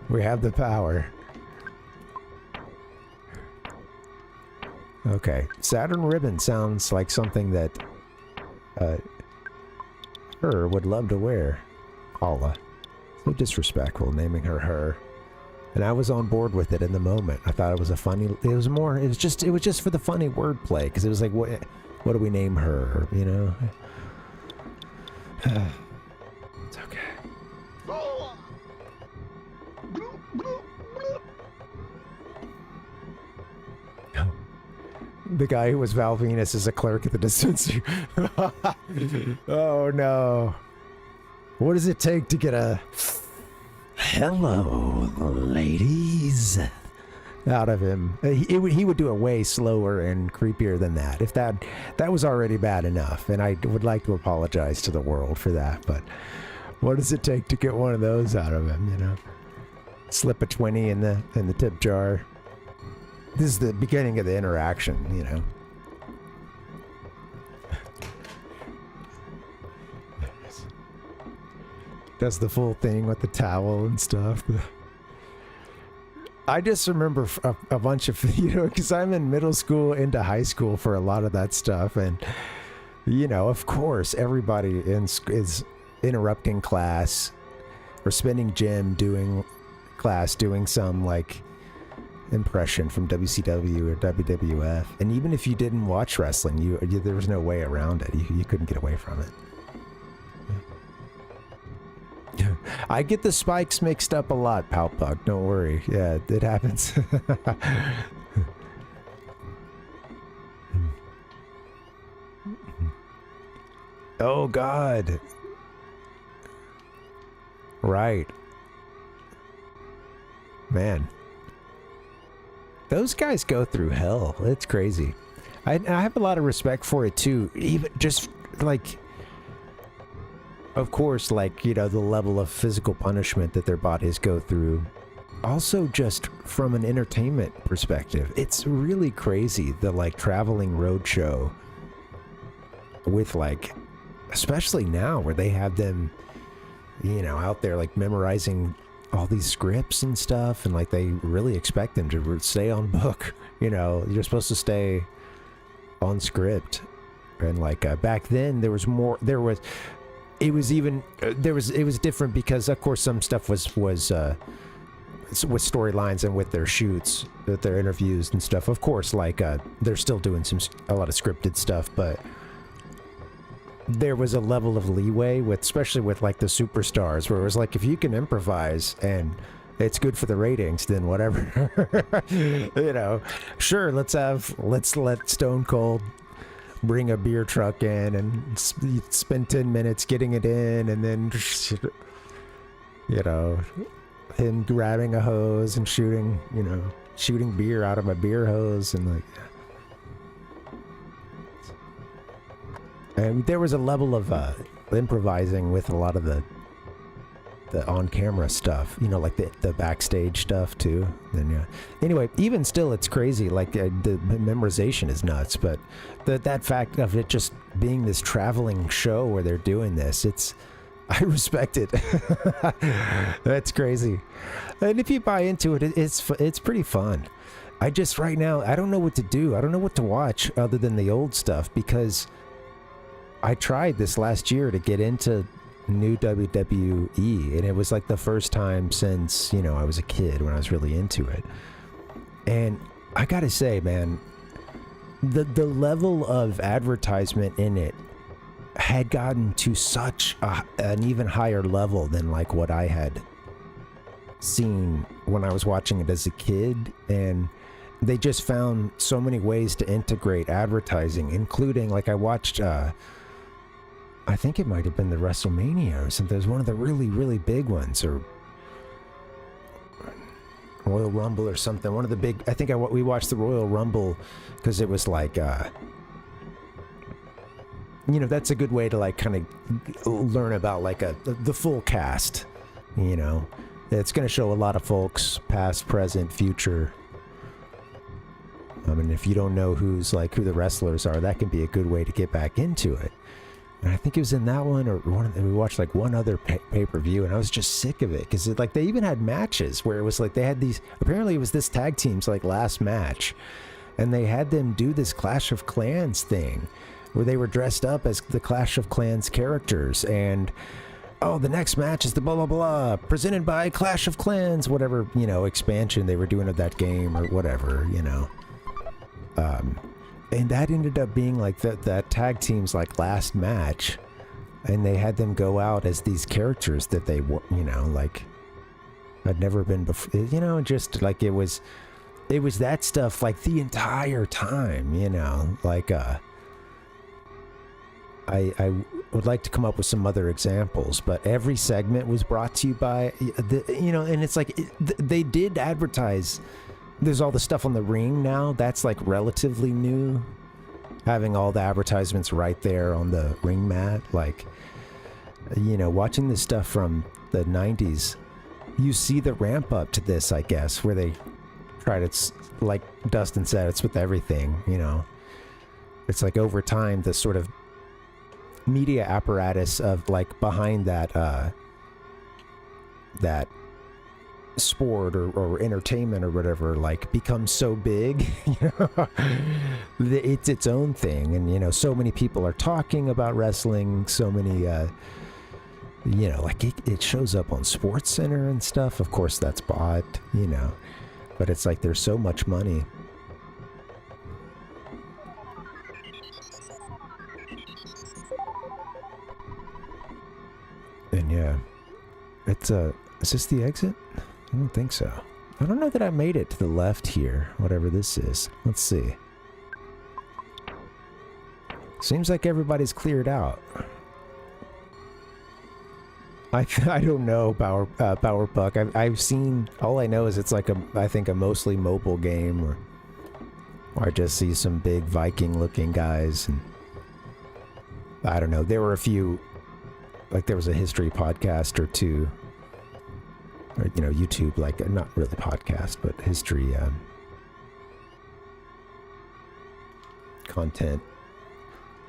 We have the power. Okay, Saturn ribbon sounds like something that her would love to wear. Paula. So disrespectful naming her. And I was on board with it in the moment. I thought it was a funny, it was just for the funny wordplay, because it was like, what do we name her, you know? It's okay. The guy who was Val Venus is a clerk at the dispensary. Oh no. What does it take to get a hello, ladies, out of him? He would do it way slower and creepier than that. If that was already bad enough, and I would like to apologize to the world for that, but what does it take to get one of those out of him, you know? Slip a 20 in the tip jar. This is the beginning of the interaction, you know. Does the full thing with the towel and stuff. I just remember a bunch of, you know, because I'm in middle school into high school for a lot of that stuff. And, you know, of course, everybody is interrupting class or spending gym doing class, doing some, like, impression from WCW or WWF. And even if you didn't watch wrestling, there was no way around it. You couldn't get away from it. I get the spikes mixed up a lot, Palpug. Don't worry. Yeah, it happens. Oh, God. Right. Man. Those guys go through hell. It's crazy. I have a lot of respect for it, too. Even just, like... Of course, like, you know, the level of physical punishment that their bodies go through. Also, just from an entertainment perspective, it's really crazy, the, like, traveling roadshow with, like, especially now where they have them, you know, out there, like, memorizing all these scripts and stuff, and, like, they really expect them to stay on book. You know, you're supposed to stay on script. And, like, back then, it was different because, of course, some stuff was with storylines and with their shoots, with their interviews and stuff. Of course, like, they're still doing a lot of scripted stuff, but there was a level of leeway especially with, like, the superstars, where it was like, if you can improvise and it's good for the ratings, then whatever. You know, sure, let's let Stone Cold bring a beer truck in and spend 10 minutes getting it in, and then, you know, him grabbing a hose and shooting beer out of a beer hose, and, like, and there was a level of improvising with a lot of the on-camera stuff, you know, like the backstage stuff too. And yeah, anyway, even still, it's crazy. Like, the memorization is nuts, but that fact of it just being this traveling show where they're doing this, I respect it. That's crazy. And if you buy into it, it's pretty fun. I just, right now, I don't know what to do. I don't know what to watch other than the old stuff, because I tried this last year to get into new WWE, and it was like the first time since, you know, I was a kid when I was really into it. And I gotta say, man, the level of advertisement in it had gotten to such an even higher level than, like, what I had seen when I was watching it as a kid. And they just found so many ways to integrate advertising, including, like, I watched I think it might have been the WrestleMania or something. There's one of the really, really big ones, or Royal Rumble or something. One of the big, I think we watched the Royal Rumble because it was like, you know, that's a good way to, like, kind of learn about, like, the full cast, you know. It's going to show a lot of folks, past, present, future. I mean, if you don't know who the wrestlers are, that can be a good way to get back into it. And I think it was in that one, or we watched like one other pay-per-view, and I was just sick of it because like they even had matches where it was like they had these. Apparently, it was this tag team's like last match, and they had them do this Clash of Clans thing, where they were dressed up as the Clash of Clans characters, and the next match is the blah blah blah presented by Clash of Clans, whatever expansion they were doing of that game or whatever, and that ended up being like that tag team's like last match, and they had them go out as these characters that they were, like had never been before, just like it was that stuff like the entire time, like I would like to come up with some other examples, but every segment was brought to you by and it's like they did advertise. There's all the stuff on the ring now. That's like relatively new. Having all the advertisements right there on the ring mat. Like, watching this stuff from the 90s, you see the ramp up to this, I guess, where they try to, like Dustin said, it's with everything, It's like over time, the sort of media apparatus of like behind that, that sport or entertainment or whatever like becomes so big, it's its own thing, and so many people are talking about wrestling, so many like it shows up on Sports Center and stuff. Of course that's bought, but it's like there's so much money. And yeah, it's is this the exit? I don't think so. I don't know that I made it to the left here, whatever this is. Let's see. Seems like everybody's cleared out. I don't know, Power Puck. I've seen, all I know is it's like I think a mostly mobile game, or I just see some big Viking looking guys, and I don't know. There were a few, like there was a history podcast or two, or YouTube, like not really podcast, but history content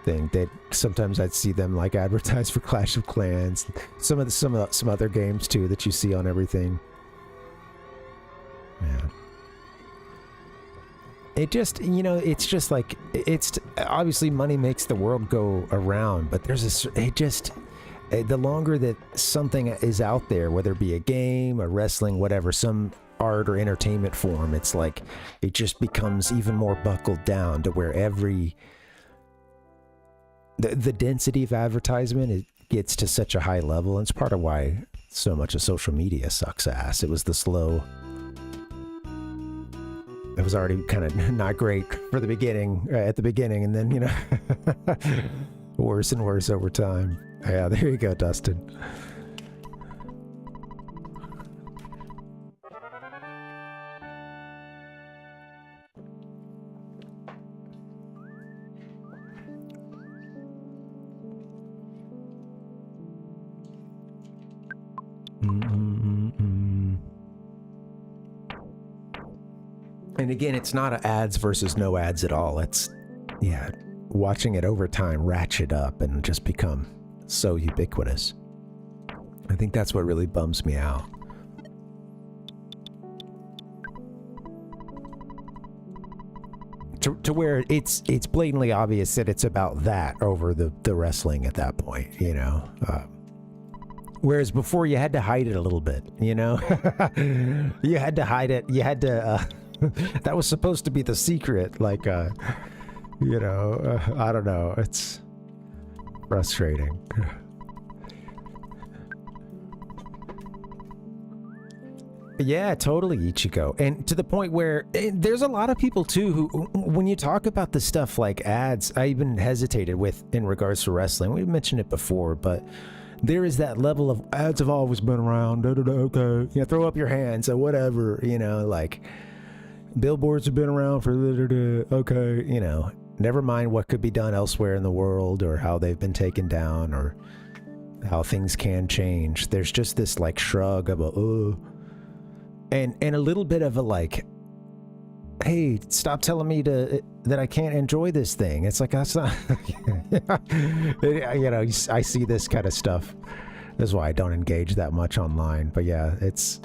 thing that sometimes I'd see them like advertise for Clash of Clans, some other games too that you see on everything. Yeah. It just, it's just like, it's obviously money makes the world go around, but the longer that something is out there, whether it be a game or wrestling, whatever, some art or entertainment form, it's like it just becomes even more buckled down to where the density of advertisement, it gets to such a high level, and it's part of why so much of social media sucks ass. It was the slow. It was already kind of not great for the beginning, at the beginning, and then worse and worse over time. Yeah, there you go, Dustin. And again, it's not ads versus no ads at all. It's, watching it over time ratchet up and just become so ubiquitous. I think that's what really bums me out. To where it's blatantly obvious that it's about that over the wrestling at that point, whereas before you had to hide it a little bit, you had to hide it. You had to, that was supposed to be the secret, like, I don't know. It's frustrating. Yeah, totally, Ichigo. And to the point where there's a lot of people too who, when you talk about the stuff like ads, I even hesitated with in regards to wrestling. We mentioned it before, but there is that level of ads have always been around. Okay, throw up your hands or whatever. Like billboards have been around for okay. Never mind what could be done elsewhere in the world or how they've been taken down or how things can change. There's just this like shrug of a and a little bit of a like, hey, stop telling me that I can't enjoy this thing. It's like, that's not you know, I see this kind of stuff. That's why I don't engage that much online. But yeah, it's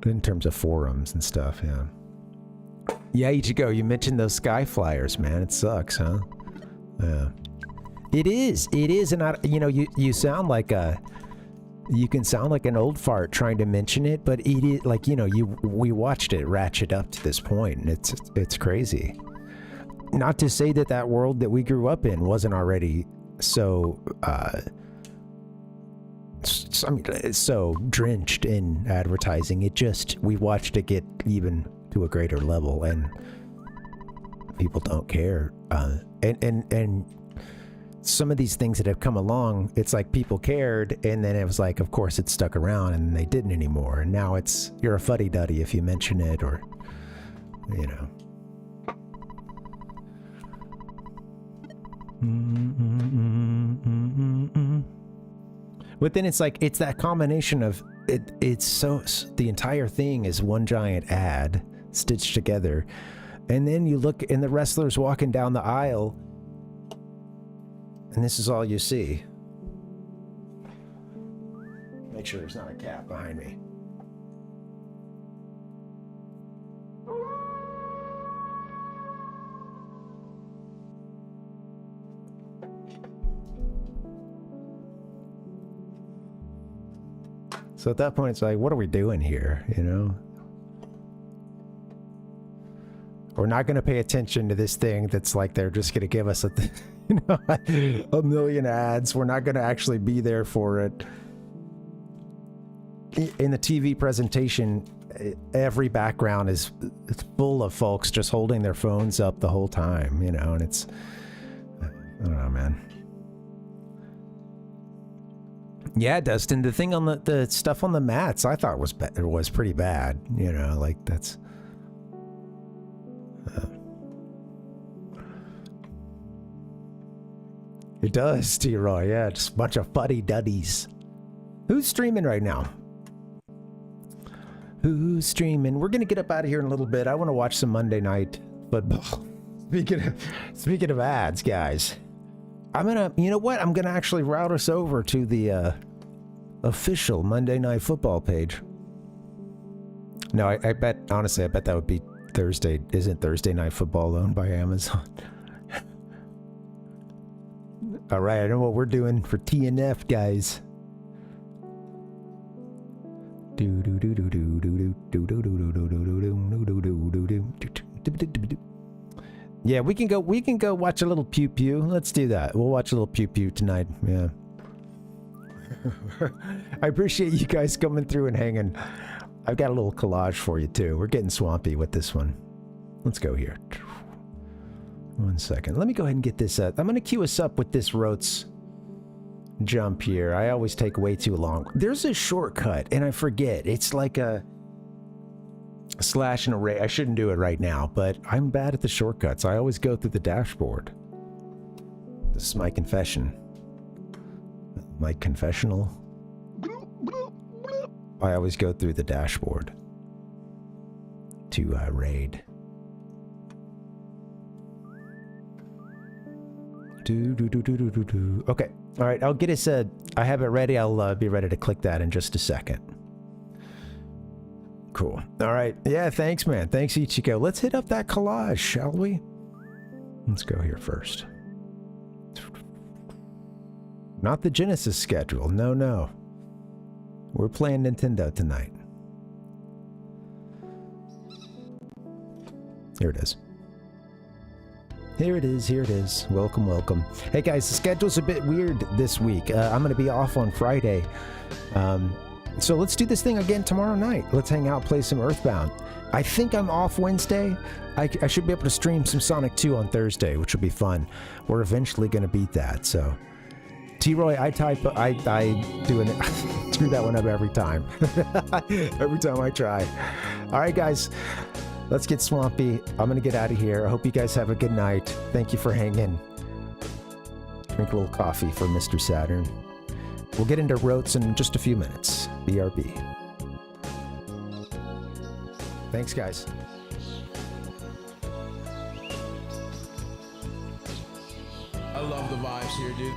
in terms of forums and stuff. Yeah, Ichigo, you mentioned those sky flyers, man. It sucks, huh? Yeah. It is, and I, you know, you sound like you can sound like an old fart trying to mention it, but it is like, you know, we watched it ratchet up to this point, and it's crazy. Not to say that world that we grew up in wasn't already so I mean, so drenched in advertising. It just, we watched it get even to a greater level, and people don't care. And some of these things that have come along, it's like people cared, and then it was like, of course, it stuck around, and they didn't anymore. And now it's, you're a fuddy-duddy if you mention it, or, you know. But then it's like, it's that combination of, it's so, the entire thing is one giant ad stitched together. And then you look, and the wrestler's walking down the aisle, and this is all you see. Make sure there's not a cat behind me. So at that point, it's like, what are we doing here, you know? We're not going to pay attention to this thing that's like they're just going to give us a million ads. We're not going to actually be there for it. In the TV presentation, every background is full of folks just holding their phones up the whole time, you know, and it's, I don't know, man. Yeah, Dustin, the thing on the stuff on the mats, I thought was pretty bad, you know, like that's... It does, T-Roy, yeah, just a bunch of fuddy-duddies. Who's streaming right now? Who's streaming? We're gonna get up out of here in a little bit. I want to watch some Monday Night Football. Speaking of ads, guys, I'm gonna, you know what? I'm gonna actually route us over to the official Monday Night Football page. No, I bet, honestly, I bet that would be Thursday. Isn't Thursday Night Football owned by Amazon? All right, I know what we're doing for TNF, guys. Yeah, we can go watch a little pew pew. Let's do that. We'll watch a little pew pew tonight. Yeah. I appreciate you guys coming through and hanging. I've got a little collage for you too. We're getting swampy with this one. Let's go here. 1 second. Let me go ahead and get this up. I'm going to queue us up with this Rotes jump here. I always take way too long. There's a shortcut, and I forget. It's like a slash and array. I shouldn't do it right now, but I'm bad at the shortcuts. I always go through the dashboard. This is my confession. My confessional. I always go through the dashboard to raid. Okay. All right. I'll get us I have it ready. I'll be ready to click that in just a second. Cool. All right. Yeah. Thanks, man. Thanks, Ichigo. Let's hit up that collage, shall we? Let's go here first. Not the Genesis schedule. No, no. We're playing Nintendo tonight. Here it is. Here it is, here it is. Welcome, welcome. Hey guys, the schedule's a bit weird this week. I'm going to be off on Friday. So let's do this thing again tomorrow night. Let's hang out, play some EarthBound. I think I'm off Wednesday. I should be able to stream some Sonic 2 on Thursday, which will be fun. We're eventually going to beat that, so... T-Roy, I do it. Screw that one up every time. Every time I try. All right, guys. Let's get swampy. I'm going to get out of here. I hope you guys have a good night. Thank you for hanging. Drink a little coffee for Mr. Saturn. We'll get into rotes in just a few minutes. BRB. Thanks, guys. I love the vibes here, dude.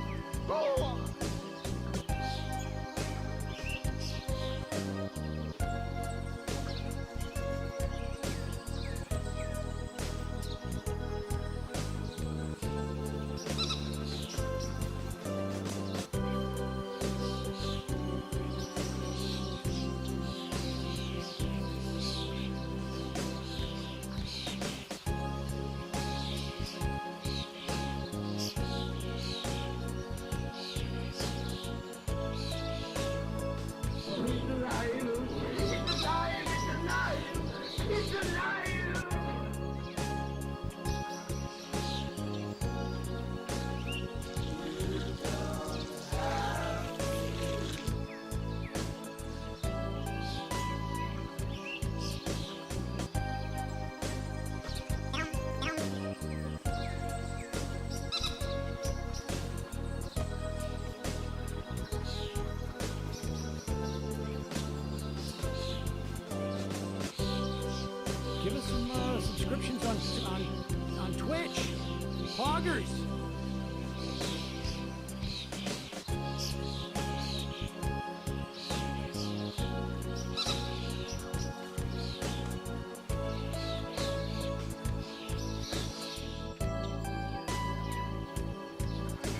Give us some subscriptions on Twitch. Poggers.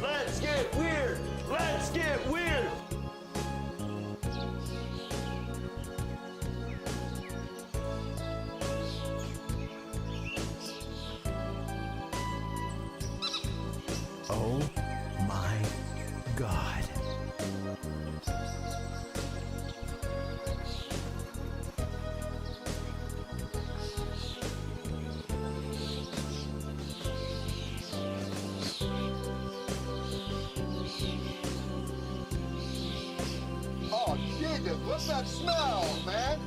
Let's get weird! Let's get weird! Oh my God. Oh, Jesus, what's that smell, man?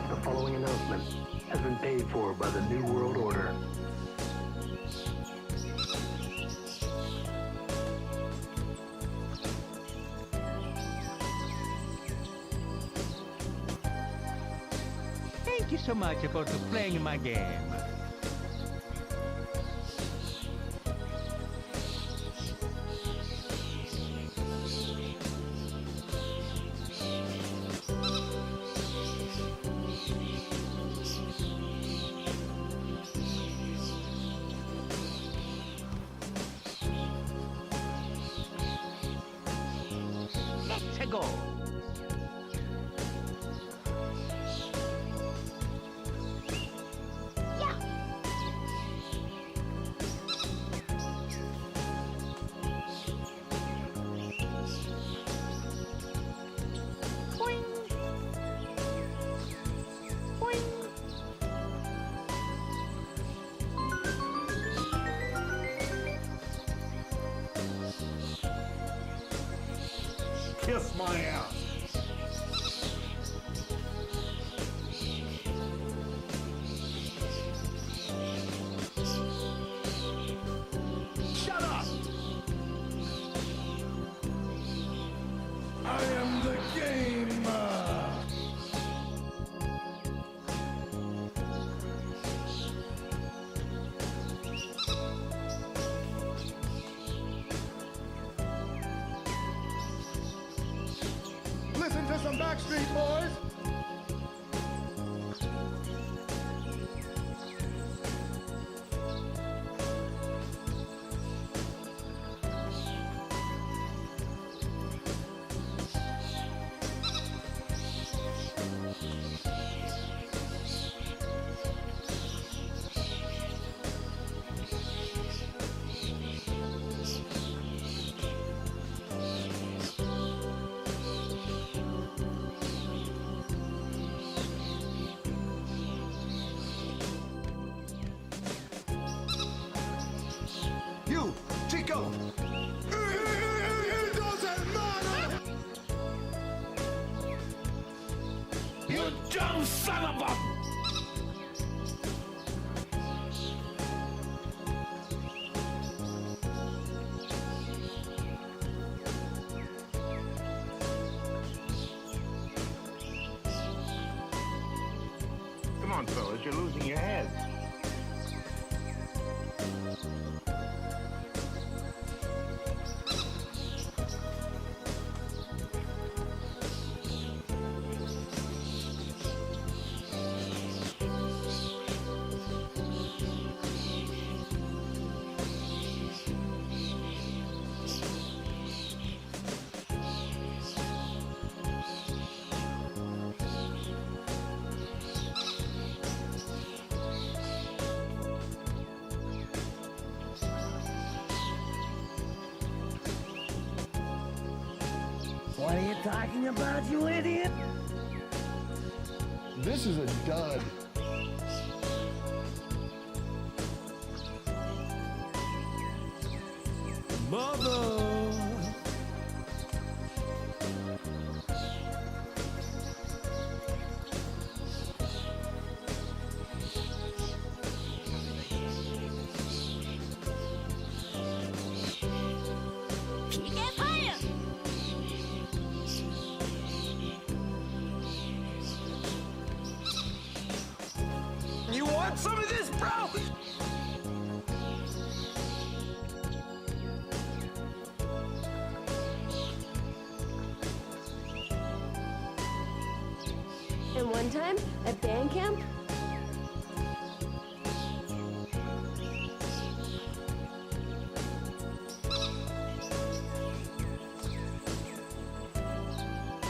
The following announcement has been paid for by the New World Order. Thank you so much for playing my game. Let's go. Kiss my ass. Shut up! I am the game. Listen to some Backstreet Boys. You, Chico. dumb son of a... Come on, fellas, you're losing your heads. What are you talking about, you idiot? This is a dud. Mother! Get higher! You want some of this, bro? And one time at band camp,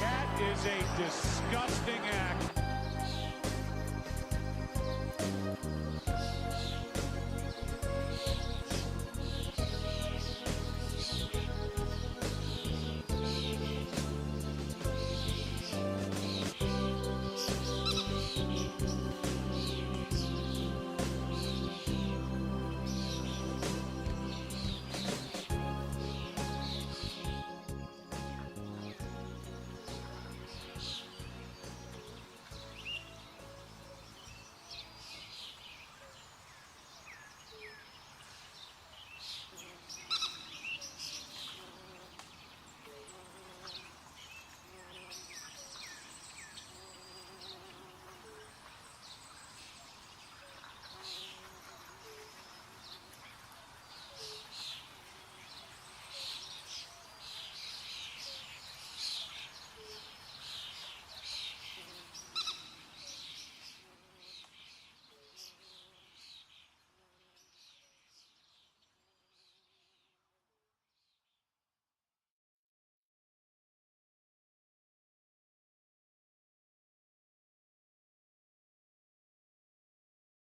That is a disgusting act.